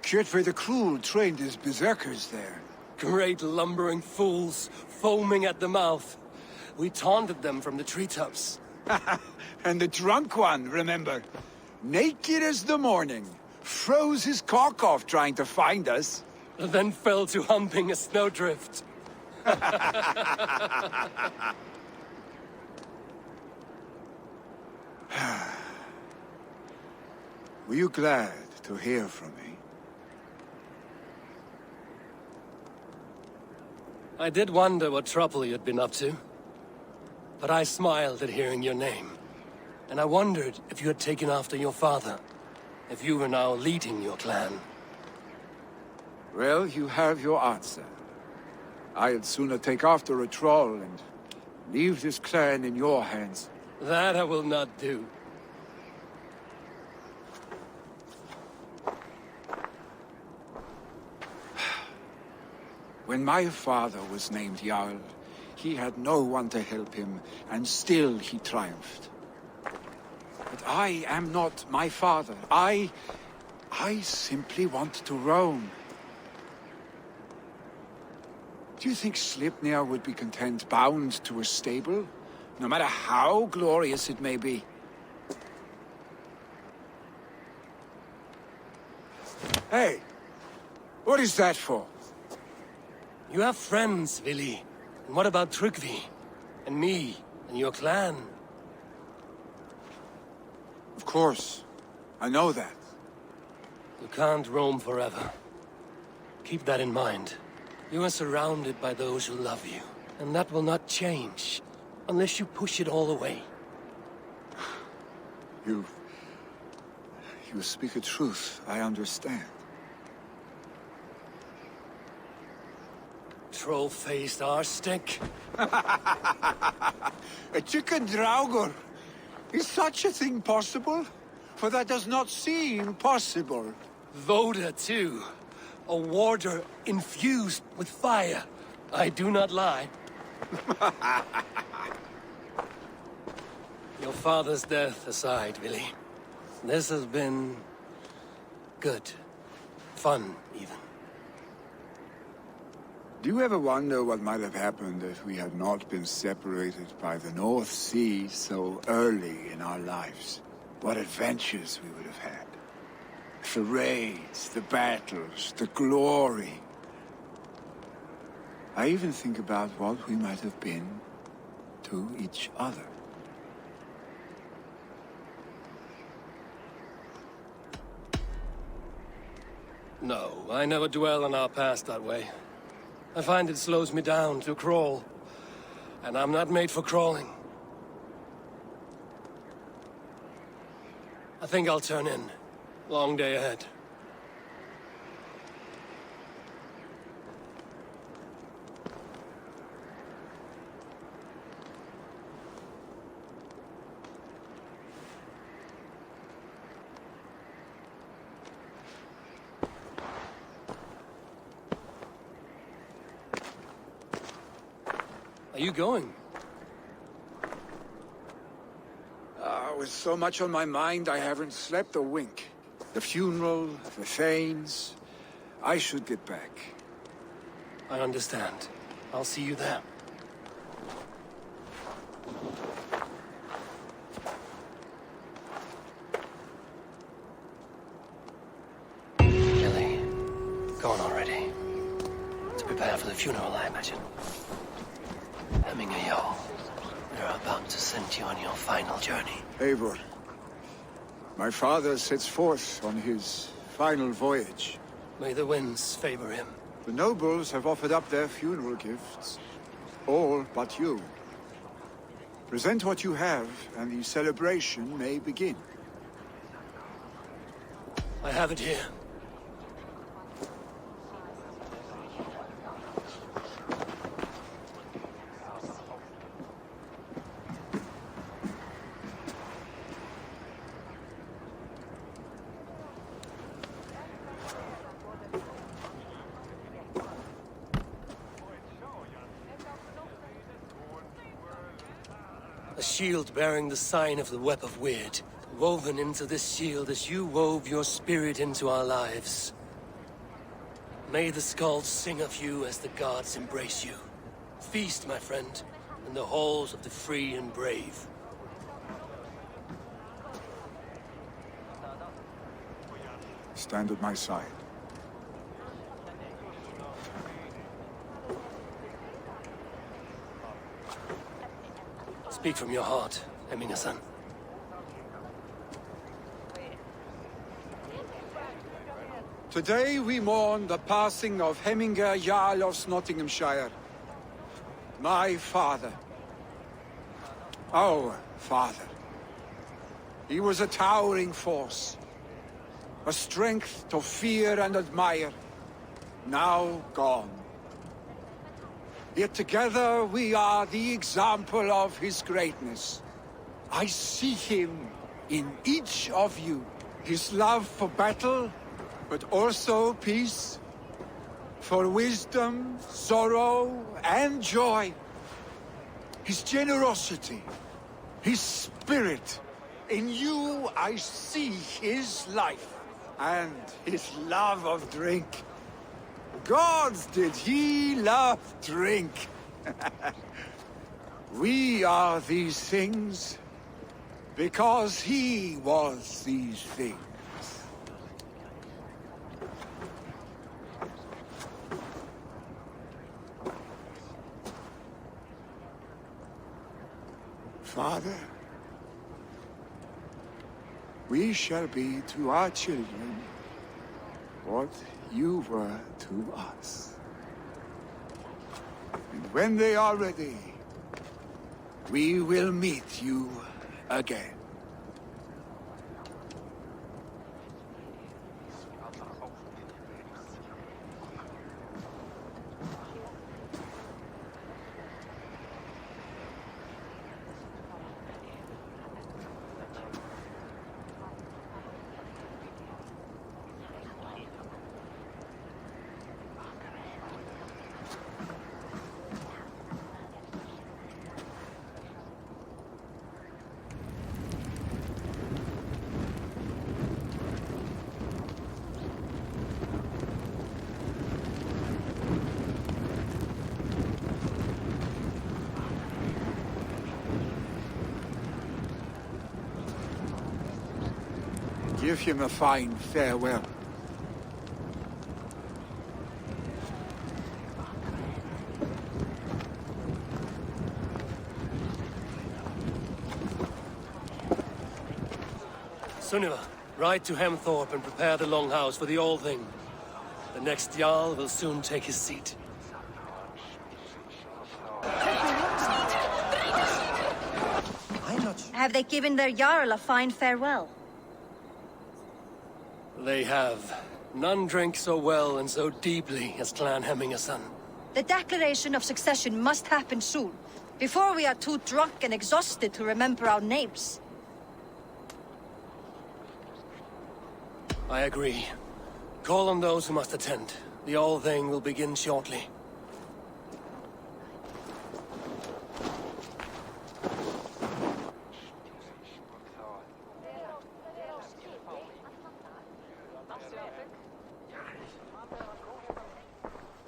Kjotve the Cruel trained his berserkers there. Great lumbering fools, foaming at the mouth. We taunted them from the treetops. And the drunk one, remember? Naked as the morning. Froze his cock off trying to find us. Then fell to humping a snowdrift. Were you glad to hear from me? I did wonder what trouble you'd been up to. But I smiled at hearing your name. And I wondered if you had taken after your father. If you were now leading your clan. Well, you have your answer. I'd sooner take after a troll and leave this clan in your hands. That I will not do. When my father was named Jarl, he had no one to help him, and still he triumphed. But I am not my father. I simply want to roam. Do you think Sleipnir would be content bound to a stable, no matter how glorious it may be? Hey, what is that for? You have friends, Vili. And what about Tryggvi? And me? And your clan? Of course. I know that. You can't roam forever. Keep that in mind. You are surrounded by those who love you. And that will not change. Unless you push it all away. You speak a truth. I understand. Troll-faced arse-stick. A chicken draugur. Is such a thing possible? For that does not seem possible. Voda, too. A warder infused with fire. I do not lie. Your father's death aside, Vili. This has been... good. Fun, even. Do you ever wonder what might have happened if we had not been separated by the North Sea so early in our lives? What adventures we would have had. The raids, the battles, the glory. I even think about what we might have been to each other. No, I never dwell on our past that way. I find it slows me down to crawl. And I'm not made for crawling. I think I'll turn in. Long day ahead. Are you going? With so much on my mind, I haven't slept a wink. The funeral, the Thanes. I should get back. I understand. I'll see you there. Gilly, gone already. To prepare for the funeral, I imagine. Hemminger Jarl. We're about to send you on your final journey. Eivor, my father sets forth on his final voyage. May the winds favor him. The nobles have offered up their funeral gifts. All but you. Present what you have, and the celebration may begin. I have it here. A shield bearing the sign of the Web of Weird, woven into this shield as you wove your spirit into our lives. May the skulls sing of you as the gods embrace you. Feast, my friend, in the halls of the free and brave. Stand at my side. Speak from your heart, Hemminger-san. Today we mourn the passing of Hemminger Jarl of Nottinghamshire. My father. Our father. He was a towering force. A strength to fear and admire. Now gone. Yet together we are the example of his greatness. I see him in each of you. His love for battle, but also peace. For wisdom, sorrow, and joy. His generosity, his spirit. In you I see his life, and his love of drink. Gods, did he love drink! We are these things because he was these things. Father, we shall be to our children what you were to us. And when they are ready, we will meet you again. Give him a fine farewell. Sunniva, ride to Hemthorpe and prepare the Longhouse for the All Thing. The next Jarl will soon take his seat. Have they given their Jarl a fine farewell? They have. None drink so well and so deeply as Clan Hemminger-son. The declaration of succession must happen soon, before we are too drunk and exhausted to remember our names. I agree. Call on those who must attend. The All Thing will begin shortly.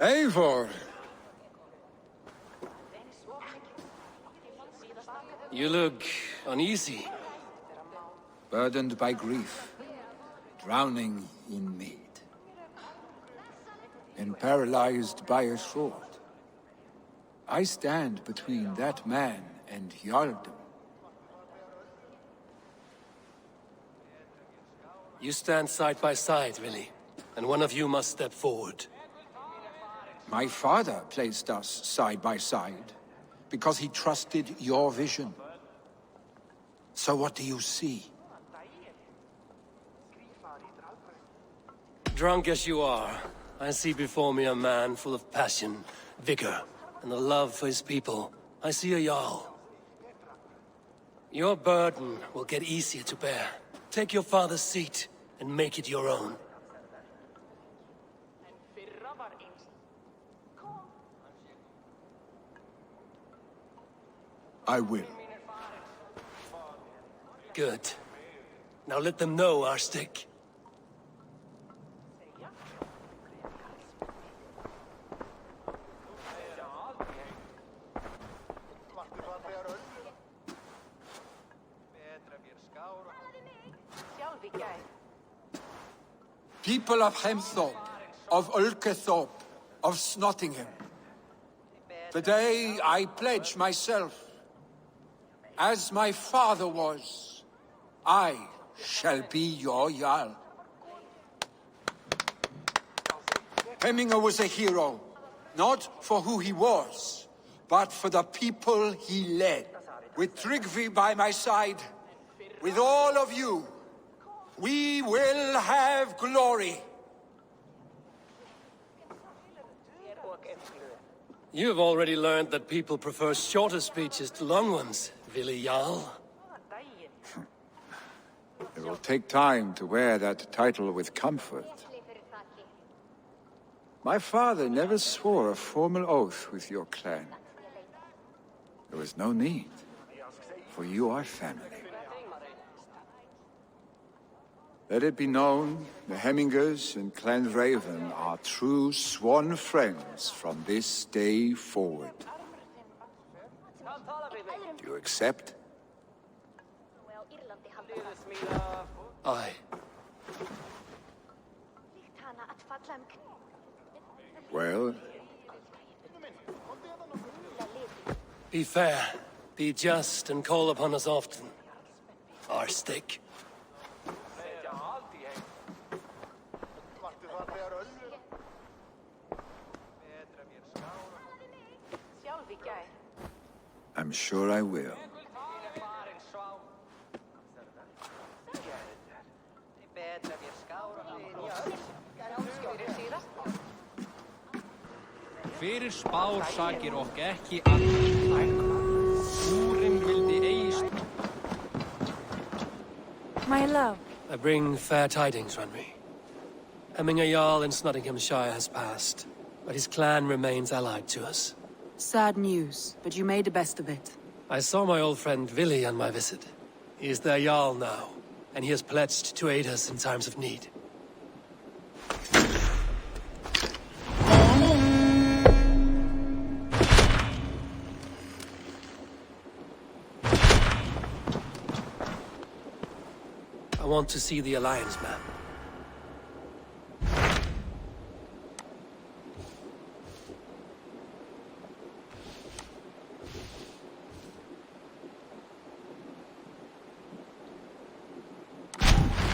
Eivor! You look uneasy. Burdened by grief, drowning in mead, and paralyzed by a sword. I stand between that man and Jarldom. You stand side by side, really, and one of you must step forward. My father placed us side by side, because he trusted your vision. So what do you see? Drunk as you are, I see before me a man full of passion, vigor, and a love for his people. I see a Jarl. Your burden will get easier to bear. Take your father's seat and make it your own. I will. Good. Now let them know our stick. People of Hemthorpe, of Ulkethorpe, of Snottingham. Today I pledge myself, as my father was, I shall be your Jarl. Hemminger was a hero, not for who he was, but for the people he led. With Tryggvi by my side, with all of you, we will have glory. You have already learned that people prefer shorter speeches to long ones, Vili Jarl. It will take time to wear that title with comfort. My father never swore a formal oath with your clan. There was no need, for you are family. Let it be known, the Hemmingers and Clan Raven are true sworn friends from this day forward. Do you accept? Aye. Well? Be fair, be just, and call upon us often. Our stick. I'm sure I will. Fyrir spár sakir okk ekki allir. Úrin vildi eigi. My love. I bring fair tidings, Runry. Hemminger Jarl in Nottinghamshire has passed, but his clan remains allied to us. Sad news, but you made the best of it. I saw my old friend Vili on my visit. He is their Jarl now, and he has pledged to aid us in times of need. I want to see the Alliance map.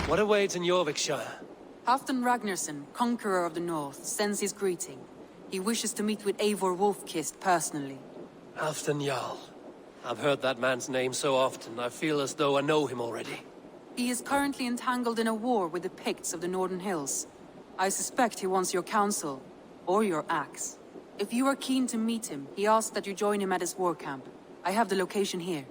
What awaits in Jorvikshire? Halfdan Ragnarsson, conqueror of the north, sends his greeting. He wishes to meet with Eivor Wolfkist personally. Halfdan Jarl. I've heard that man's name so often, I feel as though I know him already. He is currently entangled in a war with the Picts of the Northern Hills. I suspect he wants your counsel, or your axe. If you are keen to meet him, he asks that you join him at his war camp. I have the location here.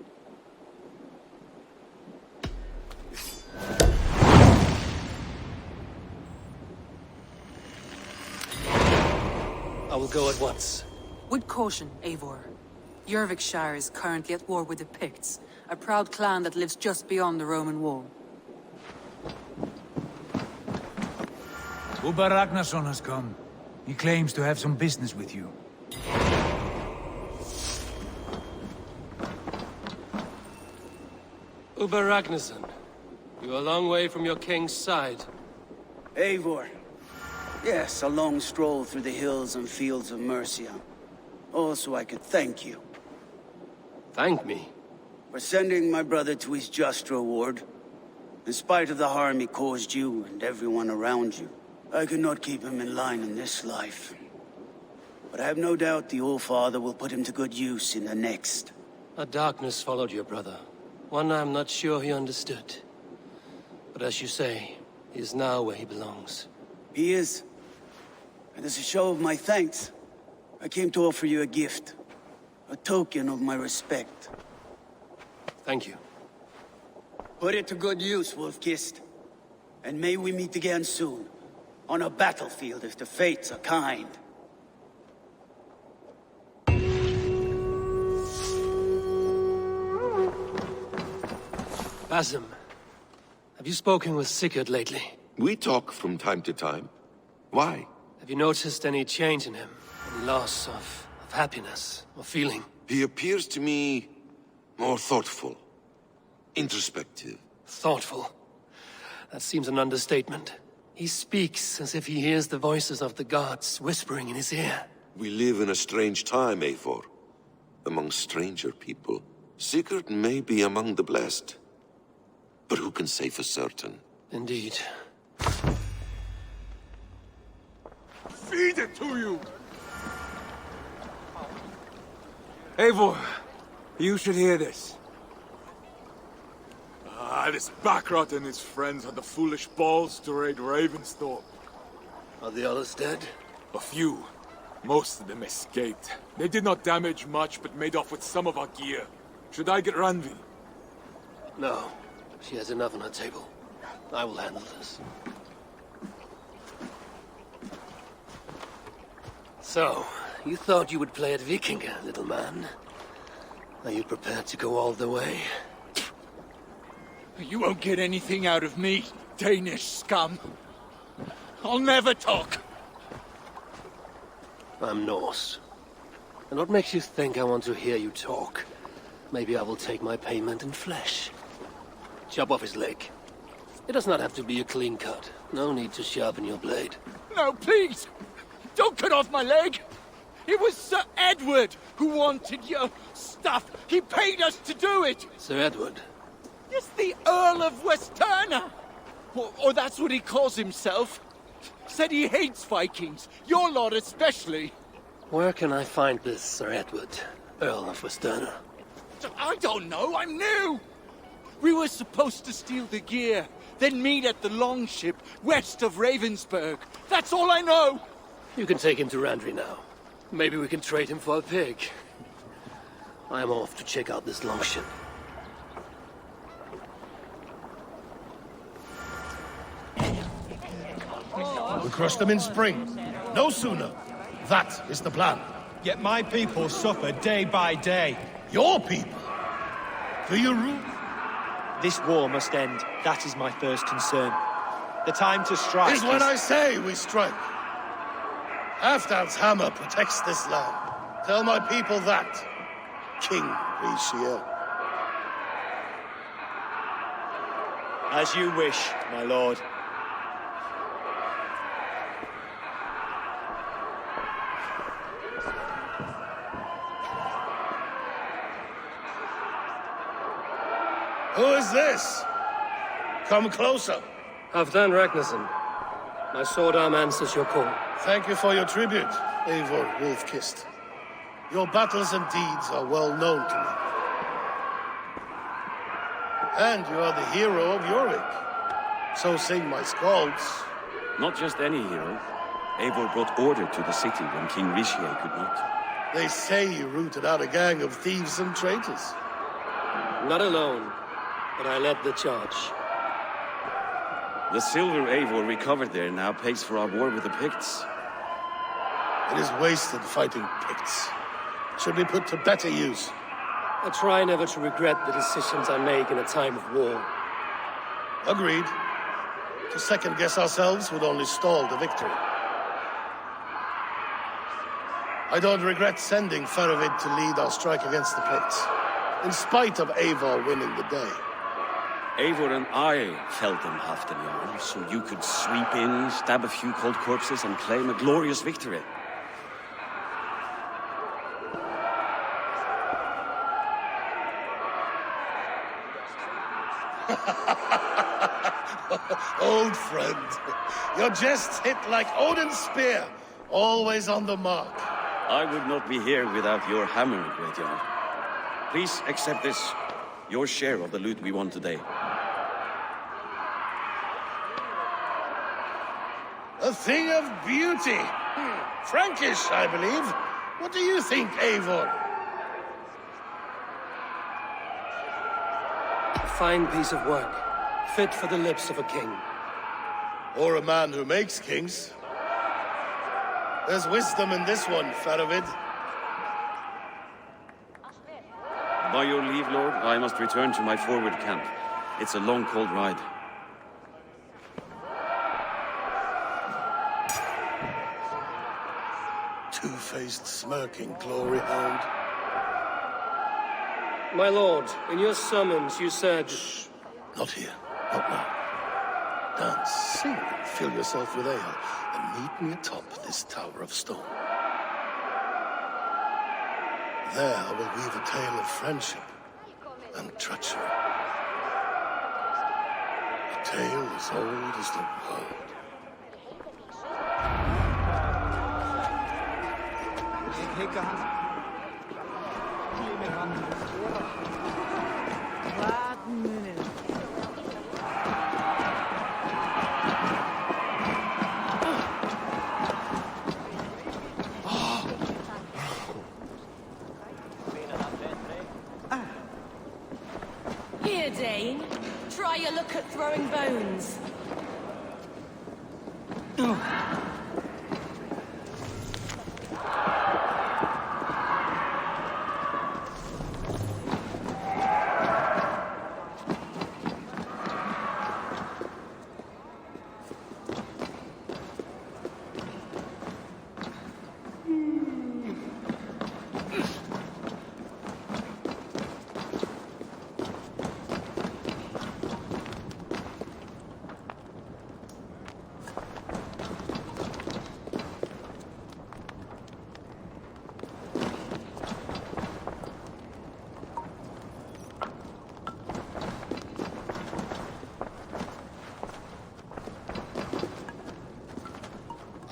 I will go at once. With caution, Eivor. Jorvikshire is currently at war with the Picts, a proud clan that lives just beyond the Roman wall. Ubba Ragnarsson has come. He claims to have some business with you. Ubba Ragnarsson, you're a long way from your king's side. Eivor. Yes, a long stroll through the hills and fields of Mercia. Also, I could thank you. Thank me? For sending my brother to his just reward. In spite of the harm he caused you and everyone around you, I could not keep him in line in this life. But I have no doubt the All-Father will put him to good use in the next. A darkness followed your brother. One I'm not sure he understood. But as you say, he is now where he belongs. He is. And as a show of my thanks, I came to offer you a gift. A token of my respect. Thank you. Put it to good use, Wolf-Kissed. And may we meet again soon. On a battlefield if the fates are kind. Basim, have you spoken with Sigurd lately? We talk from time to time. Why? Have you noticed any change in him? Any loss of happiness or feeling? He appears to me more thoughtful, introspective. Thoughtful? That seems an understatement. He speaks as if he hears the voices of the gods whispering in his ear. We live in a strange time, Eivor. Among stranger people. Sigurd may be among the blessed. But who can say for certain? Indeed. Feed it to you! Eivor, you should hear this. This Backrot and his friends had the foolish balls to raid Ravensthorpe. Are the others dead? A few. Most of them escaped. They did not damage much, but made off with some of our gear. Should I get Randvi? No. She has enough on her table. I will handle this. So, you thought you would play at Vikinga, little man. Are you prepared to go all the way? You won't get anything out of me, Danish scum. I'll never talk. I'm Norse. And what makes you think I want to hear you talk? Maybe I will take my payment in flesh. Chop off his leg. It does not have to be a clean cut. No need to sharpen your blade. No, please! Don't cut off my leg! It was Sir Edward who wanted your stuff. He paid us to do it! Sir Edward? Yes, the Earl of Westerna! Or that's what he calls himself. Said he hates Vikings. Your lot especially. Where can I find this Sir Edward, Earl of Westerna? I don't know, I'm new! We were supposed to steal the gear, then meet at the longship west of Ravensburg. That's all I know! You can take him to Randvi now. Maybe we can trade him for a pig. I'm off to check out this longship. We crush them in spring. No sooner. That is the plan. Yet my people suffer day by day. Your people? Do you rule? This war must end. That is my first concern. The time to strike is when I say we strike. Halfdan's hammer protects this land. Tell my people that, King Richiel. As you wish, my lord. Who is this? Come closer. Halfdan Ragnarsson. My sword arm answers your call. Thank you for your tribute, Eivor Wolf-Kissed. Your battles and deeds are well known to me. And you are the hero of Jorvik. So sing my skalds. Not just any hero. Eivor brought order to the city when King Richiel could not. They say you rooted out a gang of thieves and traitors. Not alone, but I led the charge. The silver Eivor recovered there now pays for our war with the Picts. It is wasted fighting Picts. Should be put to better use. I try never to regret the decisions I make in a time of war. Agreed. To second-guess ourselves would only stall the victory. I don't regret sending Faravid to lead our strike against the Picts, in spite of Eivor winning the day. Eivor and I felled them half the yarn, so you could sweep in, stab a few cold corpses, and claim a glorious victory. Old friend, your jests hit like Odin's spear, always on the mark. I would not be here without your hammer, Great Jarl. Please accept this, your share of the loot we won today. A thing of beauty. Frankish, I believe. What do you think, Eivor? A fine piece of work, fit for the lips of a king. Or a man who makes kings. There's wisdom in this one, Faravid. By your leave, Lord, I must return to my forward camp. It's a long, cold ride. Two-faced, smirking glory hound. My lord, in your summons you said... Shh. Not here. Not now. Dance, sing, and fill yourself with ale, and meet me atop this tower of stone. There I will weave a tale of friendship and treachery. A tale as old as the world. Here, Dane. Try your luck at throwing bones.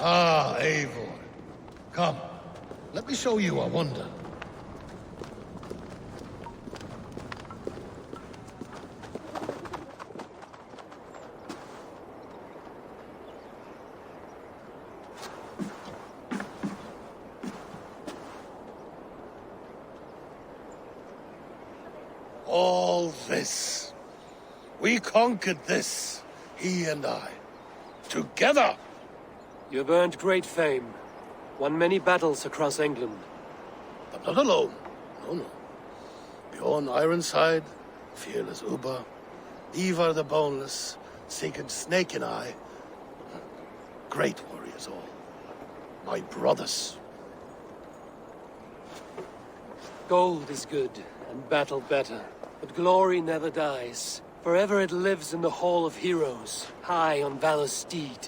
Ah, Eivor. Come, let me show you a wonder. All this. We conquered this, he and I. Together! You've earned great fame. Won many battles across England. But not alone. No, no. Bjorn Ironside, fearless Uber, Ivar the Boneless, Sigurd Snake and I. Great warriors all. My brothers. Gold is good, and battle better. But glory never dies. Forever it lives in the Hall of Heroes, high on valor's steed.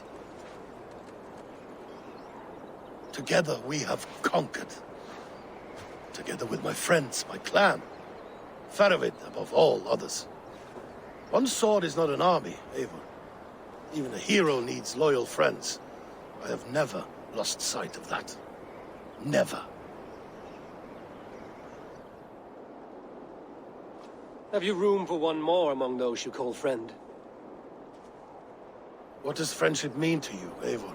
Together we have conquered. Together with my friends, my clan. Faravid above all others. One sword is not an army, Eivor. Even a hero needs loyal friends. I have never lost sight of that. Never. Have you room for one more among those you call friend? What does friendship mean to you, Eivor?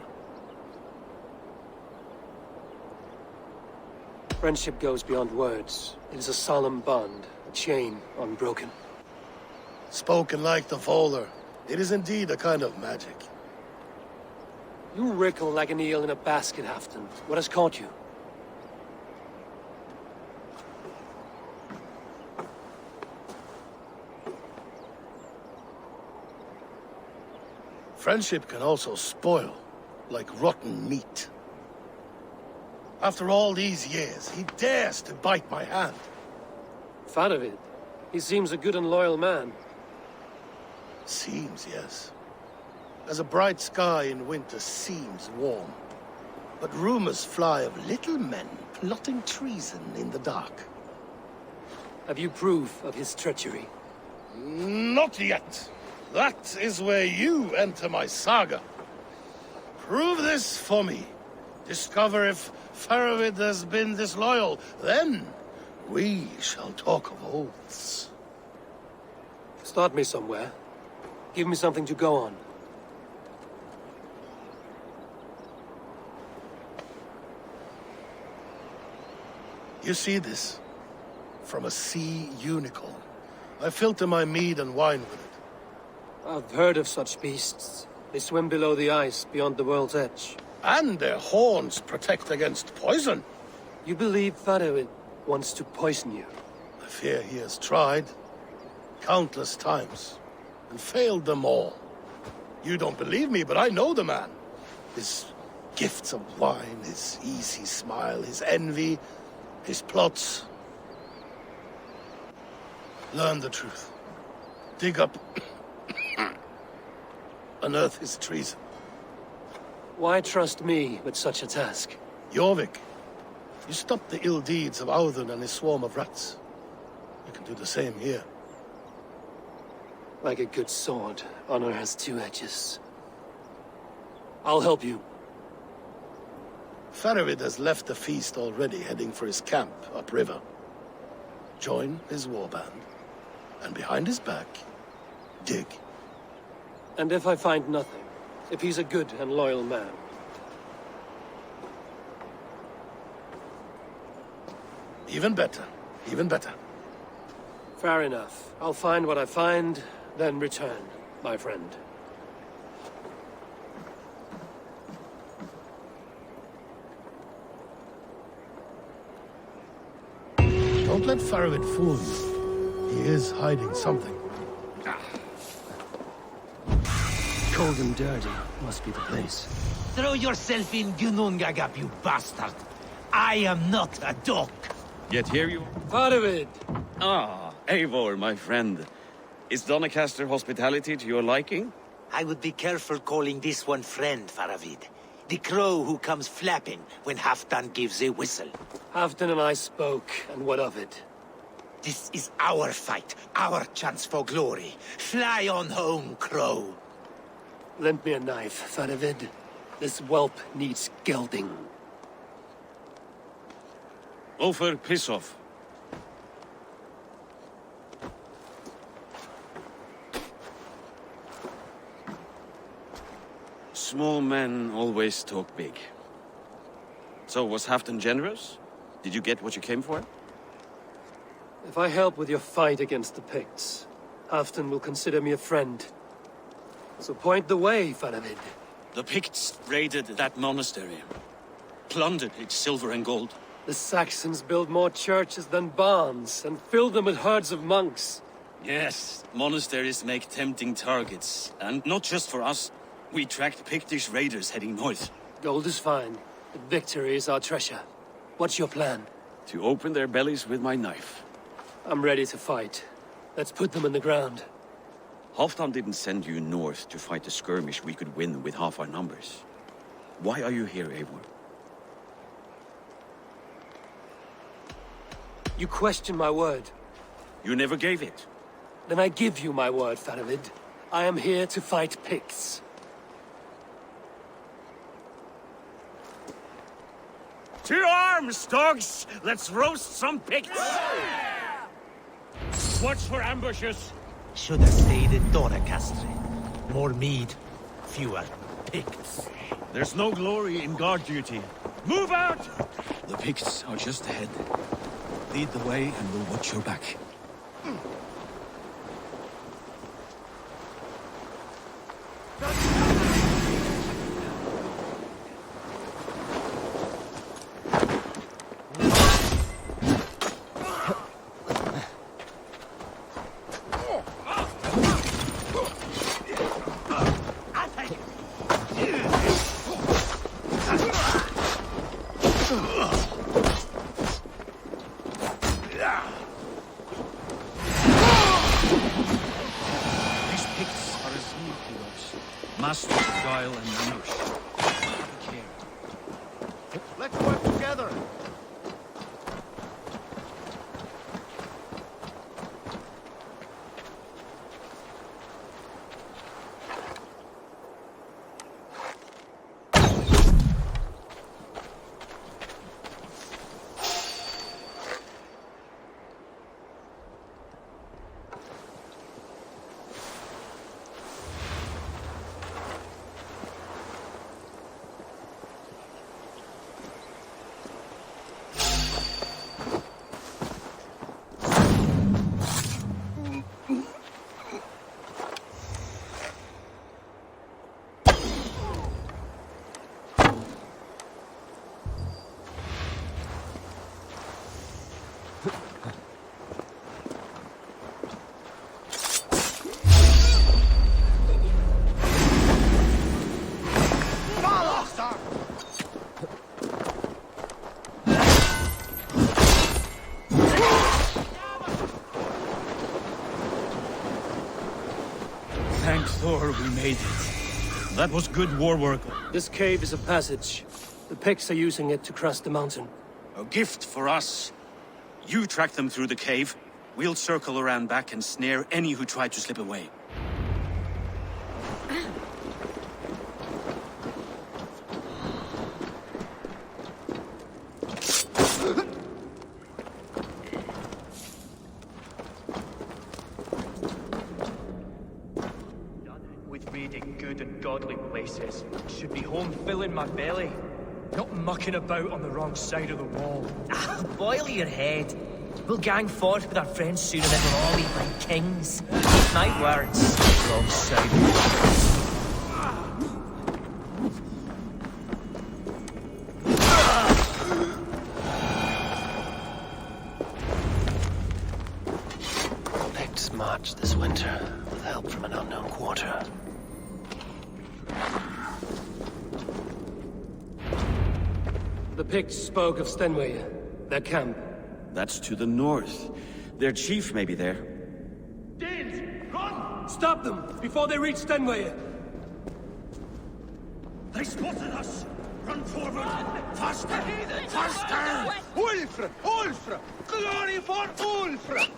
Friendship goes beyond words. It is a solemn bond, a chain unbroken. Spoken like the Volar, it is indeed a kind of magic. You wrinkle like an eel in a basket, Halfton. What has caught you? Friendship can also spoil, like rotten meat. After all these years, he dares to bite my hand. Faravid? He seems a good and loyal man. Seems, yes. As a bright sky in winter seems warm. But rumors fly of little men plotting treason in the dark. Have you proof of his treachery? Not yet. that is where you enter my saga. Prove this for me. Discover if Faravid has been disloyal. Then we shall talk of oaths. Start me somewhere. Give me something to go on. You see this? From a sea unicorn. I filter my mead and wine with it. I've heard of such beasts. They swim below the ice, beyond the world's edge. And their horns protect against poison. You believe Faravid wants to poison you? I fear he has tried countless times and failed them all. You don't believe me, but I know the man. His gifts of wine, his easy smile, his envy, his plots. Learn the truth. Dig up, unearth his treason. Why trust me with such a task? Jorvik, you stopped the ill deeds of Audun and his swarm of rats. You can do the same here. Like a good sword, honor has two edges. I'll help you. Faravid has left the feast already, heading for his camp upriver. Join his warband, and behind his back, dig. And if I find nothing? If he's a good and loyal man? Even better. Even better. Fair enough. I'll find what I find, then return, my friend. Don't let Faravid fool you. He is hiding something. Cold and dirty must be the place. Throw yourself in Gunungagap, you bastard! I am not a dog! Yet here you are. Faravid! Ah, Eivor, my friend. Is Doncaster hospitality to your liking? I would be careful calling this one friend, Faravid. The crow who comes flapping when Halfdan gives a whistle. Halfdan and I spoke, and what of it? This is our fight, our chance for glory. Fly on home, crow. Lend me a knife, Faravid. This whelp needs gelding. Over, piss off. Small men always talk big. So, was Halfdan generous? Did you get what you came for? If I help with your fight against the Picts, Halfdan will consider me a friend. So point the way, Faravid. The Picts raided that monastery. Plundered its silver and gold. The Saxons built more churches than barns, and filled them with herds of monks. Yes, monasteries make tempting targets. And not just for us. We tracked Pictish raiders heading north. Gold is fine, but victory is our treasure. What's your plan? To open their bellies with my knife. I'm ready to fight. Let's put them in the ground. Halfdan didn't send you north to fight a skirmish we could win with half our numbers. Why are you here, Eivor? You question my word. You never gave it. Then I give you my word, Faravid. I am here to fight Picts. To arms, dogs! Let's roast some Picts! Watch for ambushes. Should have stayed in Doncaster. More mead, fewer Picts. There's no glory in guard duty. Move out! The Picts are just ahead. Lead the way and we'll watch your back. Masters of guile and ambush. Let's work together. We made it. That was good war work. This cave is a passage. The Picts are using it to cross the mountain. A gift for us. You track them through the cave. We'll circle around back and snare any who try to slip away. With reading good and godly places, should be home filling my belly. Not mucking about on the wrong side of the wall. Boil your head. We'll gang forth with our friends soon and then we'll all eat like kings. My words. Wrong side. Picts march this winter with help from an unknown quarter. The Picts spoke of Stenway, their camp. That's to the north. Their chief may be there. Danes, run! Stop them before they reach Stenway. They spotted us! Run forward! Faster! Faster! Ulfra! Ulfra! Glory for Ulfra!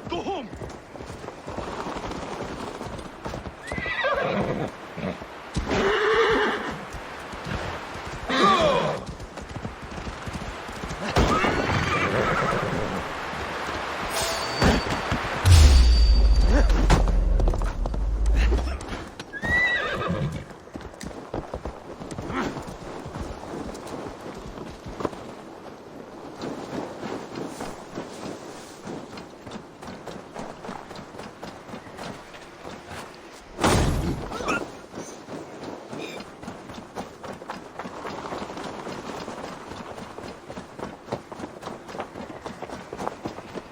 Go home!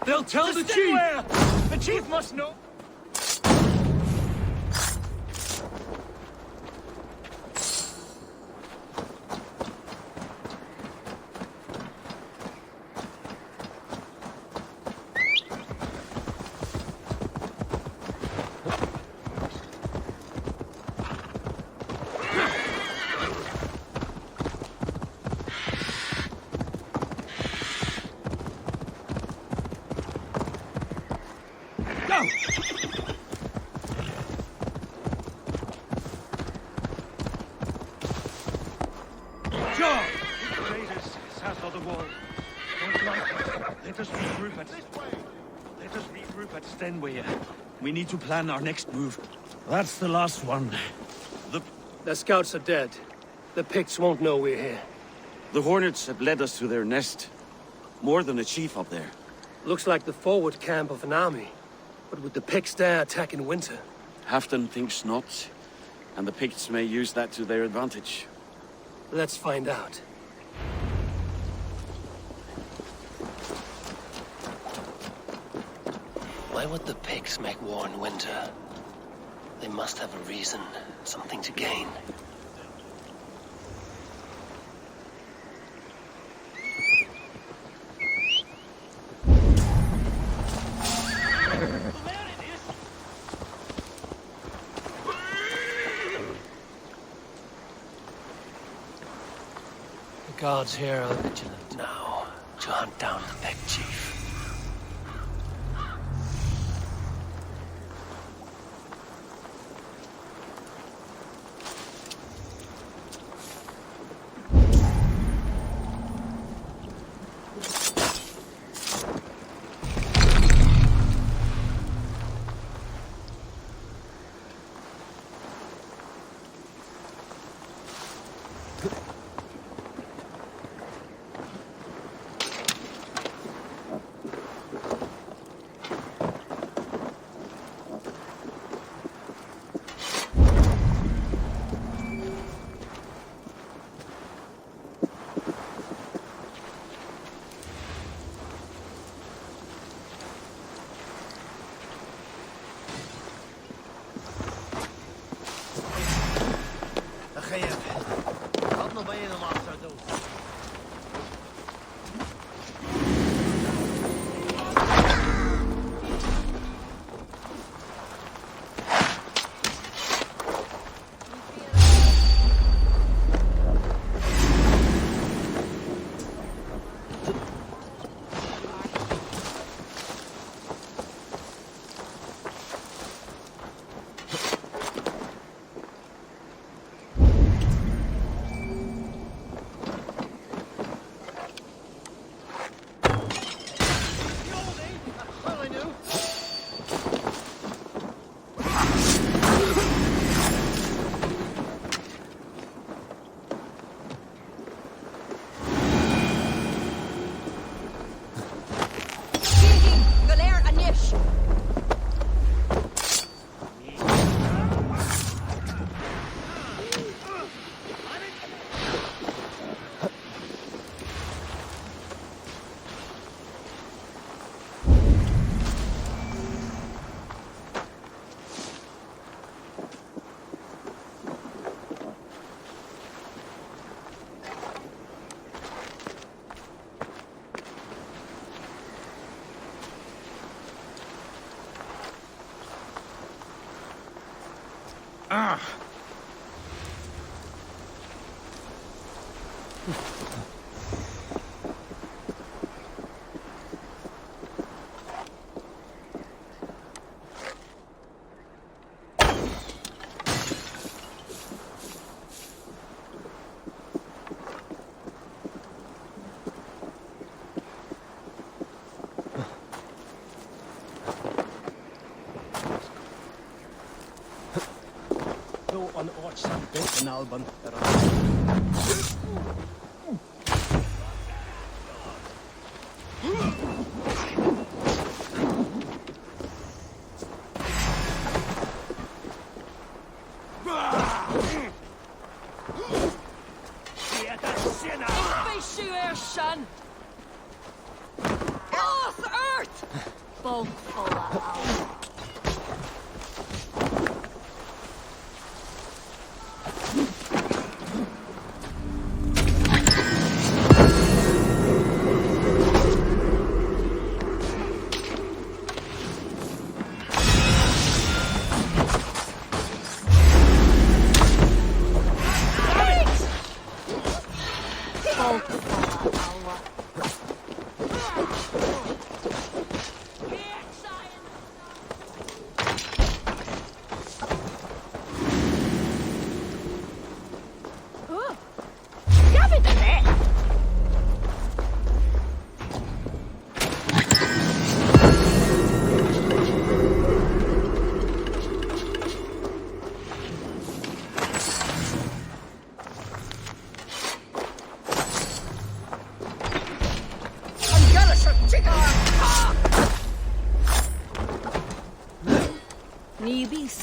They'll tell the chief! The chief must know! We need to plan our next move. That's the last one. The scouts are dead. The Picts won't know we're here. The Hornets have led us to their nest. More than a chief up there. Looks like the forward camp of an army. But would the Picts dare attack in winter? Halfton thinks not. And the Picts may use that to their advantage. Let's find out. Why would the Picts make war in winter? They must have a reason, something to gain. The guards here are vigilant now to hunt down the Pict chief. On årsam bit en album. Son. Off Earth! Bog full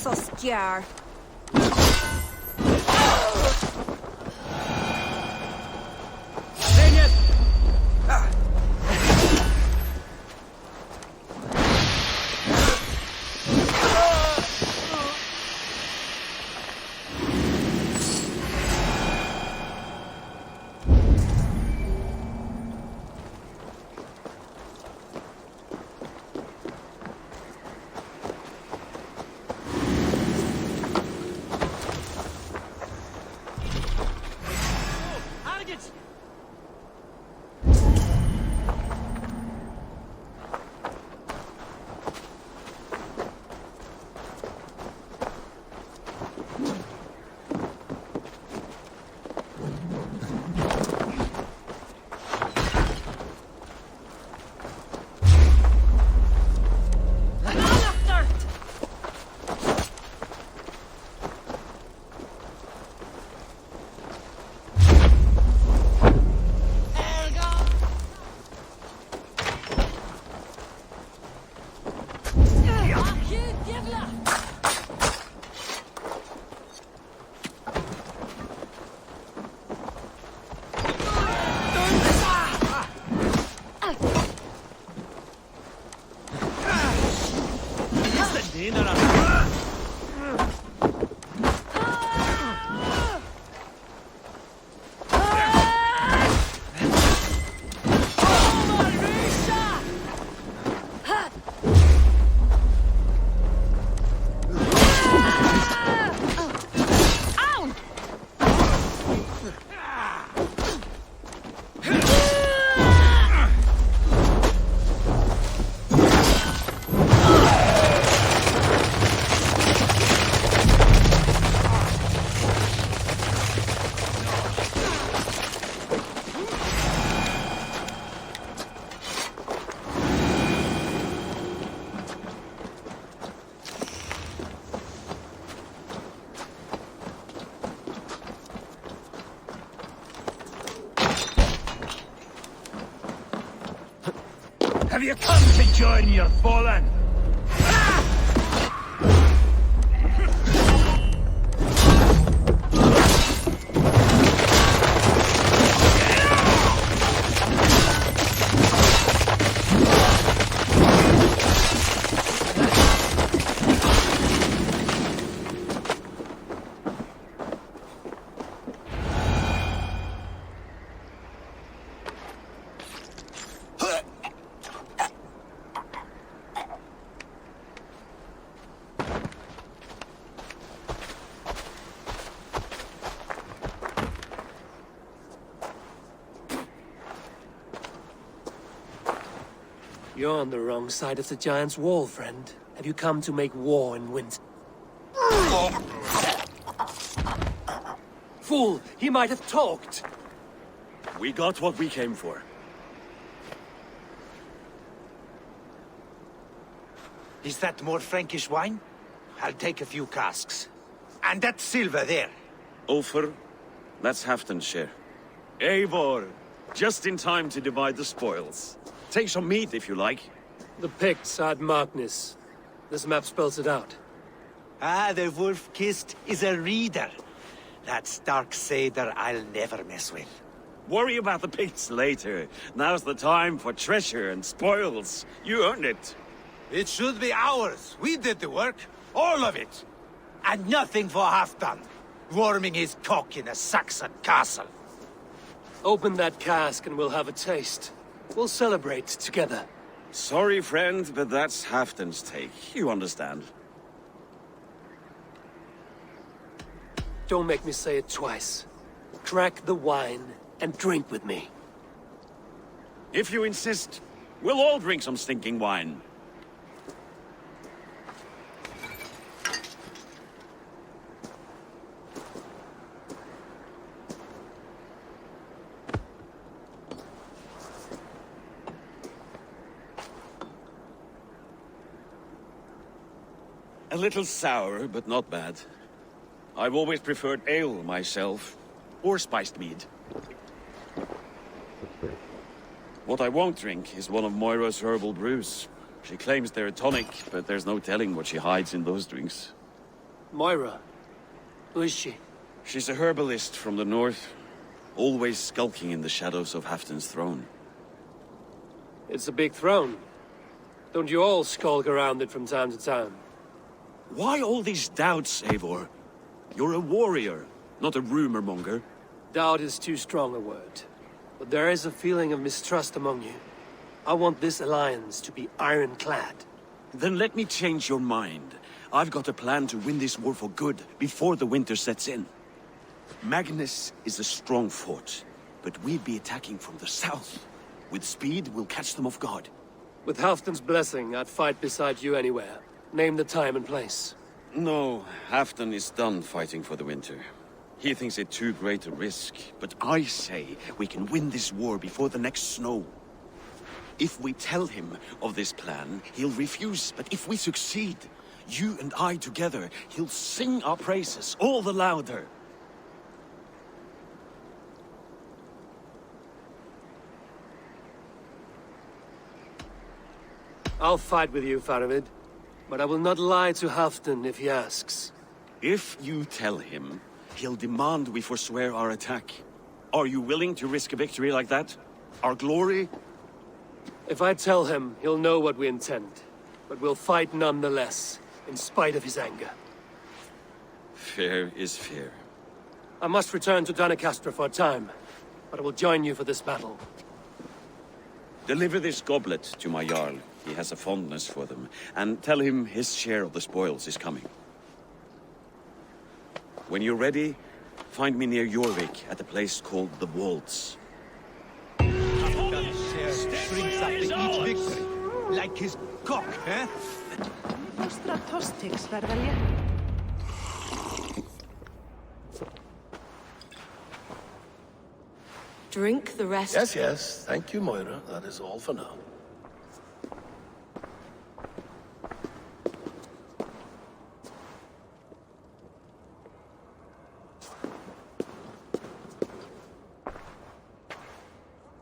of Jar. Have you come to join your fallen? You're on the wrong side of the giant's wall, friend. Have you come to make war in winter? Fool! He might have talked! We got what we came for. Is that more Frankish wine? I'll take a few casks. And that silver there. Ulfr, that's Halfdan's share. Eivor, just in time to divide the spoils. Take some meat if you like. The Picts had Magnus. This map spells it out. Ah, the wolf-kissed is a reader. That stark satyr I'll never mess with. Worry about the Picts later. Now's the time for treasure and spoils. You earned it. It should be ours. We did the work. All of it. And nothing for Halfdan, warming his cock in a Saxon castle. Open that cask and we'll have a taste. We'll celebrate together. Sorry, friend, but that's Halfdan's take. You understand. Don't make me say it twice. Crack the wine and drink with me. If you insist, we'll all drink some stinking wine. A little sour, but not bad. I've always preferred ale myself, or spiced mead. What I won't drink is one of Moira's herbal brews. She claims they're a tonic, but there's no telling what she hides in those drinks. Moira? Who is she? She's a herbalist from the north, always skulking in the shadows of Halfdan's throne. It's a big throne. Don't you all skulk around it from time to time? Why all these doubts, Eivor? You're a warrior, not a rumor monger. Doubt is too strong a word. But there is a feeling of mistrust among you. I want this alliance to be ironclad. Then let me change your mind. I've got a plan to win this war for good, before the winter sets in. Magnus is a strong fort, but we'd be attacking from the south. With speed, we'll catch them off guard. With Halfdan's blessing, I'd fight beside you anywhere. Name the time and place. No, Halfdan is done fighting for the winter. He thinks it too great a risk, but I say we can win this war before the next snow. If we tell him of this plan, he'll refuse, but if we succeed, you and I together, he'll sing our praises all the louder. I'll fight with you, Faravid. But I will not lie to Halfdan if he asks. If you tell him, he'll demand we forswear our attack. Are you willing to risk a victory like that? Our glory? If I tell him, he'll know what we intend. But we'll fight nonetheless, in spite of his anger. Fair is fair. I must return to Doncaster for a time, but I will join you for this battle. Deliver this goblet to my Jarl. He has a fondness for them. And tell him his share of the spoils is coming. When you're ready, find me near Jorvik at a place called the Waltz. Brings up each victory. Like his cock, eh? Drink the rest. Yes, yes. Thank you, Moira. That is all for now.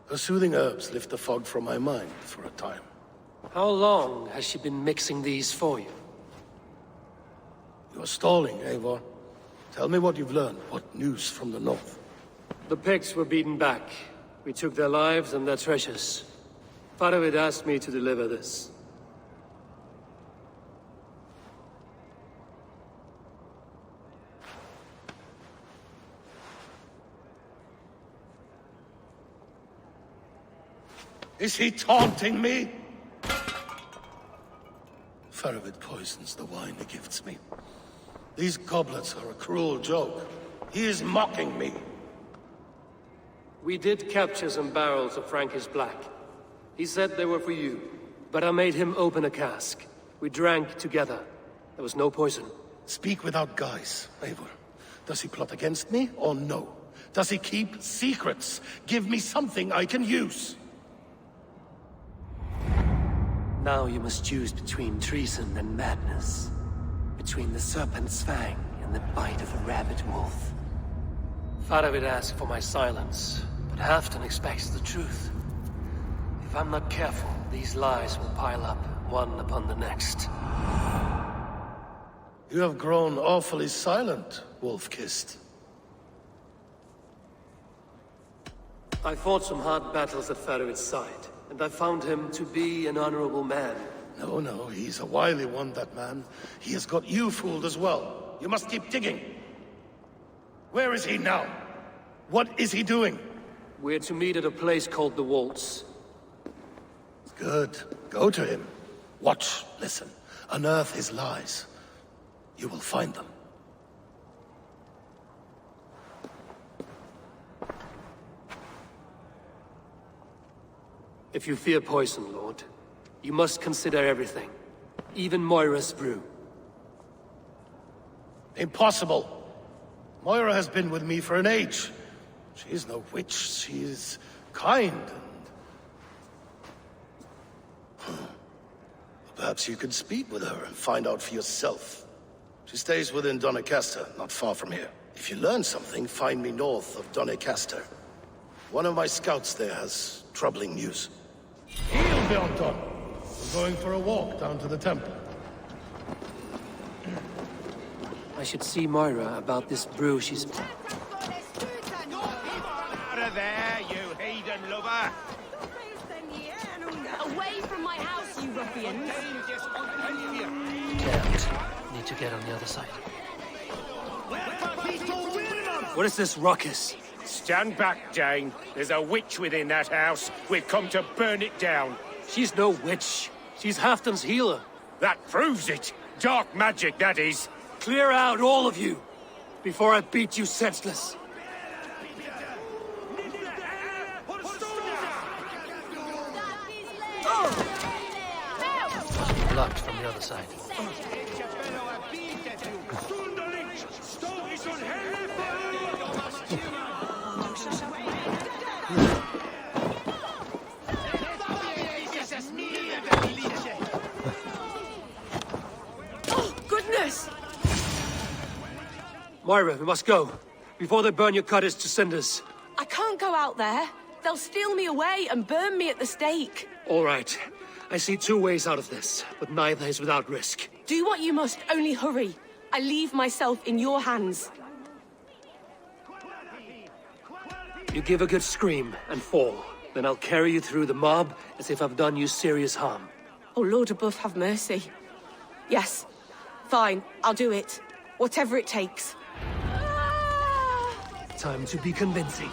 The soothing herbs lift the fog from my mind for a time. How long has she been mixing these for you? You're stalling, Eivor. Tell me what you've learned. What news from the north? The Picts were beaten back. We took their lives and their treasures. Faravid asked me to deliver this. Is he taunting me? Faravid poisons the wine he gifts me. These goblets are a cruel joke. He is mocking me. We did capture some barrels of Frankish black. He said they were for you. But I made him open a cask. We drank together. There was no poison. Speak without guise, Eivor. Does he plot against me, or no? Does he keep secrets? Give me something I can use. Now you must choose between treason and madness. Between the serpent's fang and the bite of a rabid wolf. Faravid asked for my silence, but Halfdan expects the truth. If I'm not careful, these lies will pile up, one upon the next. You have grown awfully silent, Wolf-Kissed. I fought some hard battles at Faravid's side, and I found him to be an honorable man. No, he's a wily one, that man. He has got you fooled as well. You must keep digging. Where is he now? What is he doing? We're to meet at a place called the Waltz. Good. Go to him. Watch, listen. Unearth his lies. You will find them. If you fear poison, Lord, you must consider everything. Even Moira's brew. Impossible. Moira has been with me for an age. She is no witch. She is kind and... Perhaps you could speak with her and find out for yourself. She stays within Doncaster, not far from here. If you learn something, find me north of Doncaster. One of my scouts there has troubling news. Heel, Bjornton! We're going for a walk down to the temple. I should see Moira about this brew she's... Out of there, you heathen lover! Away from my house, you ruffians! Damned. Need to get on the other side. What is this ruckus? Stand back, Dane. There's a witch within that house. We've come to burn it down. She's no witch. She's Halfdan's healer. That proves it. Dark magic, that is. Clear out, all of you, before I beat you senseless. Blocked from the other side. Oh, goodness! Moira, we must go, before they burn your cottage to cinders. I can't go out there. They'll steal me away and burn me at the stake. All right. I see two ways out of this, but neither is without risk. Do what you must, only hurry. I leave myself in your hands. You give a good scream and fall. Then I'll carry you through the mob as if I've done you serious harm. Oh, Lord above, have mercy. Yes. Fine, I'll do it. Whatever it takes. Time to be convincing.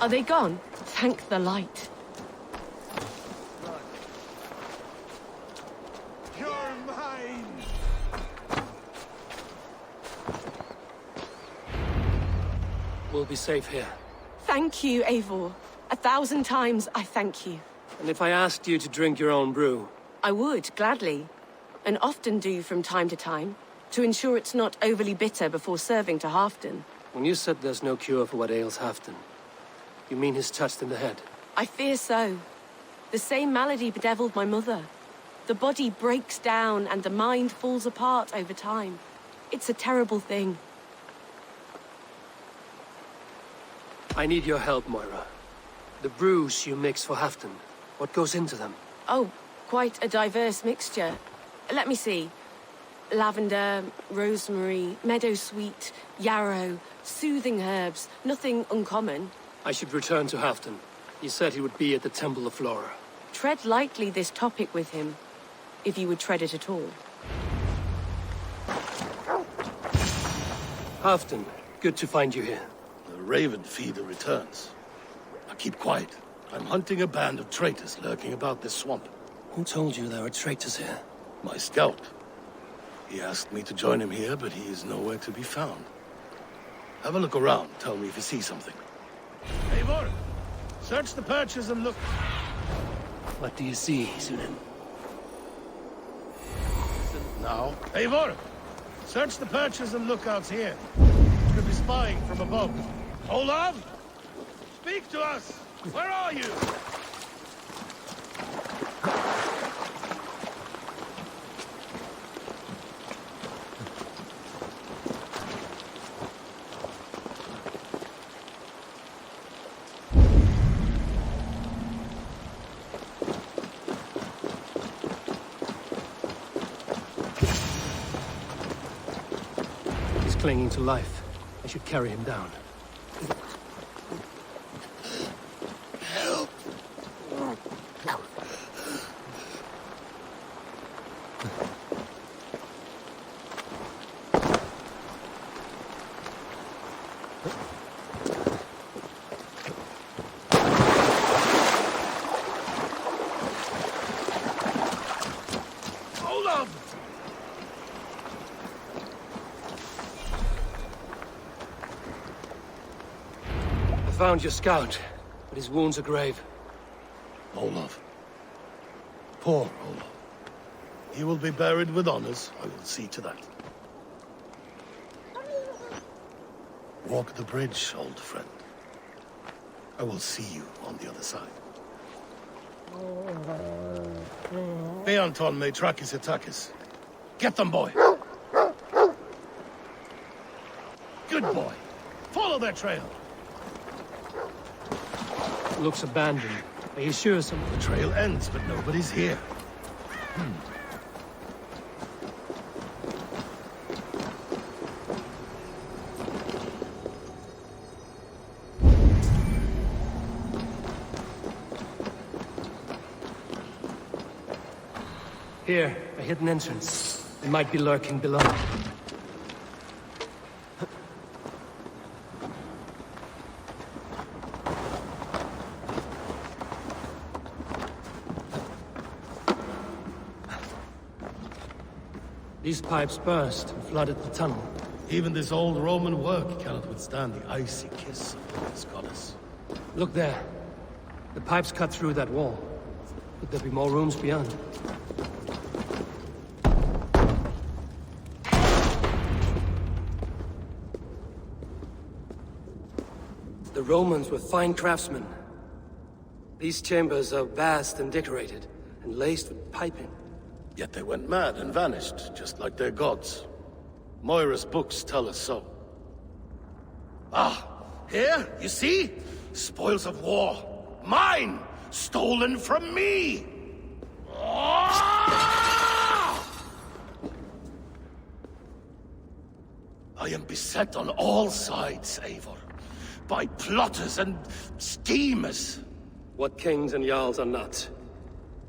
Are they gone? Thank the light. You're mine! We'll be safe here. Thank you, Eivor. 1,000 times I thank you. And if I asked you to drink your own brew? I would, gladly. And often do from time to time, to ensure it's not overly bitter before serving to Halfdan. When you said there's no cure for what ails Halfdan, you mean he's touched in the head? I fear so. The same malady bedeviled my mother. The body breaks down and the mind falls apart over time. It's a terrible thing. I need your help, Moira. The brews you mix for Halfdan, what goes into them? Oh, quite a diverse mixture. Let me see. Lavender, rosemary, meadowsweet, yarrow, soothing herbs. Nothing uncommon. I should return to Halfton. He said he would be at the Temple of Flora. Tread lightly this topic with him, if you would tread it at all. Halfton, good to find you here. The Raven feeder returns. Now keep quiet. I'm hunting a band of traitors lurking about this swamp. Who told you there were traitors here? My scout. He asked me to join him here, but he is nowhere to be found. Have a look around. Tell me if you see something. Eivor! Search the perches and look. What do you see, Sunan? Listen now. Eivor! Search the perches and lookouts here. Could be spying from above. Olav! Speak to us! Where are you? He's clinging to life. I should carry him down. Found your scout, but his wounds are grave. Olaf. Poor Olaf. He will be buried with honors. I will see to that. Walk the bridge, old friend. I will see you on the other side. Beanton may track his attackers. Get them, boy! Good boy. Follow their trail. Looks abandoned. Are you sure some... The trail ends, but nobody's here. Here, a hidden entrance. They might be lurking below. These pipes burst and flooded the tunnel. Even this old Roman work cannot withstand the icy kiss of this goddess. Look there. The pipes cut through that wall. Could there be more rooms beyond? The Romans were fine craftsmen. These chambers are vast and decorated, and laced with piping. Yet they went mad and vanished, just like their gods. Moira's books tell us so. Ah, here, you see? Spoils of war. Mine! Stolen from me! Ah! I am beset on all sides, Eivor. By plotters and schemers. What kings and jarls are not.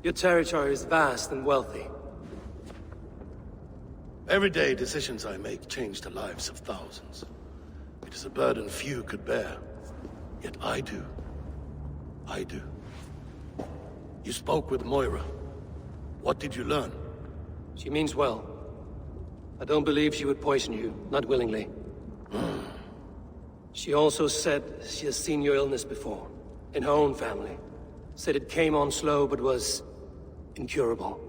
Your territory is vast and wealthy. Every day, decisions I make change the lives of thousands. It is a burden few could bear. Yet I do. I do. You spoke with Moira. What did you learn? She means well. I don't believe she would poison you, not willingly. She also said she has seen your illness before, in her own family. Said it came on slow, but was incurable.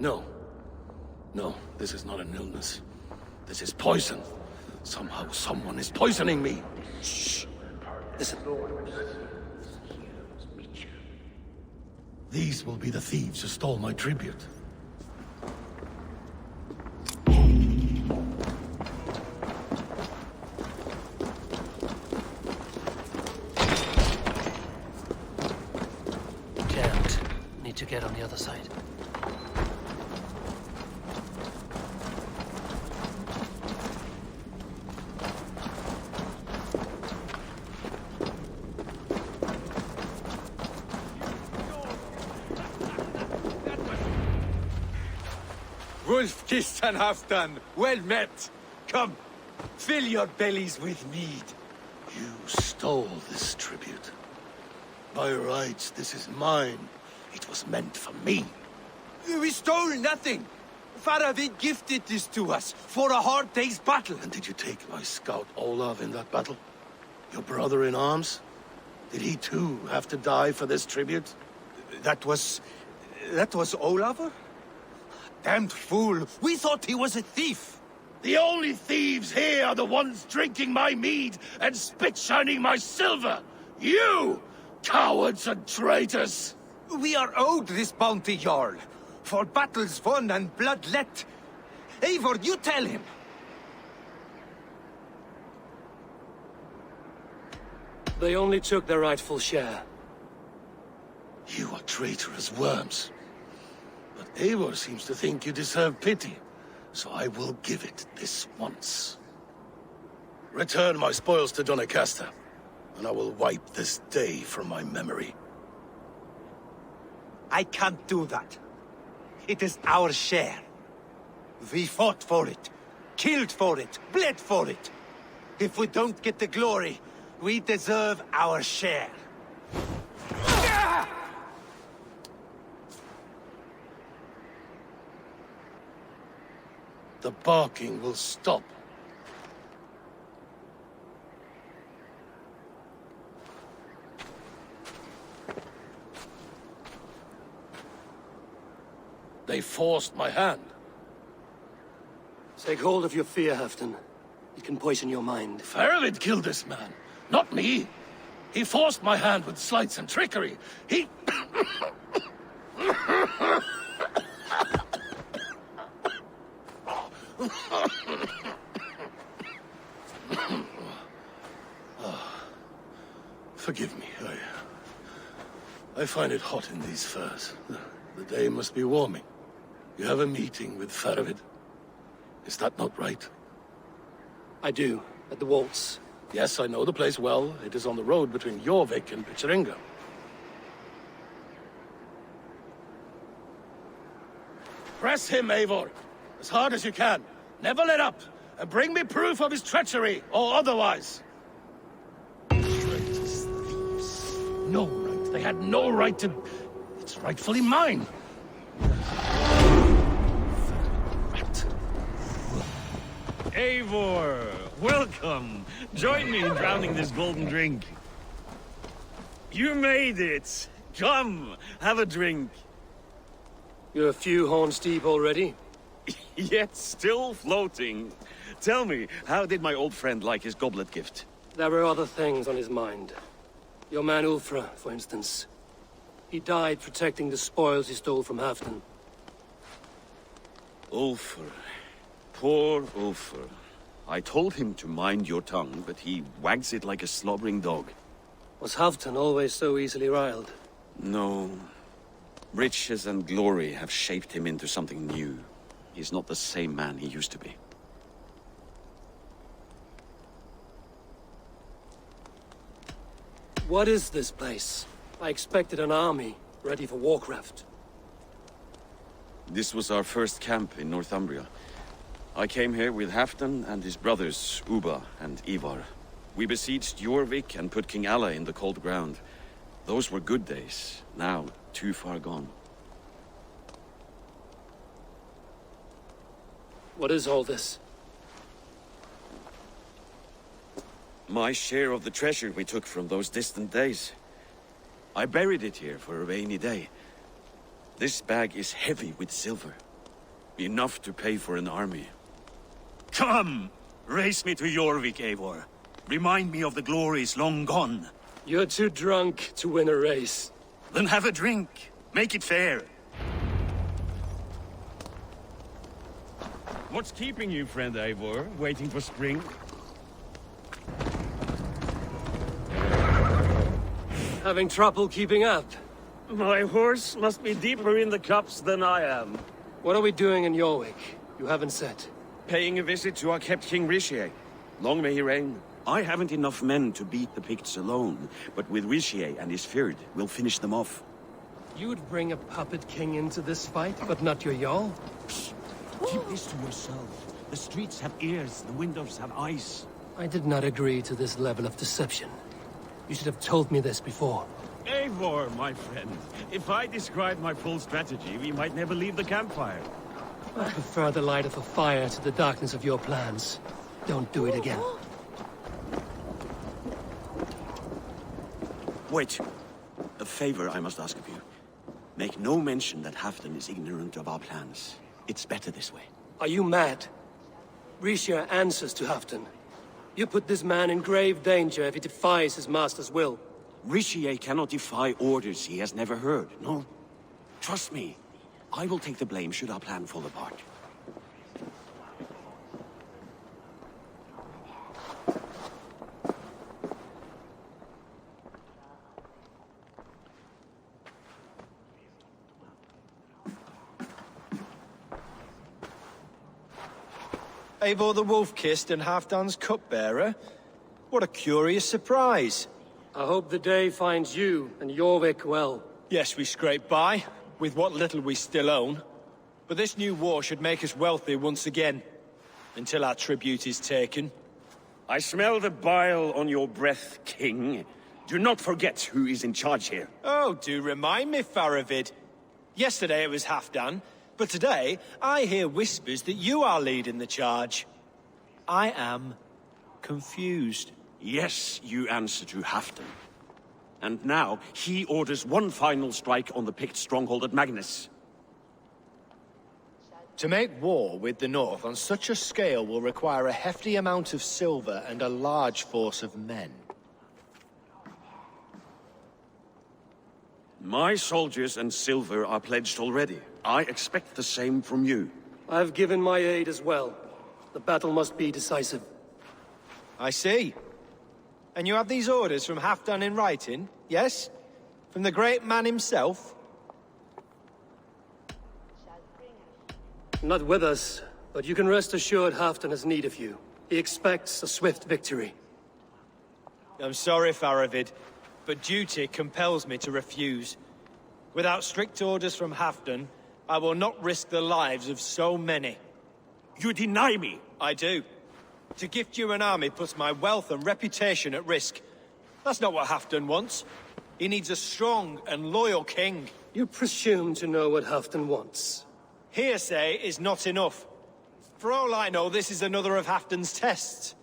No. No, this is not an illness. This is poison. Somehow someone is poisoning me. Shh. Listen. These will be the thieves who stole my tribute. need to get on the other side. Wolf-kissed and half-done. Well met. Come, fill your bellies with mead. You stole this tribute. By rights, this is mine. It was meant for me. We stole nothing. Faravid gifted this to us for a hard day's battle. And did you take my scout Olav in that battle? Your brother in arms? Did he too have to die for this tribute? That was Olav? Damned fool. We thought he was a thief. The only thieves here are the ones drinking my mead and spit-shining my silver. You, cowards and traitors. We are owed this bounty, Jarl. For battles won and blood let. Eivor, you tell him. They only took their rightful share. You are traitorous worms. But Eivor seems to think you deserve pity, so I will give it this once. Return my spoils to Doncaster, and I will wipe this day from my memory. I can't do that. It is our share. We fought for it, killed for it, bled for it. If we don't get the glory, we deserve our share. The barking will stop. They forced my hand. Take hold of your fear, Halfdan. It can poison your mind. Faravid killed this man, not me. He forced my hand with sleights and trickery. He... Forgive me, I find it hot in these furs. The day must be warming. You have a meeting with Faravid. Is that not right? I do, at the waltz. Yes, I know the place well. It is on the road between Jorvik and Picheringa. Press him, Eivor, as hard as you can. Never let up, and bring me proof of his treachery, or otherwise. Traitors, thieves. No right. They had no right to... It's rightfully mine. Eivor, welcome. Join me in drowning this golden drink. You made it. Come, have a drink. You're a few horns deep already? Yet still floating. Tell me, how did my old friend like his goblet gift? There were other things on his mind. Your man Ulfra, for instance. He died protecting the spoils he stole from Halfdan. Ulfr. Poor Ulfr. I told him to mind your tongue, but he wags it like a slobbering dog. Was Halfdan always so easily riled? No. Riches and glory have shaped him into something new. He's not the same man he used to be. What is this place? I expected an army, ready for Warcraft. This was our first camp in Northumbria. I came here with Halfdan and his brothers, Ubba and Ivar. We besieged Jorvik and put King Alla in the cold ground. Those were good days, now too far gone. What is all this? My share of the treasure we took from those distant days. I buried it here for a rainy day. This bag is heavy with silver. Enough to pay for an army. Come! Race me to Jorvik, Eivor. Remind me of the glories long gone. You're too drunk to win a race. Then have a drink. Make it fair. What's keeping you, friend Eivor? Waiting for spring? Having trouble keeping up. My horse must be deeper in the cups than I am. What are we doing in Jorvik? You haven't said. Paying a visit to our kept King Richier. Long may he reign. I haven't enough men to beat the Picts alone, but with Richier and his Fyrd, we'll finish them off. You would bring a puppet king into this fight, but not your Jarl? Keep this to yourself. The streets have ears, the windows have eyes. I did not agree to this level of deception. You should have told me this before. Eivor, my friend. If I described my full strategy, we might never leave the campfire. I prefer the light of a fire to the darkness of your plans. Don't do it again. Wait. A favor I must ask of you. Make no mention that Halfdan is ignorant of our plans. It's better this way. Are you mad? Richier answers to Halfdan. You put this man in grave danger if he defies his master's will. Richier cannot defy orders he has never heard, no? Trust me. I will take the blame should our plan fall apart. Eivor the Wolf-Kissed and Halfdan's cupbearer? What a curious surprise. I hope the day finds you and Jorvik well. Yes, we scrape by, with what little we still own. But this new war should make us wealthy once again, until our tribute is taken. I smell the bile on your breath, King. Do not forget who is in charge here. Oh, do remind me, Faravid. Yesterday it was Halfdan, but today I hear whispers that you are leading the charge. I am confused. Yes, you answer to Halfdan. And now, he orders one final strike on the Pict stronghold at Magnus. To make war with the North on such a scale will require a hefty amount of silver and a large force of men. My soldiers and silver are pledged already. I expect the same from you. I've given my aid as well. The battle must be decisive. I see. And you have these orders from Halfdan in writing, yes? From the great man himself? Not with us, but you can rest assured Halfdan has need of you. He expects a swift victory. I'm sorry, Faravid, but duty compels me to refuse. Without strict orders from Halfdan, I will not risk the lives of so many. You deny me? I do. To gift you an army puts my wealth and reputation at risk. That's not what Halfdan wants. He needs a strong and loyal king. You presume to know what Halfdan wants. Hearsay is not enough. For all I know, this is another of Halfdan's tests.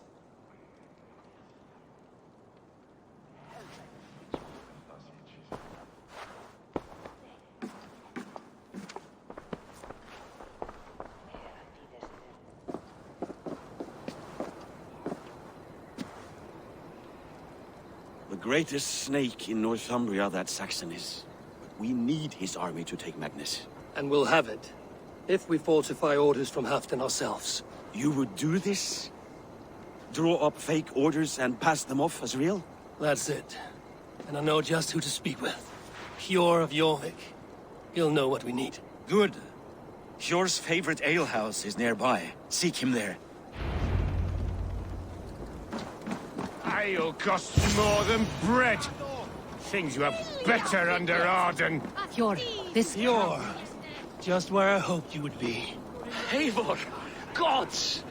The greatest snake in Northumbria that Saxon is. But we need his army to take Magnus. And we'll have it. If we falsify orders from Halfdan ourselves. You would do this? Draw up fake orders and pass them off as real? That's it. And I know just who to speak with. Hjor of Jorvik. He'll know what we need. Good. Hjor's favorite alehouse is nearby. Seek him there. Ale costs more than bread. Things you have better under Arden. Hjor, this... Hjor. Just where I hoped you would be. Eivor! Gods!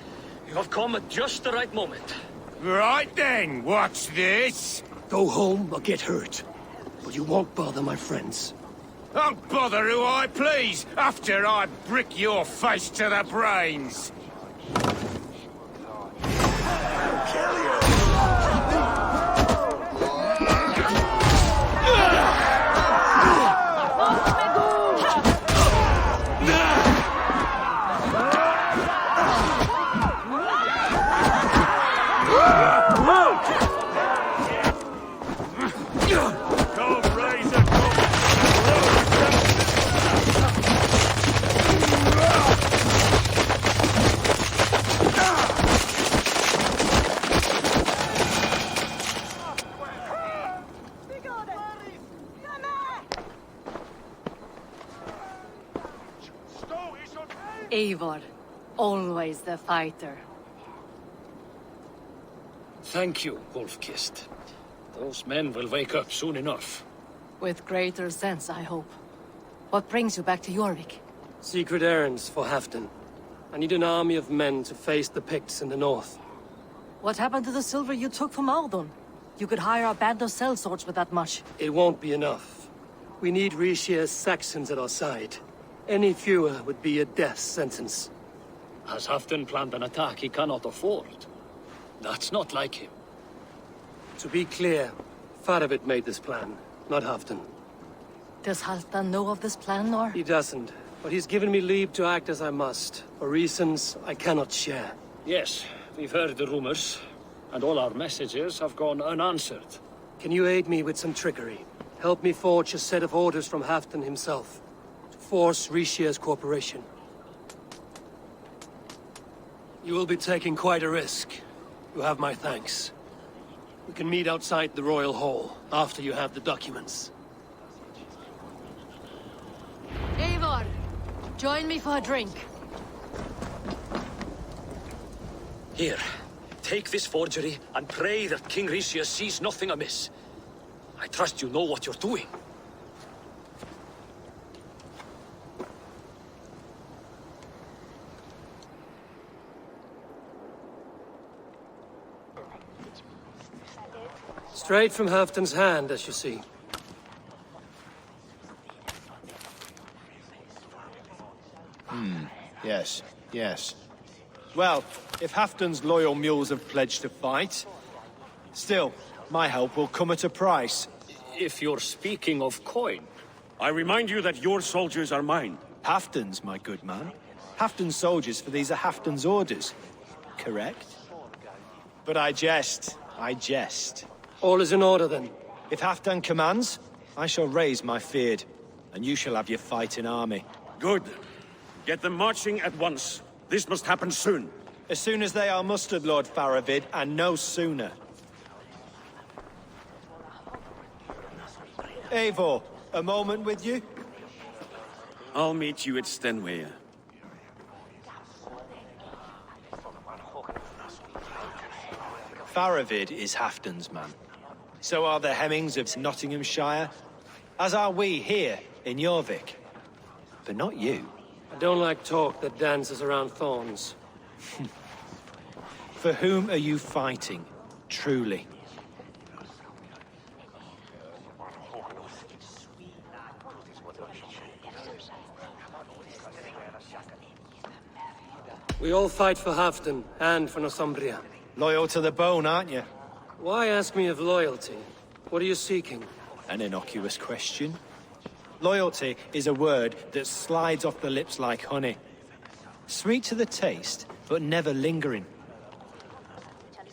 You have come at just the right moment. Right then, watch this. Go home or get hurt. But you won't bother my friends. I'll bother who I please, after I brick your face to the brains. Kill you! Eivor, always the fighter. Thank you, Wolf-Kissed. Those men will wake up soon enough. With greater sense, I hope. What brings you back to Jorvik? Secret errands for Halfdan. I need an army of men to face the Picts in the north. What happened to the silver you took from Aldon? You could hire a band of sellswords with that much. It won't be enough. We need Rishia's Saxons at our side. Any fewer would be a death sentence. Has Halfdan planned an attack he cannot afford? That's not like him. To be clear, Faravid made this plan, not Halfdan. Does Halfdan know of this plan, or? He doesn't, but he's given me leave to act as I must, for reasons I cannot share. Yes, we've heard the rumors, and all our messages have gone unanswered. Can you aid me with some trickery? Help me forge a set of orders from Halfdan himself, to force Rishia's cooperation. You will be taking quite a risk. You have my thanks. We can meet outside the Royal Hall, after you have the documents. Eivor, join me for a drink. Here, take this forgery and pray that King Rishia sees nothing amiss. I trust you know what you're doing. Straight from Halfdan's hand, as you see. Yes, yes. Well, if Halfdan's loyal mules have pledged to fight, still, my help will come at a price. If you're speaking of coin... I remind you that your soldiers are mine. Halfdan's, my good man. Halfdan's soldiers, for these are Halfdan's orders. Correct? But I jest. I jest. All is in order, then. If Halfdan commands, I shall raise my feared, and you shall have your fighting army. Good. Get them marching at once. This must happen soon. As soon as they are mustered, Lord Faravid, and no sooner. Eivor, a moment with you? I'll meet you at Stenway. Faravid is Halfdan's man. So are the Hemmings of Nottinghamshire, as are we here in Jorvik. But not you. I don't like talk that dances around thorns. For whom are you fighting, truly? We all fight for Halfdan and for Northumbria. Loyal to the bone, aren't you? Why ask me of loyalty? What are you seeking? An innocuous question. Loyalty is a word that slides off the lips like honey. Sweet to the taste, but never lingering.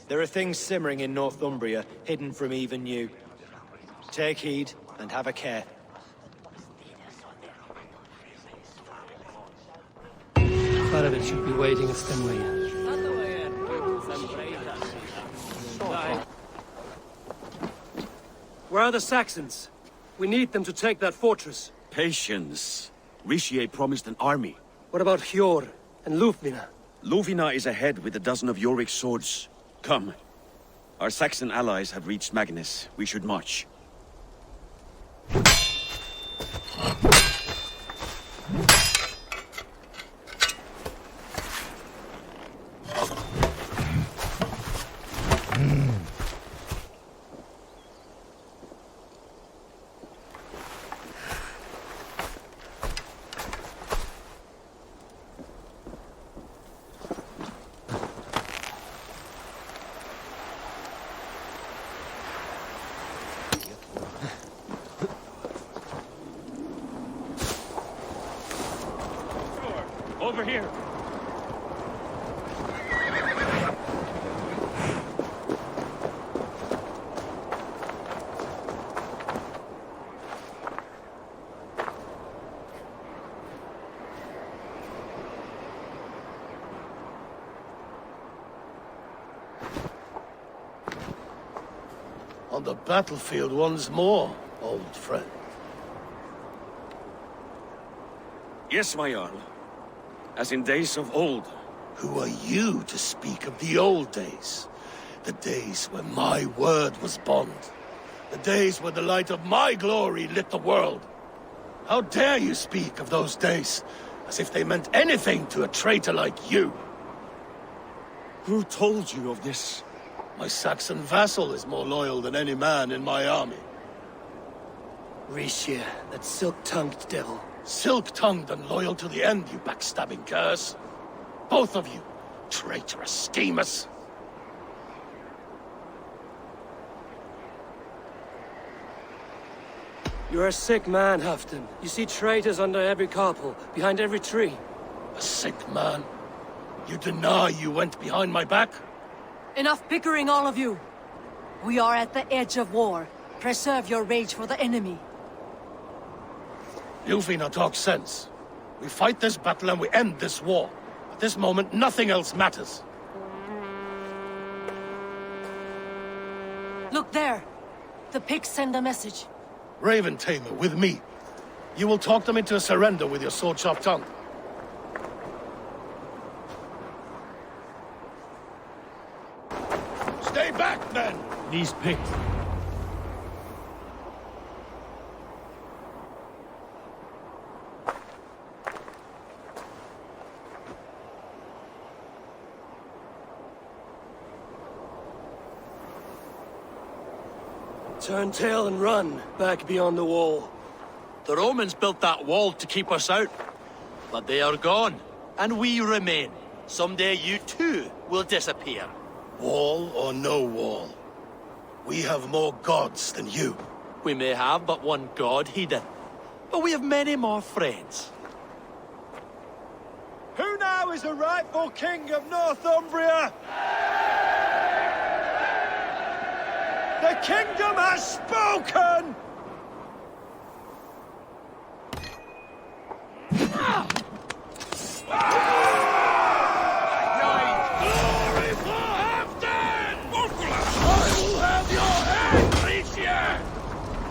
There are things simmering in Northumbria, hidden from even you. Take heed, and have a care. Faravid should be waiting at Stenway. Where are the Saxons? We need them to take that fortress. Patience. Rishi promised an army. What about Hjor and Lufvina? Lufvina is ahead with a dozen of Jorvik's swords. Come. Our Saxon allies have reached Magnus. We should march. Over here! On the battlefield once more, old friend. Yes, my Jarl. as in days of old. Who are you to speak of the old days? The days when my word was bond. The days when the light of my glory lit the world. How dare you speak of those days, as if they meant anything to a traitor like you? Who told you of this? My Saxon vassal is more loyal than any man in my army. Ricia, that silk-tongued devil. Silk-tongued and loyal to the end, you backstabbing curs. Both of you, traitorous schemers. You're a sick man, Halfdan. You see traitors under every couple, behind every tree. A sick man? You deny you went behind my back? Enough bickering, all of you. We are at the edge of war. Preserve your rage for the enemy. Ilfina talks sense. We fight this battle and we end this war. At this moment, nothing else matters. Look there. The pigs send a message. Raven Tamer, with me. You will talk them into a surrender with your sword-sharp tongue. Stay back, men! These pigs. Turn tail and run, back beyond the wall. The Romans built that wall to keep us out. But they are gone, and we remain. Someday you too will disappear. Wall or no wall, we have more gods than you. We may have but one god, Heathen. But we have many more friends. Who now is the rightful king of Northumbria? The kingdom has spoken! Glory for Halfdan! I will have your head, Ricia!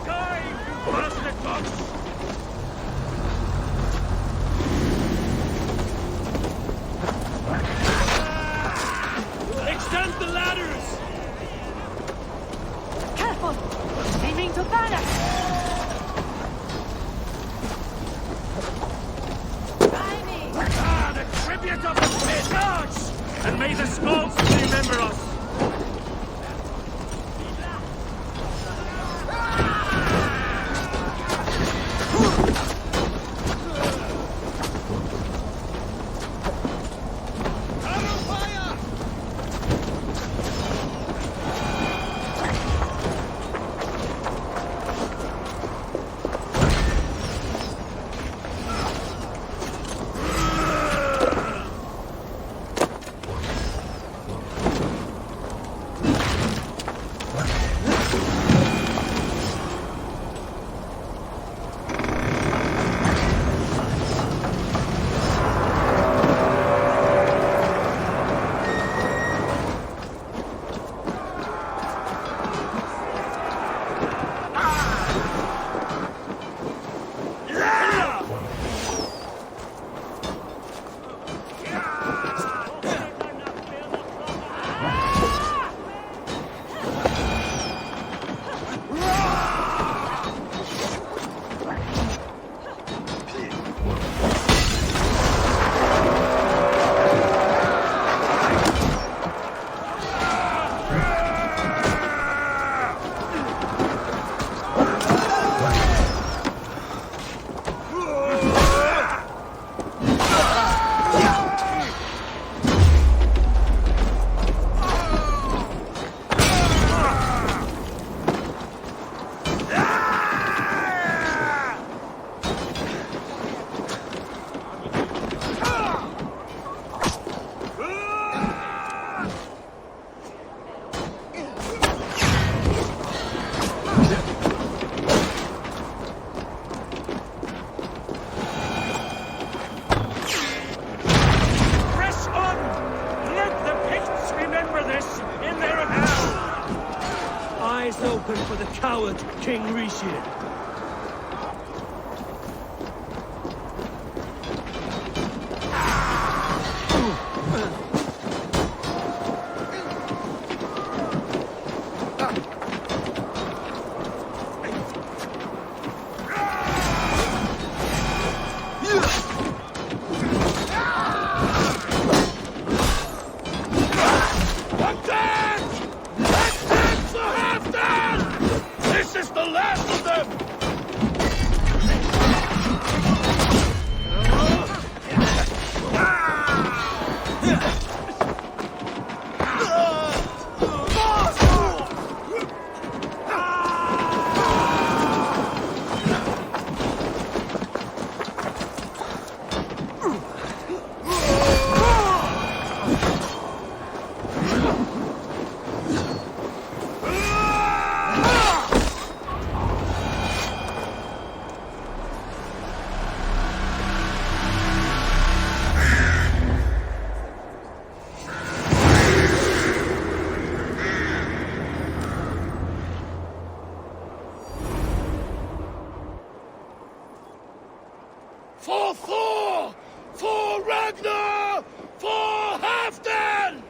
Die, you bastard box! Extend the ladders! Careful! Aiming to panic! Ah, the tribute of the pit! Charge! And may the Skalds remember us! Open for the coward, King Ricia. For Thor! For Ragnar! For Halfdan!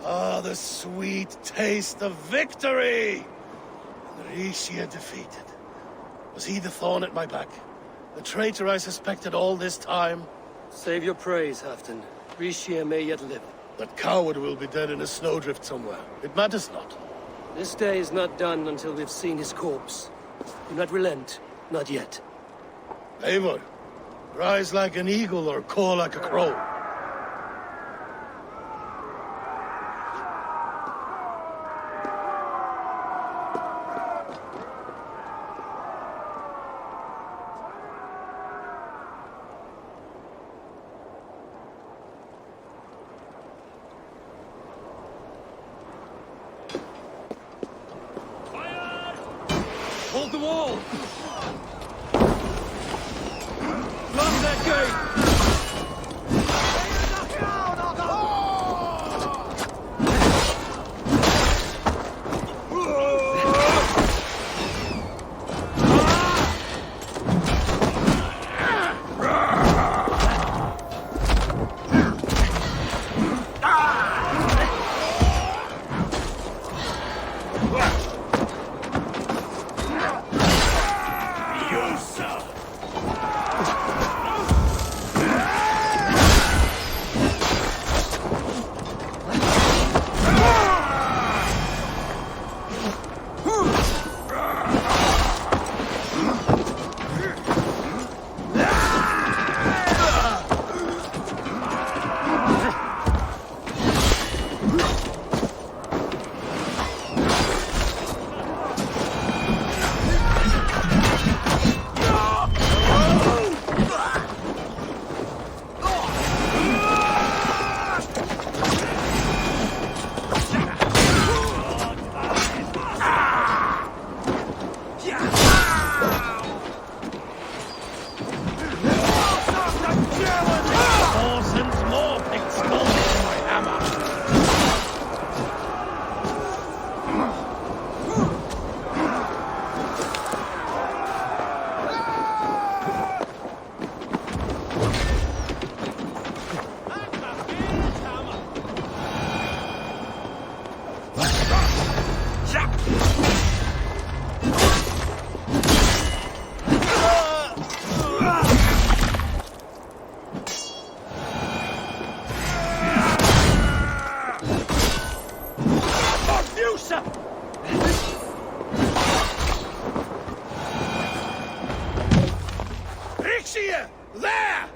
Ah, the sweet taste of victory! And Rishia defeated. Was he the thorn at my back? The traitor I suspected all this time? Save your praise, Halfdan. Rishia may yet live. That coward will be dead in a snowdrift somewhere. It matters not. This day is not done until we've seen his corpse. Do not relent. Not yet. Eivor, rise like an eagle or caw like a crow. Hold the wall! Close that gate! There!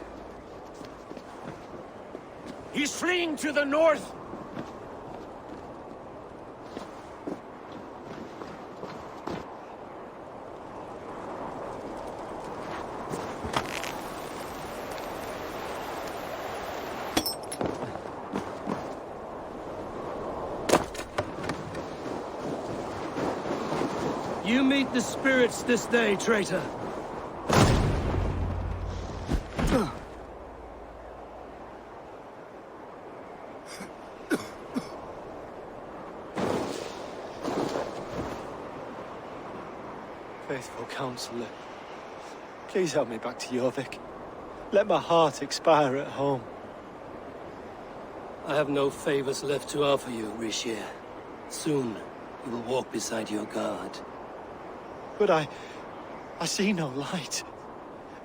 He's fleeing to the north! You meet the spirits this day, traitor. Faithful counselor, please help me back to Jorvik. Let my heart expire at home. I have no favors left to offer you, Rishir. Soon, you will walk beside your guard. But I see no light.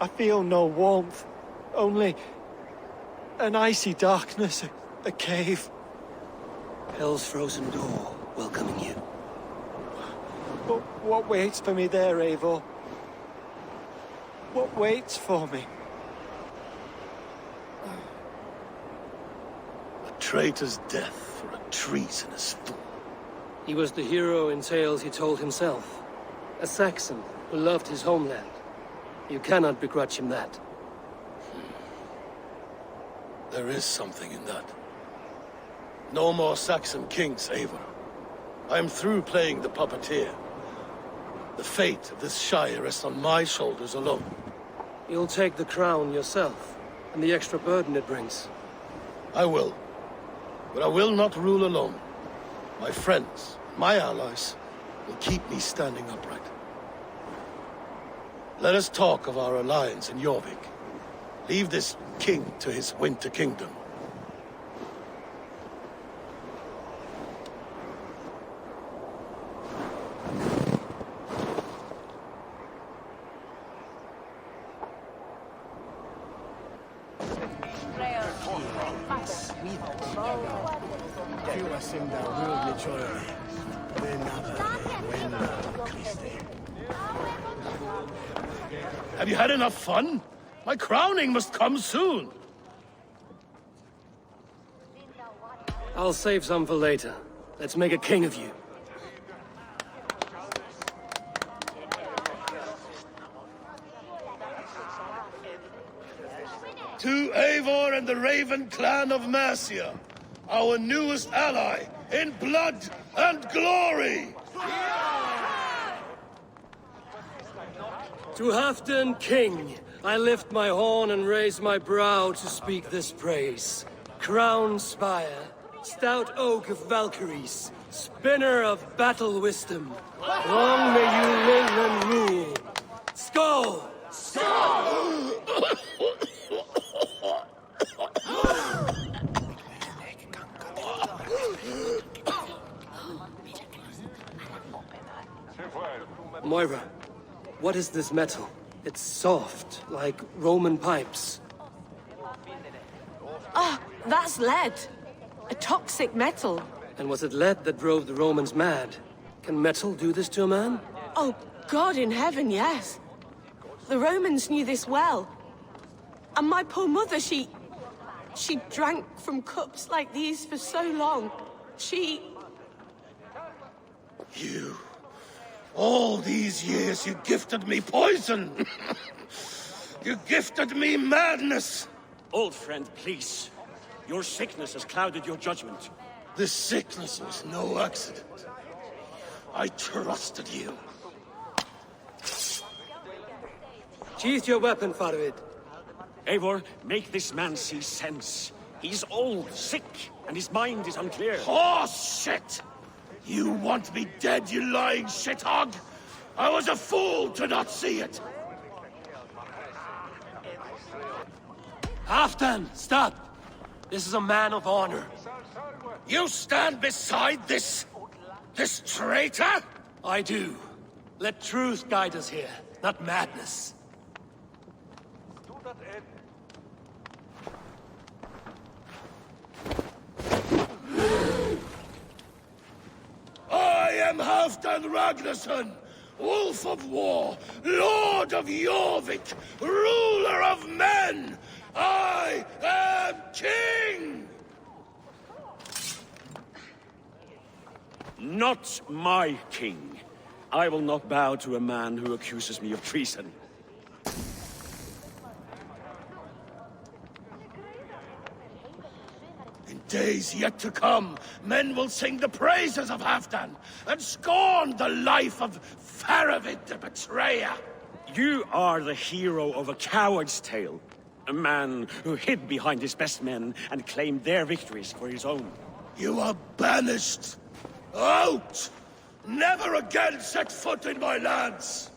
I feel no warmth. Only an icy darkness, a cave. Hell's frozen door welcoming you. But what waits for me there, Eivor? What waits for me? A traitor's death for a treasonous fool. He was the hero in tales he told himself. A Saxon who loved his homeland. You cannot begrudge him that. There is something in that. No more Saxon kings, Eivor. I'm through playing the puppeteer. The fate of this Shire rests on my shoulders alone. You'll take the crown yourself, and the extra burden it brings. I will. But I will not rule alone. My friends, my allies, will keep me standing upright. Let us talk of our alliance in Jorvik. Leave this king to his winter kingdom. Have you had enough fun? My crowning must come soon. I'll save some for later. Let's make a king of you. To Eivor and the Raven clan of Mercia, our newest ally in blood and glory! To Halfdan, king, I lift my horn and raise my brow to speak this praise. Crown spire, stout oak of Valkyries, spinner of battle wisdom. Long may you live and rule. Skål! Skål! Moira, what is this metal? It's soft, like Roman pipes. Ah, that's lead. A toxic metal. And was it lead that drove the Romans mad? Can metal do this to a man? Oh, God in heaven, yes. The Romans knew this well. And my poor mother, she drank from cups like these for so long. You... All these years you gifted me poison! You gifted me madness! Old friend, please. Your sickness has clouded your judgment. This sickness was no accident. I trusted you. Sheath your weapon, Farvid. Eivor, make this man see sense. He's old, sick, and his mind is unclear. Horse shit! You want me dead, you lying shithog? I was a fool to not see it! Halfdan, stop! This is a man of honor. You stand beside this traitor? I do. Let truth guide us here, not madness. I am Halfdan Ragnarsson, Wolf of War, Lord of Jorvik, ruler of men! I am king! Not my king. I will not bow to a man who accuses me of treason. In days yet to come, men will sing the praises of Halfdan and scorn the life of Faravid the betrayer. You are the hero of a coward's tale. A man who hid behind his best men and claimed their victories for his own. You are banished. Out! Never again set foot in my lands!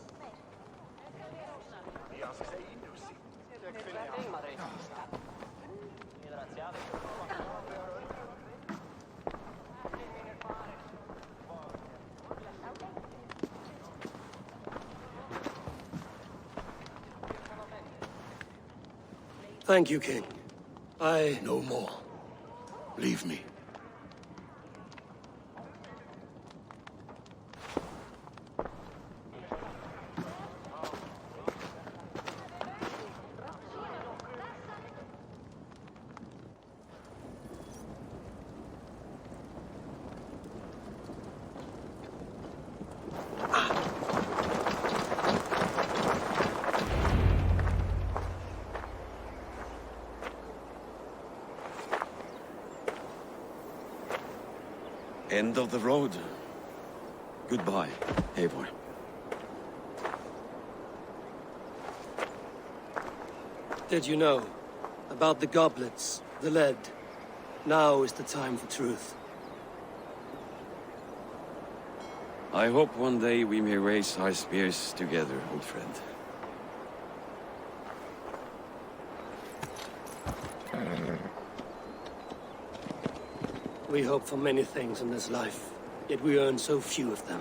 Thank you, King. No more. Leave me. End of the road. Goodbye, Eivor. Did you know about the goblets, the lead? Now is the time for truth. I hope one day we may raise our spears together, old friend. We hope for many things in this life, yet we earn so few of them.